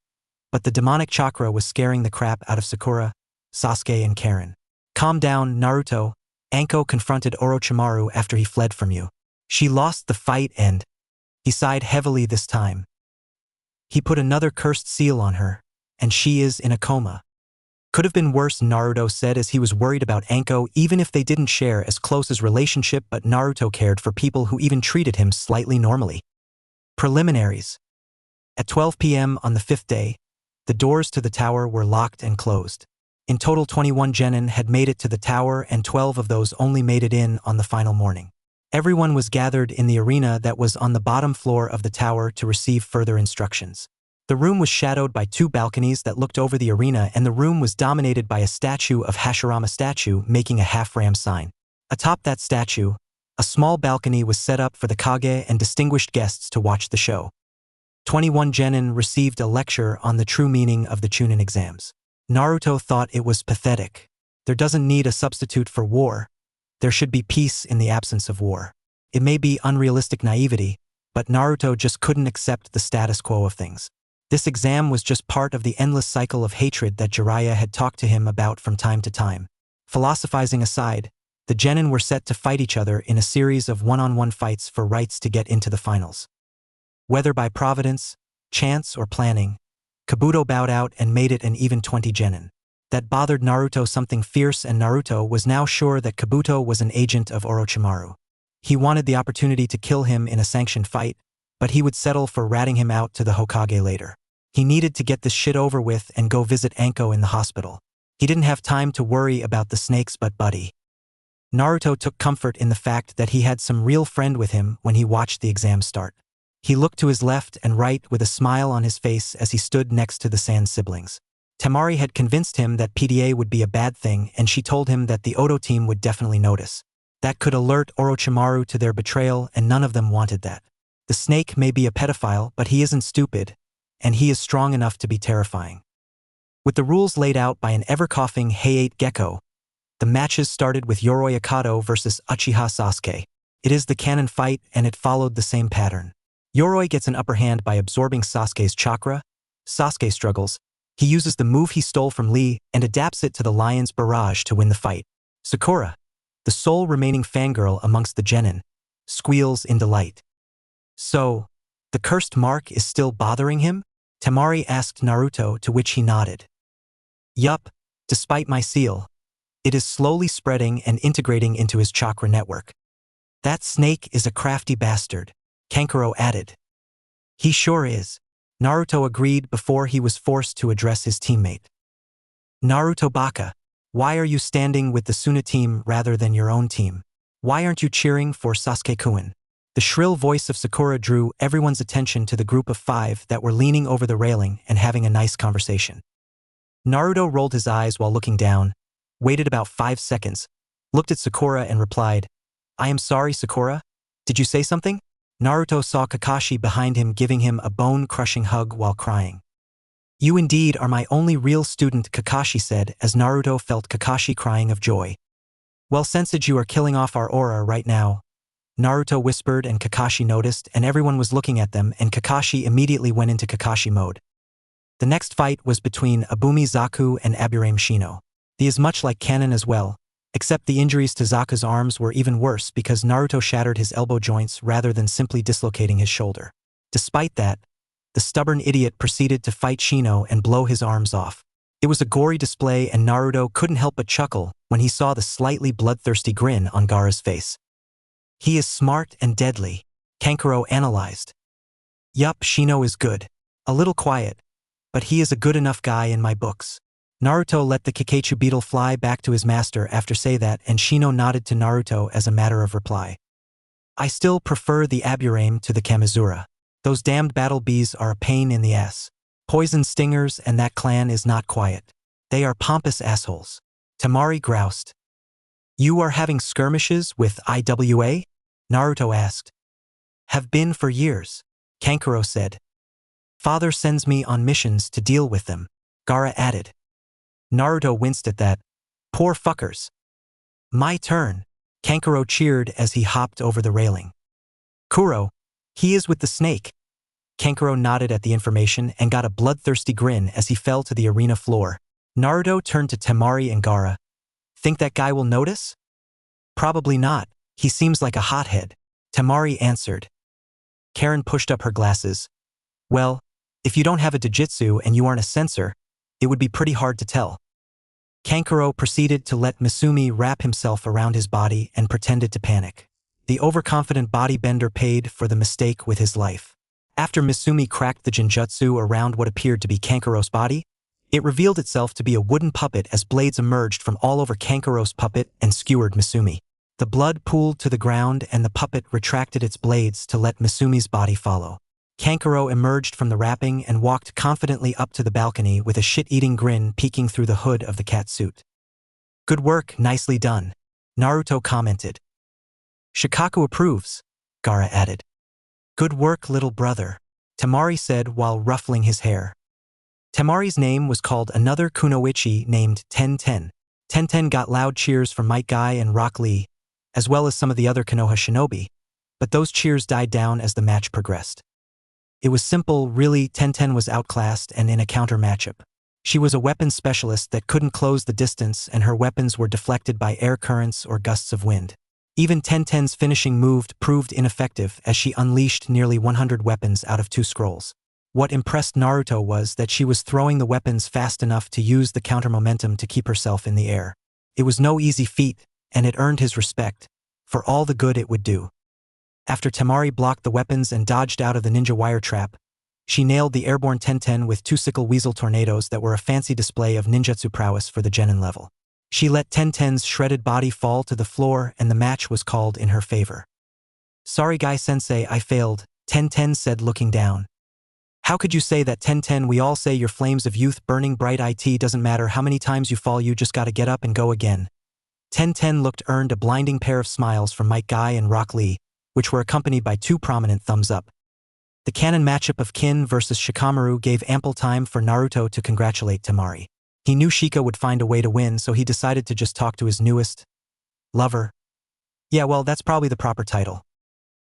but the demonic chakra was scaring the crap out of Sakura, Sasuke, and Karen. Calm down, Naruto. Anko confronted Orochimaru after he fled from you. She lost the fight and… He sighed heavily this time. He put another cursed seal on her, and she is in a coma. Could have been worse, Naruto said as he was worried about Anko even if they didn't share as close as relationship, but Naruto cared for people who even treated him slightly normally. Preliminaries. At 12 p.m. on the 5th day, the doors to the tower were locked and closed. In total 21 genin had made it to the tower and 12 of those only made it in on the final morning. Everyone was gathered in the arena that was on the bottom floor of the tower to receive further instructions. The room was shadowed by 2 balconies that looked over the arena, and the room was dominated by a statue of Hashirama statue making a half-ram sign. Atop that statue, a small balcony was set up for the Kage and distinguished guests to watch the show. 21 genin received a lecture on the true meaning of the Chunin exams. Naruto thought it was pathetic. There doesn't need a substitute for war. There should be peace in the absence of war. It may be unrealistic naivety, but Naruto just couldn't accept the status quo of things. This exam was just part of the endless cycle of hatred that Jiraiya had talked to him about from time to time. Philosophizing aside, the genin were set to fight each other in a series of one-on-one fights for rights to get into the finals. Whether by providence, chance, or planning, Kabuto bowed out and made it an even 20 genin. That bothered Naruto something fierce, and Naruto was now sure that Kabuto was an agent of Orochimaru. He wanted the opportunity to kill him in a sanctioned fight, but he would settle for ratting him out to the Hokage later. He needed to get this shit over with and go visit Anko in the hospital. He didn't have time to worry about the snake's butt buddy. Naruto took comfort in the fact that he had some real friend with him when he watched the exam start. He looked to his left and right with a smile on his face as he stood next to the Sand siblings. Temari had convinced him that PDA would be a bad thing, and she told him that the Odo team would definitely notice. That could alert Orochimaru to their betrayal, and none of them wanted that. The snake may be a pedophile, but he isn't stupid, and he is strong enough to be terrifying. With the rules laid out by an ever-coughing Hay-8 Gecko, the matches started with Yoroi Akato versus Uchiha Sasuke. It is the canon fight, and it followed the same pattern. Yoroi gets an upper hand by absorbing Sasuke's chakra. Sasuke struggles. He uses the move he stole from Lee and adapts it to the Lion's Barrage to win the fight. Sakura, the sole remaining fangirl amongst the genin, squeals in delight. So, the cursed mark is still bothering him? Temari asked Naruto, to which he nodded. Yup, despite my seal. It is slowly spreading and integrating into his chakra network. That snake is a crafty bastard, Kankuro added. He sure is. Naruto agreed before he was forced to address his teammate. Naruto Baka, why are you standing with the Suna team rather than your own team? Why aren't you cheering for Sasuke-kun? The shrill voice of Sakura drew everyone's attention to the group of 5 that were leaning over the railing and having a nice conversation. Naruto rolled his eyes while looking down, waited about 5 seconds, looked at Sakura and replied, I am sorry, Sakura. Did you say something? Naruto saw Kakashi behind him giving him a bone-crushing hug while crying. You indeed are my only real student, Kakashi said as Naruto felt Kakashi crying of joy. Well, Sensei, you are killing off our aura right now, Naruto whispered, and Kakashi noticed, and everyone was looking at them, and Kakashi immediately went into Kakashi mode. The next fight was between Abumi Zaku and Aburame Shino. He is much like canon as well, except the injuries to Zaku's arms were even worse because Naruto shattered his elbow joints rather than simply dislocating his shoulder. Despite that, the stubborn idiot proceeded to fight Shino and blow his arms off. It was a gory display, and Naruto couldn't help but chuckle when he saw the slightly bloodthirsty grin on Gaara's face. He is smart and deadly, Kankuro analyzed. Yup, Shino is good. A little quiet, but he is a good enough guy in my books. Naruto let the Kakachu beetle fly back to his master after say that, and Shino nodded to Naruto as a matter of reply. I still prefer the Aburame to the Kamizura. Those damned battle bees are a pain in the ass. Poison stingers, and that clan is not quiet. They are pompous assholes. Temari groused. You are having skirmishes with IWA? Naruto asked. Have been for years, Kankuro said. Father sends me on missions to deal with them, Gaara added. Naruto winced at that. Poor fuckers. My turn, Kankuro cheered as he hopped over the railing. Kuro, he is with the snake. Kankuro nodded at the information and got a bloodthirsty grin as he fell to the arena floor. Naruto turned to Temari and Gaara. Think that guy will notice? Probably not. He seems like a hothead, Temari answered. Karen pushed up her glasses. Well, if you don't have a Dojutsu and you aren't a censor, it would be pretty hard to tell. Kankuro proceeded to let Misumi wrap himself around his body and pretended to panic. The overconfident bodybender paid for the mistake with his life. After Misumi cracked the Genjutsu around what appeared to be Kankuro's body, it revealed itself to be a wooden puppet as blades emerged from all over Kankuro's puppet and skewered Misumi. The blood pooled to the ground and the puppet retracted its blades to let Misumi's body follow. Kankuro emerged from the wrapping and walked confidently up to the balcony with a shit-eating grin peeking through the hood of the cat suit. Good work, nicely done, Naruto commented. Shikaku approves, Gaara added. Good work, little brother, Temari said while ruffling his hair. Temari's name was called another kunoichi named Ten-Ten. Ten-Ten got loud cheers from Might Guy and Rock Lee, as well as some of the other Konoha shinobi, but those cheers died down as the match progressed. It was simple, really. Ten-Ten was outclassed and in a counter matchup. She was a weapons specialist that couldn't close the distance, and her weapons were deflected by air currents or gusts of wind. Even Ten-Ten's finishing move proved ineffective as she unleashed nearly 100 weapons out of 2 scrolls. What impressed Naruto was that she was throwing the weapons fast enough to use the counter momentum to keep herself in the air. It was no easy feat, and it earned his respect, for all the good it would do. After Temari blocked the weapons and dodged out of the ninja wire trap, she nailed the airborne Ten-Ten with 2 sickle weasel tornadoes that were a fancy display of ninjutsu prowess for the genin level. She let Ten-Ten's shredded body fall to the floor, and the match was called in her favor. Sorry, Guy Sensei, I failed, Ten-Ten said looking down. How could you say that 10-10? We all say your flames of youth burning bright. It doesn't matter how many times you fall, you just gotta get up and go again. 10-10 looked earned a blinding pair of smiles from Mike Guy and Rock Lee, which were accompanied by 2 prominent thumbs up. The canon matchup of Kin versus Shikamaru gave ample time for Naruto to congratulate Temari. He knew Shika would find a way to win, so he decided to just talk to his newest lover. Yeah, well, that's probably the proper title.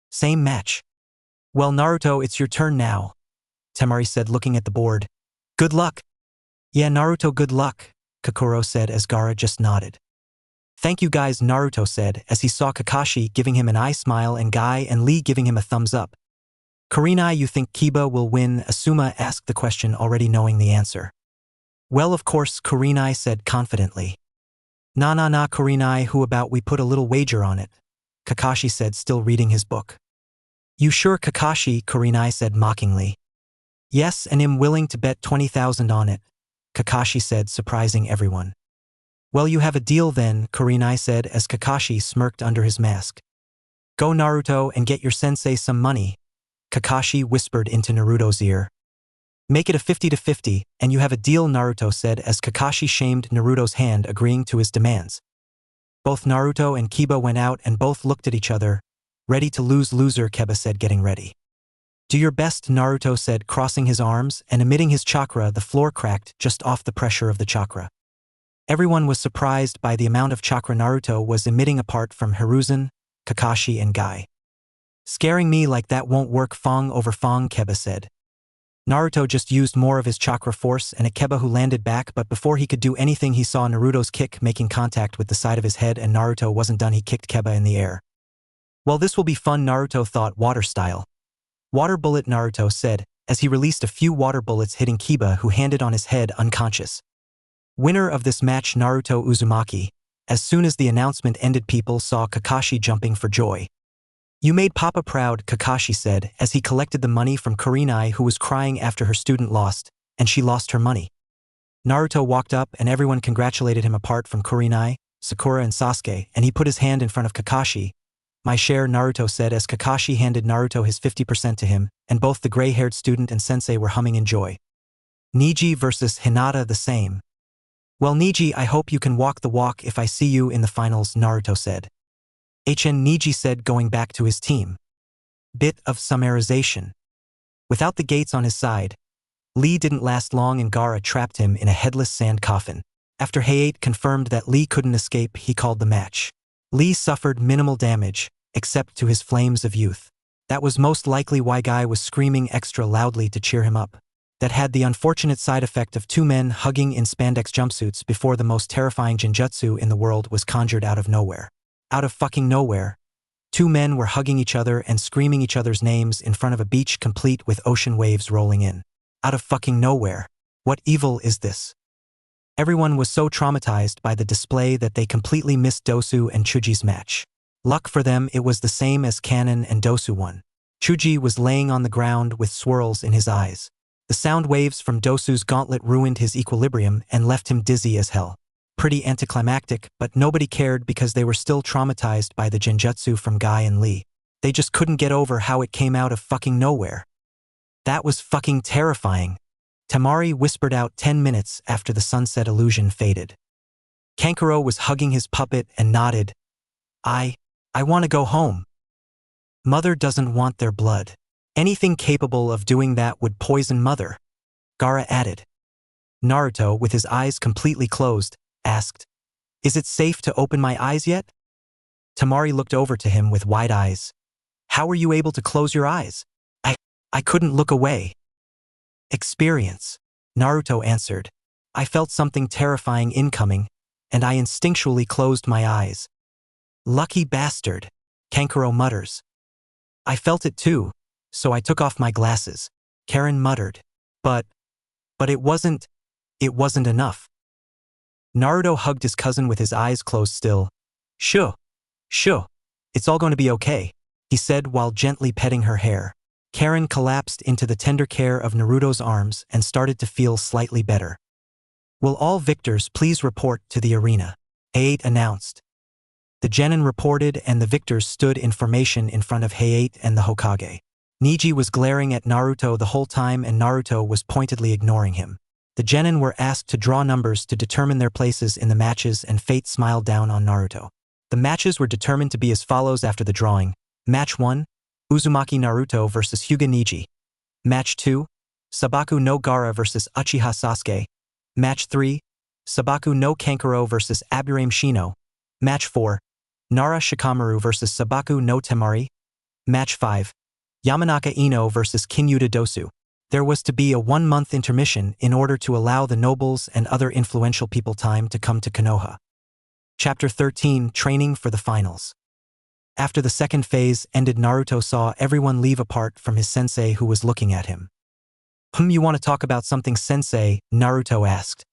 Same match. Well, Naruto, it's your turn now, Temari said, looking at the board. Good luck. Yeah, Naruto, good luck, Kokoro said as Gaara just nodded. Thank you guys, Naruto said as he saw Kakashi giving him an eye smile and Guy and Lee giving him a thumbs up. Kurenai, you think Kiba will win? Asuma asked the question, already knowing the answer. Well, of course, Kurenai said confidently. Nah, Kurenai, who about we put a little wager on it? Kakashi said, still reading his book. You sure, Kakashi? Kurenai said mockingly. Yes, and I'm willing to bet 20,000 on it, Kakashi said, surprising everyone. Well, you have a deal then, Kurenai said as Kakashi smirked under his mask. Go, Naruto, and get your sensei some money, Kakashi whispered into Naruto's ear. Make it a 50-50, and you have a deal, Naruto said as Kakashi shamed Naruto's hand, agreeing to his demands. Both Naruto and Kiba went out and both looked at each other. Ready to lose, loser, Kiba said, getting ready. Do your best, Naruto said, crossing his arms and emitting his chakra. The floor cracked just off the pressure of the chakra. Everyone was surprised by the amount of chakra Naruto was emitting apart from Hiruzen, Kakashi, and Guy. Scaring me like that won't work, Fong over Fong, Kiba said. Naruto just used more of his chakra force and Ikeba, who landed back, but before he could do anything he saw Naruto's kick making contact with the side of his head, and Naruto wasn't done. He kicked Keba in the air. Well, this will be fun, Naruto thought, water style. Water bullet, Naruto said, as he released a few water bullets hitting Kiba, who handed on his head unconscious. Winner of this match, Naruto Uzumaki. As soon as the announcement ended, people saw Kakashi jumping for joy. You made Papa proud, Kakashi said, as he collected the money from Kurenai, who was crying after her student lost, and she lost her money. Naruto walked up and everyone congratulated him apart from Kurenai, Sakura and Sasuke, and he put his hand in front of Kakashi. My share, Naruto said as Kakashi handed Naruto his 50% to him, and both the gray-haired student and sensei were humming in joy. Neji versus Hinata, the same. Well, Neji, I hope you can walk the walk if I see you in the finals, Naruto said. Neji said, going back to his team. Bit of summarization. Without the gates on his side, Lee didn't last long and Gaara trapped him in a headless sand coffin. After Hayate confirmed that Lee couldn't escape, he called the match. Lee suffered minimal damage, except to his flames of youth. That was most likely why Guy was screaming extra loudly to cheer him up. That had the unfortunate side effect of 2 men hugging in spandex jumpsuits before the most terrifying genjutsu in the world was conjured out of nowhere. Out of fucking nowhere. 2 men were hugging each other and screaming each other's names in front of a beach complete with ocean waves rolling in. Out of fucking nowhere. What evil is this? Everyone was so traumatized by the display that they completely missed Dosu and Chuji's match. Luck for them, it was the same as Kanon and Dosu won. Chuji was laying on the ground with swirls in his eyes. The sound waves from Dosu's gauntlet ruined his equilibrium and left him dizzy as hell. Pretty anticlimactic, but nobody cared because they were still traumatized by the genjutsu from Guy and Lee. They just couldn't get over how it came out of fucking nowhere. That was fucking terrifying. Temari whispered out 10 minutes after the sunset illusion faded. Kankuro was hugging his puppet and nodded. I want to go home. Mother doesn't want their blood. Anything capable of doing that would poison Mother, Gaara added. Naruto, with his eyes completely closed, asked, Is it safe to open my eyes yet? Temari looked over to him with wide eyes. How were you able to close your eyes? I couldn't look away. Experience, Naruto answered. I felt something terrifying incoming, and I instinctually closed my eyes. Lucky bastard, Kankuro mutters. I felt it too, so I took off my glasses, Karen muttered. But it wasn't enough. Naruto hugged his cousin with his eyes closed still. Shoo, it's all going to be okay, he said while gently petting her hair. Karen collapsed into the tender care of Naruto's arms and started to feel slightly better. Will all victors please report to the arena? Hayate announced. The genin reported and the victors stood in formation in front of Hayate and the Hokage. Neji was glaring at Naruto the whole time and Naruto was pointedly ignoring him. The genin were asked to draw numbers to determine their places in the matches and fate smiled down on Naruto. The matches were determined to be as follows after the drawing. Match 1, Uzumaki Naruto vs Hyuga Neji. Match 2, Sabaku no Gaara vs Uchiha Sasuke. Match 3, Sabaku no Kankuro vs Aburame Shino. Match 4, Nara Shikamaru vs Sabaku no Temari. Match 5, Yamanaka Ino vs Kinyuta Dosu. There was to be a 1-month intermission in order to allow the nobles and other influential people time to come to Konoha. Chapter 13, Training for the Finals. After the second phase ended, Naruto saw everyone leave apart from his sensei who was looking at him. You want to talk about something, sensei? Naruto asked.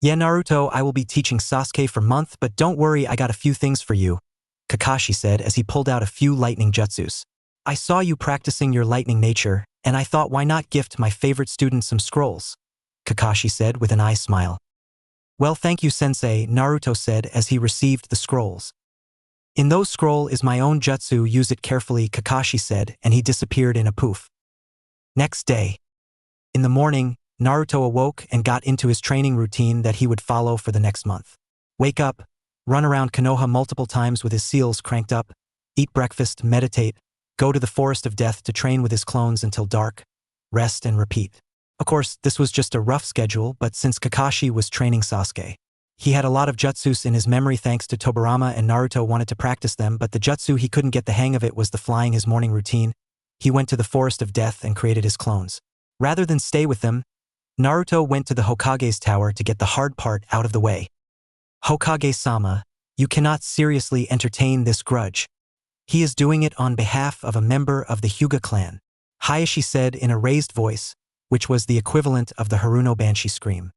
Yeah, Naruto, I will be teaching Sasuke for a month, but don't worry, I got a few things for you, Kakashi said as he pulled out a few lightning jutsus. I saw you practicing your lightning nature, and I thought why not gift my favorite student some scrolls, Kakashi said with an eye smile. Well, thank you, sensei, Naruto said as he received the scrolls. In those scroll is my own jutsu, use it carefully, Kakashi said, and he disappeared in a poof. Next day. In the morning, Naruto awoke and got into his training routine that he would follow for the next month. Wake up, run around Konoha multiple times with his seals cranked up, eat breakfast, meditate, go to the Forest of Death to train with his clones until dark, rest and repeat. Of course, this was just a rough schedule, but since Kakashi was training Sasuke, he had a lot of jutsus in his memory thanks to Tobirama, and Naruto wanted to practice them, but the jutsu he couldn't get the hang of it was the flying. His morning routine. He went to the Forest of Death and created his clones. Rather than stay with them, Naruto went to the Hokage's tower to get the hard part out of the way. Hokage-sama, you cannot seriously entertain this grudge. He is doing it on behalf of a member of the Hyuga clan, Hayashi said in a raised voice, which was the equivalent of the Haruno Banshee scream.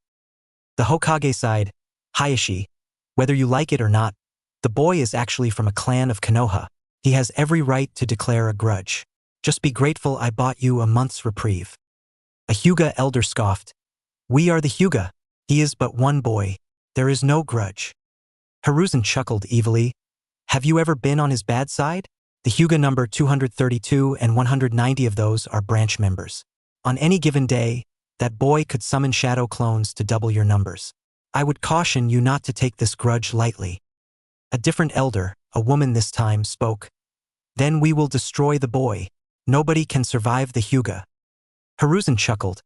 The Hokage sighed, Hayashi, whether you like it or not, the boy is actually from a clan of Konoha. He has every right to declare a grudge. Just be grateful I bought you a month's reprieve. A Hyuga elder scoffed. We are the Hyuga. He is but one boy. There is no grudge. Hiruzen chuckled evilly. Have you ever been on his bad side? The Hyuga number 232 and 190 of those are branch members. On any given day, that boy could summon shadow clones to double your numbers. I would caution you not to take this grudge lightly. A different elder, a woman this time, spoke. Then we will destroy the boy. Nobody can survive the Hyuga. Hiruzen chuckled.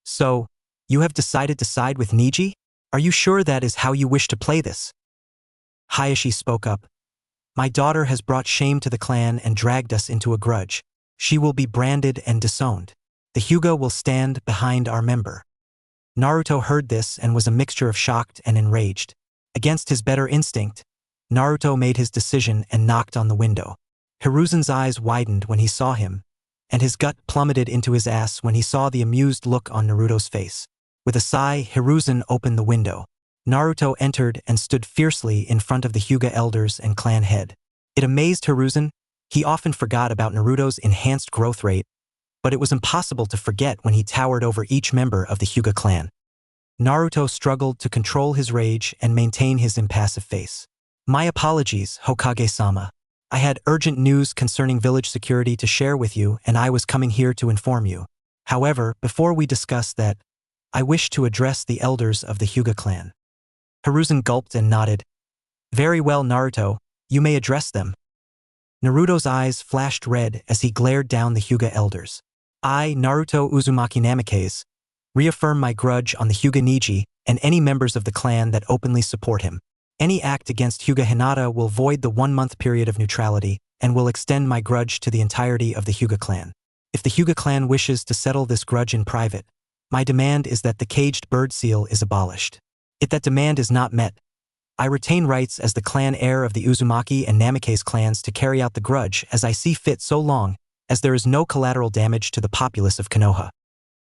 So, you have decided to side with Neji? Are you sure that is how you wish to play this? Hayashi spoke up. My daughter has brought shame to the clan and dragged us into a grudge. She will be branded and disowned. The Hyuga will stand behind our member. Naruto heard this and was a mixture of shocked and enraged. Against his better instinct, Naruto made his decision and knocked on the window. Hiruzen's eyes widened when he saw him, and his gut plummeted into his ass when he saw the amused look on Naruto's face. With a sigh, Hiruzen opened the window. Naruto entered and stood fiercely in front of the Hyuga elders and clan head. It amazed Hiruzen. He often forgot about Naruto's enhanced growth rate, but it was impossible to forget when he towered over each member of the Hyuga clan. Naruto struggled to control his rage and maintain his impassive face. My apologies, Hokage-sama. I had urgent news concerning village security to share with you, and I was coming here to inform you. However, before we discuss that, I wish to address the elders of the Hyuga clan. Hiruzen gulped and nodded. Very well, Naruto, you may address them. Naruto's eyes flashed red as he glared down the Hyuga elders. I, Naruto Uzumaki Namikaze, reaffirm my grudge on the Hyuga Neji and any members of the clan that openly support him. Any act against Hyuga Hinata will void the 1-month period of neutrality and will extend my grudge to the entirety of the Hyuga clan. If the Hyuga clan wishes to settle this grudge in private, my demand is that the caged bird seal is abolished. If that demand is not met, I retain rights as the clan heir of the Uzumaki and Namikaze clans to carry out the grudge as I see fit so long as there is no collateral damage to the populace of Konoha.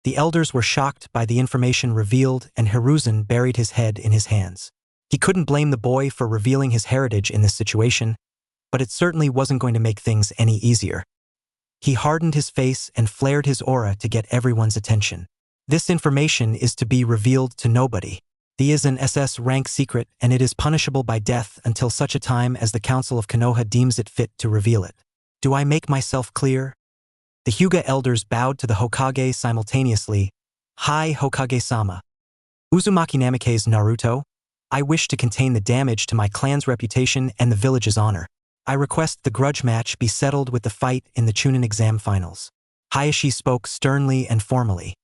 The elders were shocked by the information revealed and Hiruzen buried his head in his hands. He couldn't blame the boy for revealing his heritage in this situation, but it certainly wasn't going to make things any easier. He hardened his face and flared his aura to get everyone's attention. This information is to be revealed to nobody. It is an SS rank secret and it is punishable by death until such a time as the Council of Konoha deems it fit to reveal it. Do I make myself clear? The Hyuga elders bowed to the Hokage simultaneously. Hi Hokage-sama. Uzumaki Namikaze Naruto, I wish to contain the damage to my clan's reputation and the village's honor. I request the grudge match be settled with the fight in the Chunin exam finals. Hayashi spoke sternly and formally.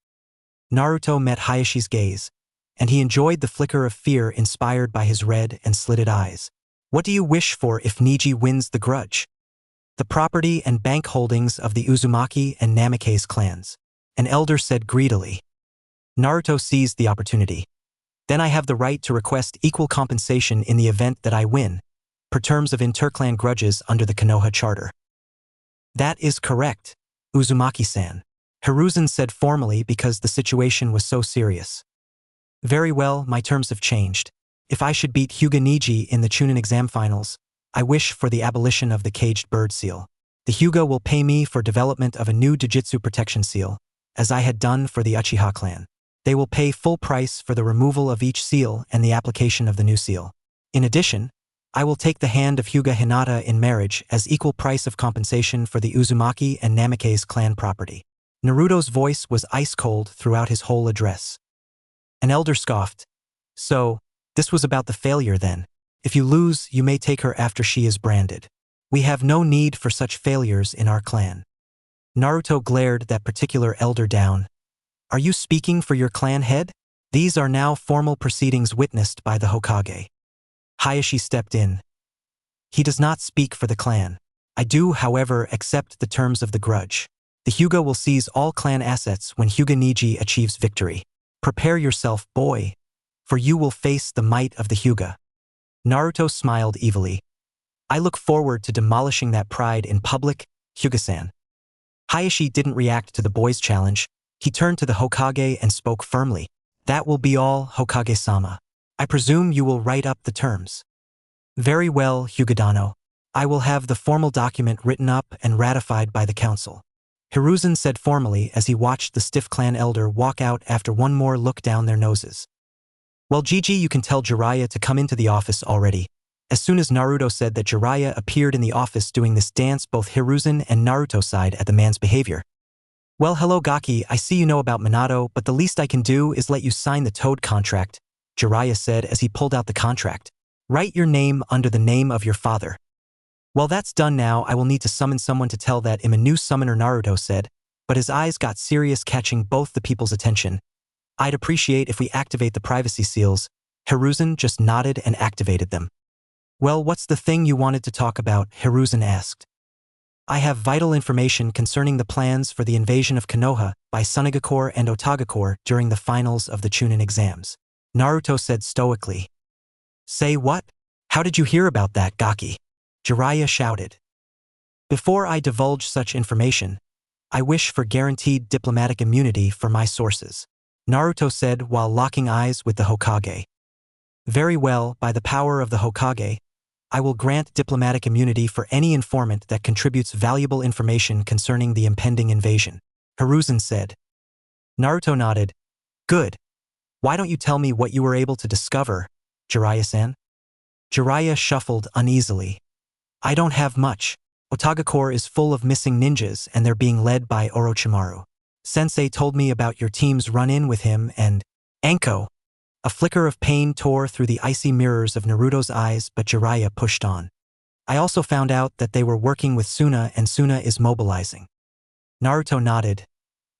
Naruto met Hayashi's gaze, and he enjoyed the flicker of fear inspired by his red and slitted eyes. What do you wish for if Niji wins the grudge? The property and bank holdings of the Uzumaki and Namikaze clans. An elder said greedily. Naruto seized the opportunity. Then I have the right to request equal compensation in the event that I win, per terms of interclan grudges under the Konoha Charter. That is correct, Uzumaki-san. Hiruzen said formally because the situation was so serious. Very well, my terms have changed. If I should beat Hyuga Niji in the Chunin exam finals, I wish for the abolition of the caged bird seal. The Hyuga will pay me for development of a new Jujutsu protection seal, as I had done for the Uchiha clan. They will pay full price for the removal of each seal and the application of the new seal. In addition, I will take the hand of Hyuga Hinata in marriage as equal price of compensation for the Uzumaki and Namikaze clan property. Naruto's voice was ice-cold throughout his whole address. An elder scoffed. So, this was about the failure then. If you lose, you may take her after she is branded. We have no need for such failures in our clan. Naruto glared that particular elder down. Are you speaking for your clan head? These are now formal proceedings witnessed by the Hokage. Hayashi stepped in. He does not speak for the clan. I do, however, accept the terms of the grudge. The Hyuga will seize all clan assets when Hyuga Niji achieves victory. Prepare yourself, boy, for you will face the might of the Hyuga. Naruto smiled evilly. I look forward to demolishing that pride in public, Hyuga-san. Hayashi didn't react to the boy's challenge. He turned to the Hokage and spoke firmly. That will be all, Hokage-sama. I presume you will write up the terms. Very well, Hyuga-dano. I will have the formal document written up and ratified by the council. Hiruzen said formally as he watched the stiff clan elder walk out after one more look down their noses. Well, Gigi, you can tell Jiraiya to come into the office already. As soon as Naruto said that Jiraiya appeared in the office doing this dance, both Hiruzen and Naruto sighed at the man's behavior. Well, hello Gaki, I see you know about Minato, but the least I can do is let you sign the Toad contract, Jiraiya said as he pulled out the contract. Write your name under the name of your father. Well, that's done now. I will need to summon someone to tell that I'm a new summoner, Naruto said, but his eyes got serious, catching both the people's attention. I'd appreciate if we activate the privacy seals. Hiruzen just nodded and activated them. Well, what's the thing you wanted to talk about? Hiruzen asked. I have vital information concerning the plans for the invasion of Konoha by Sunagakure and Otagakure during the finals of the Chunin exams. Naruto said stoically. Say what? How did you hear about that, Gaki? Jiraiya shouted. Before I divulge such information, I wish for guaranteed diplomatic immunity for my sources, Naruto said while locking eyes with the Hokage. Very well, by the power of the Hokage, I will grant diplomatic immunity for any informant that contributes valuable information concerning the impending invasion, Hiruzen said. Naruto nodded. Good. Why don't you tell me what you were able to discover, Jiraiya-san? Jiraiya shuffled uneasily. I don't have much. Otagakure is full of missing ninjas and they're being led by Orochimaru. Sensei told me about your team's run-in with him and… Anko! A flicker of pain tore through the icy mirrors of Naruto's eyes, but Jiraiya pushed on. I also found out that they were working with Suna and Suna is mobilizing. Naruto nodded.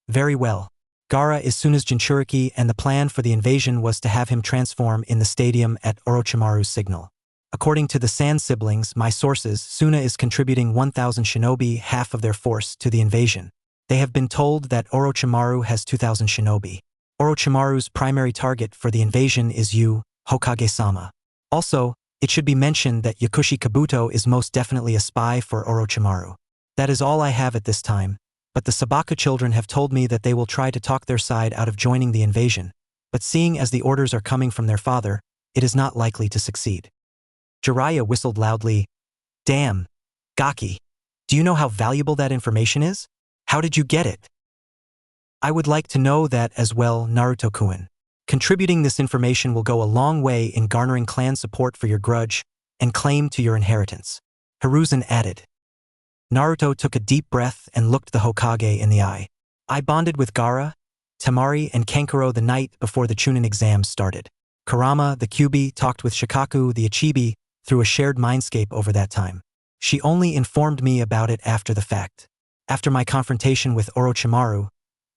Very well. Gaara is Suna's Jinchuriki and the plan for the invasion was to have him transform in the stadium at Orochimaru's signal. According to the Sand siblings, my sources, Suna is contributing 1,000 shinobi, half of their force, to the invasion. They have been told that Orochimaru has 2,000 shinobi. Orochimaru's primary target for the invasion is you, Hokage-sama. Also, it should be mentioned that Yakushi Kabuto is most definitely a spy for Orochimaru. That is all I have at this time, but the Sabaka children have told me that they will try to talk their side out of joining the invasion, but seeing as the orders are coming from their father, it is not likely to succeed. Jiraiya whistled loudly. Damn, Gaki, do you know how valuable that information is? How did you get it? I would like to know that as well, Naruto-kun. Contributing this information will go a long way in garnering clan support for your grudge and claim to your inheritance, Hiruzen added. Naruto took a deep breath and looked the Hokage in the eye. I bonded with Gaara, Temari, and Kankuro the night before the Chunin exams started. Kurama, the Kyuubi, talked with Shikaku, the Ichibi, through a shared mindscape over that time. She only informed me about it after the fact. After my confrontation with Orochimaru,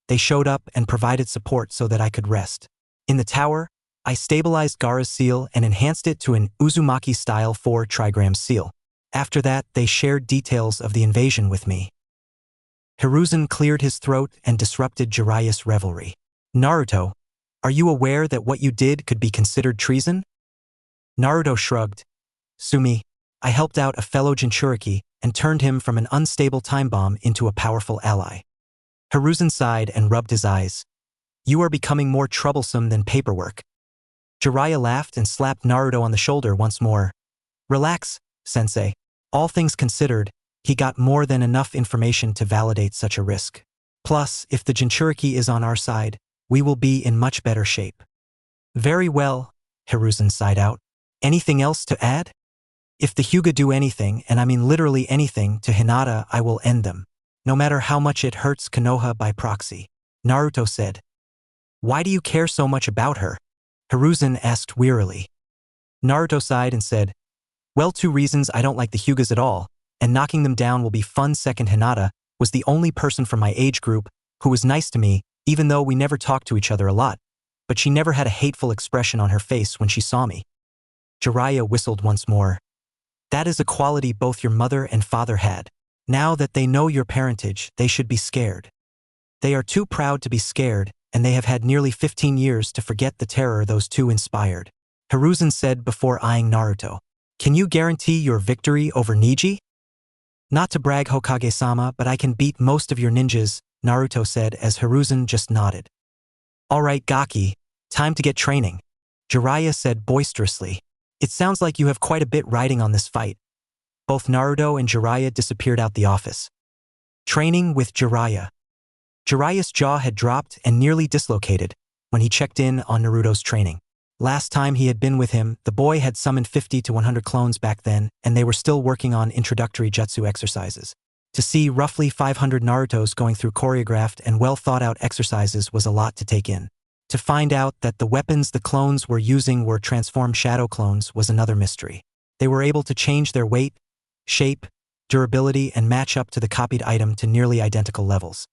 they showed up and provided support so that I could rest. In the tower, I stabilized Gaara's seal and enhanced it to an Uzumaki-style 4-trigram seal. After that, they shared details of the invasion with me. Hiruzen cleared his throat and disrupted Jiraiya's revelry. Naruto, are you aware that what you did could be considered treason? Naruto shrugged. Sumi, I helped out a fellow Jinchuriki and turned him from an unstable time bomb into a powerful ally. Hiruzen sighed and rubbed his eyes. You are becoming more troublesome than paperwork. Jiraiya laughed and slapped Naruto on the shoulder once more. Relax, sensei. All things considered, he got more than enough information to validate such a risk. Plus, if the Jinchuriki is on our side, we will be in much better shape. Very well, Hiruzen sighed out. Anything else to add? If the Hyuga do anything, and I mean literally anything, to Hinata, I will end them. No matter how much it hurts Konoha by proxy. Naruto said. Why do you care so much about her? Hiruzen asked wearily. Naruto sighed and said, well, 2 reasons I don't like the Hyugas at all, and knocking them down will be fun. Second, Hinata was the only person from my age group who was nice to me, even though we never talked to each other a lot, but she never had a hateful expression on her face when she saw me. Jiraiya whistled once more. That is a quality both your mother and father had. Now that they know your parentage, they should be scared. They are too proud to be scared, and they have had nearly 15 years to forget the terror those two inspired. Hiruzen said before eyeing Naruto. Can you guarantee your victory over Neji? Not to brag, Hokage-sama, but I can beat most of your ninjas, Naruto said as Hiruzen just nodded. Alright, Gaki, time to get training, Jiraiya said boisterously. It sounds like you have quite a bit riding on this fight. Both Naruto and Jiraiya disappeared out the office. Training with Jiraiya. Jiraiya's jaw had dropped and nearly dislocated when he checked in on Naruto's training. Last time he had been with him, the boy had summoned 50 to 100 clones back then, and they were still working on introductory jutsu exercises. To see roughly 500 Narutos going through choreographed and well-thought-out exercises was a lot to take in. To find out that the weapons the clones were using were transformed shadow clones was another mystery. They were able to change their weight, shape, durability, and match up to the copied item to nearly identical levels.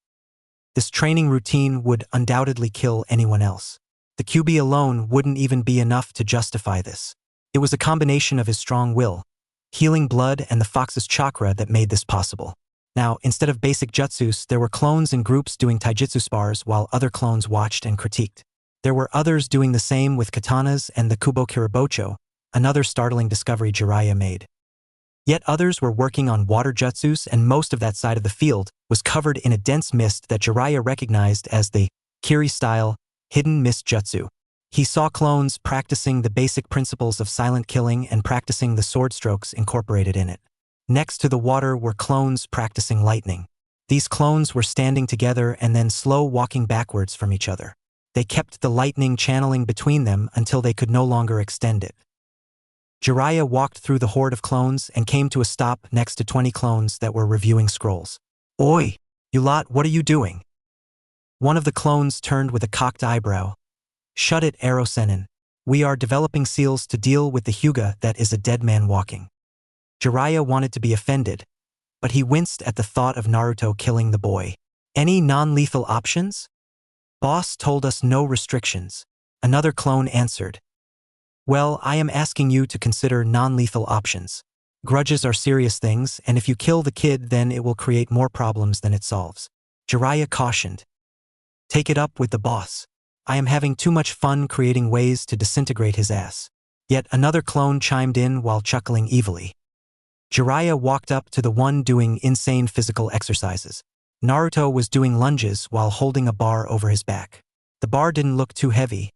This training routine would undoubtedly kill anyone else. The Kyuubi alone wouldn't even be enough to justify this. It was a combination of his strong will, healing blood, and the fox's chakra that made this possible. Now, instead of basic jutsus, there were clones in groups doing taijutsu spars while other clones watched and critiqued. There were others doing the same with katanas and the Kubo Kiribocho, another startling discovery Jiraiya made. Yet others were working on water jutsus, and most of that side of the field was covered in a dense mist that Jiraiya recognized as the Kiri-style hidden mist jutsu. He saw clones practicing the basic principles of silent killing and practicing the sword strokes incorporated in it. Next to the water were clones practicing lightning. These clones were standing together and then slow walking backwards from each other. They kept the lightning channeling between them until they could no longer extend it. Jiraiya walked through the horde of clones and came to a stop next to 20 clones that were reviewing scrolls. Oi, you lot, what are you doing? One of the clones turned with a cocked eyebrow. Shut it, Ero Sennin. We are developing seals to deal with the Hyuga that is a dead man walking. Jiraiya wanted to be offended, but he winced at the thought of Naruto killing the boy. Any non-lethal options? Boss told us no restrictions. Another clone answered. Well, I am asking you to consider non-lethal options. Grudges are serious things, and if you kill the kid, then it will create more problems than it solves. Jiraiya cautioned. Take it up with the boss. I am having too much fun creating ways to disintegrate his ass. Yet another clone chimed in while chuckling evilly. Jiraiya walked up to the one doing insane physical exercises. Naruto was doing lunges while holding a bar over his back. The bar didn't look too heavy,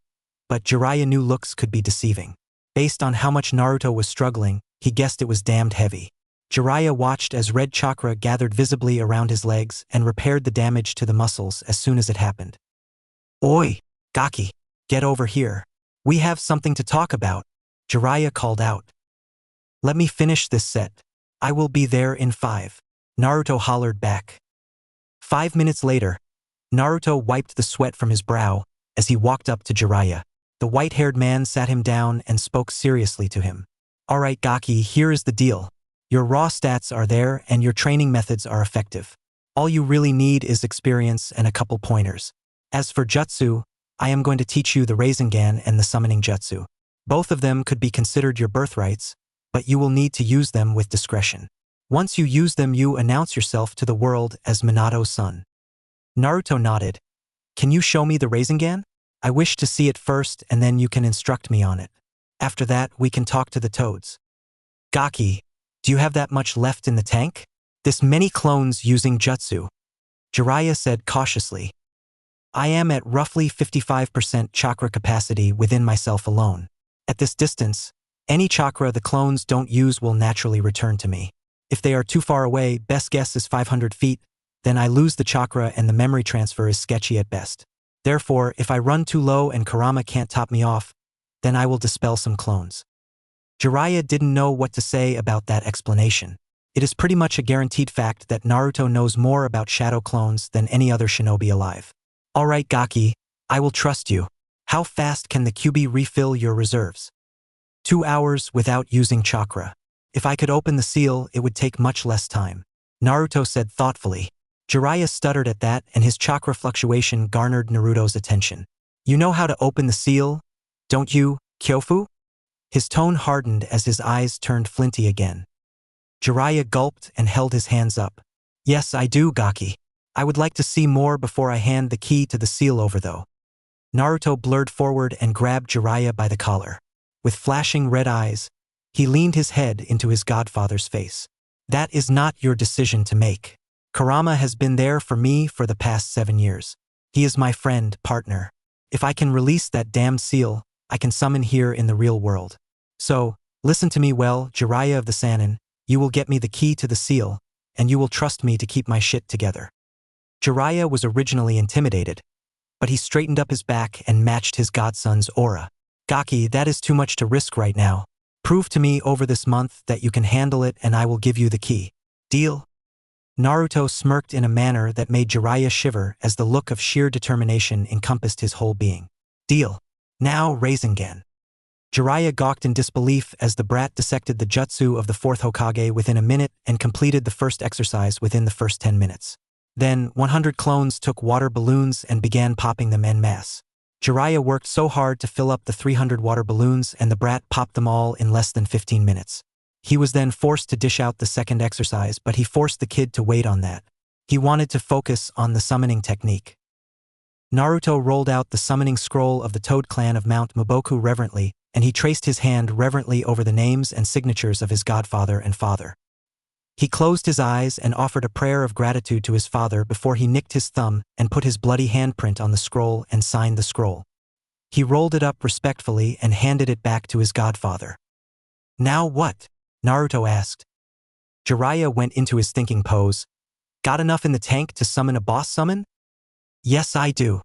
but Jiraiya knew looks could be deceiving. Based on how much Naruto was struggling, he guessed it was damned heavy. Jiraiya watched as red chakra gathered visibly around his legs and repaired the damage to the muscles as soon as it happened. Oi, Gaki, get over here. We have something to talk about, Jiraiya called out. Let me finish this set. I will be there in 5. Naruto hollered back. 5 minutes later, Naruto wiped the sweat from his brow as he walked up to Jiraiya. The white-haired man sat him down and spoke seriously to him. Alright Gaki, here is the deal. Your raw stats are there and your training methods are effective. All you really need is experience and a couple pointers. As for jutsu, I am going to teach you the Rasengan and the summoning jutsu. Both of them could be considered your birthrights, but you will need to use them with discretion. Once you use them, you announce yourself to the world as Minato's son. Naruto nodded. Can you show me the Rasengan? I wish to see it first and then you can instruct me on it. After that, we can talk to the toads. Gaki, do you have that much left in the tank? This many clones using jutsu? Jiraiya said cautiously. I am at roughly 55% chakra capacity within myself alone. At this distance, any chakra the clones don't use will naturally return to me. If they are too far away, best guess is 500 feet, then I lose the chakra and the memory transfer is sketchy at best. Therefore, if I run too low and Kurama can't top me off, then I will dispel some clones. Jiraiya didn't know what to say about that explanation. It is pretty much a guaranteed fact that Naruto knows more about shadow clones than any other shinobi alive. Alright Gaki, I will trust you. How fast can the Kyuubi refill your reserves? 2 hours without using chakra. If I could open the seal, it would take much less time. Naruto said thoughtfully. Jiraiya stuttered at that and his chakra fluctuation garnered Naruto's attention. You know how to open the seal, don't you, Kyofu? His tone hardened as his eyes turned flinty again. Jiraiya gulped and held his hands up. Yes, I do, Gaki. I would like to see more before I hand the key to the seal over though. Naruto blurred forward and grabbed Jiraiya by the collar. With flashing red eyes, he leaned his head into his godfather's face. That is not your decision to make. Kurama has been there for me for the past 7 years. He is my friend, partner. If I can release that damned seal, I can summon here in the real world. So, listen to me well, Jiraiya of the Sannin, you will get me the key to the seal, and you will trust me to keep my shit together. Jiraiya was originally intimidated, but he straightened up his back and matched his godson's aura. Gaki, that is too much to risk right now. Prove to me over this month that you can handle it and I will give you the key. Deal? Naruto smirked in a manner that made Jiraiya shiver as the look of sheer determination encompassed his whole being. Deal. Now Rasengan. Jiraiya gawked in disbelief as the brat dissected the jutsu of the fourth Hokage within a minute and completed the first exercise within the first 10 minutes. Then, 100 clones took water balloons and began popping them en masse. Jiraiya worked so hard to fill up the 300 water balloons and the brat popped them all in less than 15 minutes. He was then forced to dish out the second exercise, but he forced the kid to wait on that. He wanted to focus on the summoning technique. Naruto rolled out the summoning scroll of the Toad clan of Mount Muboku reverently, and he traced his hand reverently over the names and signatures of his godfather and father. He closed his eyes and offered a prayer of gratitude to his father before he nicked his thumb and put his bloody handprint on the scroll and signed the scroll. He rolled it up respectfully and handed it back to his godfather. Now what? Naruto asked. Jiraiya went into his thinking pose. Got enough in the tank to summon a boss summon? Yes, I do.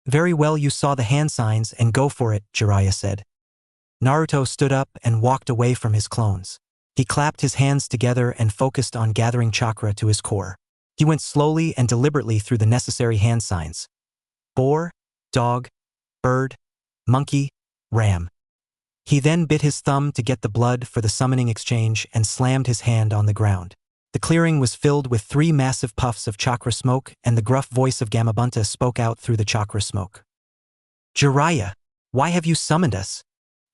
Very well, you saw the hand signs and go for it, Jiraiya said. Naruto stood up and walked away from his clones. He clapped his hands together and focused on gathering chakra to his core. He went slowly and deliberately through the necessary hand signs. Boar, dog, bird, monkey, ram. He then bit his thumb to get the blood for the summoning exchange and slammed his hand on the ground. The clearing was filled with 3 massive puffs of chakra smoke and the gruff voice of Gamabunta spoke out through the chakra smoke. Jiraiya, why have you summoned us?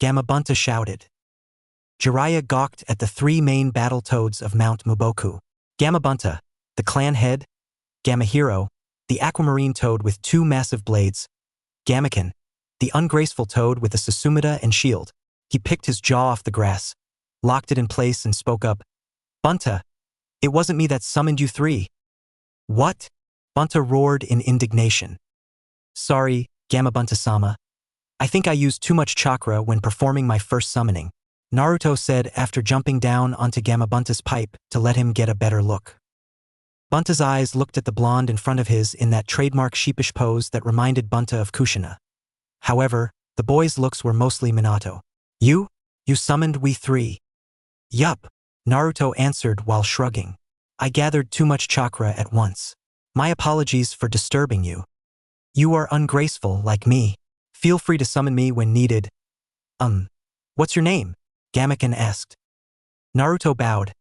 Gamabunta shouted. Jiraiya gawked at the 3 main battle toads of Mount Muboku. Gamabunta, the clan head, Gamahiro, the aquamarine toad with 2 massive blades, Gamaken, the ungraceful toad with a Susumida and shield. He picked his jaw off the grass, locked it in place and spoke up. Bunta, it wasn't me that summoned you 3. What? Bunta roared in indignation. Sorry, Gamabunta-sama. I think I used too much chakra when performing my first summoning, Naruto said after jumping down onto Gamabunta's pipe to let him get a better look. Bunta's eyes looked at the blonde in front of his in that trademark sheepish pose that reminded Bunta of Kushina. However, the boy's looks were mostly Minato. You summoned we 3. Yup, Naruto answered while shrugging. I gathered too much chakra at once. My apologies for disturbing you. You are ungraceful like me. Feel free to summon me when needed. What's your name? Gamaken asked. Naruto bowed.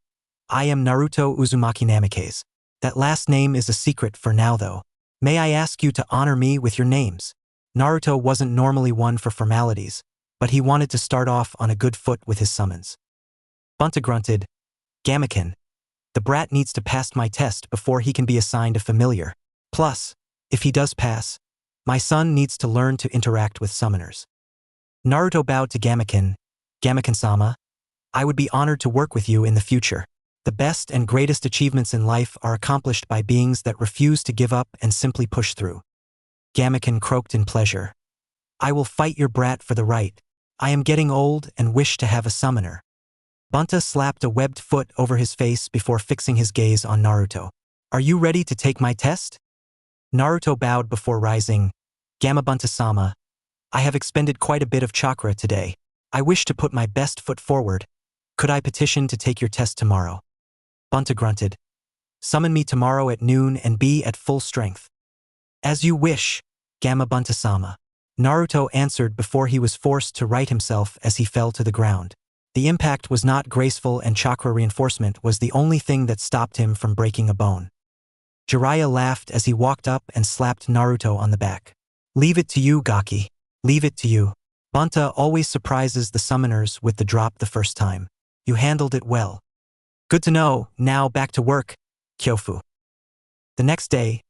I am Naruto Uzumaki Namikaze. That last name is a secret for now though. May I ask you to honor me with your names? Naruto wasn't normally one for formalities, but he wanted to start off on a good foot with his summons. Bunta grunted. Gamaken. The brat needs to pass my test before he can be assigned a familiar. Plus, if he does pass, my son needs to learn to interact with summoners. Naruto bowed to Gamaken. Gamaken-sama, I would be honored to work with you in the future. The best and greatest achievements in life are accomplished by beings that refuse to give up and simply push through. Gamaken croaked in pleasure. I will fight your brat for the right. I am getting old and wish to have a summoner. Bunta slapped a webbed foot over his face before fixing his gaze on Naruto. Are you ready to take my test? Naruto bowed before rising. Gamabunta-sama, I have expended quite a bit of chakra today. I wish to put my best foot forward. Could I petition to take your test tomorrow? Bunta grunted. Summon me tomorrow at noon and be at full strength. As you wish, Gamabunta-sama. Naruto answered before he was forced to right himself as he fell to the ground. The impact was not graceful and chakra reinforcement was the only thing that stopped him from breaking a bone. Jiraiya laughed as he walked up and slapped Naruto on the back. Leave it to you, Gaki. Leave it to you. Bunta always surprises the summoners with the drop the first time. You handled it well. Good to know, now back to work, Kyofu. The next day,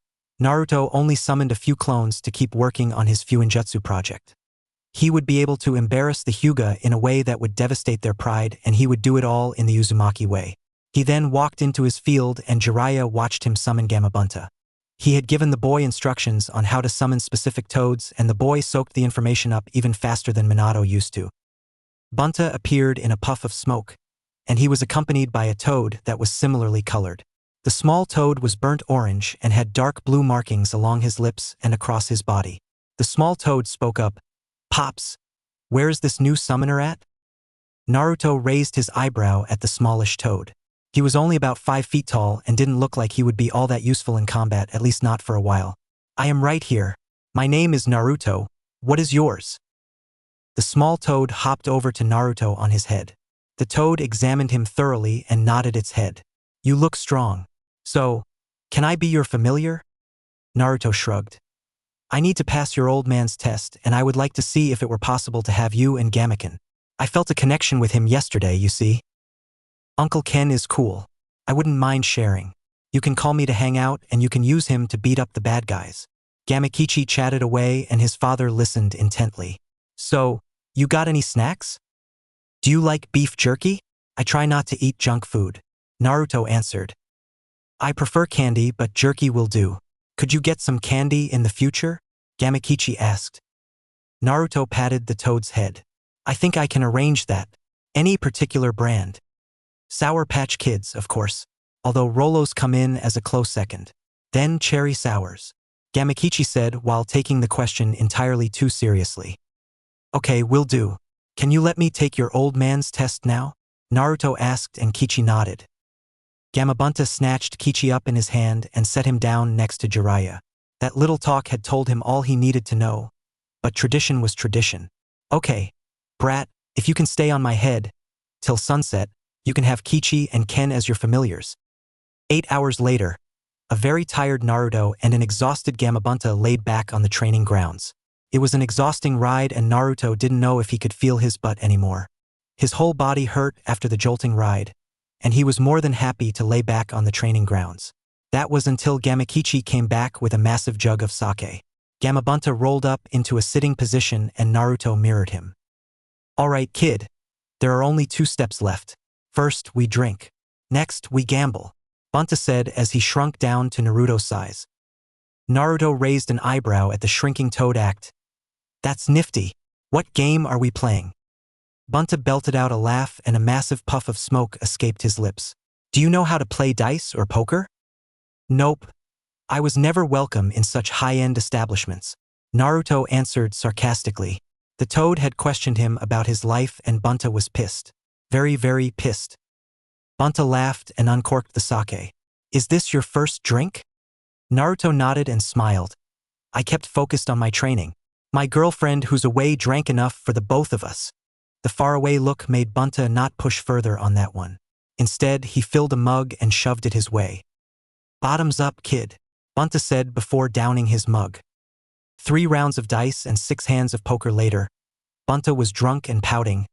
Naruto only summoned a few clones to keep working on his Fuinjutsu project. He would be able to embarrass the Hyuga in a way that would devastate their pride, and he would do it all in the Uzumaki way. He then walked into his field and Jiraiya watched him summon Gamabunta. He had given the boy instructions on how to summon specific toads, and the boy soaked the information up even faster than Minato used to. Bunta appeared in a puff of smoke, and he was accompanied by a toad that was similarly colored. The small toad was burnt orange and had dark blue markings along his lips and across his body. The small toad spoke up, Pops, where's this new summoner at? Naruto raised his eyebrow at the smallish toad. He was only about 5 feet tall and didn't look like he would be all that useful in combat, at least not for a while. I am right here. My name is Naruto. What is yours? The small toad hopped over to Naruto on his head. The toad examined him thoroughly and nodded its head. You look strong. So, can I be your familiar? Naruto shrugged. I need to pass your old man's test, and I would like to see if it were possible to have you and Gamaken. I felt a connection with him yesterday, you see. Uncle Ken is cool. I wouldn't mind sharing. You can call me to hang out, and you can use him to beat up the bad guys. Gamakichi chatted away, and his father listened intently. So, you got any snacks? Do you like beef jerky? I try not to eat junk food. Naruto answered. I prefer candy, but jerky will do. Could you get some candy in the future? Gamakichi asked. Naruto patted the toad's head. I think I can arrange that. Any particular brand? Sour Patch Kids, of course, although Rolos come in as a close second. Then Cherry Sours. Gamakichi said while taking the question entirely too seriously. Okay, will do. Can you let me take your old man's test now? Naruto asked and Kichi nodded. Gamabunta snatched Kichi up in his hand and set him down next to Jiraiya. That little talk had told him all he needed to know, but tradition was tradition. Okay, brat, if you can stay on my head till sunset, you can have Kichi and Ken as your familiars. 8 hours later, a very tired Naruto and an exhausted Gamabunta laid back on the training grounds. It was an exhausting ride and Naruto didn't know if he could feel his butt anymore. His whole body hurt after the jolting ride, and he was more than happy to lay back on the training grounds. That was until Gamakichi came back with a massive jug of sake. Gamabunta rolled up into a sitting position and Naruto mirrored him. All right, kid. There are only 2 steps left. First, we drink. Next, we gamble. Bunta said as he shrunk down to Naruto's size. Naruto raised an eyebrow at the shrinking toad act. That's nifty. What game are we playing? Bunta belted out a laugh and a massive puff of smoke escaped his lips. Do you know how to play dice or poker? Nope. I was never welcome in such high-end establishments. Naruto answered sarcastically. The toad had questioned him about his life and Bunta was pissed. Very, very pissed. Bunta laughed and uncorked the sake. Is this your first drink? Naruto nodded and smiled. I kept focused on my training. My girlfriend who's away drank enough for the both of us. The faraway look made Bunta not push further on that one. Instead, he filled a mug and shoved it his way. Bottoms up, kid, Bunta said before downing his mug. 3 rounds of dice and 6 hands of poker later, Bunta was drunk and pouting,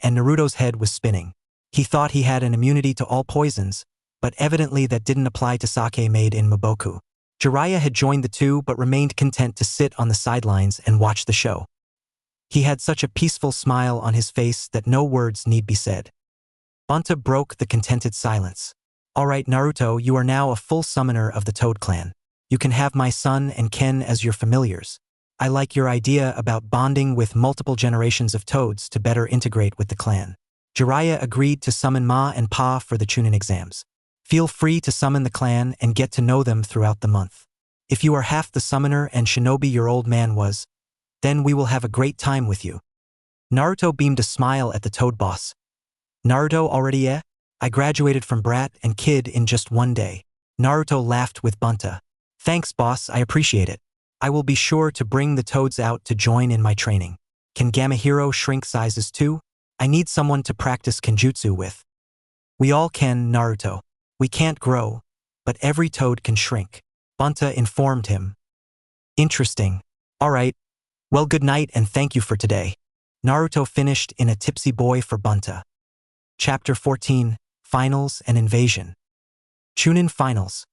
and Naruto's head was spinning. He thought he had an immunity to all poisons, but evidently that didn't apply to sake made in Maboku. Jiraiya had joined the two but remained content to sit on the sidelines and watch the show. He had such a peaceful smile on his face that no words need be said. Bunta broke the contented silence. All right, Naruto, you are now a full summoner of the Toad clan. You can have my son and Ken as your familiars. I like your idea about bonding with multiple generations of Toads to better integrate with the clan. Jiraiya agreed to summon Ma and Pa for the Chunin exams. Feel free to summon the clan and get to know them throughout the month. If you are half the summoner and shinobi your old man was, then we will have a great time with you. Naruto beamed a smile at the Toad boss. Naruto already eh? I graduated from Brat and Kid in just 1 day. Naruto laughed with Bunta. Thanks boss, I appreciate it. I will be sure to bring the Toads out to join in my training. Can Gamahiro shrink sizes too? I need someone to practice Kenjutsu with. We all can, Naruto. We can't grow, but every Toad can shrink. Bunta informed him. Interesting. All right. Well, good night and thank you for today. Naruto finished in a tipsy boy for Bunta. Chapter 14, Finals and Invasion. Chunin Finals.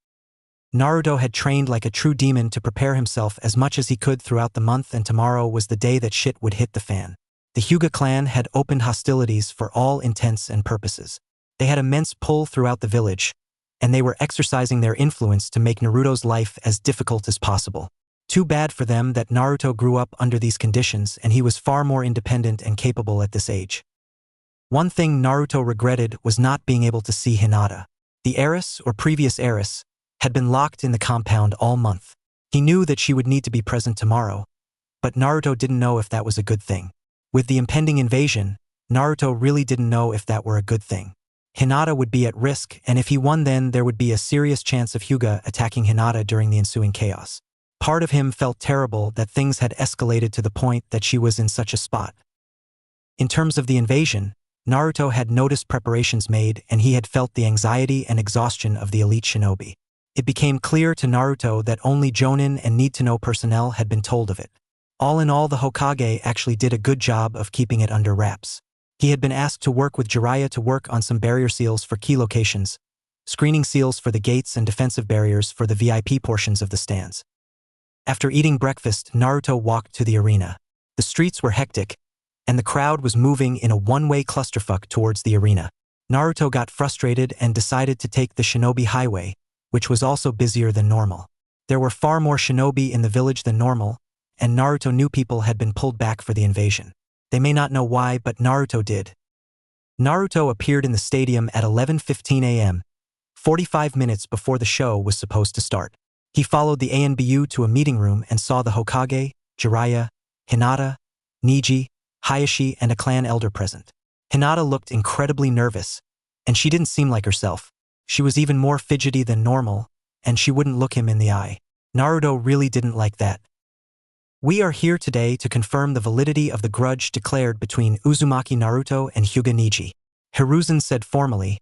Naruto had trained like a true demon to prepare himself as much as he could throughout the month, and tomorrow was the day that shit would hit the fan. The Hyuga clan had opened hostilities for all intents and purposes. They had immense pull throughout the village, and they were exercising their influence to make Naruto's life as difficult as possible. Too bad for them that Naruto grew up under these conditions and he was far more independent and capable at this age. One thing Naruto regretted was not being able to see Hinata. The heiress, or previous heiress, had been locked in the compound all month. He knew that she would need to be present tomorrow, but Naruto didn't know if that was a good thing. With the impending invasion, Naruto really didn't know if that were a good thing. Hinata would be at risk, and if he won then there would be a serious chance of Hyuga attacking Hinata during the ensuing chaos. Part of him felt terrible that things had escalated to the point that she was in such a spot. In terms of the invasion, Naruto had noticed preparations made and he had felt the anxiety and exhaustion of the elite shinobi. It became clear to Naruto that only Jonin and need-to-know personnel had been told of it. All in all, the Hokage actually did a good job of keeping it under wraps. He had been asked to work with Jiraiya to work on some barrier seals for key locations, screening seals for the gates and defensive barriers for the VIP portions of the stands. After eating breakfast, Naruto walked to the arena. The streets were hectic, and the crowd was moving in a one-way clusterfuck towards the arena. Naruto got frustrated and decided to take the Shinobi Highway, which was also busier than normal. There were far more shinobi in the village than normal, and Naruto knew people had been pulled back for the invasion. They may not know why, but Naruto did. Naruto appeared in the stadium at 11:15 a.m., 45 minutes before the show was supposed to start. He followed the ANBU to a meeting room and saw the Hokage, Jiraiya, Hinata, Neji, Hayashi, and a clan elder present. Hinata looked incredibly nervous, and she didn't seem like herself. She was even more fidgety than normal, and she wouldn't look him in the eye. Naruto really didn't like that. We are here today to confirm the validity of the grudge declared between Uzumaki Naruto and Hyuga Neji, Hiruzen said formally,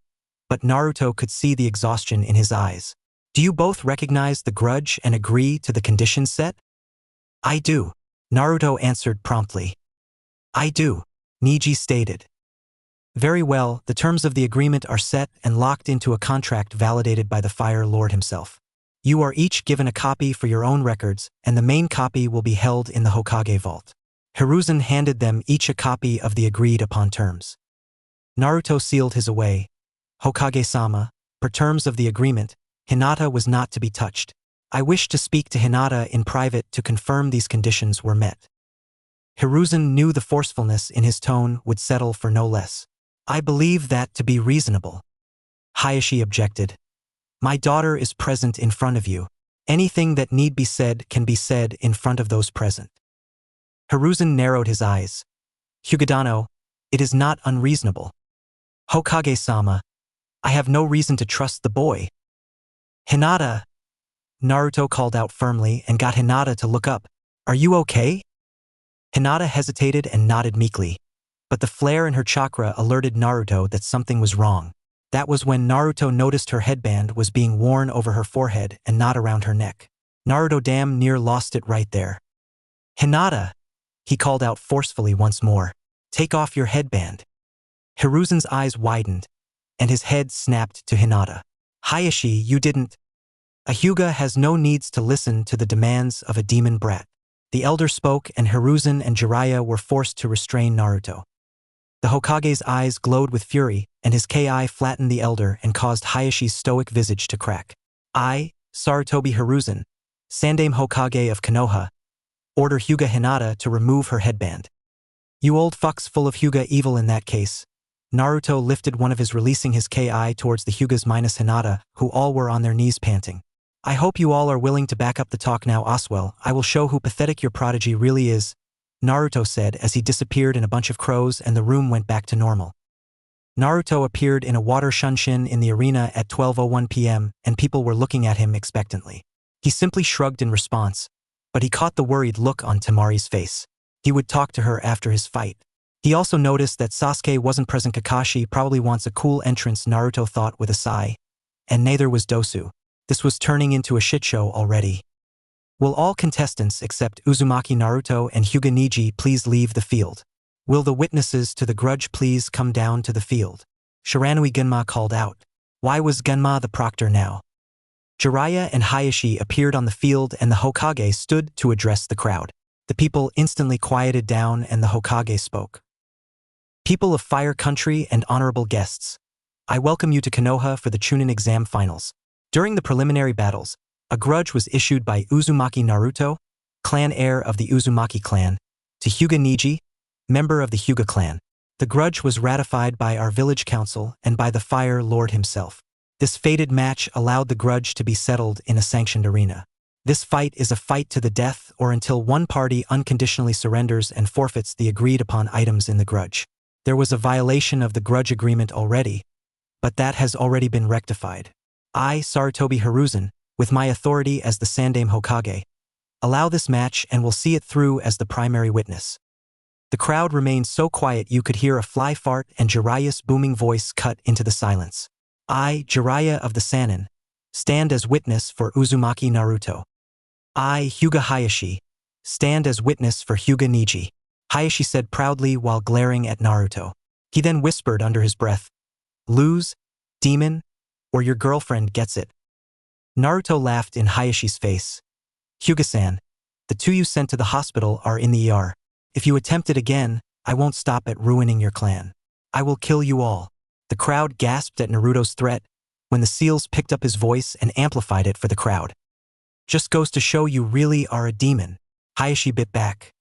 but Naruto could see the exhaustion in his eyes. Do you both recognize the grudge and agree to the conditions set? I do, Naruto answered promptly. I do, Neji stated. Very well, the terms of the agreement are set and locked into a contract validated by the Fire Lord himself. You are each given a copy for your own records, and the main copy will be held in the Hokage vault. Hiruzen handed them each a copy of the agreed-upon terms. Naruto sealed his away. Hokage-sama, per terms of the agreement, Hinata was not to be touched. I wish to speak to Hinata in private to confirm these conditions were met. Hiruzen knew the forcefulness in his tone would settle for no less. I believe that to be reasonable. Hayashi objected. My daughter is present in front of you. Anything that need be said can be said in front of those present. Hiruzen narrowed his eyes. Hyugadano, it is not unreasonable. Hokage-sama, I have no reason to trust the boy. Hinata! Naruto called out firmly and got Hinata to look up. Are you okay? Hinata hesitated and nodded meekly, but the flare in her chakra alerted Naruto that something was wrong. That was when Naruto noticed her headband was being worn over her forehead and not around her neck. Naruto damn near lost it right there. Hinata! He called out forcefully once more. Take off your headband. Hiruzen's eyes widened, and his head snapped to Hinata. Hayashi, you didn't. A Hyuga has no needs to listen to the demands of a demon brat. The elder spoke and Hiruzen and Jiraiya were forced to restrain Naruto. The Hokage's eyes glowed with fury, and his Ki flattened the elder and caused Hayashi's stoic visage to crack. I, Sarutobi Hiruzen, Sandaime Hokage of Konoha, order Hyuga Hinata to remove her headband. You old fucks full of Hyuga evil in that case. Naruto lifted one of his releasing his Ki towards the Hyugas minus Hinata, who all were on their knees panting. I hope you all are willing to back up the talk now, Oswell. I will show who pathetic your prodigy really is, Naruto said as he disappeared in a bunch of crows and the room went back to normal. Naruto appeared in a water shunshin in the arena at 12:01 p.m. and people were looking at him expectantly. He simply shrugged in response, but he caught the worried look on Temari's face. He would talk to her after his fight. He also noticed that Sasuke wasn't present. Kakashi probably wants a cool entrance, Naruto thought with a sigh. And neither was Dosu. This was turning into a shitshow already. Will all contestants except Uzumaki Naruto and Hyuga Neji please leave the field? Will the witnesses to the grudge please come down to the field? Shiranui Genma called out. Why was Genma the proctor now? Jiraiya and Hayashi appeared on the field and the Hokage stood to address the crowd. The people instantly quieted down and the Hokage spoke. People of Fire Country and honorable guests, I welcome you to Konoha for the Chunin exam finals. During the preliminary battles, a grudge was issued by Uzumaki Naruto, clan heir of the Uzumaki clan, to Hyuga Neji, member of the Hyuga clan. The grudge was ratified by our village council and by the Fire Lord himself. This fated match allowed the grudge to be settled in a sanctioned arena. This fight is a fight to the death or until one party unconditionally surrenders and forfeits the agreed-upon items in the grudge. There was a violation of the grudge agreement already, but that has already been rectified. I, Sarutobi Hiruzen, with my authority as the Sandaime Hokage, allow this match and will see it through as the primary witness. The crowd remained so quiet you could hear a fly fart and Jiraiya's booming voice cut into the silence. I, Jiraiya of the Sannin, stand as witness for Uzumaki Naruto. I, Hyuga Hayashi, stand as witness for Hyuga Neji, Hayashi said proudly while glaring at Naruto. He then whispered under his breath, lose, demon, or your girlfriend gets it. Naruto laughed in Hayashi's face. Hyuga-san, the two you sent to the hospital are in the ER. If you attempt it again, I won't stop at ruining your clan. I will kill you all. The crowd gasped at Naruto's threat when the seals picked up his voice and amplified it for the crowd. Just goes to show you really are a demon, Hayashi bit back.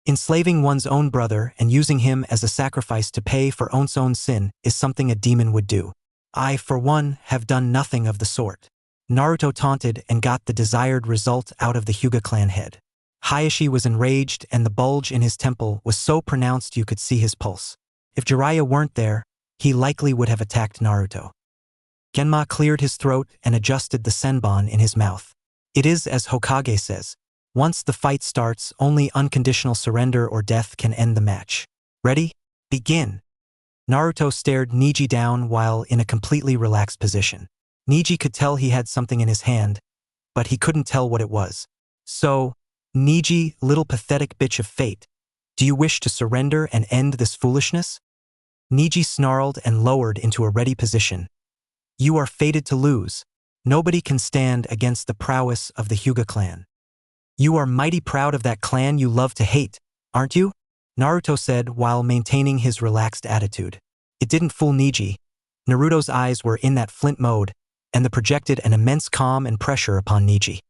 Enslaving one's own brother and using him as a sacrifice to pay for one's own sin is something a demon would do. I, for one, have done nothing of the sort. Naruto taunted and got the desired result out of the Hyuga clan head. Hayashi was enraged and the bulge in his temple was so pronounced you could see his pulse. If Jiraiya weren't there, he likely would have attacked Naruto. Genma cleared his throat and adjusted the senbon in his mouth. It is as Hokage says, once the fight starts, only unconditional surrender or death can end the match. Ready? Begin! Naruto stared Neji down while in a completely relaxed position. Neji could tell he had something in his hand, but he couldn't tell what it was. So, Neji, little pathetic bitch of fate, do you wish to surrender and end this foolishness? Neji snarled and lowered into a ready position. You are fated to lose. Nobody can stand against the prowess of the Hyuga clan. You are mighty proud of that clan you love to hate, aren't you? Naruto said while maintaining his relaxed attitude. It didn't fool Neji. Naruto's eyes were in that flint mode, and they projected an immense calm and pressure upon Neji.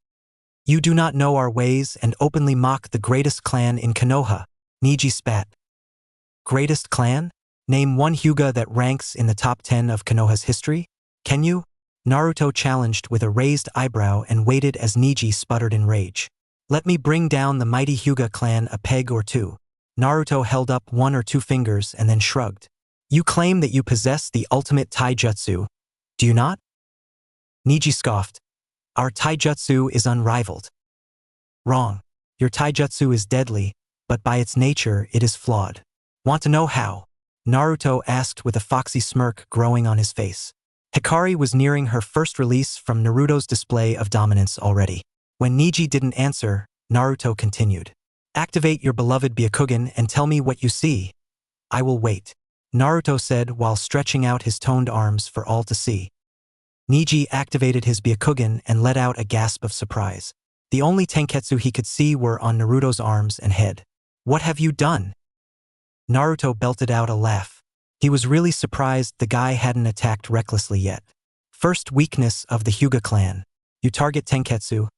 You do not know our ways and openly mock the greatest clan in Konoha, Neji spat. Greatest clan? Name one Hyuga that ranks in the top 10 of Konoha's history? Can you? Naruto challenged with a raised eyebrow and waited as Neji sputtered in rage. Let me bring down the mighty Hyuga clan a peg or two. Naruto held up one or two fingers and then shrugged. You claim that you possess the ultimate taijutsu, do you not? Niji scoffed. Our taijutsu is unrivaled. Wrong. Your taijutsu is deadly, but by its nature it is flawed. Want to know how? Naruto asked with a foxy smirk growing on his face. Hikari was nearing her first release from Naruto's display of dominance already. When Niji didn't answer, Naruto continued. Activate your beloved Byakugan and tell me what you see. I will wait. Naruto said while stretching out his toned arms for all to see. Niji activated his Byakugan and let out a gasp of surprise. The only tenketsu he could see were on Naruto's arms and head. What have you done? Naruto belted out a laugh. He was really surprised the guy hadn't attacked recklessly yet. First weakness of the Hyuga clan. You target tenketsu,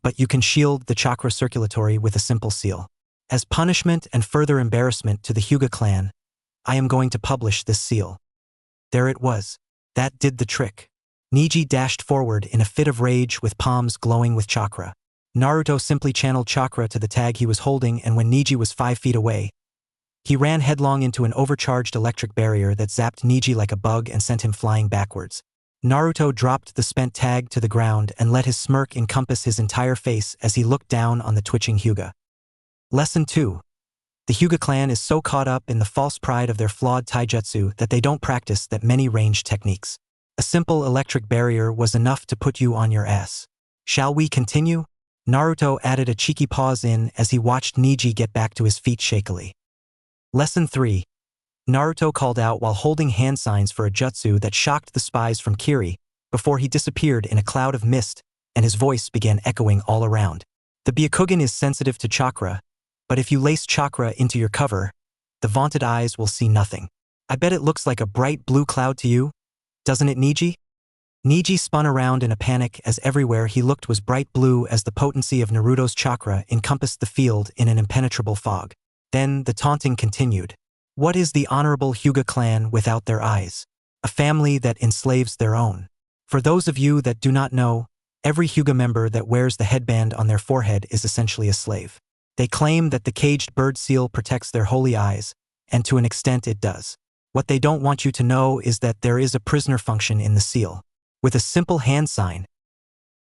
but you can shield the chakra circulatory with a simple seal. As punishment and further embarrassment to the Hyuga clan, I am going to publish this seal. There it was. That did the trick. Niji dashed forward in a fit of rage with palms glowing with chakra. Naruto simply channeled chakra to the tag he was holding, and when Niji was 5 feet away, he ran headlong into an overcharged electric barrier that zapped Niji like a bug and sent him flying backwards. Naruto dropped the spent tag to the ground and let his smirk encompass his entire face as he looked down on the twitching Hyuga. Lesson 2. The Hyuga clan is so caught up in the false pride of their flawed taijutsu that they don't practice that many ranged techniques. A simple electric barrier was enough to put you on your ass. Shall we continue? Naruto added a cheeky pause in as he watched Niji get back to his feet shakily. Lesson 3. Naruto called out while holding hand signs for a jutsu that shocked the spies from Kiri before he disappeared in a cloud of mist and his voice began echoing all around. The Byakugan is sensitive to chakra, but if you lace chakra into your cover, the vaunted eyes will see nothing. I bet it looks like a bright blue cloud to you, doesn't it, Niji? Niji spun around in a panic as everywhere he looked was bright blue as the potency of Naruto's chakra encompassed the field in an impenetrable fog. Then the taunting continued. What is the honorable Hyuga clan without their eyes? A family that enslaves their own. For those of you that do not know, every Hyuga member that wears the headband on their forehead is essentially a slave. They claim that the caged bird seal protects their holy eyes, and to an extent it does. What they don't want you to know is that there is a prisoner function in the seal. With a simple hand sign,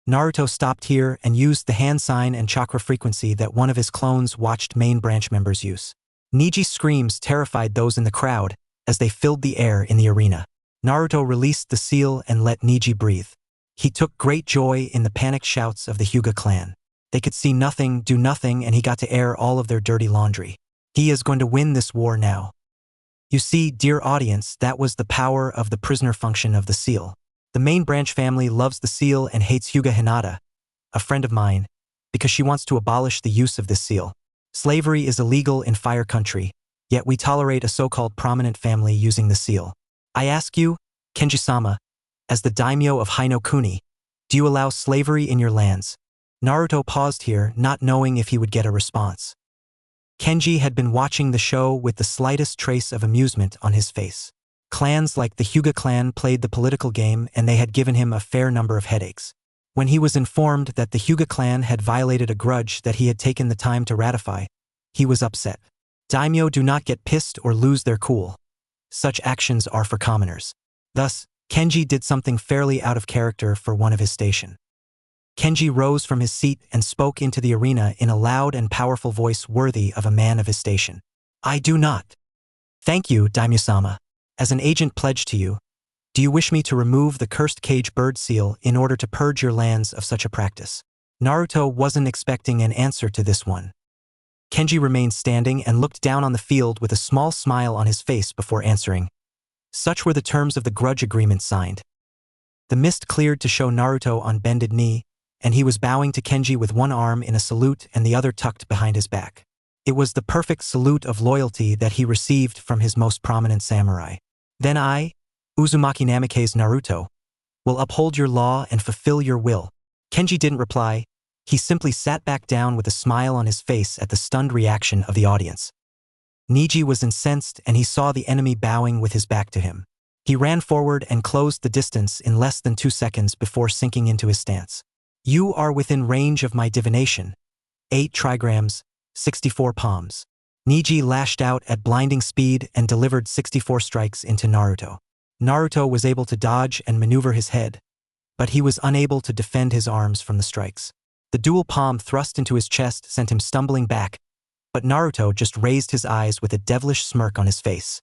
Naruto stopped here and used the hand sign and chakra frequency that one of his clones watched main branch members use. Niji's screams terrified those in the crowd as they filled the air in the arena. Naruto released the seal and let Niji breathe. He took great joy in the panicked shouts of the Hyuga clan. They could see nothing, do nothing, and he got to air all of their dirty laundry. He is going to win this war now. You see, dear audience, that was the power of the prisoner function of the seal. The main branch family loves the seal and hates Hyuga Hinata, a friend of mine, because she wants to abolish the use of this seal. Slavery is illegal in Fire Country, yet we tolerate a so-called prominent family using the seal. I ask you, Kenji-sama, as the daimyo of Haino Kuni, do you allow slavery in your lands? Naruto paused here, not knowing if he would get a response. Kenji had been watching the show with the slightest trace of amusement on his face. Clans like the Hyuga clan played the political game and they had given him a fair number of headaches. When he was informed that the Hyuga clan had violated a grudge that he had taken the time to ratify, he was upset. Daimyo do not get pissed or lose their cool. Such actions are for commoners. Thus, Kenji did something fairly out of character for one of his station. Kenji rose from his seat and spoke into the arena in a loud and powerful voice worthy of a man of his station. I do not. Thank you, Daimyo-sama. As an agent pledged to you, do you wish me to remove the cursed cage bird seal in order to purge your lands of such a practice? Naruto wasn't expecting an answer to this one. Kenji remained standing and looked down on the field with a small smile on his face before answering. Such were the terms of the grudge agreement signed. The mist cleared to show Naruto on bended knee, and he was bowing to Kenji with one arm in a salute and the other tucked behind his back. It was the perfect salute of loyalty that he received from his most prominent samurai. Then I, Uzumaki Namikaze Naruto, will uphold your law and fulfill your will. Kenji didn't reply. He simply sat back down with a smile on his face at the stunned reaction of the audience. Niji was incensed and he saw the enemy bowing with his back to him. He ran forward and closed the distance in less than 2 seconds before sinking into his stance. You are within range of my divination. 8 trigrams, 64 palms. Niji lashed out at blinding speed and delivered 64 strikes into Naruto. Naruto was able to dodge and maneuver his head, but he was unable to defend his arms from the strikes. The dual palm thrust into his chest sent him stumbling back, but Naruto just raised his eyes with a devilish smirk on his face.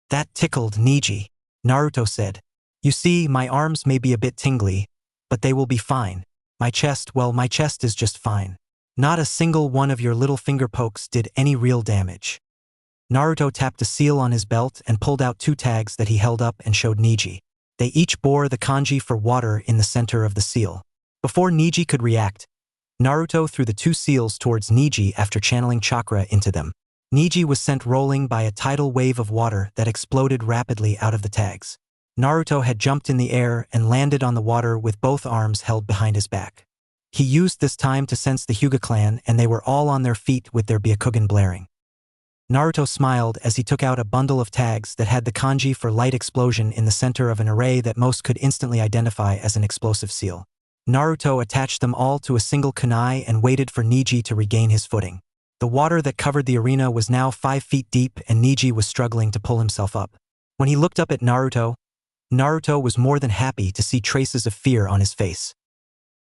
"That tickled, Neji," Naruto said. "You see, my arms may be a bit tingly, but they will be fine. My chest, well, my chest is just fine. Not a single one of your little finger pokes did any real damage." Naruto tapped a seal on his belt and pulled out 2 tags that he held up and showed Neji. They each bore the kanji for water in the center of the seal. Before Neji could react, Naruto threw the 2 seals towards Neji after channeling chakra into them. Neji was sent rolling by a tidal wave of water that exploded rapidly out of the tags. Naruto had jumped in the air and landed on the water with both arms held behind his back. He used this time to sense the Hyuga clan, and they were all on their feet with their Byakugan blaring. Naruto smiled as he took out a bundle of tags that had the kanji for light explosion in the center of an array that most could instantly identify as an explosive seal. Naruto attached them all to a single kunai and waited for Neji to regain his footing. The water that covered the arena was now 5 feet deep, and Neji was struggling to pull himself up. When he looked up at Naruto, Naruto was more than happy to see traces of fear on his face.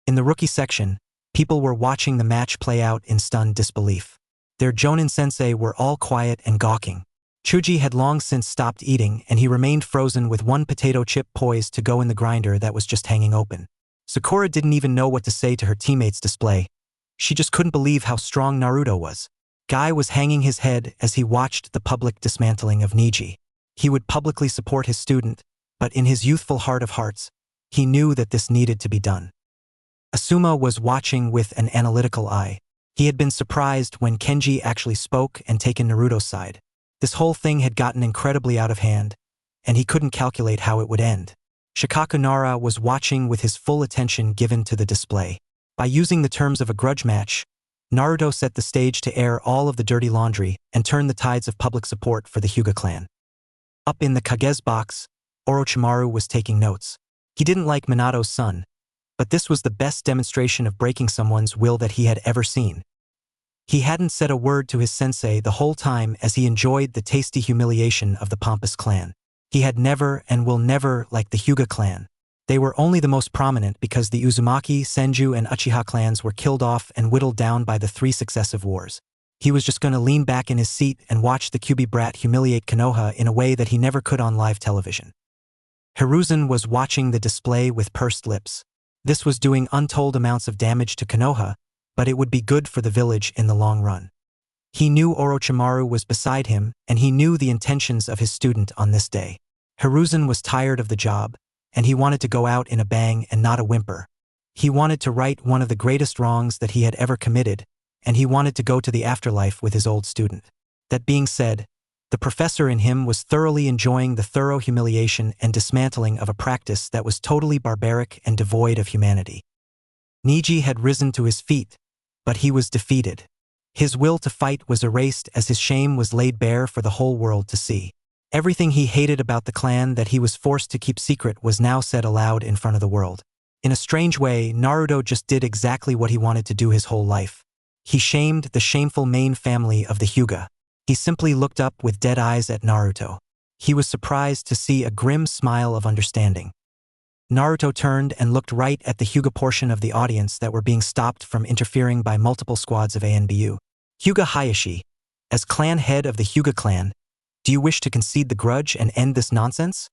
In the rookie section, people were watching the match play out in stunned disbelief. Their Jonin sensei were all quiet and gawking. Chuji had long since stopped eating, and he remained frozen with 1 potato chip poised to go in the grinder that was just hanging open. Sakura didn't even know what to say to her teammates' display. She just couldn't believe how strong Naruto was. Guy was hanging his head as he watched the public dismantling of Neji. He would publicly support his student, but in his youthful heart of hearts, he knew that this needed to be done. Asuma was watching with an analytical eye. He had been surprised when Kenji actually spoke and taken Naruto's side. This whole thing had gotten incredibly out of hand, and he couldn't calculate how it would end. Shikaku Nara was watching with his full attention given to the display. By using the terms of a grudge match, Naruto set the stage to air all of the dirty laundry and turn the tides of public support for the Hyuga clan. Up in the Kage's box, Orochimaru was taking notes. He didn't like Minato's son, but this was the best demonstration of breaking someone's will that he had ever seen. He hadn't said a word to his sensei the whole time as he enjoyed the tasty humiliation of the pompous clan. He had never and will never liked the Hyuga clan. They were only the most prominent because the Uzumaki, Senju, and Uchiha clans were killed off and whittled down by the 3 successive wars. He was just going to lean back in his seat and watch the Kyuubi brat humiliate Konoha in a way that he never could on live television. Hiruzen was watching the display with pursed lips. This was doing untold amounts of damage to Konoha, but it would be good for the village in the long run. He knew Orochimaru was beside him, and he knew the intentions of his student on this day. Hiruzen was tired of the job, and he wanted to go out in a bang and not a whimper. He wanted to right one of the greatest wrongs that he had ever committed, and he wanted to go to the afterlife with his old student. That being said, the professor in him was thoroughly enjoying the thorough humiliation and dismantling of a practice that was totally barbaric and devoid of humanity. Neji had risen to his feet, but he was defeated. His will to fight was erased as his shame was laid bare for the whole world to see. Everything he hated about the clan that he was forced to keep secret was now said aloud in front of the world. In a strange way, Naruto just did exactly what he wanted to do his whole life. He shamed the shameful main family of the Hyuga. He simply looked up with dead eyes at Naruto. He was surprised to see a grim smile of understanding. Naruto turned and looked right at the Hyuga portion of the audience that were being stopped from interfering by multiple squads of ANBU. "Hyuga Hayashi, as clan head of the Hyuga clan, do you wish to concede the grudge and end this nonsense?"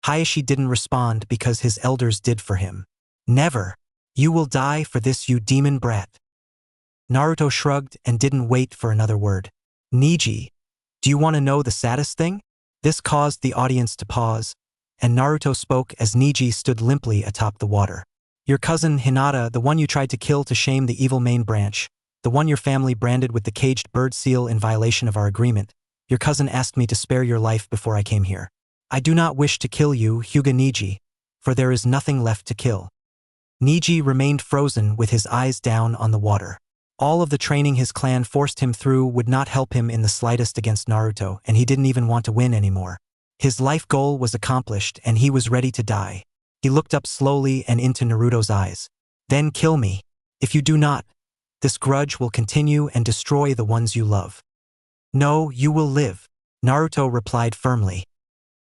Hayashi didn't respond because his elders did for him. "Never. You will die for this, you demon brat." Naruto shrugged and didn't wait for another word. "Neji, do you want to know the saddest thing?" This caused the audience to pause, and Naruto spoke as Neji stood limply atop the water. "Your cousin Hinata, the one you tried to kill to shame the evil main branch, the one your family branded with the caged bird seal in violation of our agreement, your cousin asked me to spare your life before I came here. I do not wish to kill you, Hyuga Neji, for there is nothing left to kill." Neji remained frozen with his eyes down on the water. All of the training his clan forced him through would not help him in the slightest against Naruto, and he didn't even want to win anymore. His life goal was accomplished, and he was ready to die. He looked up slowly and into Naruto's eyes. "Then kill me. If you do not, this grudge will continue and destroy the ones you love." "No, you will live," Naruto replied firmly.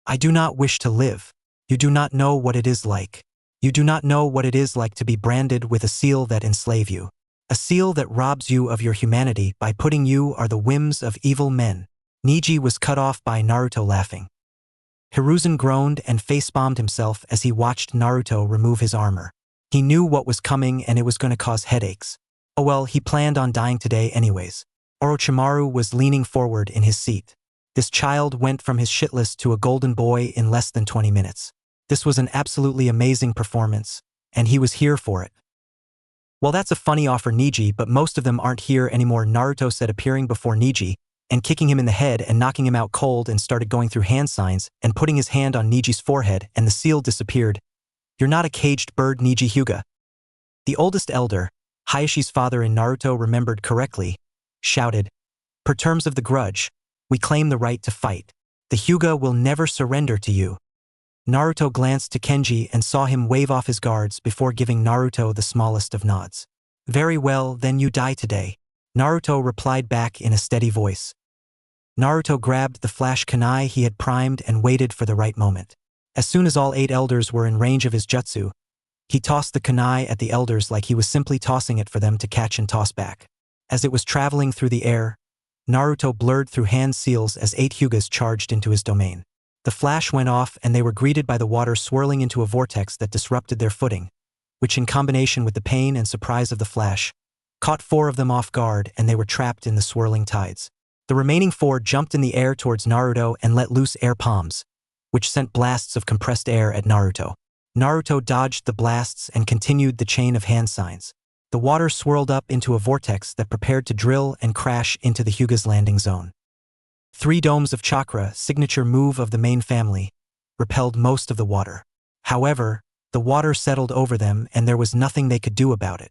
"I do not wish to live. You do not know what it is like. You do not know what it is like to be branded with a seal that enslave you. A seal that robs you of your humanity by putting you are the whims of evil men. Neji was cut off by Naruto laughing. Hiruzen groaned and face-bombed himself as he watched Naruto remove his armor. He knew what was coming and it was going to cause headaches. Oh well, he planned on dying today anyways. Orochimaru was leaning forward in his seat. This child went from his shitless to a golden boy in less than 20 minutes. This was an absolutely amazing performance, and he was here for it. Well, that's a funny offer, Neji, but most of them aren't here anymore, Naruto said, appearing before Neji and kicking him in the head and knocking him out cold, and started going through hand signs and putting his hand on Neji's forehead, and the seal disappeared. You're not a caged bird, Neji Hyuga. The oldest elder, Hayashi's father in Naruto remembered correctly, shouted, per terms of the grudge, we claim the right to fight. The Hyuga will never surrender to you. Naruto glanced to Kenji and saw him wave off his guards before giving Naruto the smallest of nods. Very well, then you die today. Naruto replied back in a steady voice. Naruto grabbed the flash kunai he had primed and waited for the right moment. As soon as all 8 elders were in range of his jutsu, he tossed the kunai at the elders like he was simply tossing it for them to catch and toss back. As it was traveling through the air, Naruto blurred through hand seals as 8 Hyugas charged into his domain. The flash went off and they were greeted by the water swirling into a vortex that disrupted their footing, which in combination with the pain and surprise of the flash, caught 4 of them off guard and they were trapped in the swirling tides. The remaining 4 jumped in the air towards Naruto and let loose air palms, which sent blasts of compressed air at Naruto. Naruto dodged the blasts and continued the chain of hand signs. The water swirled up into a vortex that prepared to drill and crash into the Hyuga's landing zone. 3 domes of chakra, signature move of the main family, repelled most of the water. However, the water settled over them and there was nothing they could do about it.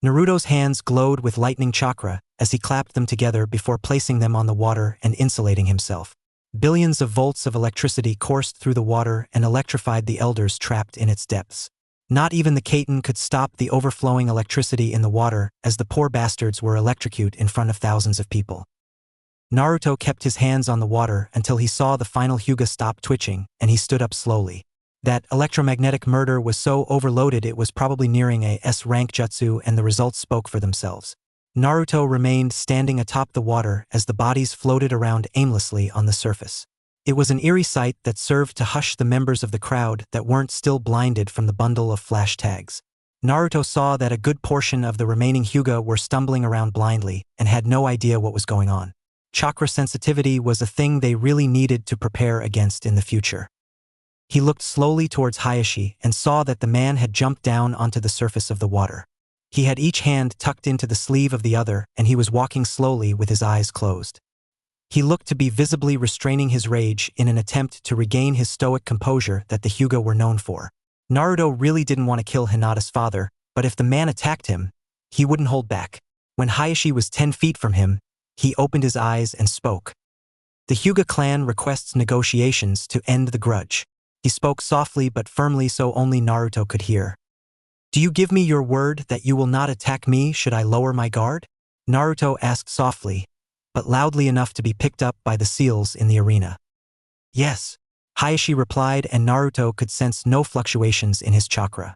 Naruto's hands glowed with lightning chakra as he clapped them together before placing them on the water and insulating himself. Billions of volts of electricity coursed through the water and electrified the elders trapped in its depths. Not even the Kaiten could stop the overflowing electricity in the water as the poor bastards were electrocuted in front of thousands of people. Naruto kept his hands on the water until he saw the final Hyuga stop twitching and he stood up slowly. That electromagnetic murder was so overloaded it was probably nearing a S-rank jutsu and the results spoke for themselves. Naruto remained standing atop the water as the bodies floated around aimlessly on the surface. It was an eerie sight that served to hush the members of the crowd that weren't still blinded from the bundle of flash tags. Naruto saw that a good portion of the remaining Hyuga were stumbling around blindly and had no idea what was going on. Chakra sensitivity was a thing they really needed to prepare against in the future. He looked slowly towards Hayashi and saw that the man had jumped down onto the surface of the water. He had each hand tucked into the sleeve of the other and he was walking slowly with his eyes closed. He looked to be visibly restraining his rage in an attempt to regain his stoic composure that the Hyuga were known for. Naruto really didn't want to kill Hinata's father, but if the man attacked him, he wouldn't hold back. When Hayashi was 10 feet from him, he opened his eyes and spoke. The Hyuga clan requests negotiations to end the grudge. He spoke softly but firmly so only Naruto could hear. Do you give me your word that you will not attack me should I lower my guard? Naruto asked softly, but loudly enough to be picked up by the seals in the arena. Yes, Hayashi replied, and Naruto could sense no fluctuations in his chakra.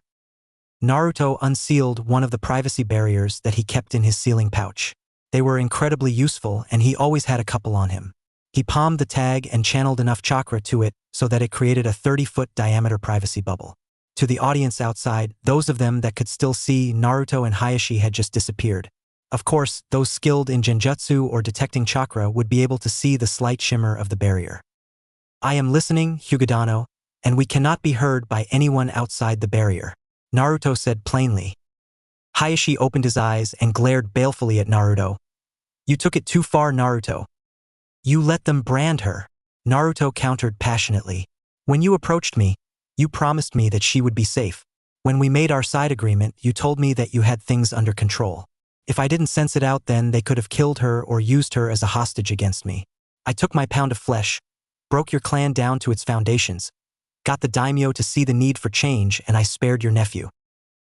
Naruto unsealed one of the privacy barriers that he kept in his sealing pouch. They were incredibly useful and he always had a couple on him. He palmed the tag and channeled enough chakra to it so that it created a 30-foot diameter privacy bubble. To the audience outside, those of them that could still see Naruto and Hayashi had just disappeared. Of course, those skilled in genjutsu or detecting chakra would be able to see the slight shimmer of the barrier. I am listening, Hyugadano, and we cannot be heard by anyone outside the barrier, Naruto said plainly. Hayashi opened his eyes and glared balefully at Naruto. You took it too far, Naruto. You let them brand her, Naruto countered passionately. When you approached me, you promised me that she would be safe. When we made our side agreement, you told me that you had things under control. If I didn't sense it out then, they could have killed her or used her as a hostage against me. I took my pound of flesh, broke your clan down to its foundations, got the daimyo to see the need for change, and I spared your nephew.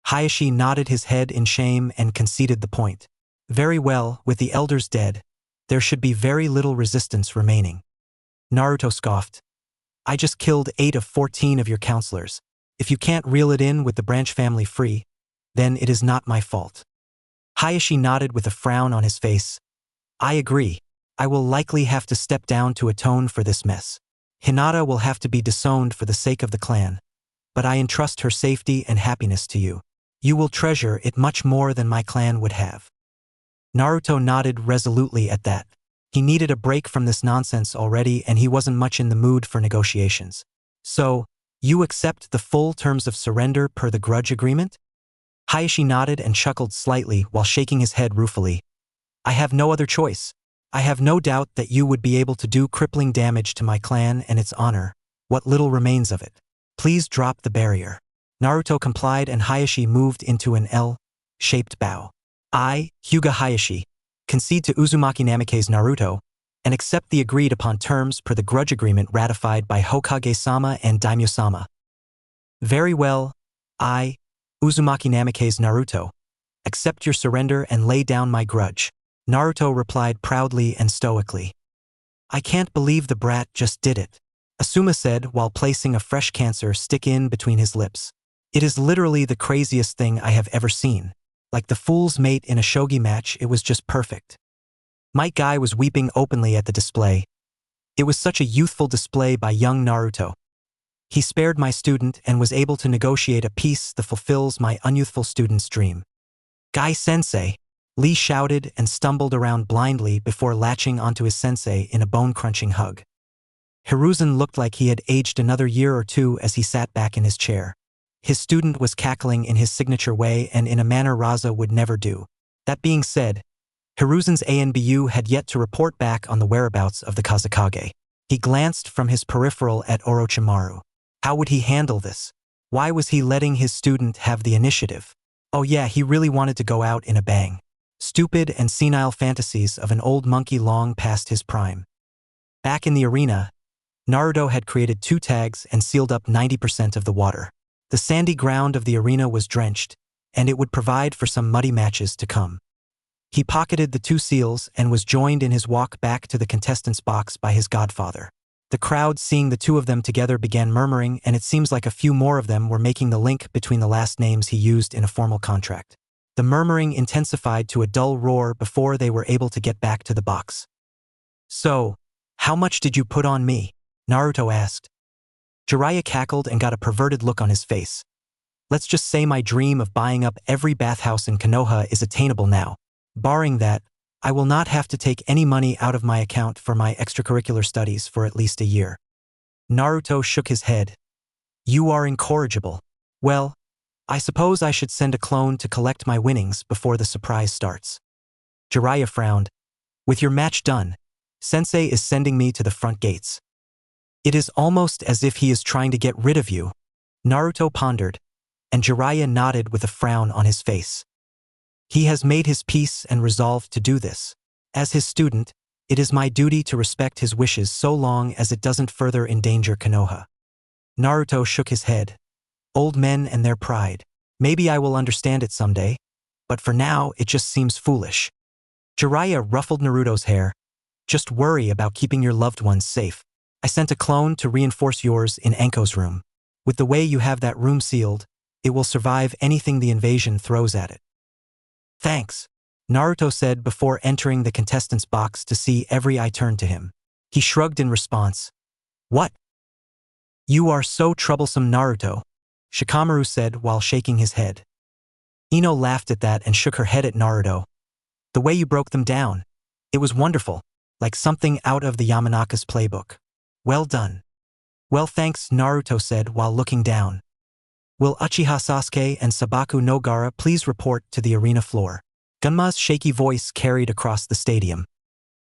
Hayashi nodded his head in shame and conceded the point. Very well, with the elders dead, there should be very little resistance remaining. Naruto scoffed. I just killed 8 of 14 of your counselors. If you can't reel it in with the branch family free, then it is not my fault. Hayashi nodded with a frown on his face. I agree. I will likely have to step down to atone for this mess. Hinata will have to be disowned for the sake of the clan, but I entrust her safety and happiness to you. You will treasure it much more than my clan would have. Naruto nodded resolutely at that. He needed a break from this nonsense already, and he wasn't much in the mood for negotiations. So, you accept the full terms of surrender per the grudge agreement? Hayashi nodded and chuckled slightly while shaking his head ruefully. I have no other choice. I have no doubt that you would be able to do crippling damage to my clan and its honor, what little remains of it. Please drop the barrier. Naruto complied and Hayashi moved into an L-shaped bow. I, Hyuga Hayashi, concede to Uzumaki Namikaze Naruto, and accept the agreed-upon terms per the grudge agreement ratified by Hokage-sama and Daimyo-sama. Very well, I, Uzumaki Namikaze Naruto, accept your surrender and lay down my grudge. Naruto replied proudly and stoically. I can't believe the brat just did it, Asuma said while placing a fresh cancer stick in between his lips. It is literally the craziest thing I have ever seen. Like the fool's mate in a shogi match, it was just perfect. Might Guy was weeping openly at the display. It was such a youthful display by young Naruto. He spared my student and was able to negotiate a peace that fulfills my unyouthful student's dream. Guy-sensei, Lee shouted and stumbled around blindly before latching onto his sensei in a bone-crunching hug. Hiruzen looked like he had aged another year or two as he sat back in his chair. His student was cackling in his signature way and in a manner Raza would never do. That being said, Hiruzen's ANBU had yet to report back on the whereabouts of the Kazekage. He glanced from his peripheral at Orochimaru. How would he handle this? Why was he letting his student have the initiative? Oh yeah, he really wanted to go out in a bang. Stupid and senile fantasies of an old monkey long past his prime. Back in the arena, Naruto had created 2 tags and sealed up 90% of the water. The sandy ground of the arena was drenched, and it would provide for some muddy matches to come. He pocketed the 2 seals and was joined in his walk back to the contestants' box by his godfather. The crowd seeing the 2 of them together began murmuring, and it seems like a few more of them were making the link between the last names he used in a formal contract. The murmuring intensified to a dull roar before they were able to get back to the box. So, how much did you put on me? Naruto asked. Jiraiya cackled and got a perverted look on his face. Let's just say my dream of buying up every bathhouse in Konoha is attainable now. Barring that, I will not have to take any money out of my account for my extracurricular studies for at least a year. Naruto shook his head. You are incorrigible. Well, I suppose I should send a clone to collect my winnings before the surprise starts. Jiraiya frowned. With your match done, Sensei is sending me to the front gates. It is almost as if he is trying to get rid of you. Naruto pondered, and Jiraiya nodded with a frown on his face. He has made his peace and resolved to do this. As his student, it is my duty to respect his wishes so long as it doesn't further endanger Konoha. Naruto shook his head. Old men and their pride. Maybe I will understand it someday, but for now it just seems foolish. Jiraiya ruffled Naruto's hair. Just worry about keeping your loved ones safe. I sent a clone to reinforce yours in Anko's room. With the way you have that room sealed, it will survive anything the invasion throws at it. Thanks, Naruto said before entering the contestant's box to see every eye turn to him. He shrugged in response. What? You are so troublesome, Naruto, Shikamaru said while shaking his head. Ino laughed at that and shook her head at Naruto. The way you broke them down. It was wonderful, like something out of the Yamanaka's playbook. Well done. Well, thanks, Naruto said while looking down. Will Uchiha Sasuke and Sabaku Nogara please report to the arena floor? Gunma's shaky voice carried across the stadium.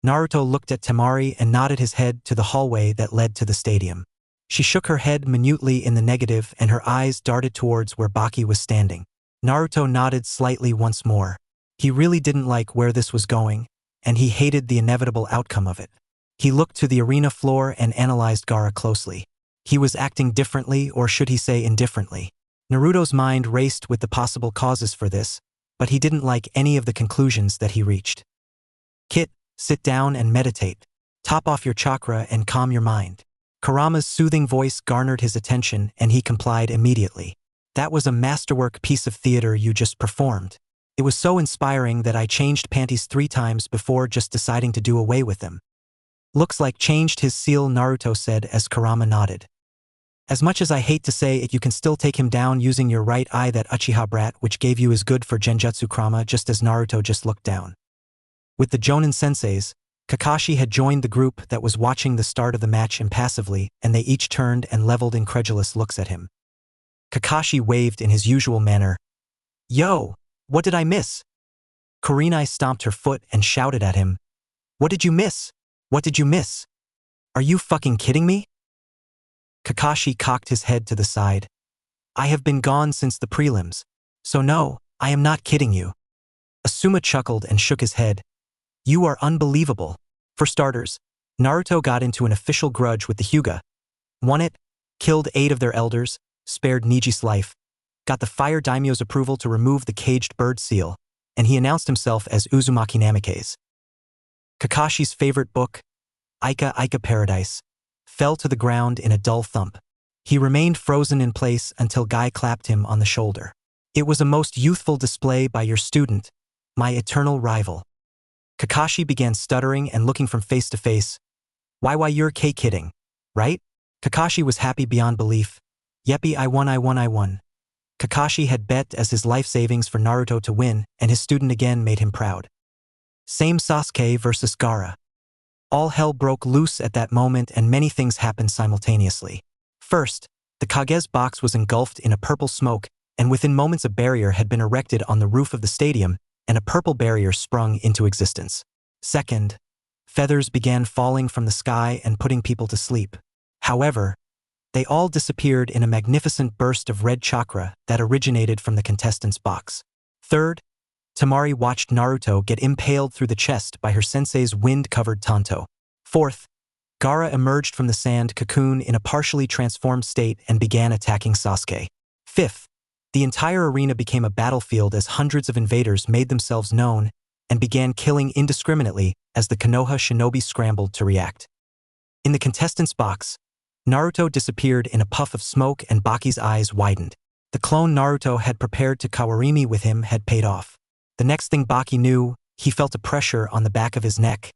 Naruto looked at Temari and nodded his head to the hallway that led to the stadium. She shook her head minutely in the negative and her eyes darted towards where Baki was standing. Naruto nodded slightly once more. He really didn't like where this was going, and he hated the inevitable outcome of it. He looked to the arena floor and analyzed Gaara closely. He was acting differently, or should he say indifferently. Naruto's mind raced with the possible causes for this, but he didn't like any of the conclusions that he reached. Kit, sit down and meditate. Top off your chakra and calm your mind. Kurama's soothing voice garnered his attention and he complied immediately. That was a masterwork piece of theater you just performed. It was so inspiring that I changed panties 3 times before just deciding to do away with them. Looks like changed his seal, Naruto said as Kurama nodded. As much as I hate to say it, you can still take him down using your right eye. That Uchiha brat which gave you is good for Genjutsu. Kurama just as Naruto just looked down. With the Jonin senseis, Kakashi had joined the group that was watching the start of the match impassively, and they each turned and leveled incredulous looks at him. Kakashi waved in his usual manner. Yo! What did I miss? Kurenai stomped her foot and shouted at him. What did you miss? What did you miss? Are you fucking kidding me? Kakashi cocked his head to the side. I have been gone since the prelims. So no, I am not kidding you. Asuma chuckled and shook his head. You are unbelievable. For starters, Naruto got into an official grudge with the Hyuga. Won it, killed 8 of their elders, spared Niji's life, got the Fire Daimyo's approval to remove the caged bird seal, and he announced himself as Uzumaki Namikaze. Kakashi's favorite book, Aika Aika Paradise, fell to the ground in a dull thump. He remained frozen in place until Guy clapped him on the shoulder. It was a most youthful display by your student, my eternal rival. Kakashi began stuttering and looking from face to face. Why you're kidding, right? Kakashi was happy beyond belief. Yeppy, I won. Kakashi had bet as his life savings for Naruto to win, and his student again made him proud. Same Sasuke versus Gaara. All hell broke loose at that moment and many things happened simultaneously. First, the Kage's box was engulfed in a purple smoke, and within moments a barrier had been erected on the roof of the stadium, and a purple barrier sprung into existence. Second, feathers began falling from the sky and putting people to sleep. However, they all disappeared in a magnificent burst of red chakra that originated from the contestant's box. Third, Temari watched Naruto get impaled through the chest by her sensei's wind-covered tanto. Fourth, Gaara emerged from the sand cocoon in a partially transformed state and began attacking Sasuke. Fifth, the entire arena became a battlefield as hundreds of invaders made themselves known and began killing indiscriminately as the Konoha shinobi scrambled to react. In the contestant's box, Naruto disappeared in a puff of smoke and Baki's eyes widened. The clone Naruto had prepared to Kawarimi with him had paid off. The next thing Baki knew, he felt a pressure on the back of his neck,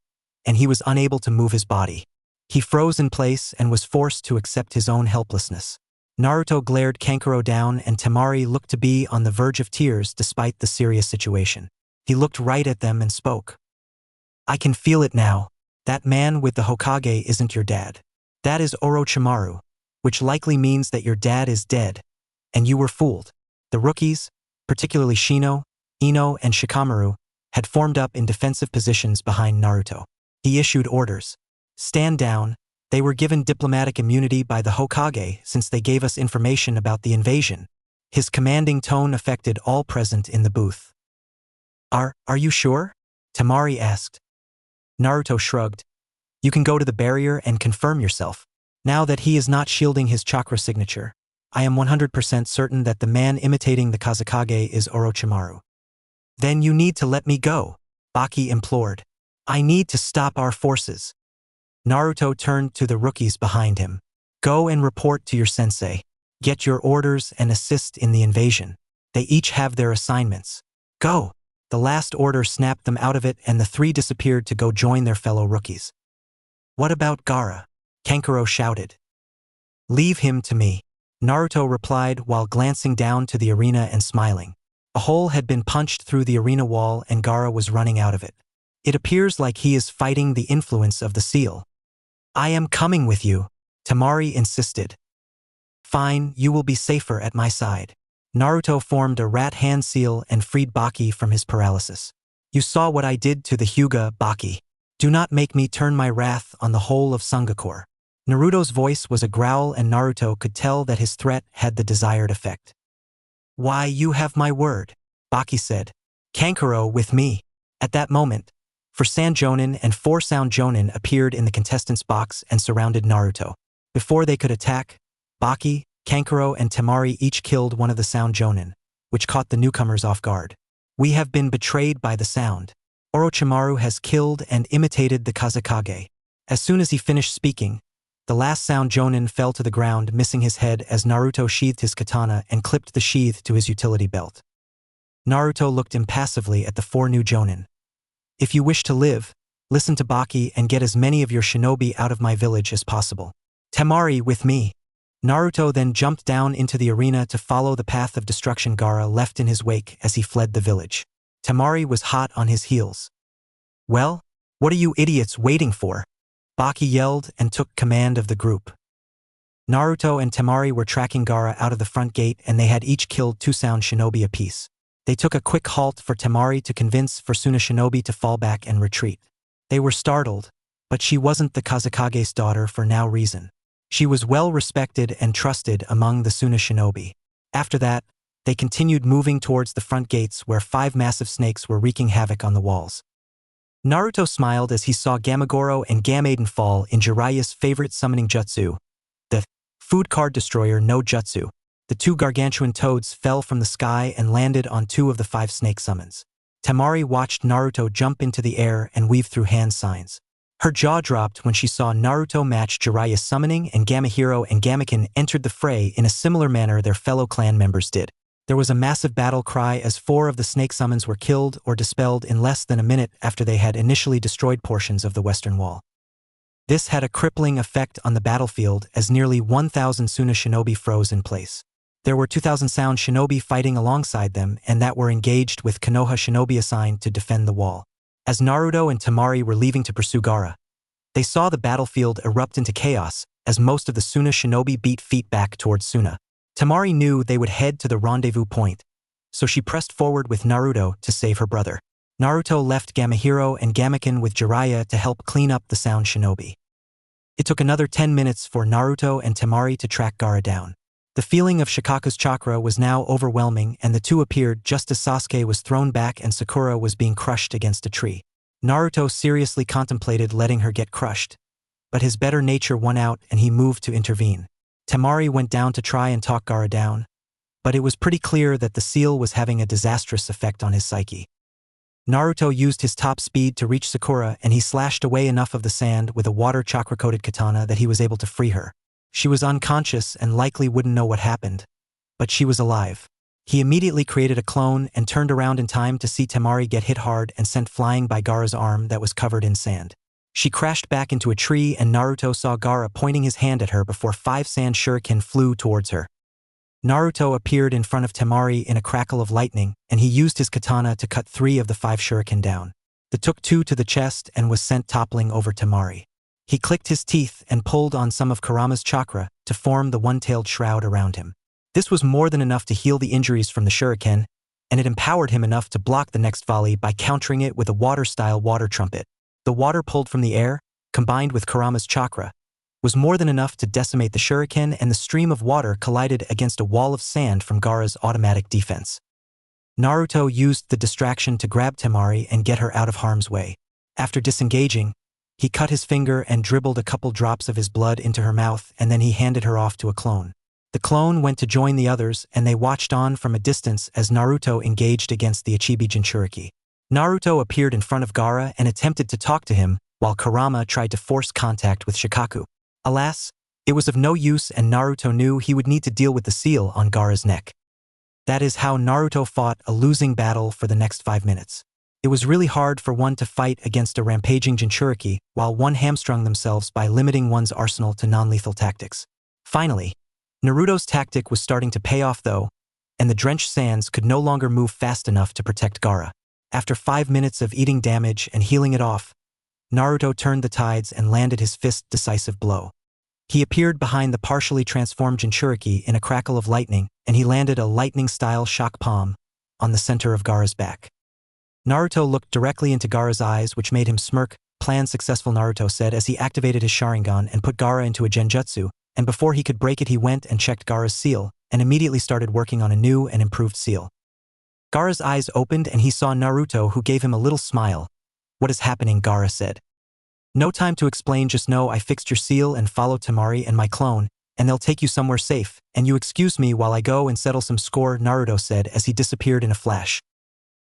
and he was unable to move his body. He froze in place and was forced to accept his own helplessness. Naruto glared Kankuro down and Temari looked to be on the verge of tears despite the serious situation. He looked right at them and spoke. I can feel it now. That man with the Hokage isn't your dad. That is Orochimaru, which likely means that your dad is dead, and you were fooled. The rookies, particularly Shino, Ino, and Shikamaru, had formed up in defensive positions behind Naruto. He issued orders. Stand down. They were given diplomatic immunity by the Hokage since they gave us information about the invasion. His commanding tone affected all present in the booth. Are you sure? Temari asked. Naruto shrugged. You can go to the barrier and confirm yourself. Now that he is not shielding his chakra signature, I am 100% certain that the man imitating the Kazekage is Orochimaru. Then you need to let me go, Baki implored. I need to stop our forces. Naruto turned to the rookies behind him. Go and report to your sensei. Get your orders and assist in the invasion. They each have their assignments. Go! The last order snapped them out of it and the 3 disappeared to go join their fellow rookies. What about Gaara? Kankuro shouted. Leave him to me. Naruto replied while glancing down to the arena and smiling. A hole had been punched through the arena wall and Gaara was running out of it. It appears like he is fighting the influence of the seal. I am coming with you, Temari insisted. Fine, you will be safer at my side. Naruto formed a rat hand seal and freed Baki from his paralysis. You saw what I did to the Hyuga, Baki. Do not make me turn my wrath on the whole of Sangakor. Naruto's voice was a growl and Naruto could tell that his threat had the desired effect. Why, you have my word, Baki said. Kankuro with me. At that moment, 4 Sand Jonin and 4 Sound Jonin appeared in the contestant's box and surrounded Naruto. Before they could attack, Baki, Kankuro, and Temari each killed one of the Sound Jonin, which caught the newcomers off guard. We have been betrayed by the Sound. Orochimaru has killed and imitated the Kazekage. As soon as he finished speaking, The last sound Jonin fell to the ground, missing his head as Naruto sheathed his katana and clipped the sheath to his utility belt. Naruto looked impassively at the 4 new Jonin. If you wish to live, listen to Baki and get as many of your shinobi out of my village as possible. Temari with me. Naruto then jumped down into the arena to follow the path of destruction Gaara left in his wake as he fled the village. Temari was hot on his heels. Well, what are you idiots waiting for? Baki yelled and took command of the group. Naruto and Temari were tracking Gaara out of the front gate and they had each killed 2 sound shinobi apiece. They took a quick halt for Temari to convince Fursuna shinobi to fall back and retreat. They were startled, but she wasn't the Kazekage's daughter for now reason. She was well respected and trusted among the Suna shinobi. After that, they continued moving towards the front gates where 5 massive snakes were wreaking havoc on the walls. Naruto smiled as he saw Gamagoro and Gamaiden fall in Jiraiya's favorite summoning jutsu, the Food Card Destroyer no Jutsu. The 2 gargantuan toads fell from the sky and landed on 2 of the 5 snake summons. Temari watched Naruto jump into the air and weave through hand signs. Her jaw dropped when she saw Naruto match Jiraiya's summoning and Gamahiro and Gamaken entered the fray in a similar manner their fellow clan members did. There was a massive battle cry as 4 of the snake summons were killed or dispelled in less than a minute after they had initially destroyed portions of the western wall. This had a crippling effect on the battlefield as nearly 1,000 Suna shinobi froze in place. There were 2,000 sound shinobi fighting alongside them and that were engaged with Konoha shinobi assigned to defend the wall. As Naruto and Temari were leaving to pursue Gaara, they saw the battlefield erupt into chaos as most of the Suna shinobi beat feet back towards Suna. Temari knew they would head to the rendezvous point, so she pressed forward with Naruto to save her brother. Naruto left Gamahiro and Gamaken with Jiraiya to help clean up the sound shinobi. It took another 10 minutes for Naruto and Temari to track Gaara down. The feeling of Shikaku's chakra was now overwhelming and the 2 appeared just as Sasuke was thrown back and Sakura was being crushed against a tree. Naruto seriously contemplated letting her get crushed, but his better nature won out and he moved to intervene. Temari went down to try and talk Gaara down, but it was pretty clear that the seal was having a disastrous effect on his psyche. Naruto used his top speed to reach Sakura and he slashed away enough of the sand with a water chakra-coated katana that he was able to free her. She was unconscious and likely wouldn't know what happened, but she was alive. He immediately created a clone and turned around in time to see Temari get hit hard and sent flying by Gaara's arm that was covered in sand. She crashed back into a tree and Naruto saw Gaara pointing his hand at her before 5 sand shuriken flew towards her. Naruto appeared in front of Temari in a crackle of lightning and he used his katana to cut 3 of the 5 shuriken down. The took 2 to the chest and was sent toppling over Temari. He clicked his teeth and pulled on some of Kurama's chakra to form the one-tailed shroud around him. This was more than enough to heal the injuries from the shuriken, and it empowered him enough to block the next volley by countering it with a water-style water trumpet. The water pulled from the air, combined with Kurama's chakra, was more than enough to decimate the shuriken and the stream of water collided against a wall of sand from Gaara's automatic defense. Naruto used the distraction to grab Temari and get her out of harm's way. After disengaging, he cut his finger and dribbled a couple drops of his blood into her mouth and then he handed her off to a clone. The clone went to join the others and they watched on from a distance as Naruto engaged against the Ichibi Jinchuriki. Naruto appeared in front of Gaara and attempted to talk to him while Kurama tried to force contact with Shikaku. Alas, it was of no use and Naruto knew he would need to deal with the seal on Gaara's neck. That is how Naruto fought a losing battle for the next 5 minutes. It was really hard for one to fight against a rampaging Jinchuriki while one hamstrung themselves by limiting one's arsenal to non-lethal tactics. Finally, Naruto's tactic was starting to pay off though, and the drenched sands could no longer move fast enough to protect Gaara. After 5 minutes of eating damage and healing it off, Naruto turned the tides and landed his fist decisive blow. He appeared behind the partially transformed Jinchuriki in a crackle of lightning, and he landed a lightning-style shock palm on the center of Gaara's back. Naruto looked directly into Gaara's eyes, which made him smirk. "Plan successful," Naruto said as he activated his Sharingan and put Gaara into a genjutsu, and before he could break it he went and checked Gaara's seal, and immediately started working on a new and improved seal. Gaara's eyes opened and he saw Naruto, who gave him a little smile. "What is happening?" Gaara said. "No time to explain, just know I fixed your seal and follow Temari and my clone, and they'll take you somewhere safe, and you excuse me while I go and settle some score," Naruto said as he disappeared in a flash.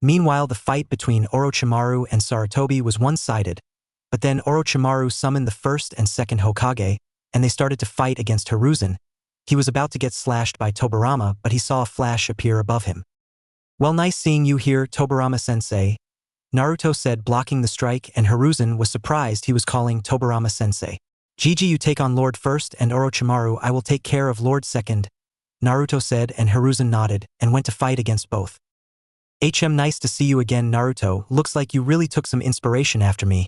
Meanwhile, the fight between Orochimaru and Sarutobi was one-sided, but then Orochimaru summoned the first and second Hokage, and they started to fight against Hiruzen. He was about to get slashed by Tobirama, but he saw a flash appear above him. "Well, nice seeing you here, Tobirama-sensei," Naruto said, blocking the strike, and Hiruzen was surprised he was calling Tobirama-sensei. "Gigi, you take on Lord first, and Orochimaru, I will take care of Lord second," Naruto said, and Hiruzen nodded, and went to fight against both. Nice to see you again, Naruto. Looks like you really took some inspiration after me,"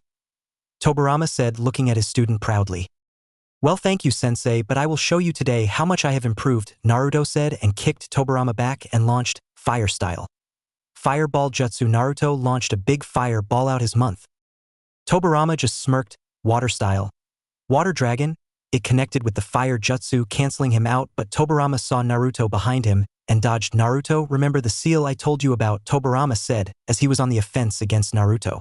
Tobirama said, looking at his student proudly. "Well, thank you, sensei, but I will show you today how much I have improved," Naruto said, and kicked Tobirama back and launched Fire Style. Fireball Jutsu. Naruto launched a big fire ball out his month. Tobirama just smirked. Water Style. Water Dragon. It connected with the Fire Jutsu, canceling him out, but Tobirama saw Naruto behind him and dodged. "Naruto, remember the seal I told you about?" Tobirama said, as he was on the offense against Naruto.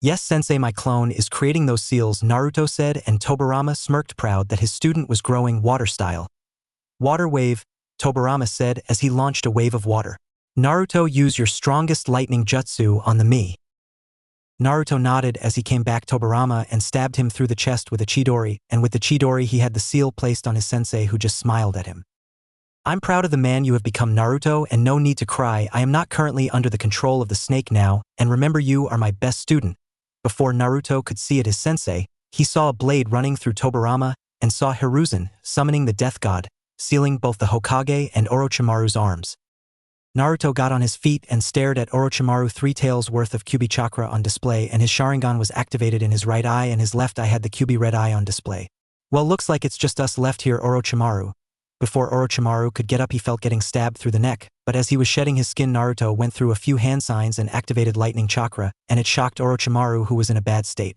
"Yes, sensei, my clone is creating those seals," Naruto said, and Tobirama smirked, proud that his student was growing Water Style. Water Wave, Tobirama said, as he launched a wave of water. "Naruto, use your strongest lightning jutsu on the me." Naruto nodded as he came back Tobirama and stabbed him through the chest with a Chidori, and with the Chidori he had the seal placed on his sensei, who just smiled at him. "I'm proud of the man you have become, Naruto, and no need to cry. I am not currently under the control of the snake now, and remember, you are my best student." Before Naruto could see it, his sensei, he saw a blade running through Tobirama and saw Hiruzen summoning the Death God, sealing both the Hokage and Orochimaru's arms. Naruto got on his feet and stared at Orochimaru. 3 tails worth of Kyuubi chakra on display, and his Sharingan was activated in his right eye, and his left eye had the Kyuubi red eye on display. "Well, looks like it's just us left here, Orochimaru." Before Orochimaru could get up, he felt getting stabbed through the neck, but as he was shedding his skin, Naruto went through a few hand signs and activated lightning chakra, and it shocked Orochimaru, who was in a bad state.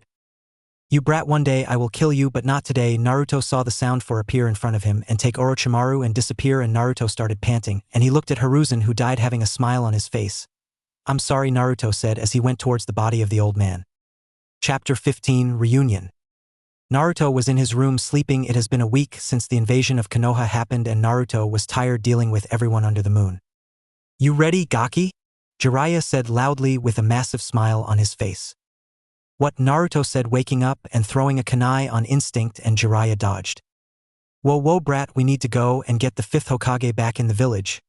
"You brat, one day I will kill you, but not today." Naruto saw the sound for appear in front of him and take Orochimaru and disappear, and Naruto started panting, and he looked at Hiruzen, who died having a smile on his face. "I'm sorry," Naruto said as he went towards the body of the old man. Chapter 15 Reunion. Naruto was in his room sleeping. It has been a week since the invasion of Konoha happened, and Naruto was tired dealing with everyone under the moon. "You ready, Gaki?" Jiraiya said loudly with a massive smile on his face. "What?" Naruto said, waking up and throwing a kunai on instinct, and Jiraiya dodged. Whoa, brat, we need to go and get the 5th Hokage back in the village,"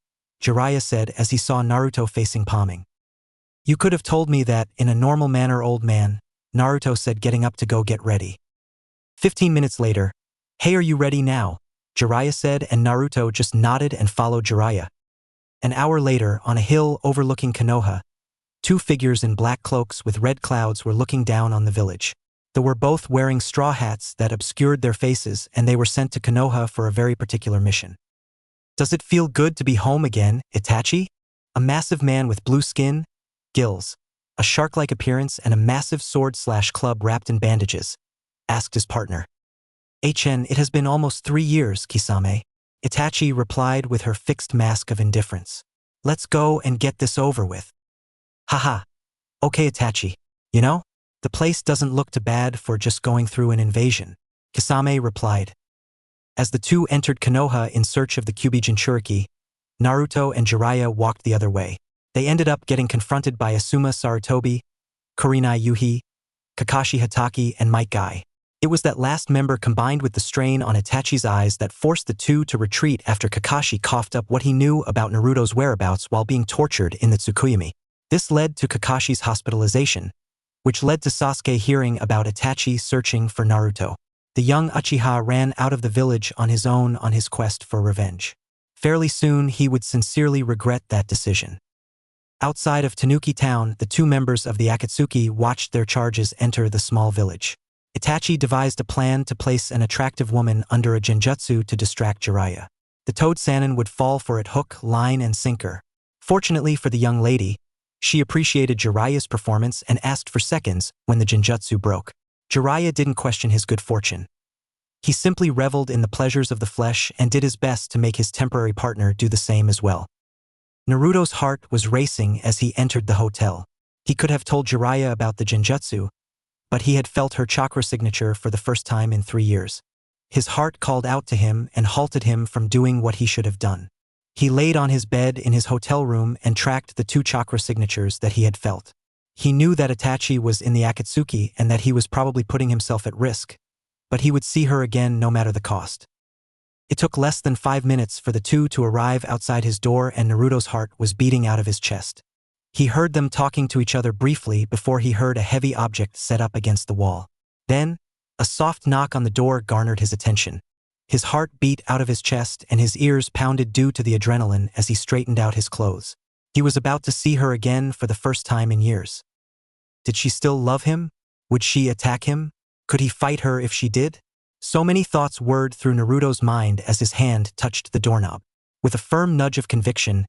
Jiraiya said as he saw Naruto facing palming. "You could have told me that in a normal manner, old man," Naruto said, getting up to go get ready. 15 minutes later. "Hey, are you ready now?" Jiraiya said, and Naruto just nodded and followed Jiraiya. An hour later, on a hill overlooking Konoha, 2 figures in black cloaks with red clouds were looking down on the village. They were both wearing straw hats that obscured their faces, and they were sent to Konoha for a very particular mission. "Does it feel good to be home again, Itachi?" A massive man with blue skin, gills, a shark-like appearance, and a massive sword/club wrapped in bandages, asked his partner. "It has been almost 3 years, Kisame," Itachi replied with her fixed mask of indifference. "Let's go and get this over with." "Haha. Okay, Itachi. You know, the place doesn't look too bad for just going through an invasion," Kisame replied. As the two entered Konoha in search of the Kyuubi Jinchuriki, Naruto and Jiraiya walked the other way. They ended up getting confronted by Asuma Sarutobi, Kurenai Yuhi, Kakashi Hatake, and Might Guy. It was that last member, combined with the strain on Itachi's eyes, that forced the two to retreat after Kakashi coughed up what he knew about Naruto's whereabouts while being tortured in the Tsukuyomi. This led to Kakashi's hospitalization, which led to Sasuke hearing about Itachi searching for Naruto. The young Uchiha ran out of the village on his own on his quest for revenge. Fairly soon he would sincerely regret that decision. Outside of Tanuki town, the 2 members of the Akatsuki watched their charges enter the small village. Itachi devised a plan to place an attractive woman under a genjutsu to distract Jiraiya. The Toad Sannin would fall for it hook, line, and sinker. Fortunately for the young lady, she appreciated Jiraiya's performance and asked for seconds when the genjutsu broke. Jiraiya didn't question his good fortune. He simply reveled in the pleasures of the flesh and did his best to make his temporary partner do the same as well. Naruto's heart was racing as he entered the hotel. He could have told Jiraiya about the genjutsu, but he had felt her chakra signature for the first time in 3 years. His heart called out to him and halted him from doing what he should have done. He laid on his bed in his hotel room and tracked the 2 chakra signatures that he had felt. He knew that Itachi was in the Akatsuki and that he was probably putting himself at risk, but he would see her again no matter the cost. It took less than 5 minutes for the two to arrive outside his door, and Naruto's heart was beating out of his chest. He heard them talking to each other briefly before he heard a heavy object set up against the wall. Then, a soft knock on the door garnered his attention. His heart beat out of his chest and his ears pounded due to the adrenaline as he straightened out his clothes. He was about to see her again for the first time in years. Did she still love him? Would she attack him? Could he fight her if she did? So many thoughts whirred through Naruto's mind as his hand touched the doorknob. With a firm nudge of conviction,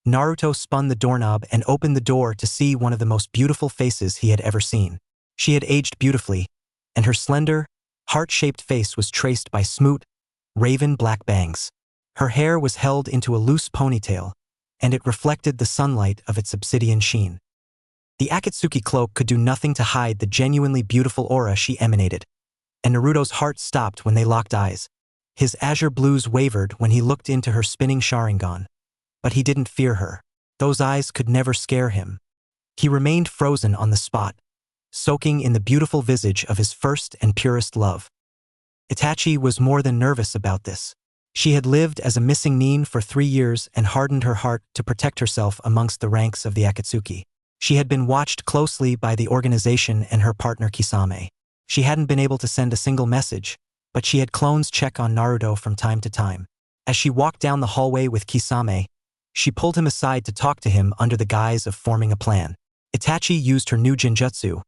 Naruto spun the doorknob and opened the door to see one of the most beautiful faces he had ever seen. She had aged beautifully, and her slender, heart-shaped face was traced by smooth, raven black bangs. Her hair was held into a loose ponytail, and it reflected the sunlight of its obsidian sheen. The Akatsuki cloak could do nothing to hide the genuinely beautiful aura she emanated, and Naruto's heart stopped when they locked eyes. His azure blues wavered when he looked into her spinning Sharingan, but he didn't fear her. Those eyes could never scare him. He remained frozen on the spot, soaking in the beautiful visage of his first and purest love. Itachi was more than nervous about this. She had lived as a missing nin for 3 years and hardened her heart to protect herself amongst the ranks of the Akatsuki. She had been watched closely by the organization and her partner Kisame. She hadn't been able to send a single message, but she had clones check on Naruto from time to time. As she walked down the hallway with Kisame, she pulled him aside to talk to him under the guise of forming a plan. Itachi used her new genjutsu,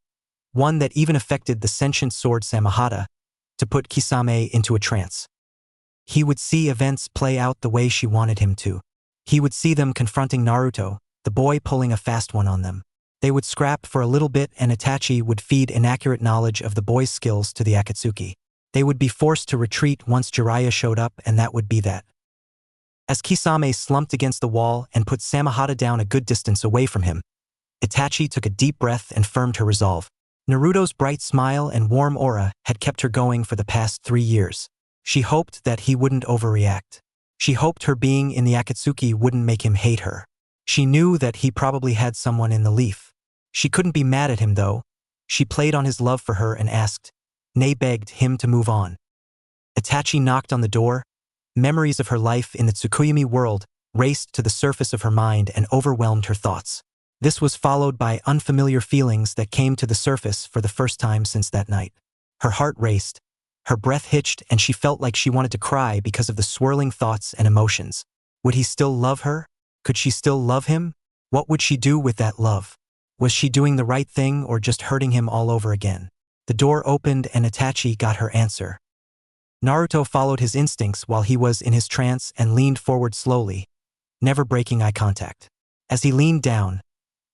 one that even affected the sentient sword Samahata, to put Kisame into a trance. He would see events play out the way she wanted him to. He would see them confronting Naruto, the boy pulling a fast one on them. They would scrap for a little bit and Itachi would feed inaccurate knowledge of the boy's skills to the Akatsuki. They would be forced to retreat once Jiraiya showed up, and that would be that. As Kisame slumped against the wall and put Samahata down a good distance away from him, Itachi took a deep breath and firmed her resolve. Naruto's bright smile and warm aura had kept her going for the past 3 years. She hoped that he wouldn't overreact. She hoped her being in the Akatsuki wouldn't make him hate her. She knew that he probably had someone in the leaf. She couldn't be mad at him though. She played on his love for her and begged him to move on. Itachi knocked on the door. Memories of her life in the Tsukuyomi world raced to the surface of her mind and overwhelmed her thoughts. This was followed by unfamiliar feelings that came to the surface for the first time since that night. Her heart raced, her breath hitched, and she felt like she wanted to cry because of the swirling thoughts and emotions. Would he still love her? Could she still love him? What would she do with that love? Was she doing the right thing or just hurting him all over again? The door opened and Itachi got her answer. Naruto followed his instincts while he was in his trance and leaned forward slowly, never breaking eye contact. As he leaned down,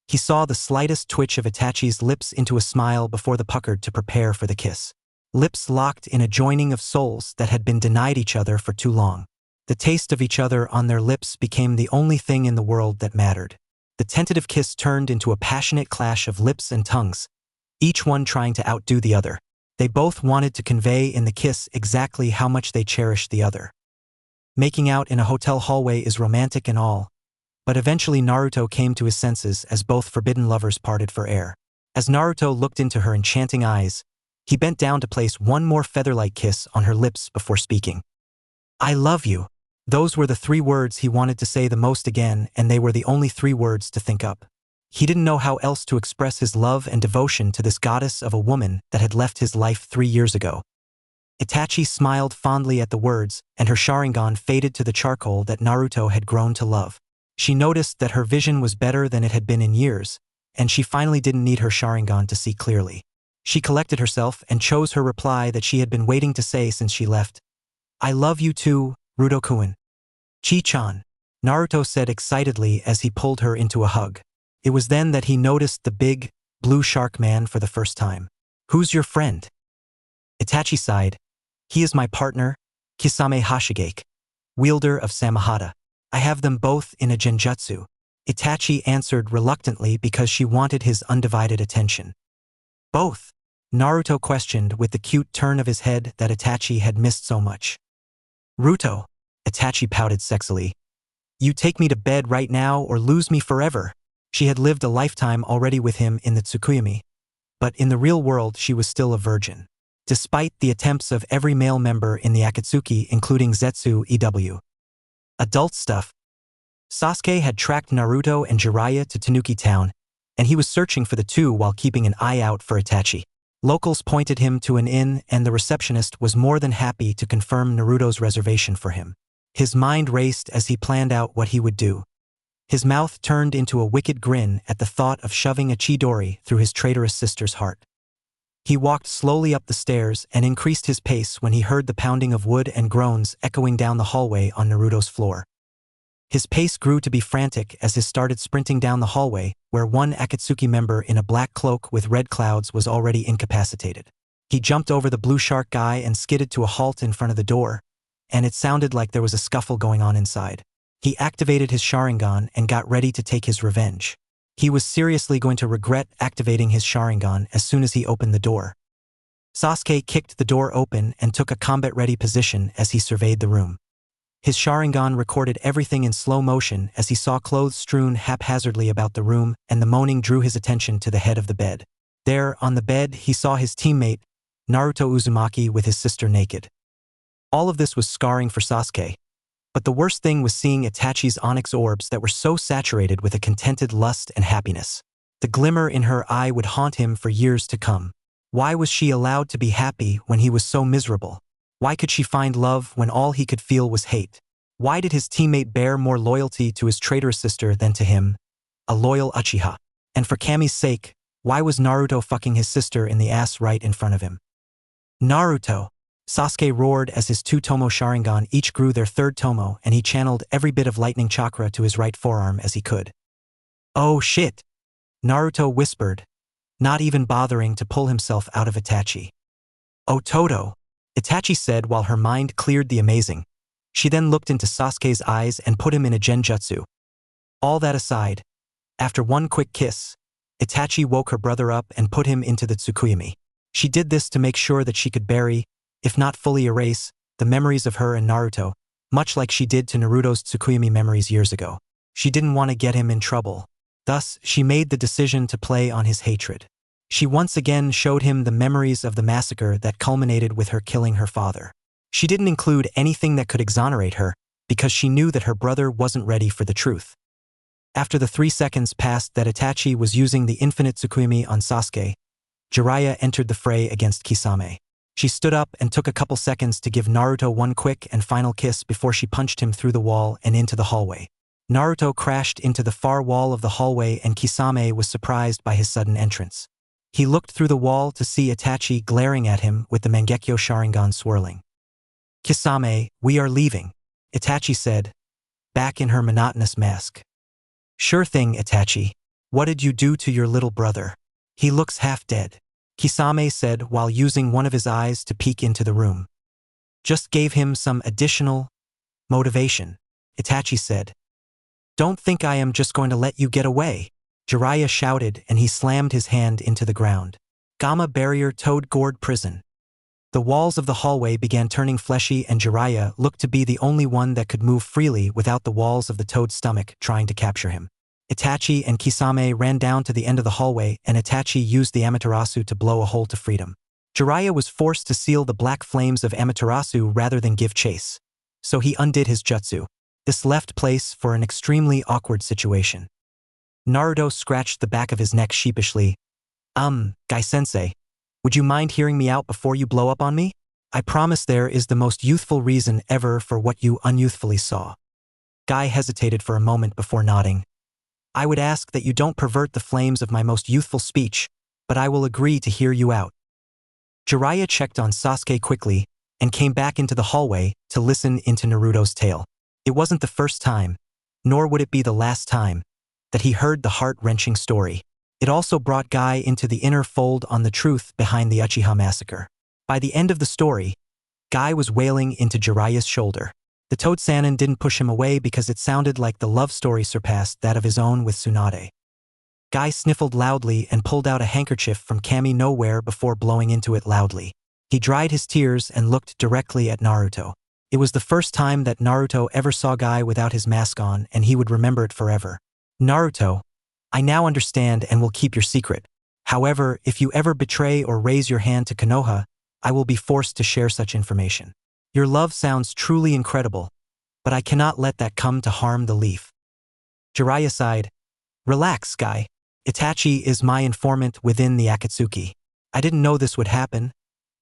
he saw the slightest twitch of Itachi's lips into a smile before the puckered to prepare for the kiss. Lips locked in a joining of souls that had been denied each other for too long. The taste of each other on their lips became the only thing in the world that mattered. The tentative kiss turned into a passionate clash of lips and tongues, each one trying to outdo the other. They both wanted to convey in the kiss exactly how much they cherished the other. Making out in a hotel hallway is romantic and all, but eventually Naruto came to his senses as both forbidden lovers parted for air. As Naruto looked into her enchanting eyes, he bent down to place one more feather-like kiss on her lips before speaking. "I love you." Those were the 3 words he wanted to say the most again, and they were the only 3 words to think up. He didn't know how else to express his love and devotion to this goddess of a woman that had left his life 3 years ago. Itachi smiled fondly at the words, and her Sharingan faded to the charcoal that Naruto had grown to love. She noticed that her vision was better than it had been in years, and she finally didn't need her Sharingan to see clearly. She collected herself and chose her reply that she had been waiting to say since she left. "I love you too, Ruto-kun." "Chi-chan," Naruto said excitedly as he pulled her into a hug. It was then that he noticed the big, blue shark man for the first time. "Who's your friend?" Itachi sighed. "He is my partner, Kisame Hashigake, wielder of Samahata. I have them both in a genjutsu." Itachi answered reluctantly because she wanted his undivided attention. "Both?" Naruto questioned with the cute turn of his head that Itachi had missed so much. "Ruto," Itachi pouted sexily. "You take me to bed right now or lose me forever." She had lived a lifetime already with him in the Tsukuyomi, but in the real world she was still a virgin. despite the attempts of every male member in the Akatsuki, including Zetsu EW. Adult stuff. Sasuke had tracked Naruto and Jiraiya to Tanuki Town, and he was searching for the two while keeping an eye out for Itachi. Locals pointed him to an inn, and the receptionist was more than happy to confirm Naruto's reservation for him. His mind raced as he planned out what he would do. His mouth turned into a wicked grin at the thought of shoving a Chidori through his traitorous sister's heart. He walked slowly up the stairs and increased his pace when he heard the pounding of wood and groans echoing down the hallway on Naruto's floor. His pace grew to be frantic as he started sprinting down the hallway, where one Akatsuki member in a black cloak with red clouds was already incapacitated. He jumped over the blue shark guy and skidded to a halt in front of the door, and it sounded like there was a scuffle going on inside. He activated his Sharingan and got ready to take his revenge. He was seriously going to regret activating his Sharingan as soon as he opened the door. Sasuke kicked the door open and took a combat-ready position as he surveyed the room. His Sharingan recorded everything in slow motion as he saw clothes strewn haphazardly about the room, and the moaning drew his attention to the head of the bed. There, on the bed, he saw his teammate, Naruto Uzumaki, with his sister naked. All of this was scarring for Sasuke, but the worst thing was seeing Itachi's onyx orbs that were so saturated with a contented lust and happiness. The glimmer in her eye would haunt him for years to come. Why was she allowed to be happy when he was so miserable? Why could she find love when all he could feel was hate? Why did his teammate bear more loyalty to his traitorous sister than to him, a loyal Uchiha? And for Kami's sake, why was Naruto fucking his sister in the ass right in front of him? Naruto! Sasuke roared as his two Tomo Sharingan each grew their third Tomo, and he channeled every bit of lightning chakra to his right forearm as he could. Oh shit! Naruto whispered, not even bothering to pull himself out of Itachi. Oh Toto! Itachi said while her mind cleared the amazing. She then looked into Sasuke's eyes and put him in a genjutsu. All that aside, after one quick kiss, Itachi woke her brother up and put him into the Tsukuyami. She did this to make sure that she could bury, if not fully erase, the memories of her and Naruto, much like she did to Naruto's Tsukuyami memories years ago. She didn't want to get him in trouble. Thus, she made the decision to play on his hatred. She once again showed him the memories of the massacre that culminated with her killing her father. She didn't include anything that could exonerate her, because she knew that her brother wasn't ready for the truth. After the 3 seconds passed that Itachi was using the infinite Tsukuyami on Sasuke, Jiraiya entered the fray against Kisame. She stood up and took a couple seconds to give Naruto one quick and final kiss before she punched him through the wall and into the hallway. Naruto crashed into the far wall of the hallway, and Kisame was surprised by his sudden entrance. He looked through the wall to see Itachi glaring at him with the Mangekyo Sharingan swirling. Kisame, we are leaving, Itachi said, back in her monotonous mask. Sure thing, Itachi. What did you do to your little brother? He looks half dead, Kisame said while using one of his eyes to peek into the room. Just gave him some additional motivation, Itachi said. Don't think I am just going to let you get away, Jiraiya shouted, and he slammed his hand into the ground. Gamma barrier toad gourd prison. The walls of the hallway began turning fleshy, and Jiraiya looked to be the only one that could move freely without the walls of the toad's stomach trying to capture him. Itachi and Kisame ran down to the end of the hallway, and Itachi used the Amaterasu to blow a hole to freedom. Jiraiya was forced to seal the black flames of Amaterasu rather than give chase, so he undid his jutsu. This left place for an extremely awkward situation. Naruto scratched the back of his neck sheepishly. Guy-sensei, would you mind hearing me out before you blow up on me? I promise there is the most youthful reason ever for what you unyouthfully saw. Guy hesitated for a moment before nodding. I would ask that you don't pervert the flames of my most youthful speech, but I will agree to hear you out. Jiraiya checked on Sasuke quickly and came back into the hallway to listen into Naruto's tale. It wasn't the first time, nor would it be the last time, that he heard the heart-wrenching story. It also brought Guy into the inner fold on the truth behind the Uchiha massacre. By the end of the story, Guy was wailing into Jiraiya's shoulder. The Toad Sannin didn't push him away because it sounded like the love story surpassed that of his own with Tsunade. Guy sniffled loudly and pulled out a handkerchief from Kami nowhere before blowing into it loudly. He dried his tears and looked directly at Naruto. It was the first time that Naruto ever saw Guy without his mask on, and he would remember it forever. Naruto, I now understand and will keep your secret. However, if you ever betray or raise your hand to Konoha, I will be forced to share such information. Your love sounds truly incredible, but I cannot let that come to harm the leaf. Jiraiya sighed. Relax, guy. Itachi is my informant within the Akatsuki. I didn't know this would happen,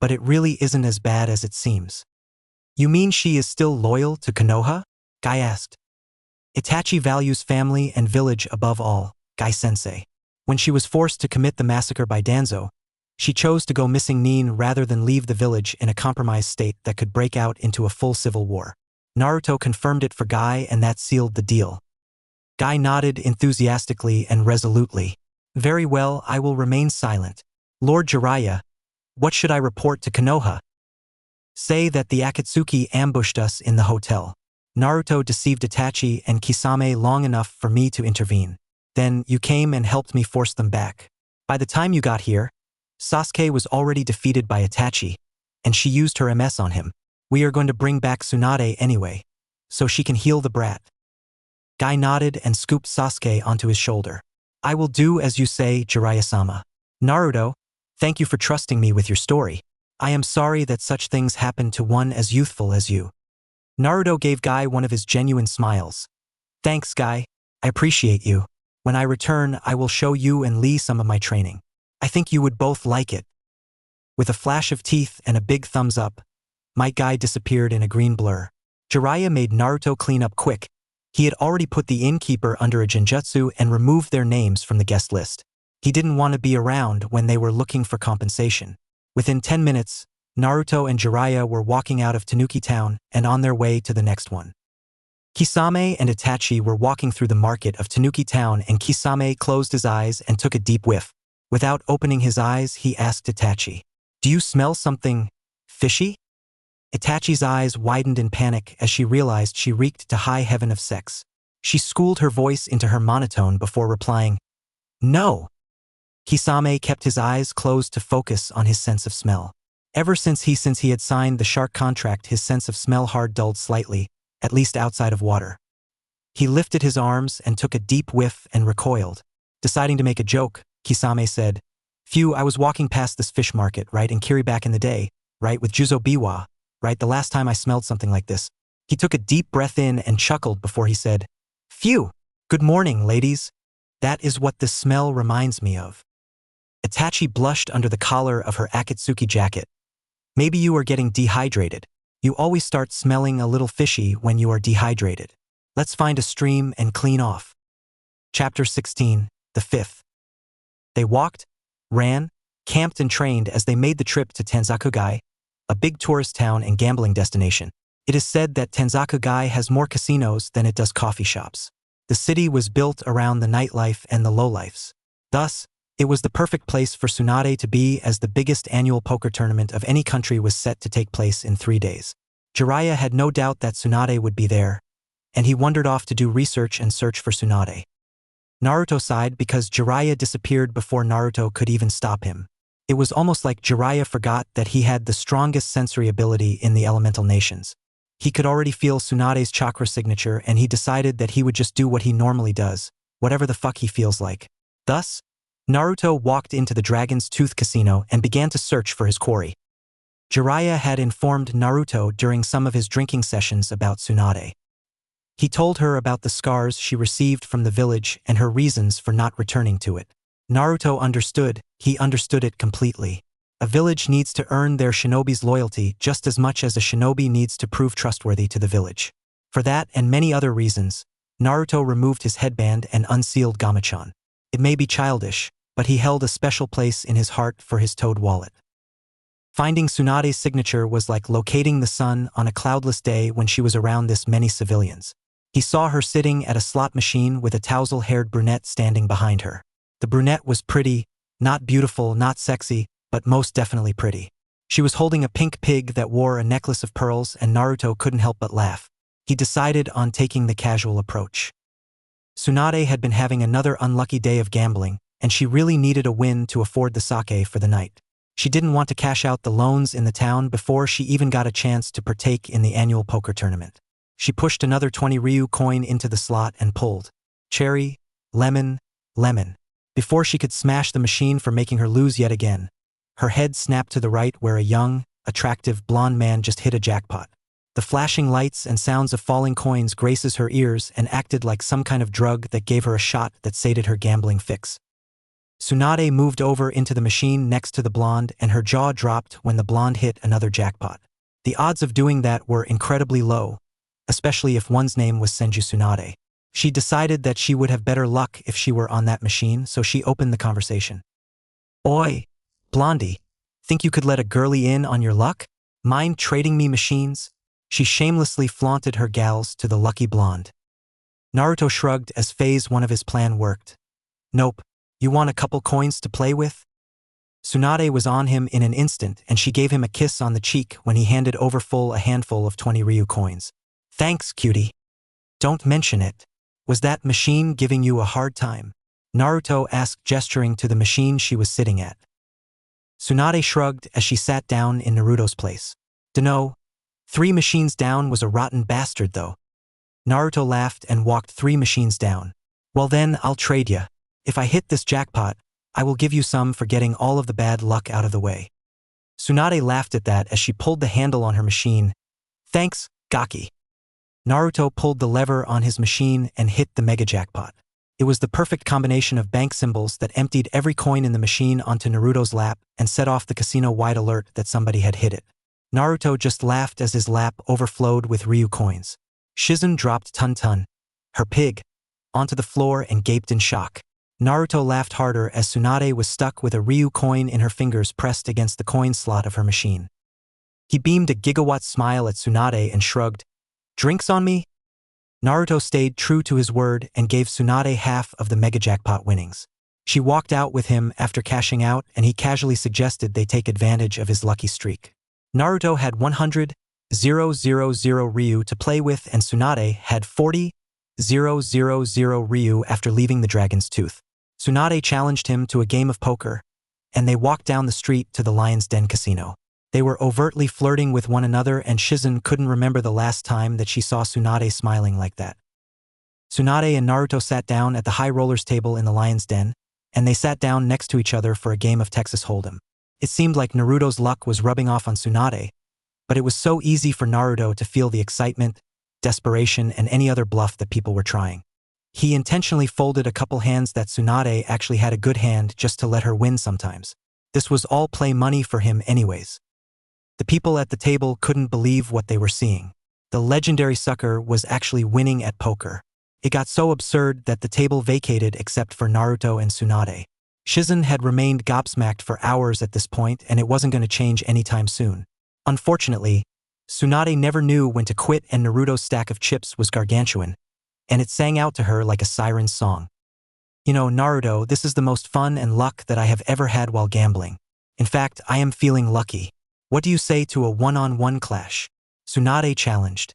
but it really isn't as bad as it seems. You mean she is still loyal to Konoha? Guy asked. Itachi values family and village above all, Guy-sensei. When she was forced to commit the massacre by Danzo, she chose to go missing rather than leave the village in a compromised state that could break out into a full civil war. Naruto confirmed it for Guy, and that sealed the deal. Guy nodded enthusiastically and resolutely. Very well, I will remain silent. Lord Jiraiya, what should I report to Konoha? Say that the Akatsuki ambushed us in the hotel. Naruto deceived Itachi and Kisame long enough for me to intervene. Then you came and helped me force them back. By the time you got here, Sasuke was already defeated by Itachi, and she used her MS on him. We are going to bring back Tsunade anyway, so she can heal the brat. Guy nodded and scooped Sasuke onto his shoulder. I will do as you say, Jiraiya-sama. Naruto, thank you for trusting me with your story. I am sorry that such things happen to one as youthful as you. Naruto gave Guy one of his genuine smiles. Thanks, Guy. I appreciate you. When I return, I will show you and Lee some of my training. I think you would both like it. With a flash of teeth and a big thumbs up, my Guy disappeared in a green blur. Jiraiya made Naruto clean up quick. He had already put the innkeeper under a genjutsu and removed their names from the guest list. He didn't want to be around when they were looking for compensation. Within 10 minutes, Naruto and Jiraiya were walking out of Tanuki Town and on their way to the next one. Kisame and Itachi were walking through the market of Tanuki Town, and Kisame closed his eyes and took a deep whiff. Without opening his eyes, he asked Itachi, "Do you smell something fishy?" Itachi's eyes widened in panic as she realized she reeked to high heaven of sex. She schooled her voice into her monotone before replying, "No." Kisame kept his eyes closed to focus on his sense of smell. Ever since he had signed the shark contract, his sense of smell had dulled slightly, at least outside of water. He lifted his arms and took a deep whiff and recoiled. Deciding to make a joke, Kisame said, "Phew, I was walking past this fish market, right, in Kiri back in the day, right, with Juzo Biwa, right, the last time I smelled something like this." He took a deep breath in and chuckled before he said, "Phew, good morning, ladies. That is what this smell reminds me of." Itachi blushed under the collar of her Akatsuki jacket. "Maybe you are getting dehydrated. You always start smelling a little fishy when you are dehydrated. Let's find a stream and clean off." Chapter 16, the 5th. They walked, ran, camped and trained as they made the trip to Tanzakugai, a big tourist town and gambling destination. It is said that Tanzakugai has more casinos than it does coffee shops. The city was built around the nightlife and the lowlifes. Thus, it was the perfect place for Tsunade to be, as the biggest annual poker tournament of any country was set to take place in 3 days. Jiraiya had no doubt that Tsunade would be there, and he wandered off to do research and search for Tsunade. Naruto sighed because Jiraiya disappeared before Naruto could even stop him. It was almost like Jiraiya forgot that he had the strongest sensory ability in the elemental nations. He could already feel Tsunade's chakra signature, and he decided that he would just do what he normally does, whatever the fuck he feels like. Thus, Naruto walked into the Dragon's Tooth Casino and began to search for his quarry. Jiraiya had informed Naruto during some of his drinking sessions about Tsunade. He told her about the scars she received from the village and her reasons for not returning to it. Naruto understood. He understood it completely. A village needs to earn their shinobi's loyalty just as much as a shinobi needs to prove trustworthy to the village. For that and many other reasons, Naruto removed his headband and unsealed Gamachan. It may be childish, but he held a special place in his heart for his toad wallet. Finding Tsunade's signature was like locating the sun on a cloudless day when she was around this many civilians. He saw her sitting at a slot machine with a tousle-haired brunette standing behind her. The brunette was pretty, not beautiful, not sexy, but most definitely pretty. She was holding a pink pig that wore a necklace of pearls, and Naruto couldn't help but laugh. He decided on taking the casual approach. Tsunade had been having another unlucky day of gambling, and she really needed a win to afford the sake for the night. She didn't want to cash out the loans in the town before she even got a chance to partake in the annual poker tournament. She pushed another 20 Ryu coin into the slot and pulled. Cherry, lemon, lemon. Before she could smash the machine for making her lose yet again, Her head snapped to the right where a young, attractive blonde man just hit a jackpot. The flashing lights and sounds of falling coins graces her ears and acted like some kind of drug that gave her a shot that sated her gambling fix. Tsunade moved over into the machine next to the blonde and her jaw dropped when the blonde hit another jackpot. The odds of doing that were incredibly low, especially if one's name was Senju Tsunade. She decided that she would have better luck if she were on that machine, so she opened the conversation. "Oi, Blondie, think you could let a girlie in on your luck? Mind trading me machines?" She shamelessly flaunted her gals to the lucky blonde. Naruto shrugged as phase 1 of his plan worked. "Nope, you want a couple coins to play with?" Tsunade was on him in an instant and she gave him a kiss on the cheek when he handed over a handful of 20 Ryu coins. "Thanks, cutie. Don't mention it. Was that machine giving you a hard time?" Naruto asked, gesturing to the machine she was sitting at. Tsunade shrugged as she sat down in Naruto's place. "Dunno. 3 machines down was a rotten bastard though." Naruto laughed and walked 3 machines down. "Well then, I'll trade ya. If I hit this jackpot, I will give you some for getting all of the bad luck out of the way." Tsunade laughed at that as she pulled the handle on her machine. "Thanks, Gaki." Naruto pulled the lever on his machine and hit the mega jackpot. It was the perfect combination of bank symbols that emptied every coin in the machine onto Naruto's lap and set off the casino-wide alert that somebody had hit it. Naruto just laughed as his lap overflowed with Ryu coins. Shizun dropped Tun-Tun, her pig, onto the floor and gaped in shock. Naruto laughed harder as Tsunade was stuck with a Ryu coin in her fingers pressed against the coin slot of her machine. He beamed a gigawatt smile at Tsunade and shrugged. "Drinks on me?" Naruto stayed true to his word and gave Tsunade half of the mega jackpot winnings. She walked out with him after cashing out and he casually suggested they take advantage of his lucky streak. Naruto had 100,000 Ryu to play with and Tsunade had 40,000 Ryu after leaving the Dragon's Tooth. Tsunade challenged him to a game of poker, and they walked down the street to the Lion's Den Casino. They were overtly flirting with one another and Shizun couldn't remember the last time that she saw Tsunade smiling like that. Tsunade and Naruto sat down at the high rollers table in the Lion's Den, and they sat down next to each other for a game of Texas Hold'em. It seemed like Naruto's luck was rubbing off on Tsunade, but it was so easy for Naruto to feel the excitement, desperation, and any other bluff that people were trying. He intentionally folded a couple hands that Tsunade actually had a good hand just to let her win sometimes. This was all play money for him anyways. The people at the table couldn't believe what they were seeing. The legendary sucker was actually winning at poker. It got so absurd that the table vacated except for Naruto and Tsunade. Shizun had remained gobsmacked for hours at this point and it wasn't going to change anytime soon. Unfortunately, Tsunade never knew when to quit and Naruto's stack of chips was gargantuan, and it sang out to her like a siren's song. "You know, Naruto, this is the most fun and luck that I have ever had while gambling. In fact, I am feeling lucky. What do you say to a one-on-one clash?" Tsunade challenged.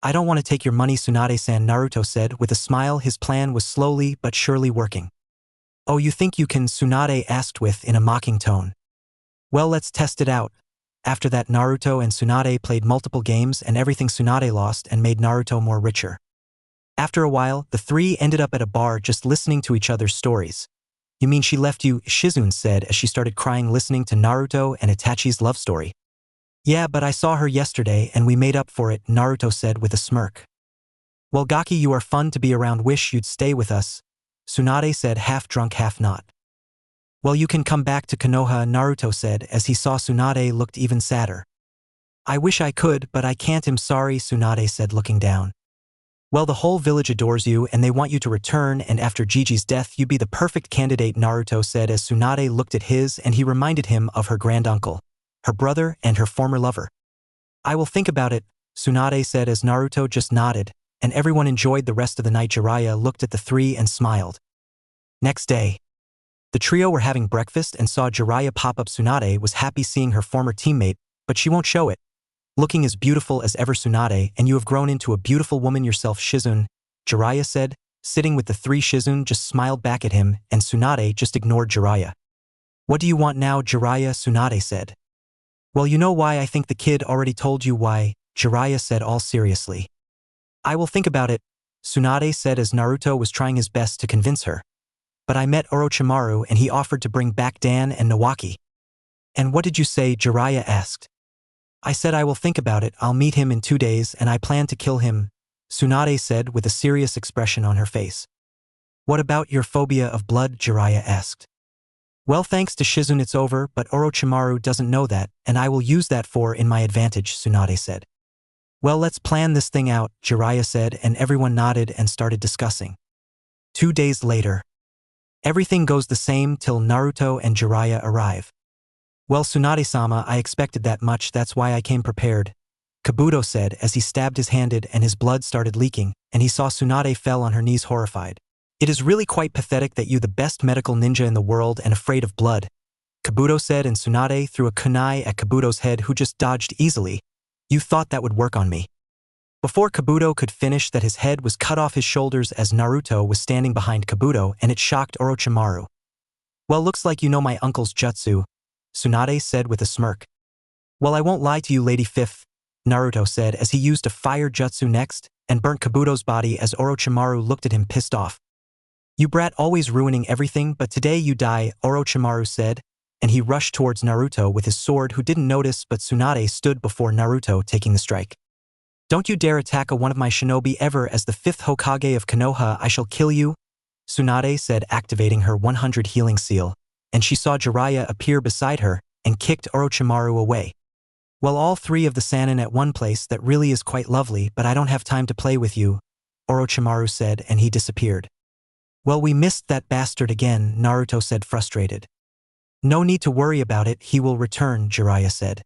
"I don't want to take your money, Tsunade-san," Naruto said with a smile. His plan was slowly but surely working. "Oh, you think you can?" Tsunade asked in a mocking tone. "Well, let's test it out." After that, Naruto and Tsunade played multiple games and everything Tsunade lost and made Naruto more richer. After a while, the three ended up at a bar just listening to each other's stories. "You mean she left you?" Shizun said as she started crying listening to Naruto and Itachi's love story. "Yeah, but I saw her yesterday and we made up for it," Naruto said with a smirk. "Well, Gaki, you are fun to be around. Wish you'd stay with us," Tsunade said, half drunk, half not. "Well, you can come back to Konoha," Naruto said as he saw Tsunade looked even sadder. "I wish I could, but I can't. I'm sorry," Tsunade said, looking down. "Well, the whole village adores you and they want you to return, and after Gigi's death you'd be the perfect candidate," Naruto said as Tsunade looked at his and he reminded him of her granduncle, her brother, and her former lover. "I will think about it," Tsunade said as Naruto just nodded, and everyone enjoyed the rest of the night. Jiraiya looked at the three and smiled. Next day, the trio were having breakfast and saw Jiraiya pop up. Tsunade was happy seeing her former teammate, but she won't show it. "Looking as beautiful as ever, Tsunade, and you have grown into a beautiful woman yourself, Shizun," Jiraiya said, sitting with the three. Shizun just smiled back at him and Tsunade just ignored Jiraiya. "What do you want now, Jiraiya?" Tsunade said. "Well, you know why. I think the kid already told you why," Jiraiya said all seriously. "I will think about it," Tsunade said as Naruto was trying his best to convince her. "But I met Orochimaru and he offered to bring back Dan and Nawaki." And what did you say? Jiraiya asked. I said I will think about it, I'll meet him in 2 days and I plan to kill him, Tsunade said with a serious expression on her face. What about your phobia of blood? Jiraiya asked. Well, thanks to Shizune it's over, but Orochimaru doesn't know that, and I will use that in my advantage, Tsunade said. Well, let's plan this thing out, Jiraiya said, and everyone nodded and started discussing. 2 days later. Everything goes the same till Naruto and Jiraiya arrive. Well, Tsunade-sama, I expected that much, that's why I came prepared, Kabuto said as he stabbed his hand and his blood started leaking, and he saw Tsunade fell on her knees horrified. It is really quite pathetic that you, the best medical ninja in the world and afraid of blood, Kabuto said, and Tsunade threw a kunai at Kabuto's head, who just dodged easily. You thought that would work on me. Before Kabuto could finish that, his head was cut off his shoulders as Naruto was standing behind Kabuto, and it shocked Orochimaru. Well, looks like you know my uncle's jutsu, Tsunade said with a smirk. Well, I won't lie to you, Lady Fifth, Naruto said as he used a fire jutsu next and burnt Kabuto's body as Orochimaru looked at him pissed off. You brat, always ruining everything, but today you die, Orochimaru said, and he rushed towards Naruto with his sword, who didn't notice, but Tsunade stood before Naruto taking the strike. Don't you dare attack one of my shinobi ever. As the 5th Hokage of Konoha, I shall kill you, Tsunade said, activating her 100 healing seal, and she saw Jiraiya appear beside her and kicked Orochimaru away. Well, all 3 of the Sannin at one place, that really is quite lovely, but I don't have time to play with you, Orochimaru said, and he disappeared. Well, we missed that bastard again, Naruto said, frustrated. No need to worry about it, he will return, Jiraiya said.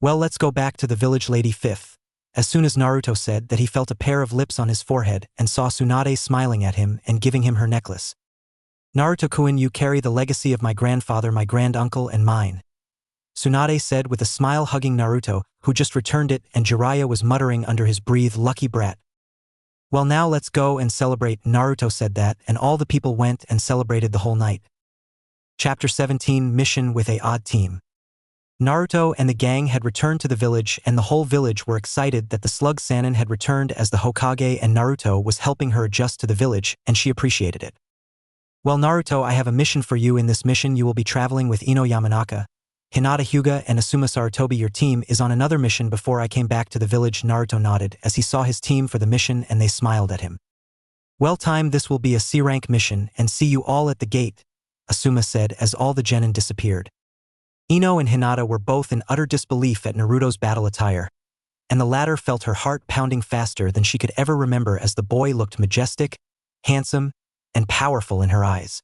Well, let's go back to the village, Lady Fifth. As soon as Naruto said that, he felt a pair of lips on his forehead and saw Tsunade smiling at him and giving him her necklace. Naruto-kun, you carry the legacy of my grandfather, my grand-uncle, and mine, Tsunade said with a smile, hugging Naruto, who just returned it, and Jiraiya was muttering under his breath, lucky brat. Well, now let's go and celebrate, Naruto said that, and all the people went and celebrated the whole night. Chapter 17, Mission with a Odd Team. Naruto and the gang had returned to the village, and the whole village were excited that the Slug Sannin had returned as the Hokage, and Naruto was helping her adjust to the village, and she appreciated it. Well, Naruto, I have a mission for you. In this mission you will be traveling with Ino Yamanaka, Hinata Hyuga, and Asuma Sarutobi. Your team is on another mission. Before I came back to the village, Naruto nodded as he saw his team for the mission, and they smiled at him. Well, time, this will be a C-rank mission, and see you all at the gate, Asuma said as all the genin disappeared. Ino and Hinata were both in utter disbelief at Naruto's battle attire, and the latter felt her heart pounding faster than she could ever remember as the boy looked majestic, handsome, and powerful in her eyes.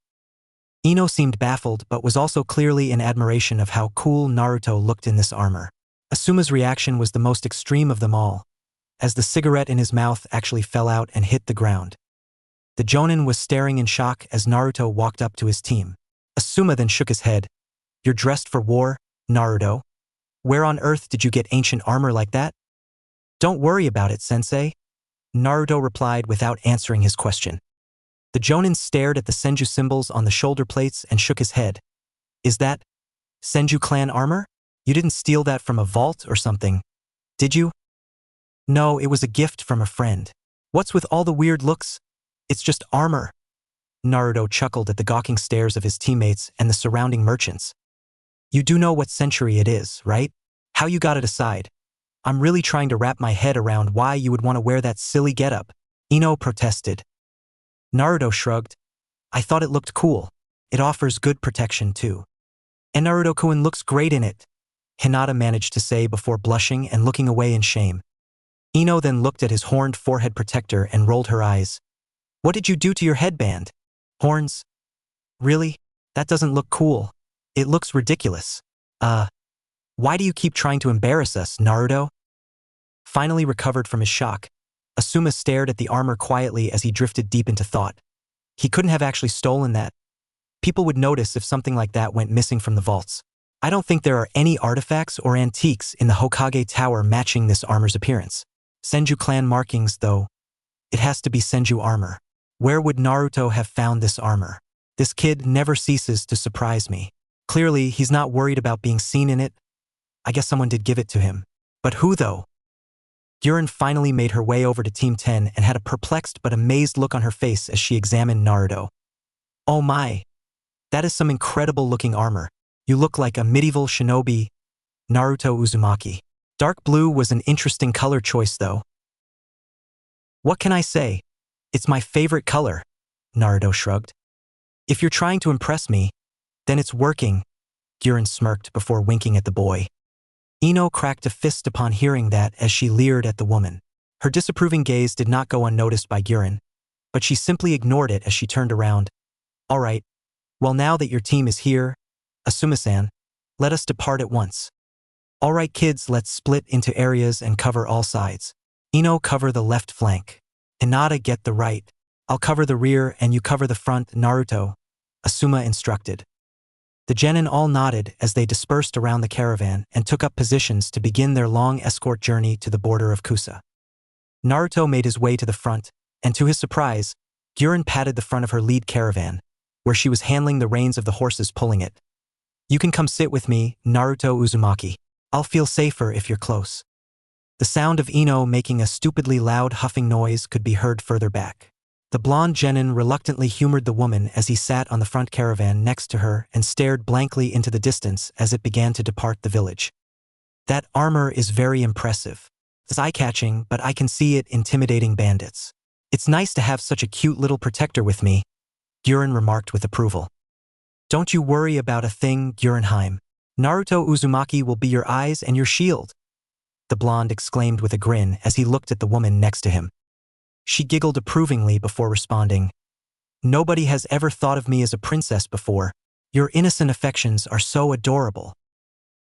Ino seemed baffled but was also clearly in admiration of how cool Naruto looked in this armor. Asuma's reaction was the most extreme of them all, as the cigarette in his mouth actually fell out and hit the ground. The Jonin was staring in shock as Naruto walked up to his team. Asuma then shook his head. You're dressed for war, Naruto? Where on earth did you get ancient armor like that? Don't worry about it, sensei, Naruto replied without answering his question. The Jonin stared at the Senju symbols on the shoulder plates and shook his head. Is that Senju clan armor? You didn't steal that from a vault or something, did you? No, it was a gift from a friend. What's with all the weird looks? It's just armor. Naruto chuckled at the gawking stares of his teammates and the surrounding merchants. You do know what century it is, right? How you got it aside? I'm really trying to wrap my head around why you would want to wear that silly getup, Ino protested. Naruto shrugged. I thought it looked cool. It offers good protection too. And Naruto-kun looks great in it, Hinata managed to say before blushing and looking away in shame. Ino then looked at his horned forehead protector and rolled her eyes. What did you do to your headband? Horns? Really? That doesn't look cool. It looks ridiculous. Why do you keep trying to embarrass us, Naruto? Finally recovered from his shock, Asuma stared at the armor quietly as he drifted deep into thought. He couldn't have actually stolen that. People would notice if something like that went missing from the vaults. I don't think there are any artifacts or antiques in the Hokage Tower matching this armor's appearance. Senju clan markings, though. It has to be Senju armor. Where would Naruto have found this armor? This kid never ceases to surprise me. Clearly, he's not worried about being seen in it. I guess someone did give it to him. But who, though? Guren finally made her way over to Team 10 and had a perplexed but amazed look on her face as she examined Naruto. Oh my! That is some incredible-looking armor. You look like a medieval shinobi, Naruto Uzumaki. Dark blue was an interesting color choice though. What can I say? It's my favorite color, Naruto shrugged. If you're trying to impress me, then it's working, Guren smirked before winking at the boy. Ino cracked a fist upon hearing that as she leered at the woman. Her disapproving gaze did not go unnoticed by Guren, but she simply ignored it as she turned around. All right, well now that your team is here, Asuma-san, let us depart at once. All right kids, let's split into areas and cover all sides. Ino, cover the left flank. Hinata, get the right. I'll cover the rear and you cover the front, Naruto, Asuma instructed. The genin all nodded as they dispersed around the caravan and took up positions to begin their long escort journey to the border of Kusa. Naruto made his way to the front, and to his surprise, Guren patted the front of her lead caravan, where she was handling the reins of the horses pulling it. You can come sit with me, Naruto Uzumaki. I'll feel safer if you're close. The sound of Ino making a stupidly loud huffing noise could be heard further back. The blonde genin reluctantly humored the woman as he sat on the front caravan next to her and stared blankly into the distance as it began to depart the village. That armor is very impressive. It's eye-catching, but I can see it intimidating bandits. It's nice to have such a cute little protector with me, Guren remarked with approval. Don't you worry about a thing, Gurenheim. Naruto Uzumaki will be your eyes and your shield, the blonde exclaimed with a grin as he looked at the woman next to him. She giggled approvingly before responding. Nobody has ever thought of me as a princess before. Your innocent affections are so adorable.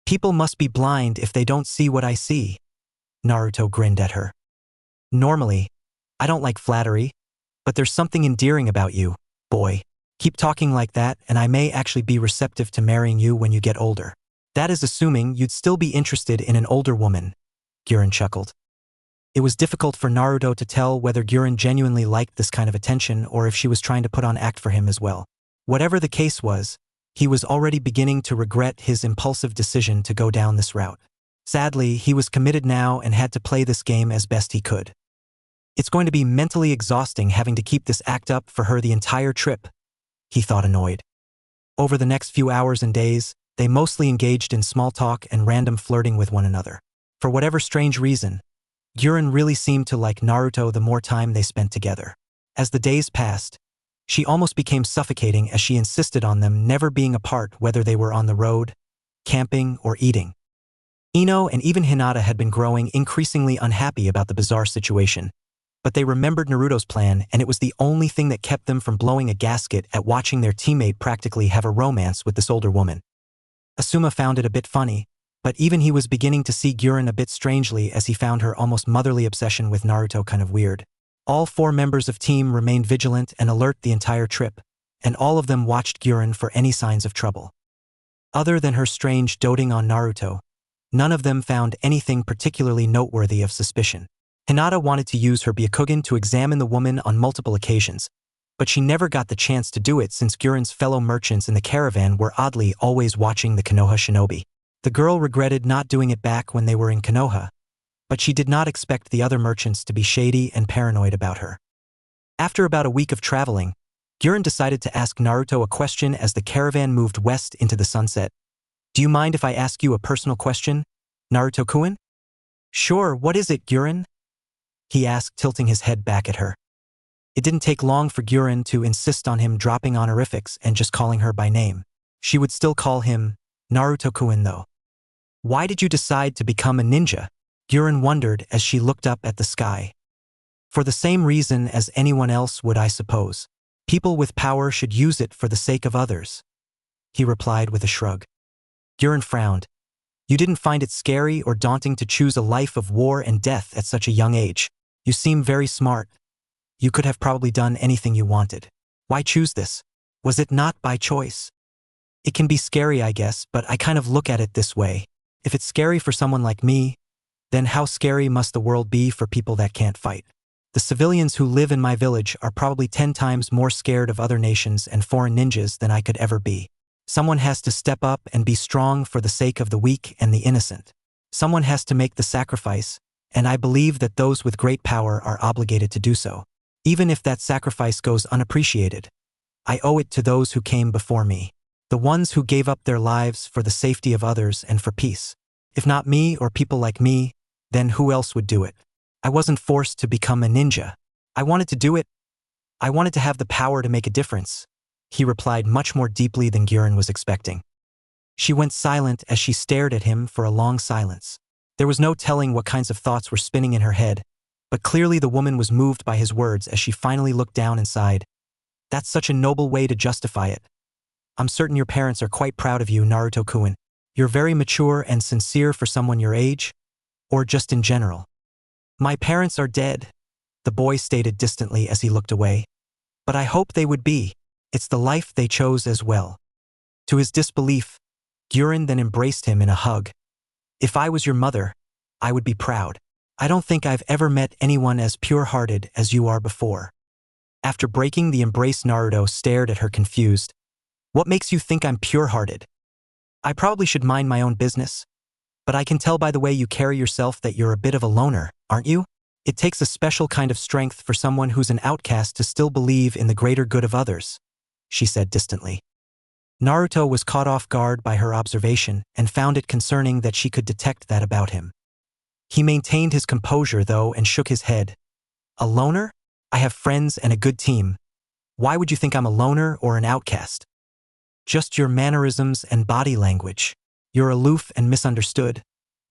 People must be blind if they don't see what I see. Naruto grinned at her. Normally, I don't like flattery, but there's something endearing about you, boy. Keep talking like that and I may actually be receptive to marrying you when you get older. That is assuming you'd still be interested in an older woman, Guren chuckled. It was difficult for Naruto to tell whether Guren genuinely liked this kind of attention or if she was trying to put on act for him as well. Whatever the case was, he was already beginning to regret his impulsive decision to go down this route. Sadly, he was committed now and had to play this game as best he could. It's going to be mentally exhausting having to keep this act up for her the entire trip, he thought annoyed. Over the next few hours and days, they mostly engaged in small talk and random flirting with one another. For whatever strange reason, Guren really seemed to like Naruto the more time they spent together. As the days passed, she almost became suffocating as she insisted on them never being apart whether they were on the road, camping, or eating. Ino and even Hinata had been growing increasingly unhappy about the bizarre situation, but they remembered Naruto's plan and it was the only thing that kept them from blowing a gasket at watching their teammate practically have a romance with this older woman. Asuma found it a bit funny, but even he was beginning to see Guren a bit strangely as he found her almost motherly obsession with Naruto kind of weird. All 4 members of team remained vigilant and alert the entire trip, and all of them watched Guren for any signs of trouble. Other than her strange doting on Naruto, none of them found anything particularly noteworthy of suspicion. Hinata wanted to use her Byakugan to examine the woman on multiple occasions, but she never got the chance to do it since Guren's fellow merchants in the caravan were oddly always watching the Konoha shinobi. The girl regretted not doing it back when they were in Konoha, but she did not expect the other merchants to be shady and paranoid about her. After about a week of traveling, Guren decided to ask Naruto a question as the caravan moved west into the sunset. Do you mind if I ask you a personal question, Naruto-kun? Sure, what is it, Guren? He asked, tilting his head back at her. It didn't take long for Guren to insist on him dropping honorifics and just calling her by name. She would still call him Naruto-kun though. Why did you decide to become a ninja? Guren wondered as she looked up at the sky. For the same reason as anyone else would, I suppose. People with power should use it for the sake of others, he replied with a shrug. Guren frowned. You didn't find it scary or daunting to choose a life of war and death at such a young age. You seem very smart. You could have probably done anything you wanted. Why choose this? Was it not by choice? It can be scary, I guess, but I kind of look at it this way. If it's scary for someone like me, then how scary must the world be for people that can't fight? The civilians who live in my village are probably 10 times more scared of other nations and foreign ninjas than I could ever be. Someone has to step up and be strong for the sake of the weak and the innocent. Someone has to make the sacrifice, and I believe that those with great power are obligated to do so. Even if that sacrifice goes unappreciated, I owe it to those who came before me. The ones who gave up their lives for the safety of others and for peace. If not me or people like me, then who else would do it? I wasn't forced to become a ninja. I wanted to do it. I wanted to have the power to make a difference. He replied much more deeply than Gyurin was expecting. She went silent as she stared at him for a long silence. There was no telling what kinds of thoughts were spinning in her head, but clearly the woman was moved by his words as she finally looked down and sighed. That's such a noble way to justify it. I'm certain your parents are quite proud of you, Naruto-kun. You're very mature and sincere for someone your age, or just in general. My parents are dead, the boy stated distantly as he looked away. But I hope they would be. It's the life they chose as well. To his disbelief, Gyurin then embraced him in a hug. If I was your mother, I would be proud. I don't think I've ever met anyone as pure-hearted as you are before. After breaking the embrace, Naruto stared at her confused. What makes you think I'm pure-hearted? I probably should mind my own business. But I can tell by the way you carry yourself that you're a bit of a loner, aren't you? It takes a special kind of strength for someone who's an outcast to still believe in the greater good of others, she said distantly. Naruto was caught off guard by her observation and found it concerning that she could detect that about him. He maintained his composure, though, and shook his head. A loner? I have friends and a good team. Why would you think I'm a loner or an outcast? Just your mannerisms and body language. You're aloof and misunderstood,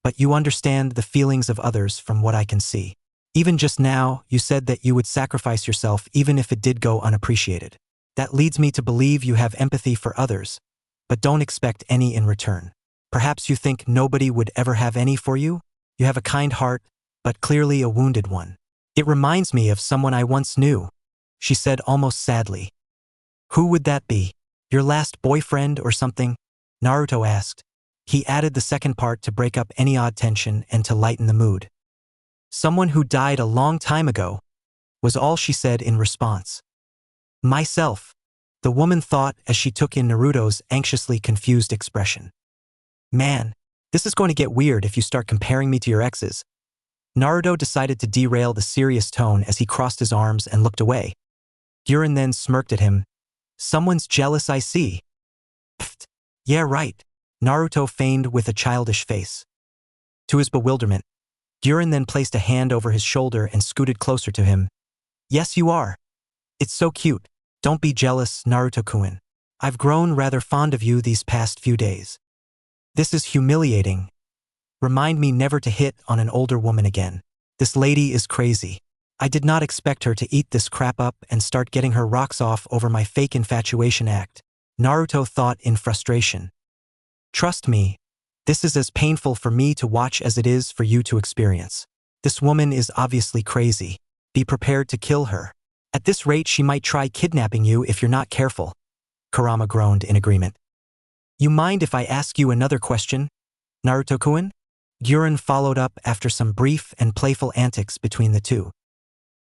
but you understand the feelings of others from what I can see. Even just now, you said that you would sacrifice yourself even if it did go unappreciated. That leads me to believe you have empathy for others, but don't expect any in return. Perhaps you think nobody would ever have any for you? You have a kind heart, but clearly a wounded one. It reminds me of someone I once knew, she said almost sadly. Who would that be? Your last boyfriend or something? Naruto asked. He added the second part to break up any odd tension and to lighten the mood. Someone who died a long time ago, was all she said in response. Myself, the woman thought as she took in Naruto's anxiously confused expression. Man, this is going to get weird if you start comparing me to your exes. Naruto decided to derail the serious tone as he crossed his arms and looked away. Gyurin then smirked at him. Someone's jealous, I see. Pfft, yeah, right, Naruto feigned with a childish face. To his bewilderment, Gyurin then placed a hand over his shoulder and scooted closer to him. Yes, you are. It's so cute. Don't be jealous, Naruto-kun. I've grown rather fond of you these past few days. This is humiliating. Remind me never to hit on an older woman again. This lady is crazy. I did not expect her to eat this crap up and start getting her rocks off over my fake infatuation act, Naruto thought in frustration. Trust me, this is as painful for me to watch as it is for you to experience. This woman is obviously crazy. Be prepared to kill her. At this rate, she might try kidnapping you if you're not careful. Kurama groaned in agreement. You mind if I ask you another question, Naruto-kun? Gyurin followed up after some brief and playful antics between the two.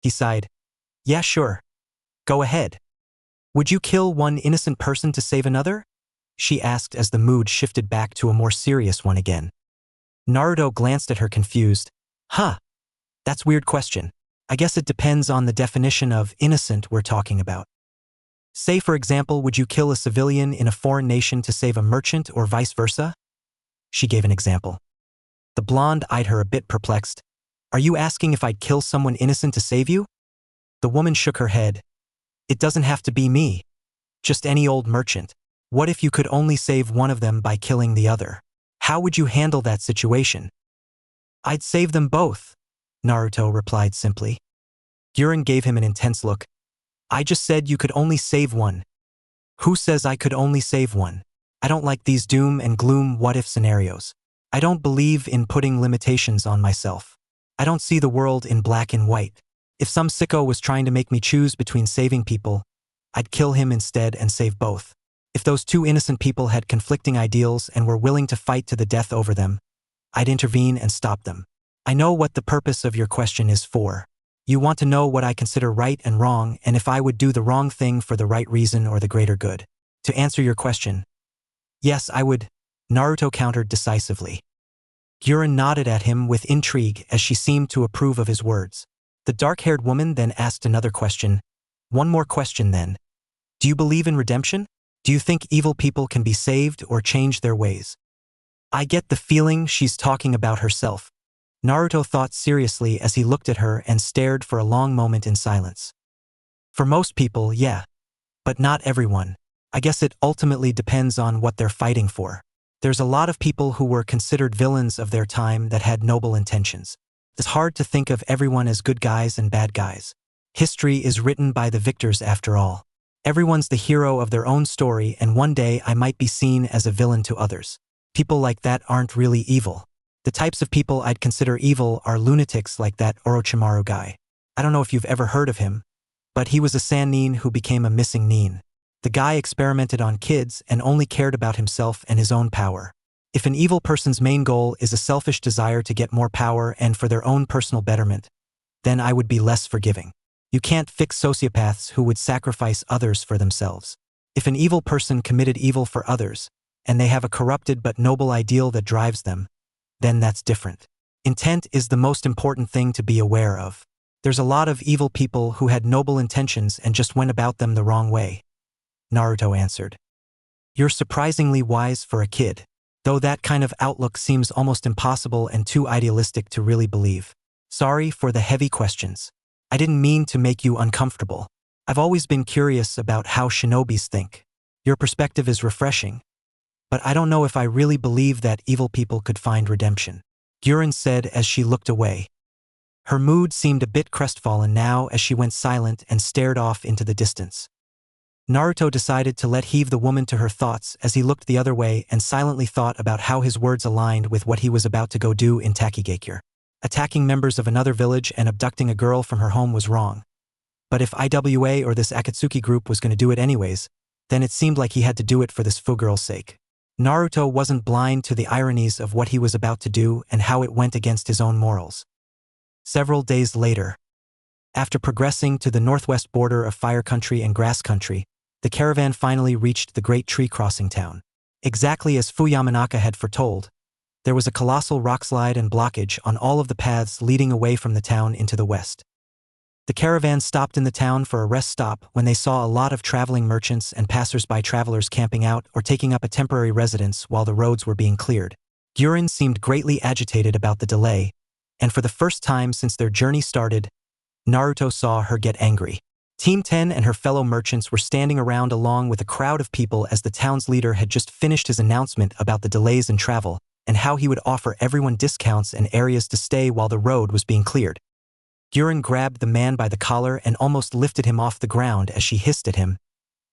He sighed. Yeah, sure. Go ahead. Would you kill one innocent person to save another? She asked as the mood shifted back to a more serious one again. Naruto glanced at her confused. Huh. That's a weird question. I guess it depends on the definition of innocent we're talking about. Say, for example, would you kill a civilian in a foreign nation to save a merchant or vice versa? She gave an example. The blonde eyed her a bit perplexed. Are you asking if I'd kill someone innocent to save you? The woman shook her head. It doesn't have to be me. Just any old merchant. What if you could only save one of them by killing the other? How would you handle that situation? I'd save them both, Naruto replied simply. Gyurin gave him an intense look. I just said you could only save one. Who says I could only save one? I don't like these doom and gloom what-if scenarios. I don't believe in putting limitations on myself. I don't see the world in black and white. If some sicko was trying to make me choose between saving people, I'd kill him instead and save both. If those two innocent people had conflicting ideals and were willing to fight to the death over them, I'd intervene and stop them. I know what the purpose of your question is for. You want to know what I consider right and wrong and if I would do the wrong thing for the right reason or the greater good. To answer your question, yes, I would, Naruto countered decisively. Gyurin nodded at him with intrigue as she seemed to approve of his words. The dark-haired woman then asked another question. One more question then. Do you believe in redemption? Do you think evil people can be saved or change their ways? I get the feeling she's talking about herself. Naruto thought seriously as he looked at her and stared for a long moment in silence. For most people, yeah. But not everyone. I guess it ultimately depends on what they're fighting for. There's a lot of people who were considered villains of their time that had noble intentions. It's hard to think of everyone as good guys and bad guys. History is written by the victors after all. Everyone's the hero of their own story, and one day I might be seen as a villain to others. People like that aren't really evil. The types of people I'd consider evil are lunatics like that Orochimaru guy. I don't know if you've ever heard of him, but he was a Sannin who became a missing nin. The guy experimented on kids and only cared about himself and his own power. If an evil person's main goal is a selfish desire to get more power and for their own personal betterment, then I would be less forgiving. You can't fix sociopaths who would sacrifice others for themselves. If an evil person committed evil for others, and they have a corrupted but noble ideal that drives them, then that's different. Intent is the most important thing to be aware of. There's a lot of evil people who had noble intentions and just went about them the wrong way. Naruto answered. You're surprisingly wise for a kid, though that kind of outlook seems almost impossible and too idealistic to really believe. Sorry for the heavy questions. I didn't mean to make you uncomfortable. I've always been curious about how shinobis think. Your perspective is refreshing. But I don't know if I really believe that evil people could find redemption, Guren said as she looked away. Her mood seemed a bit crestfallen now as she went silent and stared off into the distance. Naruto decided to let heave the woman to her thoughts as he looked the other way and silently thought about how his words aligned with what he was about to go do in Takigakure. Attacking members of another village and abducting a girl from her home was wrong. But if IWA or this Akatsuki group was going to do it anyways, then it seemed like he had to do it for this Fu girl's sake. Naruto wasn't blind to the ironies of what he was about to do and how it went against his own morals. Several days later, after progressing to the northwest border of Fire Country and Grass Country, the caravan finally reached the great tree-crossing town. Exactly as Fu Yamanaka had foretold, there was a colossal rockslide and blockage on all of the paths leading away from the town into the west. The caravan stopped in the town for a rest stop when they saw a lot of traveling merchants and passers-by travelers camping out or taking up a temporary residence while the roads were being cleared. Guren seemed greatly agitated about the delay, and for the first time since their journey started, Naruto saw her get angry. Team 10 and her fellow merchants were standing around along with a crowd of people as the town's leader had just finished his announcement about the delays in travel and how he would offer everyone discounts and areas to stay while the road was being cleared. Guren grabbed the man by the collar and almost lifted him off the ground as she hissed at him.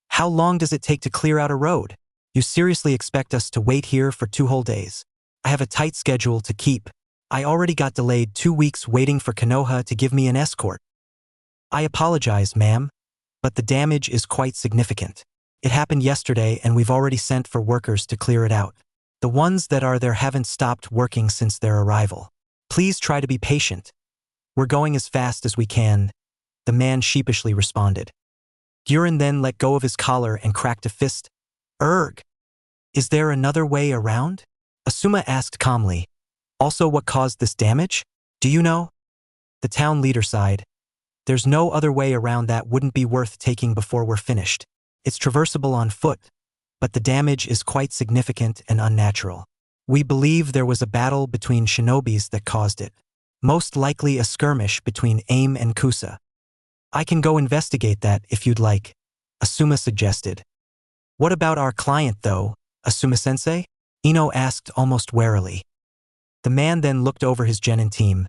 How long does it take to clear out a road? You seriously expect us to wait here for 2 whole days? I have a tight schedule to keep. I already got delayed 2 weeks waiting for Konoha to give me an escort. I apologize, ma'am, but the damage is quite significant. It happened yesterday and we've already sent for workers to clear it out. The ones that are there haven't stopped working since their arrival. Please try to be patient. We're going as fast as we can, the man sheepishly responded. Guren then let go of his collar and cracked a fist. Erg! Is there another way around? Asuma asked calmly. Also, what caused this damage? Do you know? The town leader sighed. There's no other way around that wouldn't be worth taking before we're finished. It's traversable on foot, but the damage is quite significant and unnatural. We believe there was a battle between shinobis that caused it. Most likely a skirmish between Aim and Kusa. I can go investigate that if you'd like, Asuma suggested. What about our client though, Asuma-sensei? Ino asked almost warily. The man then looked over his genin team.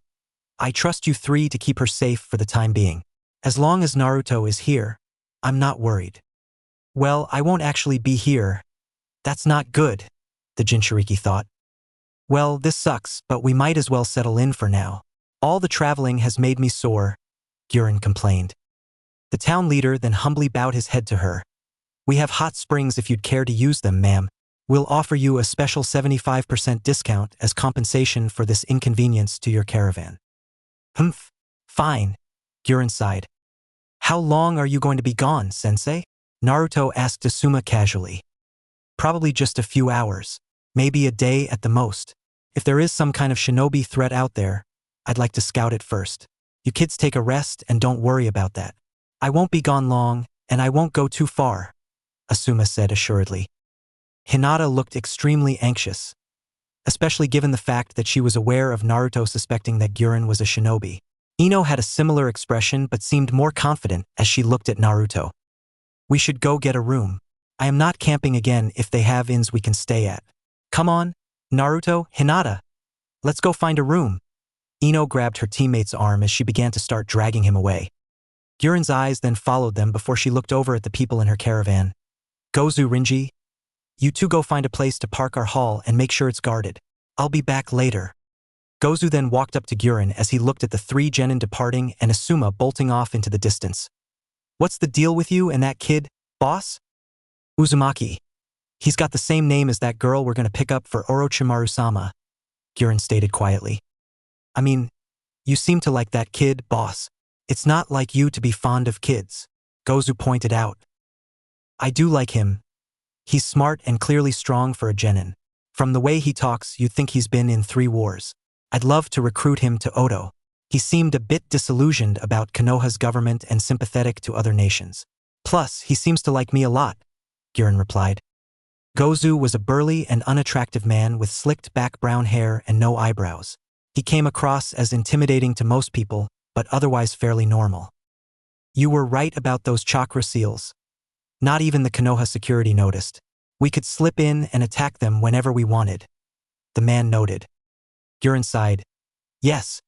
I trust you 3 to keep her safe for the time being. As long as Naruto is here, I'm not worried. Well, I won't actually be here. That's not good, the Jinchuriki thought. Well, this sucks, but we might as well settle in for now. All the traveling has made me sore, Guren complained. The town leader then humbly bowed his head to her. We have hot springs if you'd care to use them, ma'am. We'll offer you a special 75% discount as compensation for this inconvenience to your caravan. Humph. Fine, Guren sighed. How long are you going to be gone, sensei? Naruto asked Asuma casually. Probably just a few hours, maybe a day at the most. If there is some kind of shinobi threat out there, I'd like to scout it first. You kids take a rest and don't worry about that. I won't be gone long, and I won't go too far. Asuma said assuredly. Hinata looked extremely anxious, especially given the fact that she was aware of Naruto suspecting that Guren was a shinobi. Ino had a similar expression but seemed more confident as she looked at Naruto. We should go get a room. I am not camping again if they have inns we can stay at. Come on, Naruto, Hinata. Let's go find a room. Ino grabbed her teammate's arm as she began to start dragging him away. Guren's eyes then followed them before she looked over at the people in her caravan. Gozu, Rinji, you two go find a place to park our hall and make sure it's guarded. I'll be back later. Gozu then walked up to Guren as he looked at the three genin departing and Asuma bolting off into the distance. What's the deal with you and that kid, boss? Uzumaki. He's got the same name as that girl we're gonna pick up for Orochimaru-sama, Guren stated quietly. I mean, you seem to like that kid, boss. It's not like you to be fond of kids, Gozu pointed out. I do like him. He's smart and clearly strong for a genin. From the way he talks, you'd think he's been in 3 wars. I'd love to recruit him to Odo. He seemed a bit disillusioned about Konoha's government and sympathetic to other nations. Plus, he seems to like me a lot, Guren replied. Gozu was a burly and unattractive man with slicked back brown hair and no eyebrows. He came across as intimidating to most people, but otherwise fairly normal. You were right about those chakra seals. Not even the Konoha security noticed. We could slip in and attack them whenever we wanted. The man noted. Guren sighed. Yes,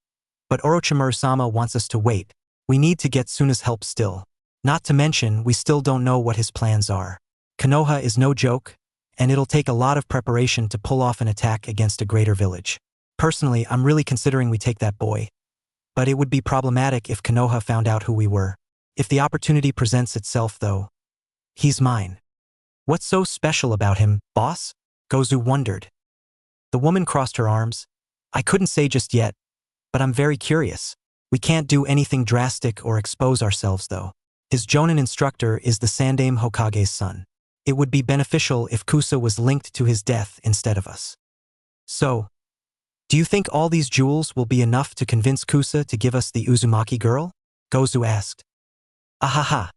but Orochimaru-sama wants us to wait. We need to get Suna's help still. Not to mention, we still don't know what his plans are. Konoha is no joke, and it'll take a lot of preparation to pull off an attack against a greater village. Personally, I'm really considering we take that boy. But it would be problematic if Konoha found out who we were. If the opportunity presents itself, though, he's mine. What's so special about him, boss? Gozu wondered. The woman crossed her arms. I couldn't say just yet, but I'm very curious. We can't do anything drastic or expose ourselves, though. His Jonin instructor is the Sandaime Hokage's son. It would be beneficial if Kusa was linked to his death instead of us. So, do you think all these jewels will be enough to convince Kusa to give us the Uzumaki girl? Gozu asked. Ahaha.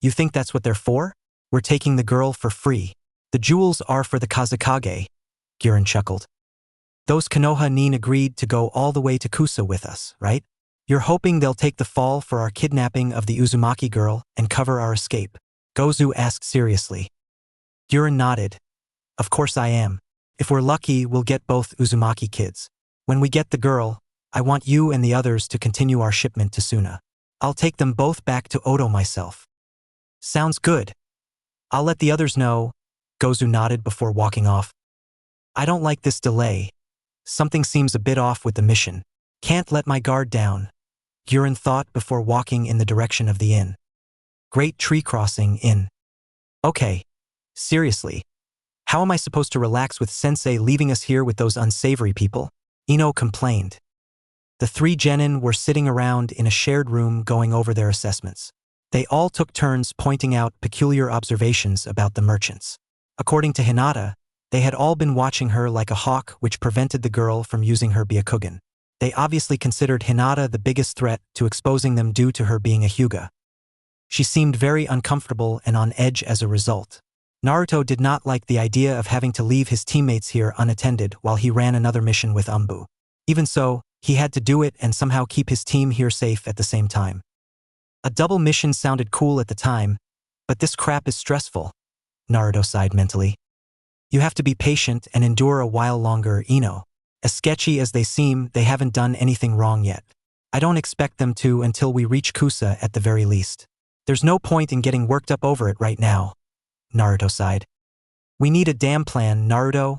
You think that's what they're for? We're taking the girl for free. The jewels are for the Kazekage, Guren chuckled. Those Konoha nin agreed to go all the way to Kusa with us, right? You're hoping they'll take the fall for our kidnapping of the Uzumaki girl and cover our escape? Gozu asked seriously. Guren nodded. Of course I am. If we're lucky, we'll get both Uzumaki kids. When we get the girl, I want you and the others to continue our shipment to Suna. I'll take them both back to Odo myself. Sounds good. I'll let the others know, Gozu nodded before walking off. I don't like this delay. Something seems a bit off with the mission. Can't let my guard down, Guren thought before walking in the direction of the inn. Great Tree Crossing Inn. Okay, seriously. How am I supposed to relax with Sensei leaving us here with those unsavory people? Ino complained. The 3 genin were sitting around in a shared room going over their assessments. They all took turns pointing out peculiar observations about the merchants. According to Hinata, they had all been watching her like a hawk, which prevented the girl from using her Byakugan. They obviously considered Hinata the biggest threat to exposing them due to her being a Hyuga. She seemed very uncomfortable and on edge as a result. Naruto did not like the idea of having to leave his teammates here unattended while he ran another mission with Umbu. Even so, he had to do it and somehow keep his team here safe at the same time. A double mission sounded cool at the time, but this crap is stressful, Naruto sighed mentally. You have to be patient and endure a while longer, Ino. As sketchy as they seem, they haven't done anything wrong yet. I don't expect them to until we reach Kusa at the very least. There's no point in getting worked up over it right now, Naruto sighed. We need a damn plan, Naruto.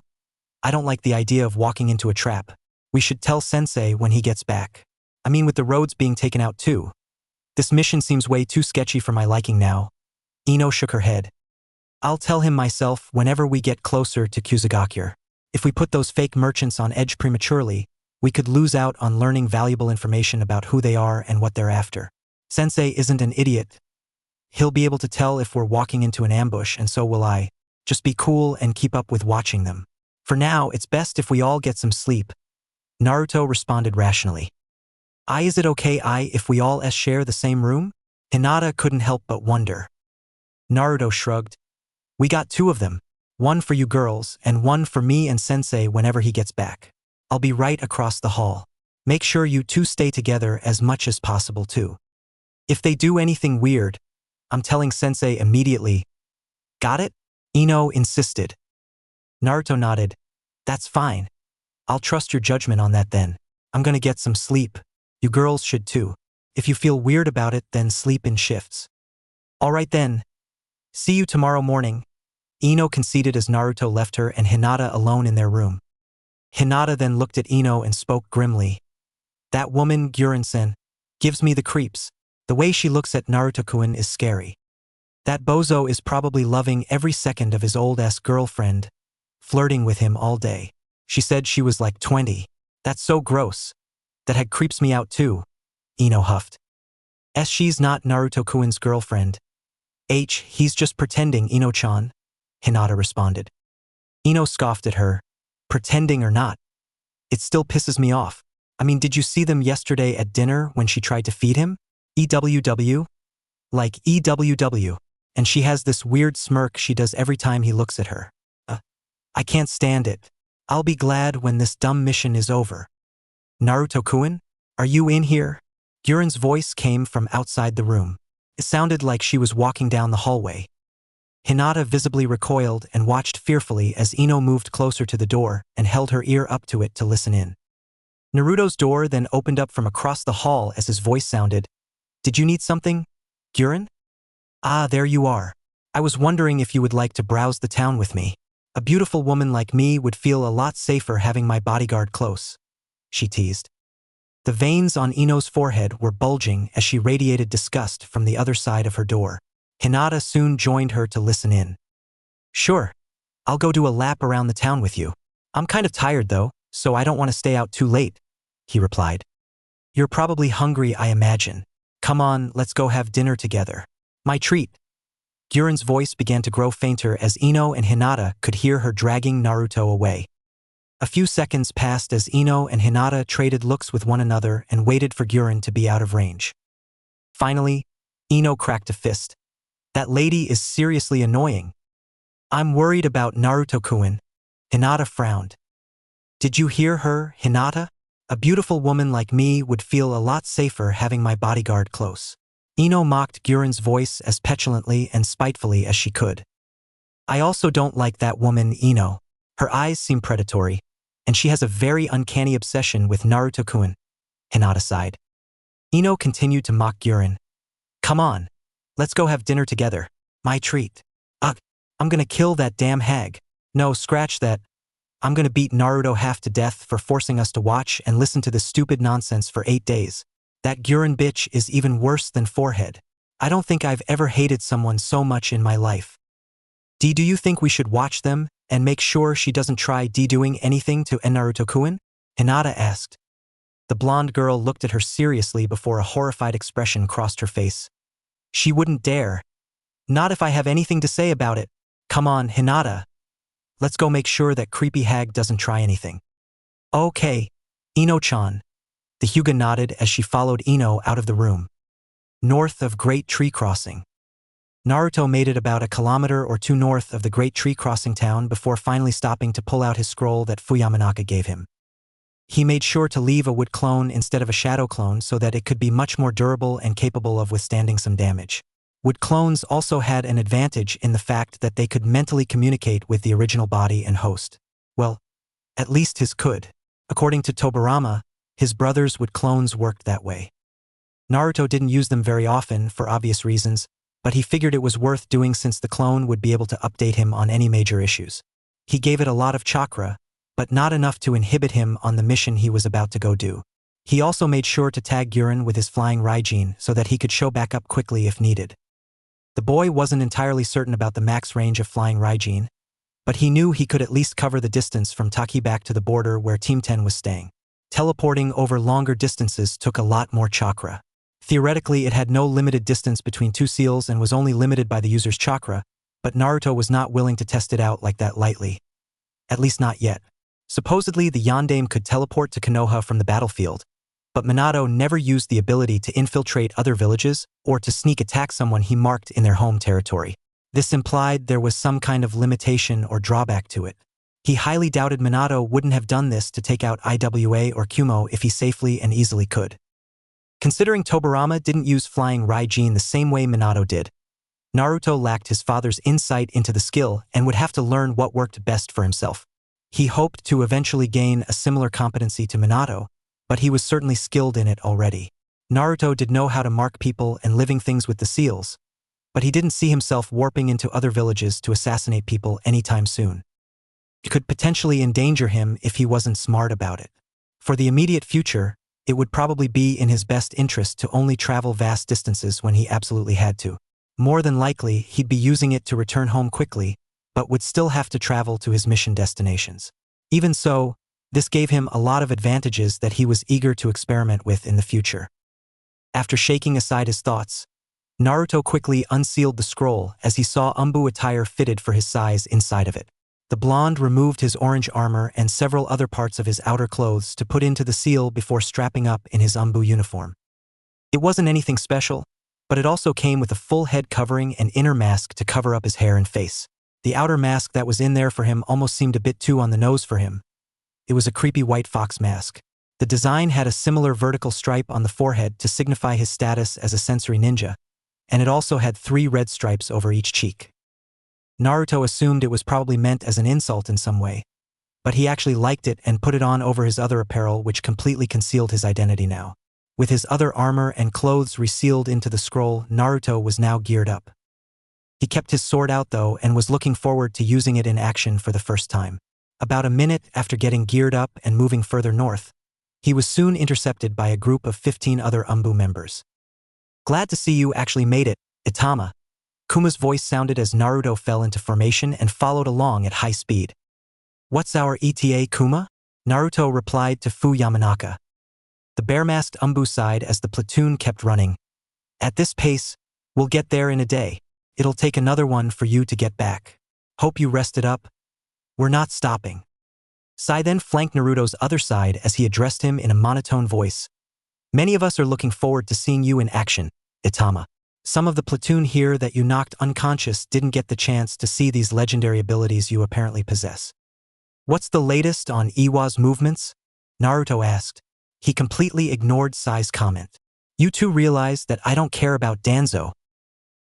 I don't like the idea of walking into a trap. We should tell Sensei when he gets back. I mean, with the roads being taken out too. This mission seems way too sketchy for my liking now. Ino shook her head. I'll tell him myself whenever we get closer to Kusagakure. If we put those fake merchants on edge prematurely, we could lose out on learning valuable information about who they are and what they're after. Sensei isn't an idiot. He'll be able to tell if we're walking into an ambush, and so will I. Just be cool and keep up with watching them. For now, it's best if we all get some sleep. Naruto responded rationally. Is it okay if we all share the same room? Hinata couldn't help but wonder. Naruto shrugged. We got 2 of them. One for you girls and one for me and Sensei whenever he gets back. I'll be right across the hall. Make sure you 2 stay together as much as possible too. If they do anything weird, I'm telling Sensei immediately. Got it? Ino insisted. Naruto nodded. That's fine. I'll trust your judgment on that then. I'm gonna get some sleep. You girls should too. If you feel weird about it, then sleep in shifts. All right then. See you tomorrow morning. Ino conceded as Naruto left her and Hinata alone in their room. Hinata then looked at Ino and spoke grimly. That woman, Gyurin-sen, gives me the creeps. The way she looks at Naruto-kun is scary. That bozo is probably loving every second of his old-ass girlfriend, flirting with him all day. She said she was like 20. That's so gross. That had creeps me out too, Ino huffed. She's not Naruto-kun's girlfriend. He's just pretending, Ino-chan, Hinata responded. Ino scoffed at her. Pretending or not. It still pisses me off. I mean, did you see them yesterday at dinner when she tried to feed him? EWW? Like EWW. And she has this weird smirk she does every time he looks at her. I can't stand it. I'll be glad when this dumb mission is over. Naruto-kun? Are you in here? Gyurin's voice came from outside the room. It sounded like she was walking down the hallway. Hinata visibly recoiled and watched fearfully as Ino moved closer to the door and held her ear up to it to listen in. Naruto's door then opened up from across the hall as his voice sounded, Did you need something, Gyurin? Ah, there you are. I was wondering if you would like to browse the town with me. A beautiful woman like me would feel a lot safer having my bodyguard close, she teased. The veins on Ino's forehead were bulging as she radiated disgust from the other side of her door. Hinata soon joined her to listen in. Sure. I'll go do a lap around the town with you. I'm kind of tired though, so I don't want to stay out too late, he replied. You're probably hungry, I imagine. Come on, let's go have dinner together. My treat. Gyurin's voice began to grow fainter as Ino and Hinata could hear her dragging Naruto away. A few seconds passed as Ino and Hinata traded looks with one another and waited for Gyurin to be out of range. Finally, Ino cracked a fist. That lady is seriously annoying. I'm worried about Naruto-kun. Hinata frowned. Did you hear her, Hinata? A beautiful woman like me would feel a lot safer having my bodyguard close. Ino mocked Gyurin's voice as petulantly and spitefully as she could. I also don't like that woman, Ino. Her eyes seem predatory, and she has a very uncanny obsession with Naruto-kun, Hinata sighed. Ino continued to mock Gyurin. Come on, let's go have dinner together. My treat. Ugh, I'm gonna kill that damn hag. No, scratch that. I'm gonna beat Naruto half to death for forcing us to watch and listen to this stupid nonsense for 8 days. That Gyurin bitch is even worse than Forehead. I don't think I've ever hated someone so much in my life. Do you think we should watch them and make sure she doesn't try doing anything to Naruto-kun? Hinata asked. The blonde girl looked at her seriously before a horrified expression crossed her face. She wouldn't dare. Not if I have anything to say about it. Come on, Hinata. Let's go make sure that creepy hag doesn't try anything. Okay, Ino-chan. The Hyuga nodded as she followed Ino out of the room. North of Great Tree Crossing. Naruto made it about 1 kilometer or 2 north of the Great Tree Crossing town before finally stopping to pull out his scroll that Fuyamanaka gave him. He made sure to leave a wood clone instead of a shadow clone so that it could be much more durable and capable of withstanding some damage. Wood clones also had an advantage in the fact that they could mentally communicate with the original body and host. Well, at least his could. According to Tobirama, his brothers' wood clones worked that way. Naruto didn't use them very often for obvious reasons, but he figured it was worth doing since the clone would be able to update him on any major issues. He gave it a lot of chakra, but not enough to inhibit him on the mission he was about to go do. He also made sure to tag Gyurin with his flying Raijin so that he could show back up quickly if needed. The boy wasn't entirely certain about the max range of flying Raijin, but he knew he could at least cover the distance from Taki back to the border where Team 10 was staying. Teleporting over longer distances took a lot more chakra. Theoretically, it had no limited distance between 2 seals and was only limited by the user's chakra, but Naruto was not willing to test it out like that lightly. At least not yet. Supposedly, the Yondaime could teleport to Konoha from the battlefield, but Minato never used the ability to infiltrate other villages or to sneak attack someone he marked in their home territory. This implied there was some kind of limitation or drawback to it. He highly doubted Minato wouldn't have done this to take out Iwa or Kumo if he safely and easily could. Considering Tobirama didn't use flying Raijin the same way Minato did, Naruto lacked his father's insight into the skill and would have to learn what worked best for himself. He hoped to eventually gain a similar competency to Minato, but he was certainly skilled in it already. Naruto did know how to mark people and living things with the seals, but he didn't see himself warping into other villages to assassinate people anytime soon. It could potentially endanger him if he wasn't smart about it. For the immediate future, it would probably be in his best interest to only travel vast distances when he absolutely had to. More than likely, he'd be using it to return home quickly, but would still have to travel to his mission destinations. Even so, this gave him a lot of advantages that he was eager to experiment with in the future. After shaking aside his thoughts, Naruto quickly unsealed the scroll as he saw Umbu attire fitted for his size inside of it. The blonde removed his orange armor and several other parts of his outer clothes to put into the seal before strapping up in his Umbu uniform. It wasn't anything special, but it also came with a full head covering and inner mask to cover up his hair and face. The outer mask that was in there for him almost seemed a bit too on the nose for him. It was a creepy white fox mask. The design had a similar vertical stripe on the forehead to signify his status as a sensory ninja, and it also had 3 red stripes over each cheek. Naruto assumed it was probably meant as an insult in some way, but he actually liked it and put it on over his other apparel, which completely concealed his identity now. With his other armor and clothes resealed into the scroll, Naruto was now geared up. He kept his sword out though and was looking forward to using it in action for the first time. About a minute after getting geared up and moving further north, he was soon intercepted by a group of 15 other Umbu members. "Glad to see you actually made it, Itama." Kuma's voice sounded as Naruto fell into formation and followed along at high speed. "What's our ETA, Kuma?" Naruto replied to Fu Yamanaka. The bare-masked Umbu sighed as the platoon kept running. "At this pace, we'll get there in a day. It'll take another one for you to get back. Hope you rested up. We're not stopping." Sai then flanked Naruto's other side as he addressed him in a monotone voice. "Many of us are looking forward to seeing you in action, Itama. Some of the platoon here that you knocked unconscious didn't get the chance to see these legendary abilities you apparently possess." "What's the latest on Iwa's movements?" Naruto asked. He completely ignored Sai's comment. "You two realize that I don't care about Danzo."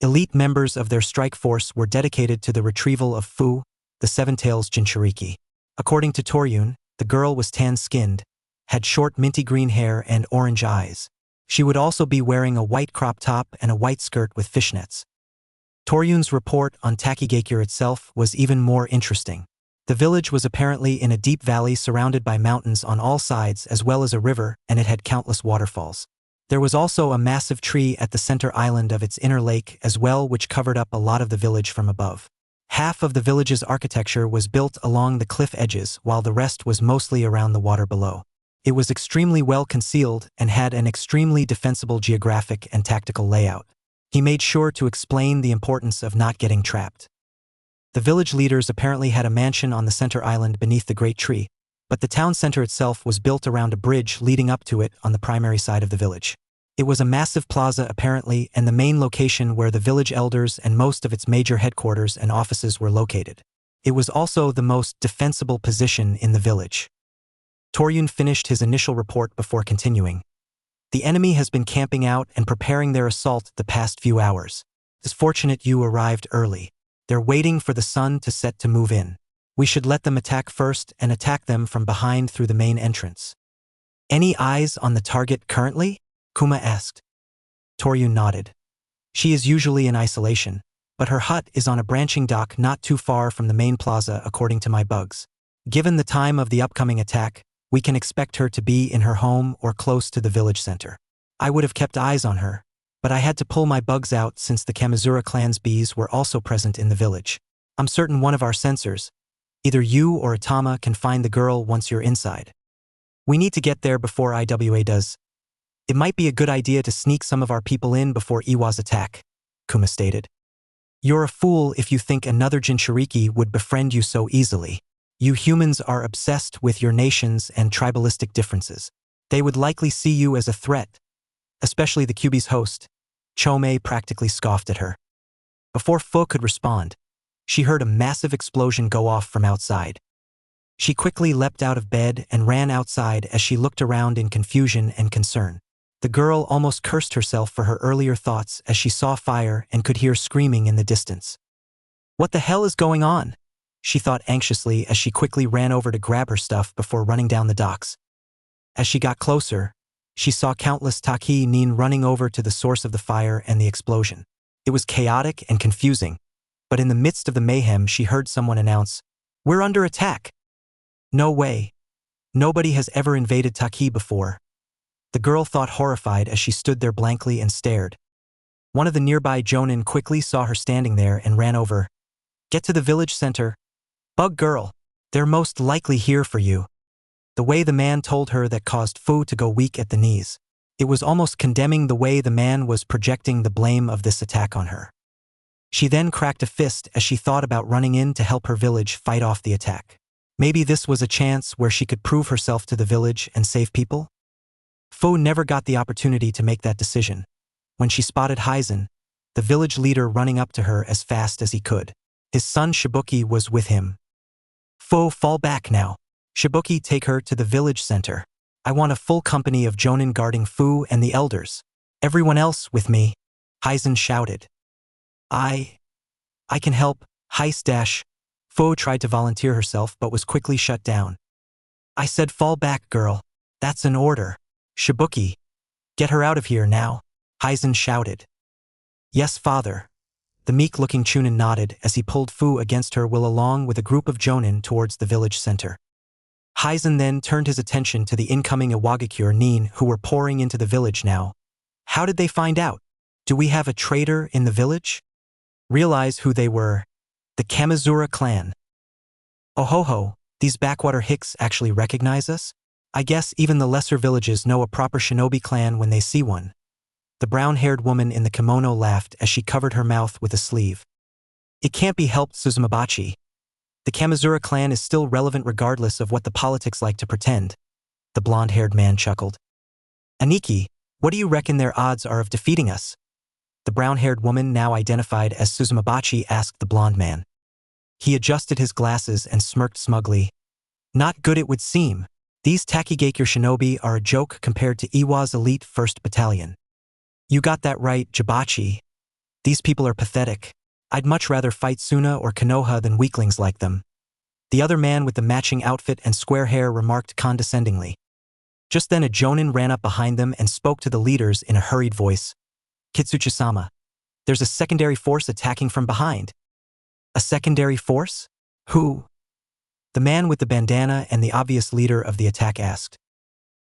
Elite members of their strike force were dedicated to the retrieval of Fu, the Seven-Tails Jinchuriki. According to Toryun, the girl was tan-skinned, had short minty green hair and orange eyes. She would also be wearing a white crop top and a white skirt with fishnets. Toryun's report on Takigakure itself was even more interesting. The village was apparently in a deep valley surrounded by mountains on all sides as well as a river, and it had countless waterfalls. There was also a massive tree at the center island of its inner lake as well, which covered up a lot of the village from above. Half of the village's architecture was built along the cliff edges while the rest was mostly around the water below. It was extremely well concealed and had an extremely defensible geographic and tactical layout. He made sure to explain the importance of not getting trapped. The village leaders apparently had a mansion on the center island beneath the great tree, but the town center itself was built around a bridge leading up to it on the primary side of the village. It was a massive plaza apparently, and the main location where the village elders and most of its major headquarters and offices were located. It was also the most defensible position in the village. Toryun finished his initial report before continuing. "The enemy has been camping out and preparing their assault the past few hours. It's fortunate you arrived early. They're waiting for the sun to set to move in. We should let them attack first and attack them from behind through the main entrance." "Any eyes on the target currently?" Kuma asked. Toryun nodded. "She is usually in isolation, but her hut is on a branching dock not too far from the main plaza according to my bugs. Given the time of the upcoming attack, we can expect her to be in her home or close to the village center. I would have kept eyes on her, but I had to pull my bugs out since the Kamizura clan's bees were also present in the village. I'm certain one of our sensors, either you or Itama, can find the girl once you're inside. We need to get there before Iwa does. It might be a good idea to sneak some of our people in before Iwa's attack," Kuma stated. "You're a fool if you think another Jinchuriki would befriend you so easily. You humans are obsessed with your nations and tribalistic differences. They would likely see you as a threat, especially the Kyuubi's host." Chomei practically scoffed at her. Before Fu could respond, she heard a massive explosion go off from outside. She quickly leapt out of bed and ran outside as she looked around in confusion and concern. The girl almost cursed herself for her earlier thoughts as she saw fire and could hear screaming in the distance. What the hell is going on? She thought anxiously as she quickly ran over to grab her stuff before running down the docks. As she got closer, she saw countless Taki nin running over to the source of the fire and the explosion. It was chaotic and confusing, but in the midst of the mayhem she heard someone announce, "We're under attack." No way. Nobody has ever invaded Taki before. The girl thought horrified as she stood there blankly and stared. One of the nearby jonin quickly saw her standing there and ran over. "Get to the village center. Bug girl, they're most likely here for you." The way the man told her that caused Fu to go weak at the knees. It was almost condemning the way the man was projecting the blame of this attack on her. She then cracked a fist as she thought about running in to help her village fight off the attack. Maybe this was a chance where she could prove herself to the village and save people? Fu never got the opportunity to make that decision. When she spotted Hizen, the village leader running up to her as fast as he could. His son Shibuki was with him. "Fu, fall back now. Shibuki, take her to the village center. I want a full company of jonin guarding Fu and the elders. Everyone else with me," Hizen shouted. I can help, Heist dash. Fu tried to volunteer herself but was quickly shut down. "I said fall back, girl. That's an order. Shibuki, get her out of here now," Hizen shouted. "Yes, father." The meek-looking Chunin nodded as he pulled Fu against her will along with a group of jonin towards the village center. Hizen then turned his attention to the incoming Iwagakure nin who were pouring into the village now. How did they find out? Do we have a traitor in the village? Realize who they were. The Kamizura clan. Oh ho ho, these backwater hicks actually recognize us? I guess even the lesser villages know a proper shinobi clan when they see one. The brown-haired woman in the kimono laughed as she covered her mouth with a sleeve. It can't be helped, Suzumabachi. The Kamizura clan is still relevant regardless of what the politics like to pretend. The blonde-haired man chuckled. "Aniki, what do you reckon their odds are of defeating us?" The brown-haired woman, now identified as Suzumabachi, asked the blonde man. He adjusted his glasses and smirked smugly. "Not good, it would seem. These Takigakure shinobi are a joke compared to Iwa's elite 1st Battalion." "You got that right, Jibachi. These people are pathetic. I'd much rather fight Suna or Konoha than weaklings like them." The other man with the matching outfit and square hair remarked condescendingly. Just then a jonin ran up behind them and spoke to the leaders in a hurried voice. "Kitsuchi-sama, there's a secondary force attacking from behind." "A secondary force? Who?" The man with the bandana and the obvious leader of the attack asked.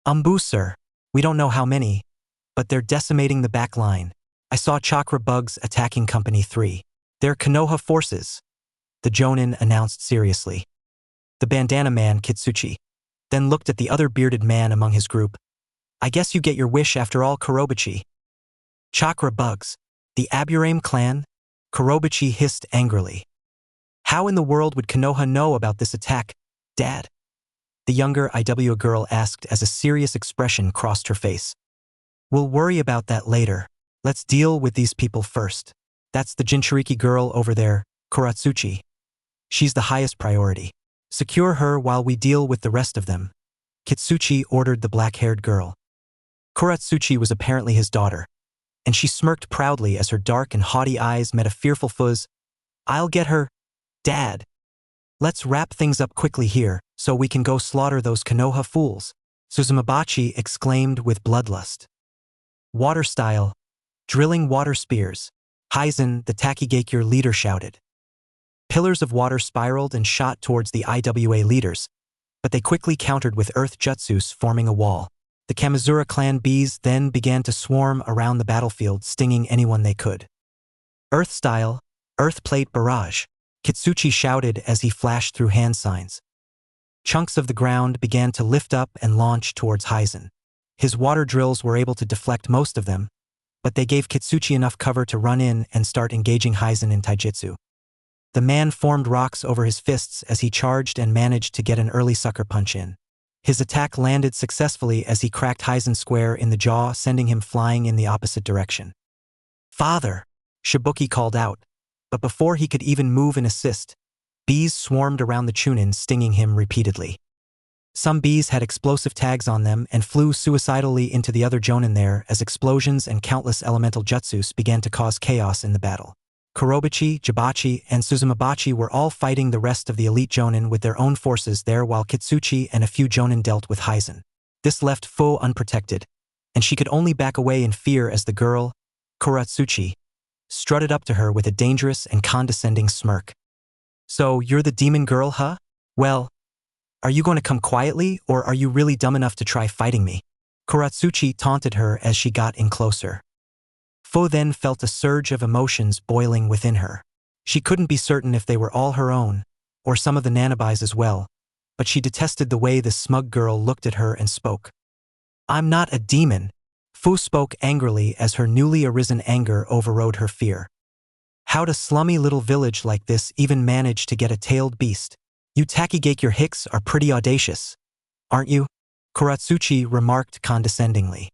"Umbu, sir. We don't know how many, but they're decimating the back line. I saw chakra bugs attacking Company 3. They're Konoha forces," the jonin announced seriously. The bandana man, Kitsuchi, then looked at the other bearded man among his group. "I guess you get your wish after all, Kurobachi." "Chakra bugs? The Aburame clan?" Kurobachi hissed angrily. "How in the world would Konoha know about this attack, Dad?" the younger Iwa girl asked as a serious expression crossed her face. "We'll worry about that later. Let's deal with these people first. That's the Jinchuriki girl over there, Kuratsuchi. She's the highest priority. Secure her while we deal with the rest of them," Kitsuchi ordered the black-haired girl. Kuratsuchi was apparently his daughter, and she smirked proudly as her dark and haughty eyes met a fearful fuzz. "I'll get her, Dad. Let's wrap things up quickly here so we can go slaughter those Konoha fools," Suzumabachi exclaimed with bloodlust. "Water style. Drilling water spears," Hizen, the Takigakure leader, shouted. Pillars of water spiraled and shot towards the Iwa leaders, but they quickly countered with earth jutsus, forming a wall. The Kamizura clan bees then began to swarm around the battlefield, stinging anyone they could. "Earth style, earth plate barrage," Kitsuchi shouted as he flashed through hand signs. Chunks of the ground began to lift up and launch towards Hizen. His water drills were able to deflect most of them, but they gave Kitsuchi enough cover to run in and start engaging Hizen in taijutsu. The man formed rocks over his fists as he charged and managed to get an early sucker punch in. His attack landed successfully as he cracked Hizen square in the jaw, sending him flying in the opposite direction. "Father!" Shibuki called out. But before he could even move and assist, bees swarmed around the Chunin, stinging him repeatedly. Some bees had explosive tags on them and flew suicidally into the other Jonin there as explosions and countless elemental jutsus began to cause chaos in the battle. Kurobachi, Jibachi, and Suzumabachi were all fighting the rest of the elite Jonin with their own forces there, while Kitsuchi and a few Jonin dealt with Hizen. This left Fu unprotected, and she could only back away in fear as the girl, Kuratsuchi, strutted up to her with a dangerous and condescending smirk. "So, you're the demon girl, huh? Well, are you going to come quietly, or are you really dumb enough to try fighting me?" Kuratsuchi taunted her as she got in closer. Fu then felt a surge of emotions boiling within her. She couldn't be certain if they were all her own, or some of the Nanabai's as well, but she detested the way this smug girl looked at her and spoke. "I'm not a demon," Fu spoke angrily as her newly arisen anger overrode her fear. "How'd a slummy little village like this even manage to get a tailed beast? You Takigakure hicks are pretty audacious, aren't you?" Kuratsuchi remarked condescendingly.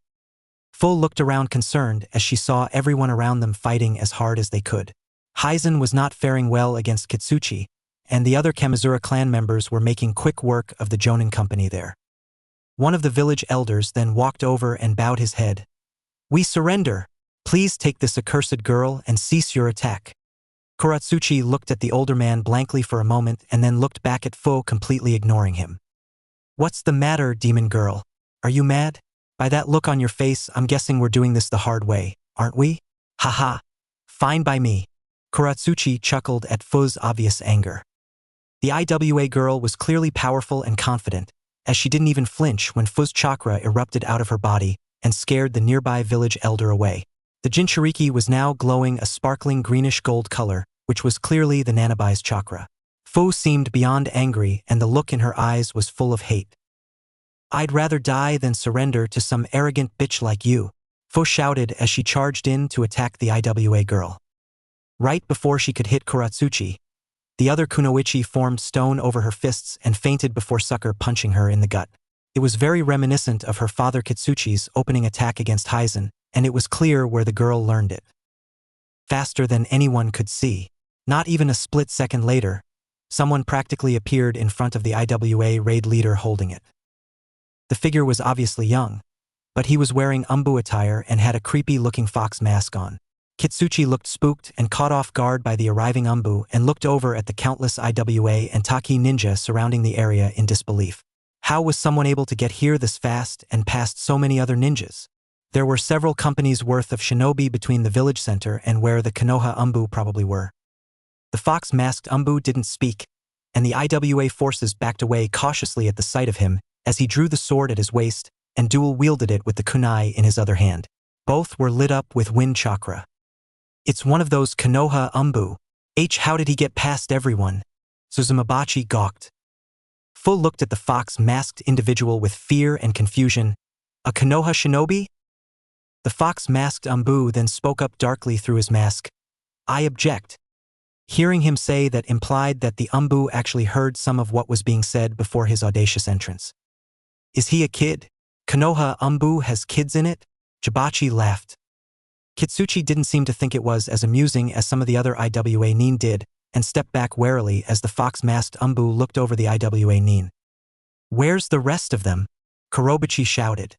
Fu looked around concerned as she saw everyone around them fighting as hard as they could. Hizen was not faring well against Kitsuchi, and the other Kamizura clan members were making quick work of the Jonin company there. One of the village elders then walked over and bowed his head. "We surrender. Please take this accursed girl and cease your attack." Kuratsuchi looked at the older man blankly for a moment and then looked back at Fu, completely ignoring him. "What's the matter, demon girl? Are you mad? By that look on your face, I'm guessing we're doing this the hard way, aren't we? Haha. Fine by me." Kuratsuchi chuckled at Fu's obvious anger. The IWA girl was clearly powerful and confident, as she didn't even flinch when Fu's chakra erupted out of her body and scared the nearby village elder away. The Jinchuriki was now glowing a sparkling greenish-gold color, which was clearly the Nanabai's chakra. Fu seemed beyond angry, and the look in her eyes was full of hate. "I'd rather die than surrender to some arrogant bitch like you," Fu shouted as she charged in to attack the IWA girl. Right before she could hit Kuratsuchi, the other Kunoichi formed stone over her fists and fainted before sucker punching her in the gut. It was very reminiscent of her father Kitsuchi's opening attack against Hizen, and it was clear where the girl learned it. Faster than anyone could see. Not even a split second later, someone practically appeared in front of the IWA raid leader holding it. The figure was obviously young, but he was wearing umbu attire and had a creepy-looking fox mask on. Kitsuchi looked spooked and caught off guard by the arriving umbu and looked over at the countless IWA and Taki ninja surrounding the area in disbelief. How was someone able to get here this fast and past so many other ninjas? There were several companies worth of shinobi between the village center and where the Konoha umbu probably were. The fox-masked umbu didn't speak, and the IWA forces backed away cautiously at the sight of him as he drew the sword at his waist and dual-wielded it with the kunai in his other hand. Both were lit up with wind chakra. "It's one of those Konoha umbu. How did he get past everyone?" Suzumabachi gawked. Fu looked at the fox-masked individual with fear and confusion. "A Konoha shinobi?" The fox-masked umbu then spoke up darkly through his mask. "I object." Hearing him say that implied that the umbu actually heard some of what was being said before his audacious entrance. "Is he a kid? Konoha umbu has kids in it?" Jibachi laughed. Kitsuchi didn't seem to think it was as amusing as some of the other IWA nin did, and stepped back warily as the fox-masked umbu looked over the IWA nin. "Where's the rest of them?" Kurobachi shouted.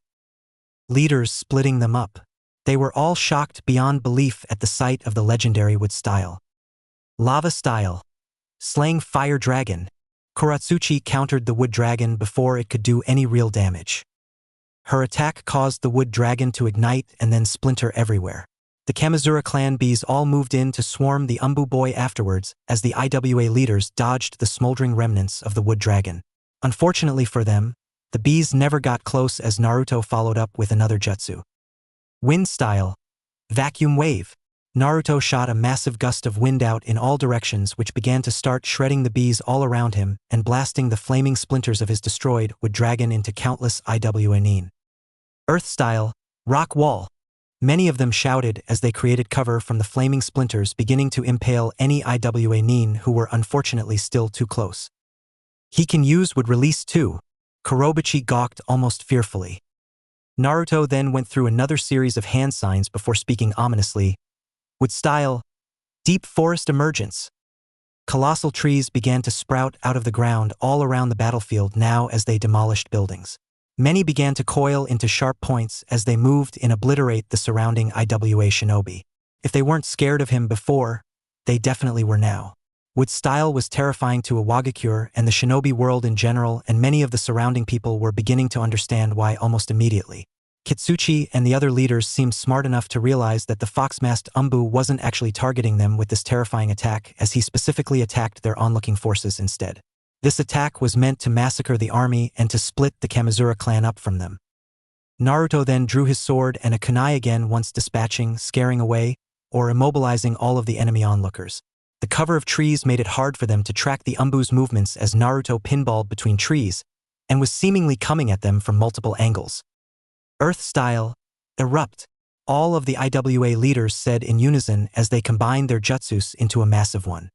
Leaders splitting them up. They were all shocked beyond belief at the sight of the legendary wood style. Lava style. Slaying fire dragon. Kuratsuchi countered the wood dragon before it could do any real damage. Her attack caused the wood dragon to ignite and then splinter everywhere. The Kamizura clan bees all moved in to swarm the umbu boy afterwards as the IWA leaders dodged the smoldering remnants of the wood dragon. Unfortunately for them, the bees never got close as Naruto followed up with another jutsu. Wind style. Vacuum wave. Naruto shot a massive gust of wind out in all directions, which began to start shredding the bees all around him and blasting the flaming splinters of his destroyed wood dragon into countless IWA nin. Earth style. Rock wall. Many of them shouted as they created cover from the flaming splinters, beginning to impale any IWA nin who were unfortunately still too close. "He can use would release too." Kurobachi gawked almost fearfully. Naruto then went through another series of hand signs before speaking ominously. "Would style. Deep forest emergence. Colossal trees began to sprout out of the ground all around the battlefield now as they demolished buildings. Many began to coil into sharp points as they moved and obliterate the surrounding IWA shinobi. If they weren't scared of him before, they definitely were now. Wood's style was terrifying to Iwagakure and the shinobi world in general, and many of the surrounding people were beginning to understand why almost immediately. Kitsuchi and the other leaders seemed smart enough to realize that the fox-masked Umbu wasn't actually targeting them with this terrifying attack, as he specifically attacked their onlooking forces instead. This attack was meant to massacre the army and to split the Kamizura clan up from them. Naruto then drew his sword and a kunai again, once dispatching, scaring away, or immobilizing all of the enemy onlookers. The cover of trees made it hard for them to track the Umbu's movements as Naruto pinballed between trees and was seemingly coming at them from multiple angles. Earth style, erupt, all of the IWA leaders said in unison as they combined their jutsus into a massive one.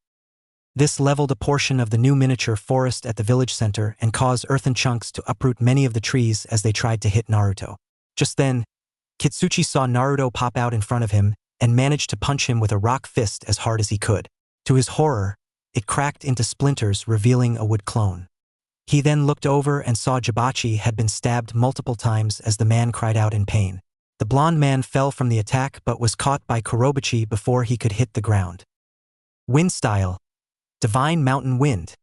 This leveled a portion of the new miniature forest at the village center and caused earthen chunks to uproot many of the trees as they tried to hit Naruto. Just then, Kitsuchi saw Naruto pop out in front of him and managed to punch him with a rock fist as hard as he could. To his horror, it cracked into splinters, revealing a wood clone. He then looked over and saw Jibachi had been stabbed multiple times as the man cried out in pain. The blonde man fell from the attack but was caught by Kurobachi before he could hit the ground. Wind style, divine mountain wind.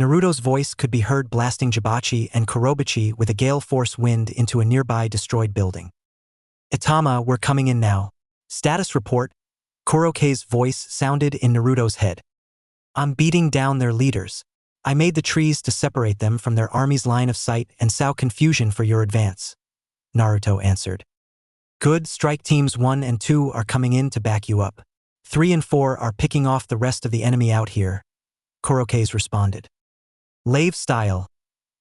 Naruto's voice could be heard blasting Jibachi and Kurobachi with a gale force wind into a nearby destroyed building. Itama, we're coming in now. Status report. Kuroke's voice sounded in Naruto's head. I'm beating down their leaders. I made the trees to separate them from their army's line of sight and sow confusion for your advance. Naruto answered. Good, strike teams 1 and 2 are coming in to back you up. 3 and 4 are picking off the rest of the enemy out here. Kuroke's responded. Lave style,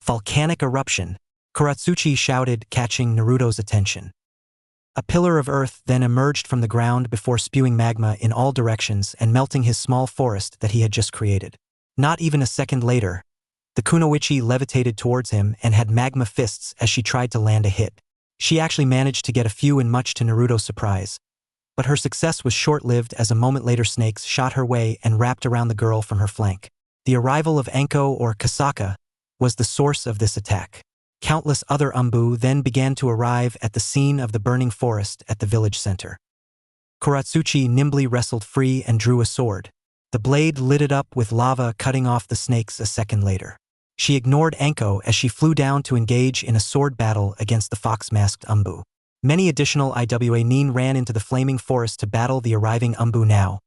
volcanic eruption. Kuratsuchi shouted, catching Naruto's attention. A pillar of earth then emerged from the ground before spewing magma in all directions and melting his small forest that he had just created. Not even a second later, the kunoichi levitated towards him and had magma fists as she tried to land a hit. She actually managed to get a few in, much to Naruto's surprise. But her success was short-lived as a moment later snakes shot her way and wrapped around the girl from her flank. The arrival of Anko or Kasaka was the source of this attack. Countless other Umbu then began to arrive at the scene of the burning forest at the village center. Kuratsuchi nimbly wrestled free and drew a sword. The blade lit it up with lava, cutting off the snakes a second later. She ignored Anko as she flew down to engage in a sword battle against the fox-masked Umbu. Many additional IWA nin ran into the flaming forest to battle the arriving Umbu now,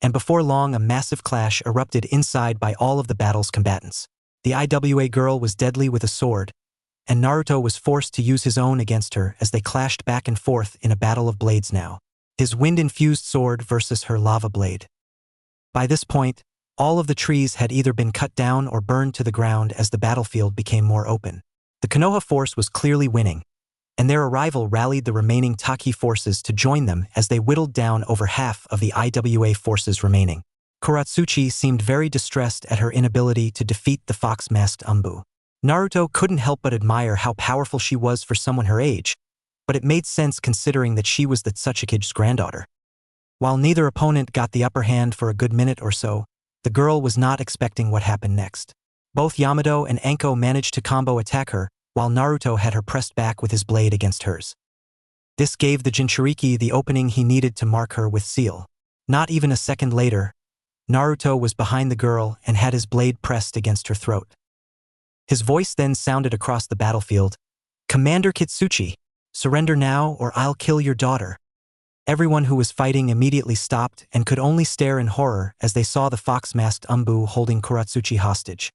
and before long a massive clash erupted inside by all of the battle's combatants. The IWA girl was deadly with a sword, and Naruto was forced to use his own against her as they clashed back and forth in a battle of blades now. His wind-infused sword versus her lava blade. By this point, all of the trees had either been cut down or burned to the ground as the battlefield became more open. The Konoha force was clearly winning, and their arrival rallied the remaining Taki forces to join them as they whittled down over half of the IWA forces remaining. Kuratsuchi seemed very distressed at her inability to defeat the fox-masked Umbu. Naruto couldn't help but admire how powerful she was for someone her age, but it made sense considering that she was the Tsuchikige's granddaughter. While neither opponent got the upper hand for a good minute or so, the girl was not expecting what happened next. Both Yamato and Anko managed to combo attack her, while Naruto had her pressed back with his blade against hers. This gave the Jinchuriki the opening he needed to mark her with seal. Not even a second later, Naruto was behind the girl and had his blade pressed against her throat. His voice then sounded across the battlefield. Commander Kitsuchi, surrender now or I'll kill your daughter. Everyone who was fighting immediately stopped and could only stare in horror as they saw the fox-masked Umbu holding Kuratsuchi hostage.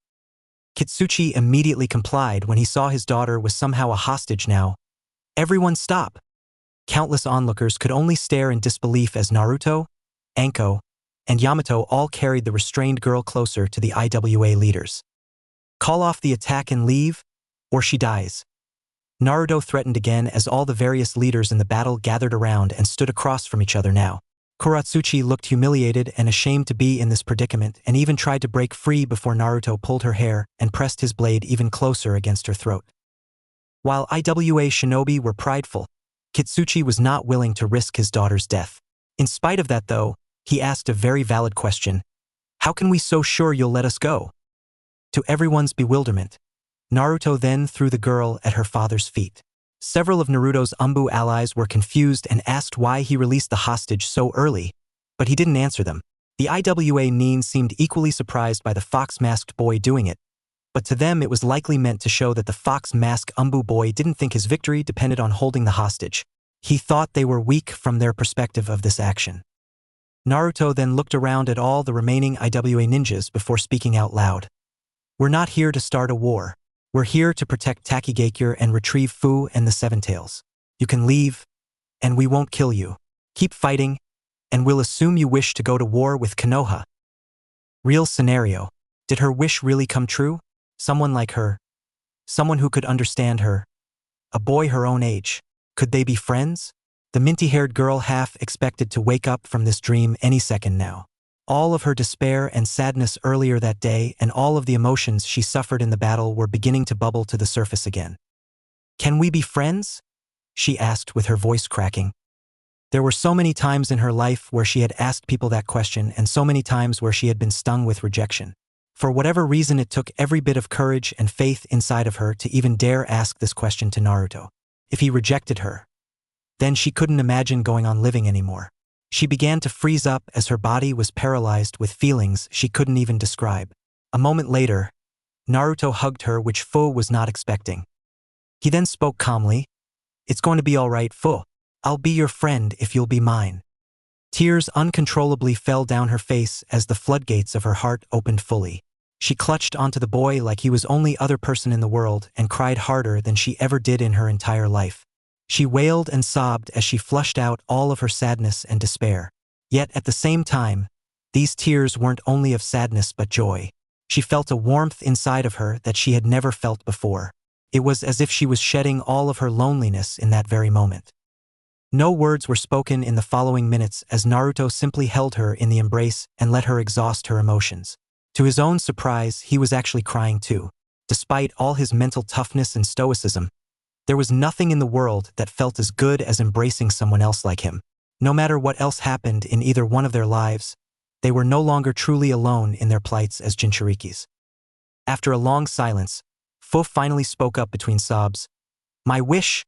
Kitsuchi immediately complied when he saw his daughter was somehow a hostage now. Everyone stop! Countless onlookers could only stare in disbelief as Naruto, Anko, and Yamato all carried the restrained girl closer to the IWA leaders. Call off the attack and leave, or she dies. Naruto threatened again as all the various leaders in the battle gathered around and stood across from each other now. Kuratsuchi looked humiliated and ashamed to be in this predicament and even tried to break free before Naruto pulled her hair and pressed his blade even closer against her throat. While IWA shinobi were prideful, Kitsuchi was not willing to risk his daughter's death. In spite of that though, He asked a very valid question. How can we so sure you'll let us go? To everyone's bewilderment, Naruto then threw the girl at her father's feet. Several of Naruto's Umbu allies were confused and asked why he released the hostage so early, but he didn't answer them. The IWA Nin seemed equally surprised by the fox-masked boy doing it, but to them it was likely meant to show that the fox-masked Umbu boy didn't think his victory depended on holding the hostage. He thought they were weak from their perspective of this action. Naruto then looked around at all the remaining IWA ninjas before speaking out loud. We're not here to start a war. We're here to protect Takigakure and retrieve Fu and the Seven Tails. You can leave, and we won't kill you. Keep fighting, and we'll assume you wish to go to war with Konoha. Real scenario. Did her wish really come true? Someone like her. Someone who could understand her. A boy her own age. Could they be friends? The minty-haired girl half expected to wake up from this dream any second now. All of her despair and sadness earlier that day and all of the emotions she suffered in the battle were beginning to bubble to the surface again. Can we be friends? She asked with her voice cracking. There were so many times in her life where she had asked people that question and so many times where she had been stung with rejection. For whatever reason, it took every bit of courage and faith inside of her to even dare ask this question to Naruto. If he rejected her, then she couldn't imagine going on living anymore. She began to freeze up as her body was paralyzed with feelings she couldn't even describe. A moment later, Naruto hugged her, which Fu was not expecting. He then spoke calmly. It's going to be all right, Fu. I'll be your friend if you'll be mine. Tears uncontrollably fell down her face as the floodgates of her heart opened fully. She clutched onto the boy like he was only other person in the world and cried harder than she ever did in her entire life. She wailed and sobbed as she flushed out all of her sadness and despair. Yet at the same time, these tears weren't only of sadness but joy. She felt a warmth inside of her that she had never felt before. It was as if she was shedding all of her loneliness in that very moment. No words were spoken in the following minutes as Naruto simply held her in the embrace and let her exhaust her emotions. To his own surprise, he was actually crying too. Despite all his mental toughness and stoicism, there was nothing in the world that felt as good as embracing someone else like him. No matter what else happened in either one of their lives, they were no longer truly alone in their plights as Jinchurikis. After a long silence, Fu finally spoke up between sobs. My wish,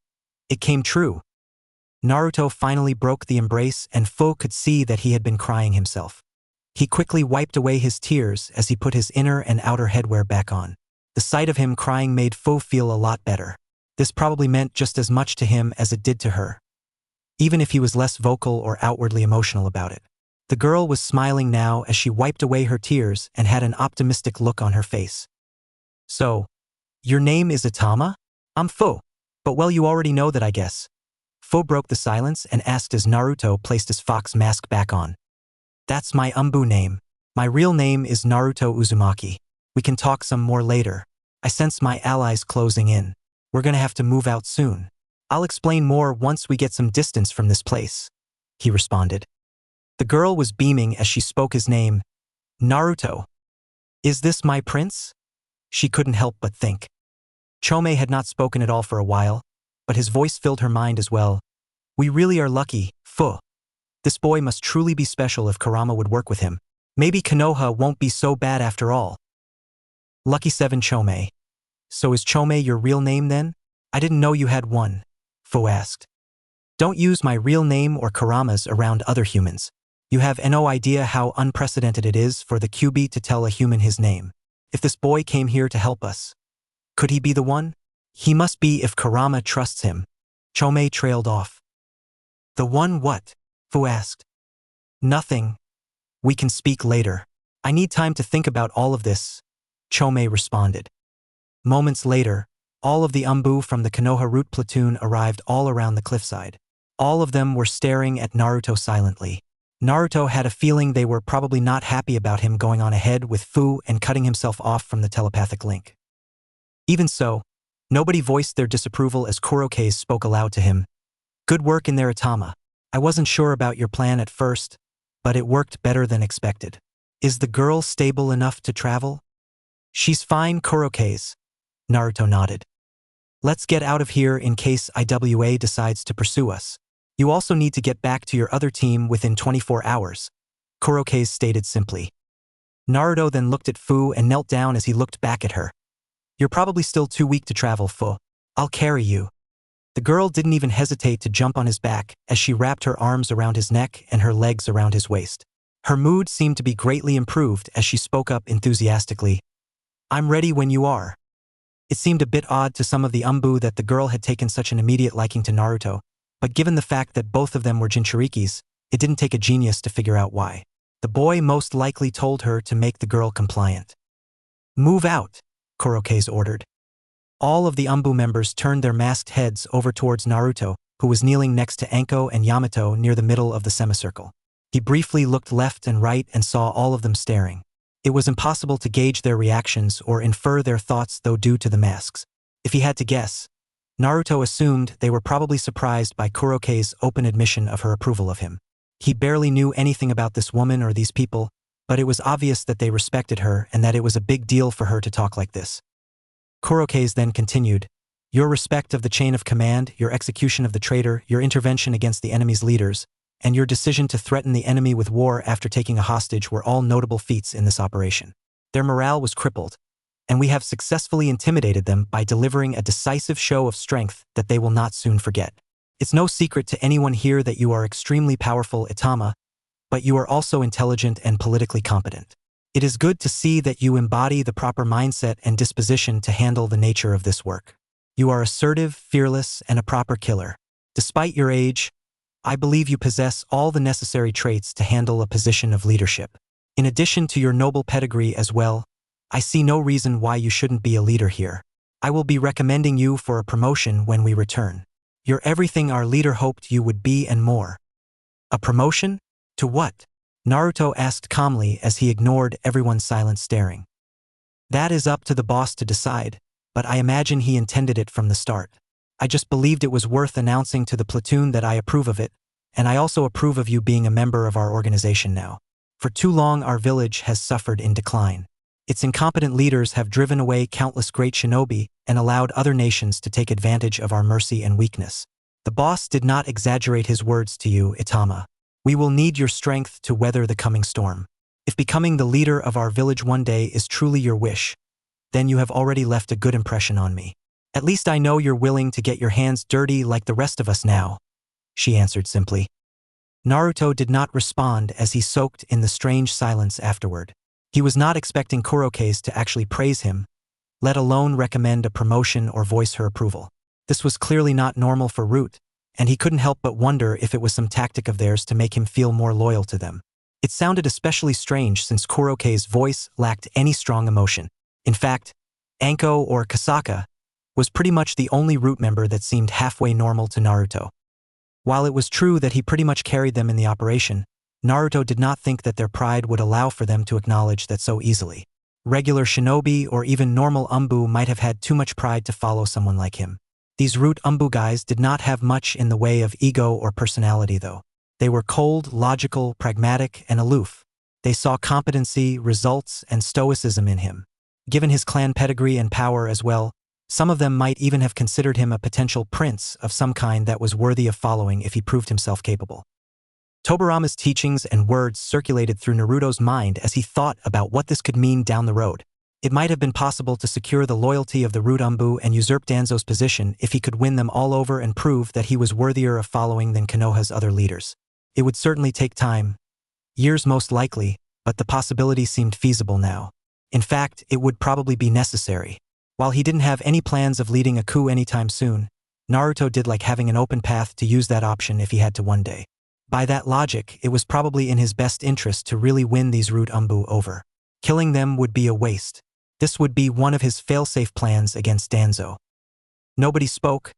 it came true. Naruto finally broke the embrace and Fu could see that he had been crying himself. He quickly wiped away his tears as he put his inner and outer headwear back on. The sight of him crying made Fu feel a lot better. This probably meant just as much to him as it did to her, even if he was less vocal or outwardly emotional about it. The girl was smiling now as she wiped away her tears and had an optimistic look on her face. So, your name is Itama? I'm Fu. But well, you already know that, I guess. Fu broke the silence and asked as Naruto placed his fox mask back on. That's my Umbu name. My real name is Naruto Uzumaki. We can talk some more later. I sense my allies closing in. We're gonna have to move out soon. I'll explain more once we get some distance from this place, he responded. The girl was beaming as she spoke his name. Naruto. Is this my prince? She couldn't help but think. Chome had not spoken at all for a while, but his voice filled her mind as well. We really are lucky, Fu. This boy must truly be special if Kurama would work with him. Maybe Konoha won't be so bad after all. Lucky 7 Chome. So is Chome your real name then? I didn't know you had one, Fu asked. Don't use my real name or Kurama's around other humans. You have no idea how unprecedented it is for the Kyuubi to tell a human his name. If this boy came here to help us, could he be the one? He must be if Kurama trusts him. Chome trailed off. The one what? Fu asked. Nothing. We can speak later. I need time to think about all of this, Chome responded. Moments later, all of the Umbu from the Konoha route platoon arrived all around the cliffside. All of them were staring at Naruto silently. Naruto had a feeling they were probably not happy about him going on ahead with Fu and cutting himself off from the telepathic link. Even so, nobody voiced their disapproval as Kurokaze spoke aloud to him. Good work in there, Itama. I wasn't sure about your plan at first, but it worked better than expected. Is the girl stable enough to travel? She's fine, Kurokaze. Naruto nodded. Let's get out of here in case IWA decides to pursue us. You also need to get back to your other team within 24 hours. Kurokaze stated simply. Naruto then looked at Fu and knelt down as he looked back at her. You're probably still too weak to travel, Fu. I'll carry you. The girl didn't even hesitate to jump on his back as she wrapped her arms around his neck and her legs around his waist. Her mood seemed to be greatly improved as she spoke up enthusiastically. I'm ready when you are. It seemed a bit odd to some of the Umbu that the girl had taken such an immediate liking to Naruto, but given the fact that both of them were Jinchurikis, it didn't take a genius to figure out why. The boy most likely told her to make the girl compliant. Move out, Kurokaze ordered. All of the Umbu members turned their masked heads over towards Naruto, who was kneeling next to Anko and Yamato near the middle of the semicircle. He briefly looked left and right and saw all of them staring. It was impossible to gauge their reactions or infer their thoughts though due to the masks. If he had to guess, Naruto assumed they were probably surprised by Kurokaze's open admission of her approval of him. He barely knew anything about this woman or these people, but it was obvious that they respected her and that it was a big deal for her to talk like this. Kurokaze then continued, your respect of the chain of command, your execution of the traitor, your intervention against the enemy's leaders, and your decision to threaten the enemy with war after taking a hostage were all notable feats in this operation. Their morale was crippled, and we have successfully intimidated them by delivering a decisive show of strength that they will not soon forget. It's no secret to anyone here that you are extremely powerful, Itama, but you are also intelligent and politically competent. It is good to see that you embody the proper mindset and disposition to handle the nature of this work. You are assertive, fearless, and a proper killer. Despite your age, I believe you possess all the necessary traits to handle a position of leadership. In addition to your noble pedigree as well, I see no reason why you shouldn't be a leader here. I will be recommending you for a promotion when we return. You're everything our leader hoped you would be and more. A promotion? To what? Naruto asked calmly as he ignored everyone's silent staring. That is up to the boss to decide, but I imagine he intended it from the start. I just believed it was worth announcing to the platoon that I approve of it, and I also approve of you being a member of our organization now. For too long our village has suffered in decline. Its incompetent leaders have driven away countless great shinobi and allowed other nations to take advantage of our mercy and weakness. The boss did not exaggerate his words to you, Itama. We will need your strength to weather the coming storm. If becoming the leader of our village one day is truly your wish, then you have already left a good impression on me. At least I know you're willing to get your hands dirty like the rest of us now, she answered simply. Naruto did not respond as he soaked in the strange silence afterward. He was not expecting Kurokaze to actually praise him, let alone recommend a promotion or voice her approval. This was clearly not normal for Root, and he couldn't help but wonder if it was some tactic of theirs to make him feel more loyal to them. It sounded especially strange since Kurokaze's voice lacked any strong emotion. In fact, Anko or Kasaka was pretty much the only Root member that seemed halfway normal to Naruto. While it was true that he pretty much carried them in the operation, Naruto did not think that their pride would allow for them to acknowledge that so easily. Regular shinobi or even normal Umbu might have had too much pride to follow someone like him. These Root Umbu guys did not have much in the way of ego or personality though. They were cold, logical, pragmatic, and aloof. They saw competency, results, and stoicism in him. Given his clan pedigree and power as well, some of them might even have considered him a potential prince of some kind that was worthy of following if he proved himself capable. Tobirama's teachings and words circulated through Naruto's mind as he thought about what this could mean down the road. It might have been possible to secure the loyalty of the Root Umbu and usurp Danzo's position if he could win them all over and prove that he was worthier of following than Konoha's other leaders. It would certainly take time, years most likely, but the possibility seemed feasible now. In fact, it would probably be necessary. While he didn't have any plans of leading a coup anytime soon, Naruto did like having an open path to use that option if he had to one day. By that logic, it was probably in his best interest to really win these Root Umbu over. Killing them would be a waste. This would be one of his failsafe plans against Danzo. Nobody spoke,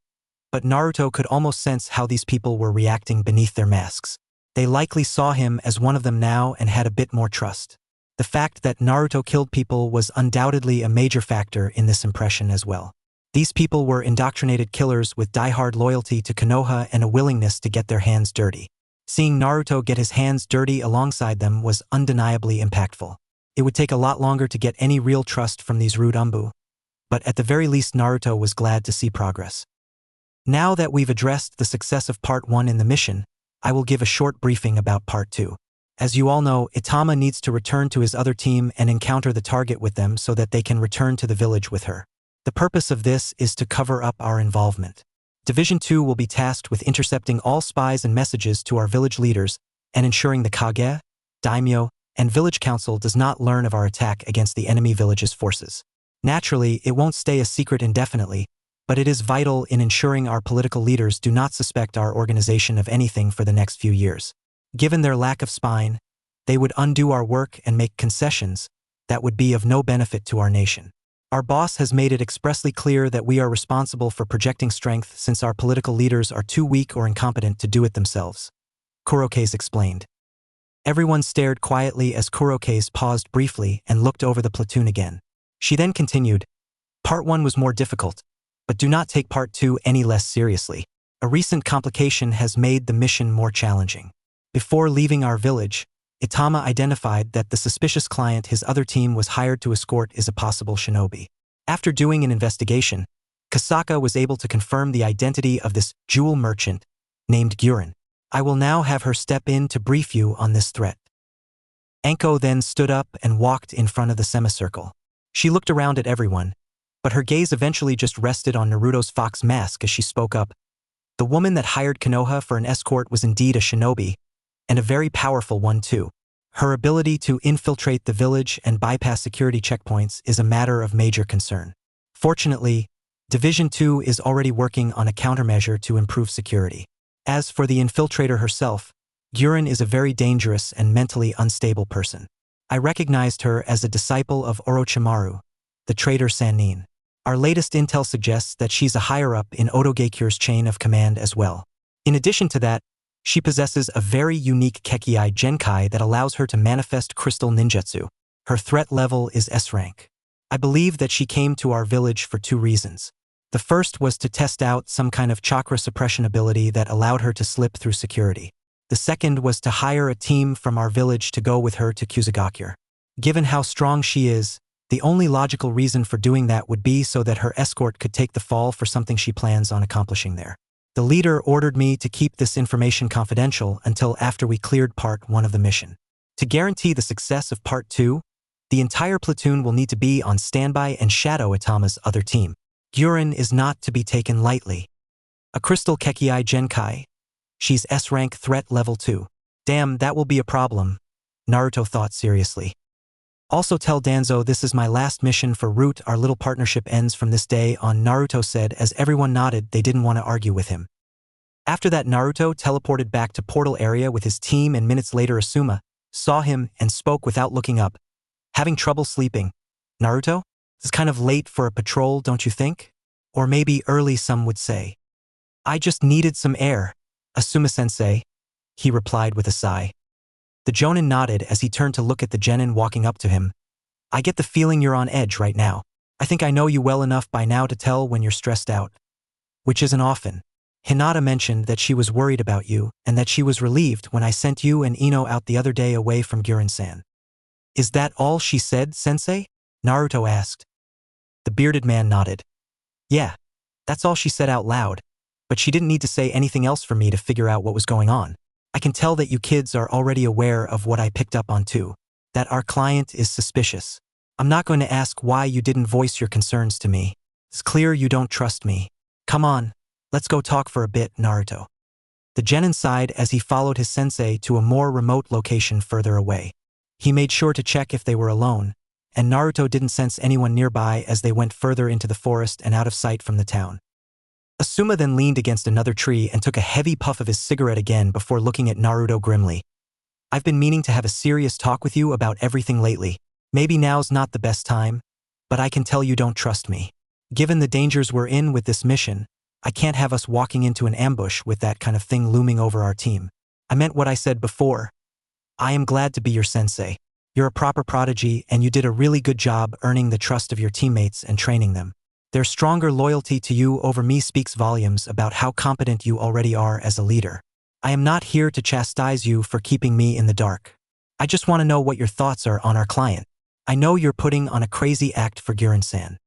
but Naruto could almost sense how these people were reacting beneath their masks. They likely saw him as one of them now and had a bit more trust. The fact that Naruto killed people was undoubtedly a major factor in this impression as well. These people were indoctrinated killers with die-hard loyalty to Konoha and a willingness to get their hands dirty. Seeing Naruto get his hands dirty alongside them was undeniably impactful. It would take a lot longer to get any real trust from these Root Umbu, but at the very least Naruto was glad to see progress. Now that we've addressed the success of Part 1 in the mission, I will give a short briefing about Part 2. As you all know, Itama needs to return to his other team and encounter the target with them so that they can return to the village with her. The purpose of this is to cover up our involvement. Division 2 will be tasked with intercepting all spies and messages to our village leaders and ensuring the Kage, Daimyo, and village council does not learn of our attack against the enemy village's forces. Naturally, it won't stay a secret indefinitely, but it is vital in ensuring our political leaders do not suspect our organization of anything for the next few years. Given their lack of spine, they would undo our work and make concessions that would be of no benefit to our nation. Our boss has made it expressly clear that we are responsible for projecting strength since our political leaders are too weak or incompetent to do it themselves. Kurokase explained. Everyone stared quietly as Kurokase paused briefly and looked over the platoon again. She then continued, Part 1 was more difficult, but do not take Part 2 any less seriously. A recent complication has made the mission more challenging. Before leaving our village, Itama identified that the suspicious client his other team was hired to escort is a possible shinobi. After doing an investigation, Kasaka was able to confirm the identity of this jewel merchant named Guren. I will now have her step in to brief you on this threat. Anko then stood up and walked in front of the semicircle. She looked around at everyone, but her gaze eventually just rested on Naruto's fox mask as she spoke up. The woman that hired Konoha for an escort was indeed a shinobi, and a very powerful one too. Her ability to infiltrate the village and bypass security checkpoints is a matter of major concern. Fortunately, Division 2 is already working on a countermeasure to improve security. As for the infiltrator herself, Guren is a very dangerous and mentally unstable person. I recognized her as a disciple of Orochimaru, the traitor Sannin. Our latest intel suggests that she's a higher-up in Otogekyure's chain of command as well. In addition to that, she possesses a very unique Kekkei Genkai that allows her to manifest crystal ninjutsu. Her threat level is S rank. I believe that she came to our village for 2 reasons. The first was to test out some kind of chakra suppression ability that allowed her to slip through security. The second was to hire a team from our village to go with her to Kusagakure. Given how strong she is, the only logical reason for doing that would be so that her escort could take the fall for something she plans on accomplishing there. The leader ordered me to keep this information confidential until after we cleared Part 1 of the mission. To guarantee the success of Part 2, the entire platoon will need to be on standby and shadow Itama's other team. Guren is not to be taken lightly. A crystal Kekkei Genkai. She's S-rank threat level 2. Damn, that will be a problem, Naruto thought seriously. Also tell Danzo this is my last mission for Root. Our little partnership ends from this day on, Naruto said as everyone nodded. They didn't want to argue with him. After that, Naruto teleported back to portal area with his team, and minutes later Asuma saw him and spoke without looking up. Having trouble sleeping. Naruto? It's kind of late for a patrol, don't you think? Or maybe early, some would say. I just needed some air, Asuma-sensei, he replied with a sigh. The Jonin nodded as he turned to look at the genin walking up to him. I get the feeling you're on edge right now. I think I know you well enough by now to tell when you're stressed out. Which isn't often. Hinata mentioned that she was worried about you and that she was relieved when I sent you and Ino out the other day away from Guren-san. Is that all she said, sensei? Naruto asked. The bearded man nodded. Yeah, that's all she said out loud, but she didn't need to say anything else for me to figure out what was going on. I can tell that you kids are already aware of what I picked up on too, that our client is suspicious. I'm not going to ask why you didn't voice your concerns to me. It's clear you don't trust me. Come on, let's go talk for a bit, Naruto. The genin sighed as he followed his sensei to a more remote location further away. He made sure to check if they were alone, and Naruto didn't sense anyone nearby as they went further into the forest and out of sight from the town. Asuma then leaned against another tree and took a heavy puff of his cigarette again before looking at Naruto grimly. I've been meaning to have a serious talk with you about everything lately. Maybe now's not the best time, but I can tell you don't trust me. Given the dangers we're in with this mission, I can't have us walking into an ambush with that kind of thing looming over our team. I meant what I said before. I am glad to be your sensei. You're a proper prodigy and you did a really good job earning the trust of your teammates and training them. Their stronger loyalty to you over me speaks volumes about how competent you already are as a leader. I am not here to chastise you for keeping me in the dark. I just want to know what your thoughts are on our client. I know you're putting on a crazy act for Guren-san.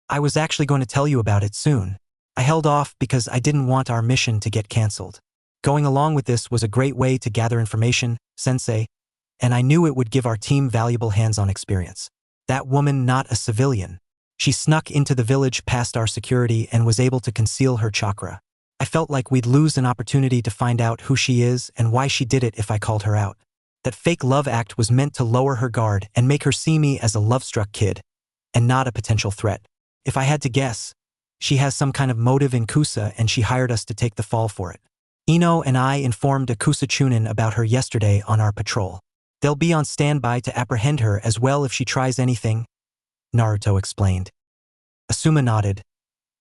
I was actually going to tell you about it soon. I held off because I didn't want our mission to get cancelled. Going along with this was a great way to gather information, sensei, and I knew it would give our team valuable hands-on experience. That woman, not a civilian. She snuck into the village past our security and was able to conceal her chakra. I felt like we'd lose an opportunity to find out who she is and why she did it if I called her out. That fake love act was meant to lower her guard and make her see me as a love-struck kid, and not a potential threat. If I had to guess, she has some kind of motive in Kusa and she hired us to take the fall for it. Ino and I informed Akusa Chunin about her yesterday on our patrol. They'll be on standby to apprehend her as well if she tries anything, Naruto explained. Asuma nodded.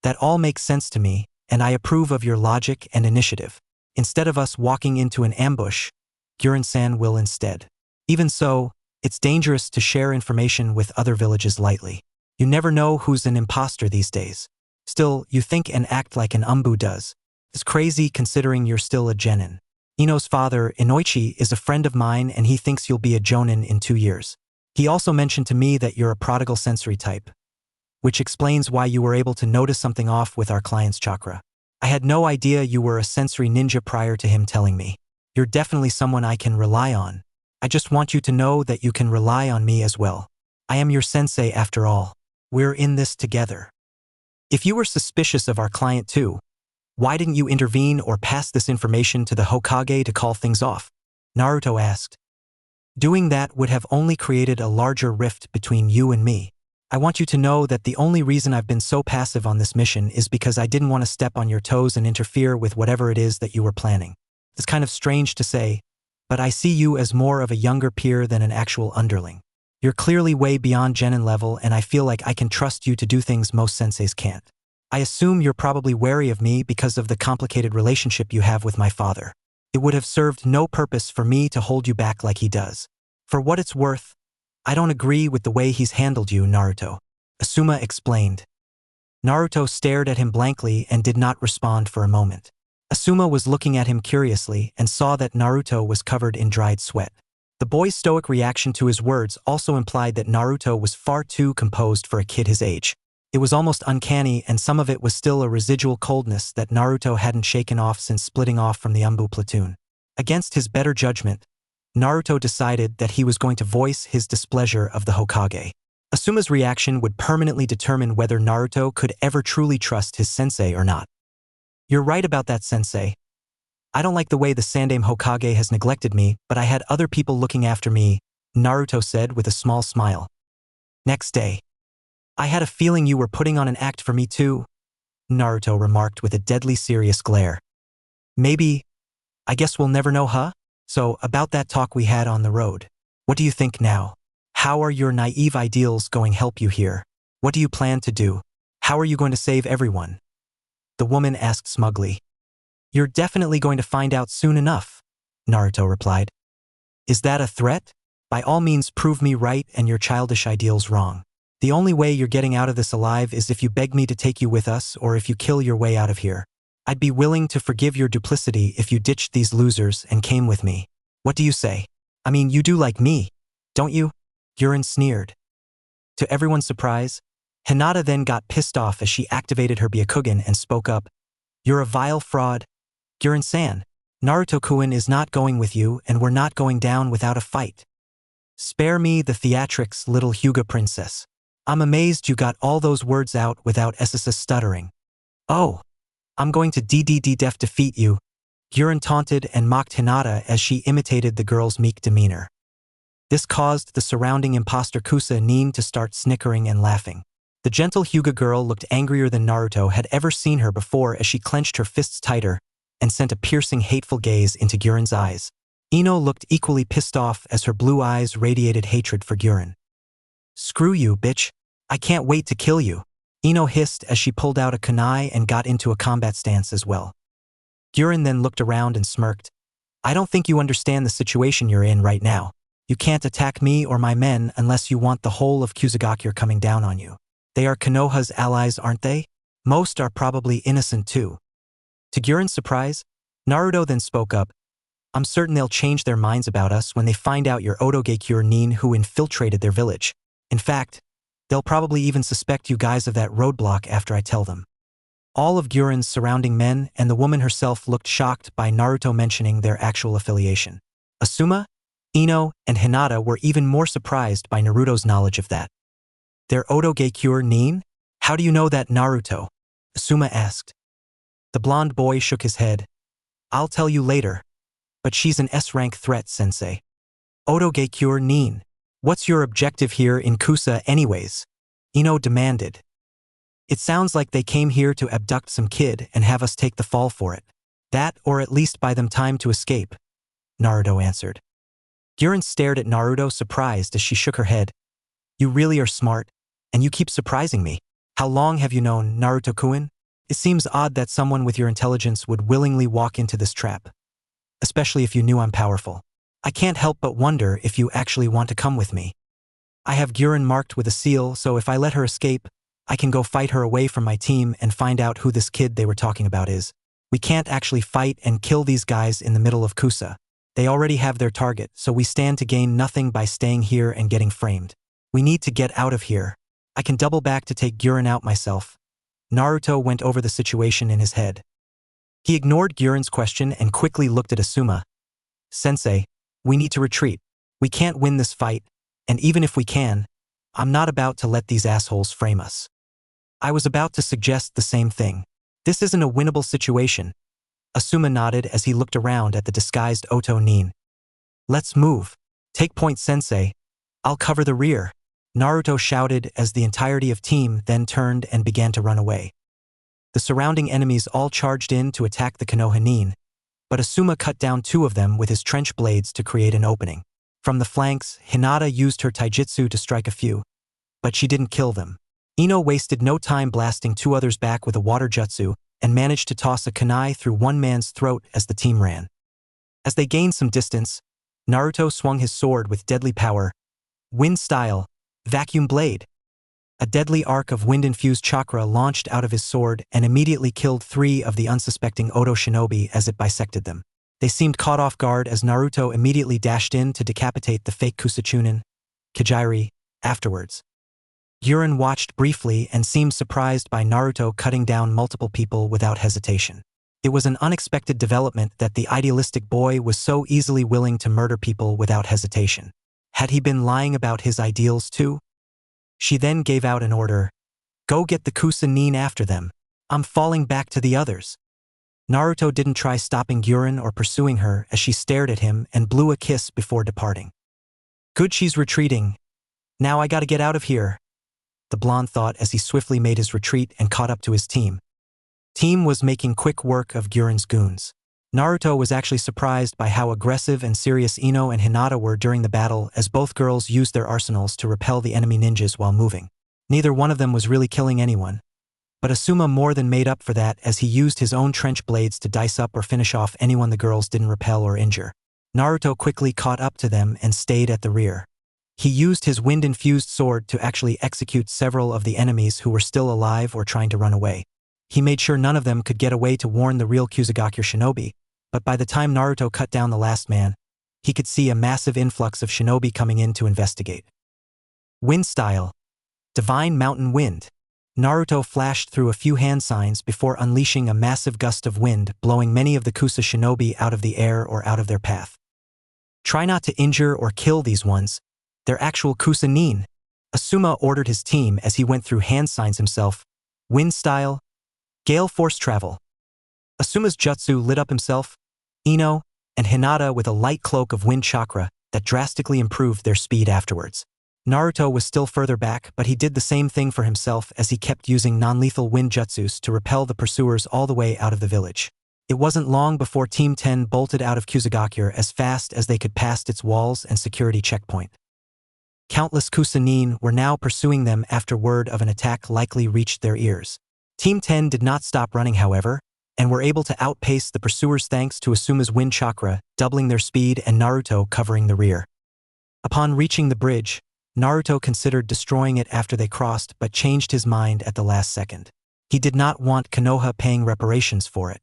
That all makes sense to me, and I approve of your logic and initiative. Instead of us walking into an ambush, Guren-san will instead. Even so, it's dangerous to share information with other villages lightly. You never know who's an imposter these days. Still, you think and act like an Umbu does. It's crazy considering you're still a genin. Ino's father, Inoichi, is a friend of mine and he thinks you'll be a jonin in 2 years. He also mentioned to me that you're a prodigal sensory type, which explains why you were able to notice something off with our client's chakra. I had no idea you were a sensory ninja prior to him telling me. You're definitely someone I can rely on. I just want you to know that you can rely on me as well. I am your sensei after all. We're in this together. If you were suspicious of our client too, why didn't you intervene or pass this information to the Hokage to call things off? Naruto asked. Doing that would have only created a larger rift between you and me. I want you to know that the only reason I've been so passive on this mission is because I didn't want to step on your toes and interfere with whatever it is that you were planning. It's kind of strange to say, but I see you as more of a younger peer than an actual underling. You're clearly way beyond genin level and I feel like I can trust you to do things most senseis can't. I assume you're probably wary of me because of the complicated relationship you have with my father. It would have served no purpose for me to hold you back like he does. For what it's worth, I don't agree with the way he's handled you, Naruto. Asuma explained. Naruto stared at him blankly and did not respond for a moment. Asuma was looking at him curiously and saw that Naruto was covered in dried sweat. The boy's stoic reaction to his words also implied that Naruto was far too composed for a kid his age. It was almost uncanny and some of it was still a residual coldness that Naruto hadn't shaken off since splitting off from the Umbu platoon. Against his better judgment, Naruto decided that he was going to voice his displeasure of the Hokage. Asuma's reaction would permanently determine whether Naruto could ever truly trust his sensei or not. You're right about that, sensei. I don't like the way the Sandaime Hokage has neglected me, but I had other people looking after me, Naruto said with a small smile. Next day. I had a feeling you were putting on an act for me too, Naruto remarked with a deadly serious glare. Maybe. I guess we'll never know, huh? So, about that talk we had on the road. What do you think now? How are your naive ideals going to help you here? What do you plan to do? How are you going to save everyone? The woman asked smugly. You're definitely going to find out soon enough, Naruto replied. Is that a threat? By all means prove me right and your childish ideals wrong. The only way you're getting out of this alive is if you beg me to take you with us or if you kill your way out of here. I'd be willing to forgive your duplicity if you ditched these losers and came with me. What do you say? I mean, you do like me, don't you? Guren sneered. To everyone's surprise, Hinata then got pissed off as she activated her Byakugan and spoke up. You're a vile fraud. Guren-san, Naruto-kun is not going with you and we're not going down without a fight. Spare me the theatrics, little Hyuga princess. I'm amazed you got all those words out without SSS stuttering. Oh, I'm going to def defeat you. Guren taunted and mocked Hinata as she imitated the girl's meek demeanor. This caused the surrounding imposter Kusa Nin to start snickering and laughing. The gentle Hyuga girl looked angrier than Naruto had ever seen her before as she clenched her fists tighter and sent a piercing hateful gaze into Guren's eyes. Ino looked equally pissed off as her blue eyes radiated hatred for Guren. Screw you, bitch. I can't wait to kill you. Ino hissed as she pulled out a kunai and got into a combat stance as well. Guren then looked around and smirked. I don't think you understand the situation you're in right now. You can't attack me or my men unless you want the whole of Kusagakure coming down on you. They are Konoha's allies, aren't they? Most are probably innocent too. To Guren's surprise, Naruto then spoke up. I'm certain they'll change their minds about us when they find out you're Otogekure Nin who infiltrated their village. In fact, they'll probably even suspect you guys of that roadblock after I tell them. All of Guren's surrounding men and the woman herself looked shocked by Naruto mentioning their actual affiliation. Asuma? Ino and Hinata were even more surprised by Naruto's knowledge of that. Their Otoge-cure nin? How do you know that, Naruto? Asuma asked. The blonde boy shook his head. I'll tell you later. But she's an S-rank threat, sensei. Otoge-cure nin. What's your objective here in Kusa anyways? Ino demanded. It sounds like they came here to abduct some kid and have us take the fall for it. That, or at least buy them time to escape, Naruto answered. Guren stared at Naruto surprised as she shook her head. You really are smart, and you keep surprising me. How long have you known Naruto-kun? It seems odd that someone with your intelligence would willingly walk into this trap. Especially if you knew I'm powerful. I can't help but wonder if you actually want to come with me. I have Guren marked with a seal, so if I let her escape, I can go fight her away from my team and find out who this kid they were talking about is. We can't actually fight and kill these guys in the middle of Kusa. They already have their target, so we stand to gain nothing by staying here and getting framed. We need to get out of here. I can double back to take Guren out myself. Naruto went over the situation in his head. He ignored Guren's question and quickly looked at Asuma. Sensei, we need to retreat. We can't win this fight, and even if we can, I'm not about to let these assholes frame us. I was about to suggest the same thing. This isn't a winnable situation. Asuma nodded as he looked around at the disguised Oto Nin. Let's move. Take point, sensei. I'll cover the rear. Naruto shouted as the entirety of team then turned and began to run away. The surrounding enemies all charged in to attack the Konoha Nin, but Asuma cut down 2 of them with his trench blades to create an opening. From the flanks, Hinata used her taijutsu to strike a few, but she didn't kill them. Ino wasted no time blasting 2 others back with a water jutsu and managed to toss a kunai through one man's throat as the team ran. As they gained some distance, Naruto swung his sword with deadly power, wind style, vacuum blade. A deadly arc of wind-infused chakra launched out of his sword and immediately killed 3 of the unsuspecting Oto shinobi as it bisected them. They seemed caught off guard as Naruto immediately dashed in to decapitate the fake Kusachunin, Kijiri, afterwards. Guren watched briefly and seemed surprised by Naruto cutting down multiple people without hesitation. It was an unexpected development that the idealistic boy was so easily willing to murder people without hesitation. Had he been lying about his ideals too? She then gave out an order. Go get the Kusa Nin after them. I'm falling back to the others. Naruto didn't try stopping Guren or pursuing her as she stared at him and blew a kiss before departing. Good, she's retreating. Now I gotta get out of here, the blonde thought as he swiftly made his retreat and caught up to his team. Team was making quick work of Guren's goons. Naruto was actually surprised by how aggressive and serious Ino and Hinata were during the battle as both girls used their arsenals to repel the enemy ninjas while moving. Neither one of them was really killing anyone, but Asuma more than made up for that as he used his own trench blades to dice up or finish off anyone the girls didn't repel or injure. Naruto quickly caught up to them and stayed at the rear. He used his wind-infused sword to actually execute several of the enemies who were still alive or trying to run away. He made sure none of them could get away to warn the real Kusagakure shinobi, but by the time Naruto cut down the last man, he could see a massive influx of shinobi coming in to investigate. Wind style. Divine Mountain Wind. Naruto flashed through a few hand signs before unleashing a massive gust of wind, blowing many of the Kusa shinobi out of the air or out of their path. Try not to injure or kill these ones. They're actual Kusa Nin. Asuma ordered his team as he went through hand signs himself. Wind style. Gale force travel. Asuma's jutsu lit up himself, Ino, and Hinata with a light cloak of wind chakra that drastically improved their speed afterwards. Naruto was still further back, but he did the same thing for himself as he kept using non-lethal wind jutsus to repel the pursuers all the way out of the village. It wasn't long before Team 10 bolted out of Kusagakure as fast as they could past its walls and security checkpoint. Countless Kusa Nin were now pursuing them after word of an attack likely reached their ears. Team 10 did not stop running, however, and were able to outpace the pursuers thanks to Asuma's wind chakra, doubling their speed and Naruto covering the rear. Upon reaching the bridge, Naruto considered destroying it after they crossed but changed his mind at the last second. He did not want Konoha paying reparations for it.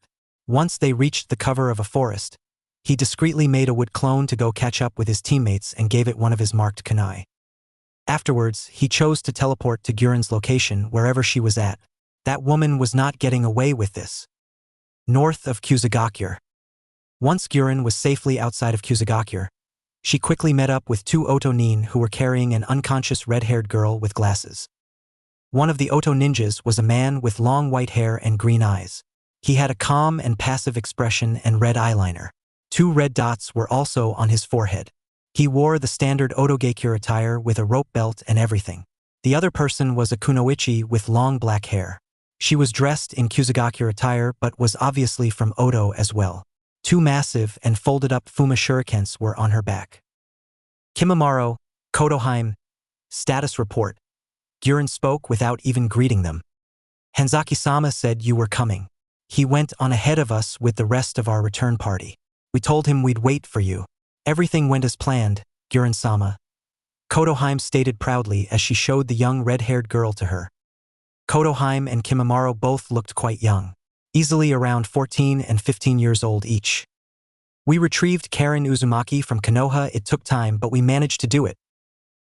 Once they reached the cover of a forest, he discreetly made a wood clone to go catch up with his teammates and gave it one of his marked kunai. Afterwards, he chose to teleport to Guren's location wherever she was at. That woman was not getting away with this. North of Kusagakure. Once Guren was safely outside of Kusagakure, She quickly met up with two Oto nin who were carrying an unconscious red-haired girl with glasses. One of the Oto ninjas was a man with long white hair and green eyes. He had a calm and passive expression and red eyeliner. Two red dots were also on his forehead. He wore the standard Otogekyure attire with a rope belt and everything. The other person was a kunoichi with long black hair. She was dressed in Kusugakure attire but was obviously from Oto as well. Two massive and folded-up Fuma shurikens were on her back. Kimimaro, Kotoheim, status report. Guren spoke without even greeting them. Hanzaki-sama said you were coming. He went on ahead of us with the rest of our return party. We told him we'd wait for you. Everything went as planned, Guren-sama. Kotoheim stated proudly as she showed the young red-haired girl to her. Kotoheim and Kimimaro both looked quite young, easily around 14 and 15 years old each. We retrieved Karen Uzumaki from Konoha. It took time, but we managed to do it.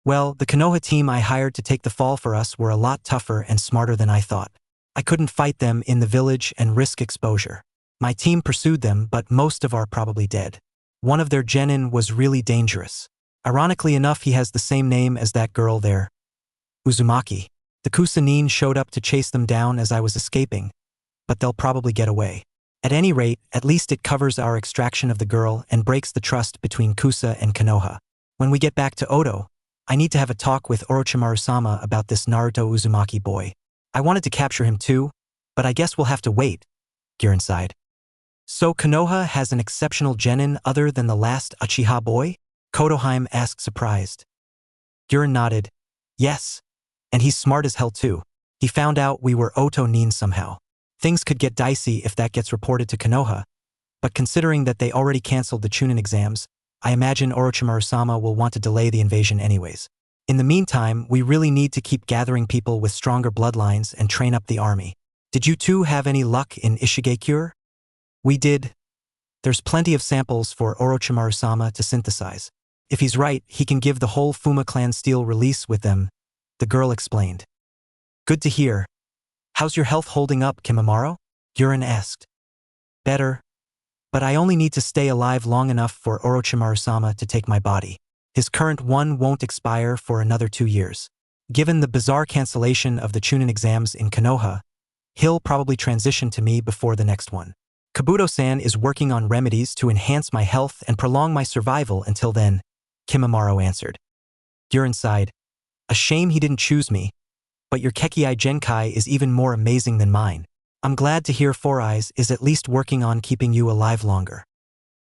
Well, the Konoha team I hired to take the fall for us were a lot tougher and smarter than I thought. I couldn't fight them in the village and risk exposure. My team pursued them, but most of are probably dead. One of their genin was really dangerous. Ironically enough, he has the same name as that girl there, Uzumaki. The Kusanin showed up to chase them down as I was escaping, but they'll probably get away. At any rate, at least it covers our extraction of the girl and breaks the trust between Kusa and Konoha. When we get back to Oto, I need to have a talk with Orochimaru-sama about this Naruto Uzumaki boy. I wanted to capture him too, but I guess we'll have to wait, Guren sighed. So Konoha has an exceptional genin other than the last Uchiha boy? Kotoheim asked surprised. Guren nodded. Yes. And he's smart as hell too. He found out we were Oto nin somehow. Things could get dicey if that gets reported to Konoha, but considering that they already canceled the Chunin exams, I imagine Orochimaru-sama will want to delay the invasion anyways. In the meantime, we really need to keep gathering people with stronger bloodlines and train up the army. Did you two have any luck in Ishigekure? We did. There's plenty of samples for Orochimaru-sama to synthesize. If he's right, he can give the whole Fuma clan steel release with them, the girl explained. Good to hear. How's your health holding up, Kimimaro? Guren asked. Better. But I only need to stay alive long enough for Orochimaru-sama to take my body. His current one won't expire for another 2 years. Given the bizarre cancellation of the Chunin exams in Konoha, he'll probably transition to me before the next one. Kabuto-san is working on remedies to enhance my health and prolong my survival until then, Kimimaro answered. Guren sighed. A shame he didn't choose me, but your Kekkei Genkai is even more amazing than mine. I'm glad to hear Four Eyes is at least working on keeping you alive longer.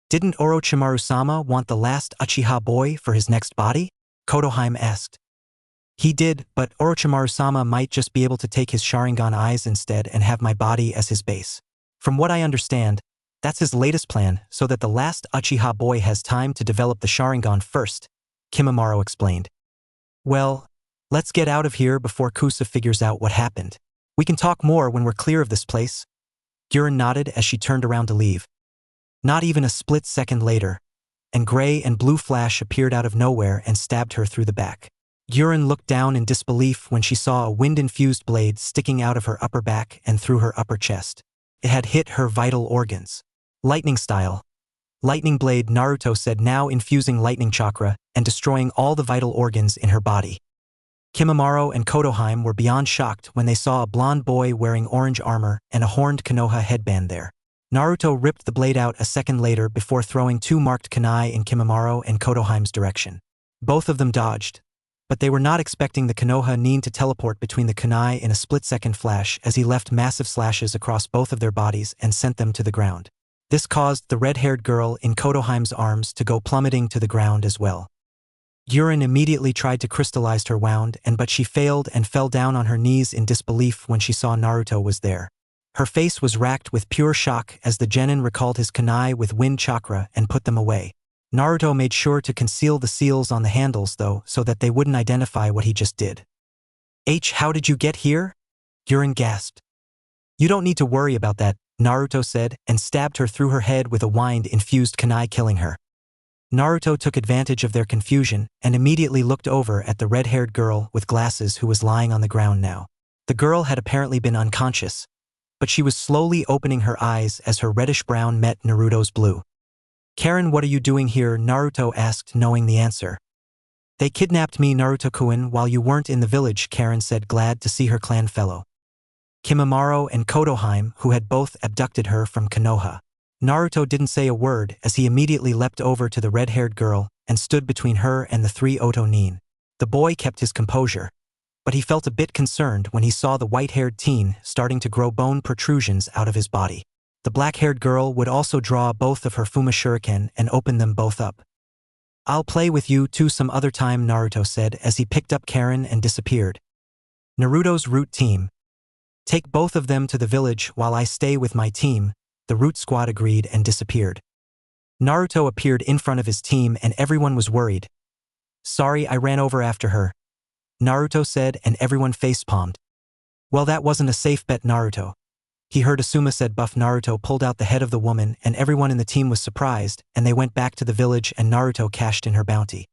Didn't Orochimaru-sama want the last Uchiha boy for his next body? Kotoheim asked. He did, but Orochimaru-sama might just be able to take his Sharingan eyes instead and have my body as his base. From what I understand, that's his latest plan so that the last Uchiha boy has time to develop the Sharingan first, Kimimaro explained. Well, let's get out of here before Kusa figures out what happened. We can talk more when we're clear of this place. Guren nodded as she turned around to leave. Not even a split second later, and gray and blue flash appeared out of nowhere and stabbed her through the back. Guren looked down in disbelief when she saw a wind-infused blade sticking out of her upper back and through her upper chest. It had hit her vital organs. Lightning style. Lightning blade, Naruto said, now infusing lightning chakra and destroying all the vital organs in her body. Kimimaro and Kotoheim were beyond shocked when they saw a blonde boy wearing orange armor and a horned Konoha headband there. Naruto ripped the blade out a second later before throwing 2 marked kunai in Kimimaro and Kotoheim's direction. Both of them dodged, but they were not expecting the Konoha nin to teleport between the kunai in a split-second flash as he left massive slashes across both of their bodies and sent them to the ground. This caused the red-haired girl in Kotoheim's arms to go plummeting to the ground as well. Guren immediately tried to crystallize her wound, but she failed and fell down on her knees in disbelief when she saw Naruto was there. Her face was racked with pure shock as the genin recalled his kunai with wind chakra and put them away. Naruto made sure to conceal the seals on the handles though so that they wouldn't identify what he just did. How did you get here? Guren gasped. You don't need to worry about that, Naruto said and stabbed her through her head with a wind-infused kunai, killing her. Naruto took advantage of their confusion and immediately looked over at the red-haired girl with glasses who was lying on the ground now. The girl had apparently been unconscious, but she was slowly opening her eyes as her reddish brown met Naruto's blue. Karen, what are you doing here? Naruto asked, knowing the answer. They kidnapped me, Naruto-kun, while you weren't in the village, Karen said, glad to see her clan fellow Kimimaro and Kodoheim, who had both abducted her from Konoha. Naruto didn't say a word as he immediately leapt over to the red-haired girl and stood between her and the three Oto-nin. The boy kept his composure, but he felt a bit concerned when he saw the white-haired teen starting to grow bone protrusions out of his body. The black-haired girl would also draw both of her Fuma shuriken and open them both up. I'll play with you too some other time, Naruto said as he picked up Karen and disappeared. Naruto's root team. Take both of them to the village while I stay with my team, the root squad agreed and disappeared. Naruto appeared in front of his team and everyone was worried. Sorry, I ran over after her, Naruto said, and everyone facepalmed. Well, that wasn't a safe bet, Naruto. He heard Asuma said. Buff Naruto pulled out the head of the woman and everyone in the team was surprised and they went back to the village and Naruto cashed in her bounty.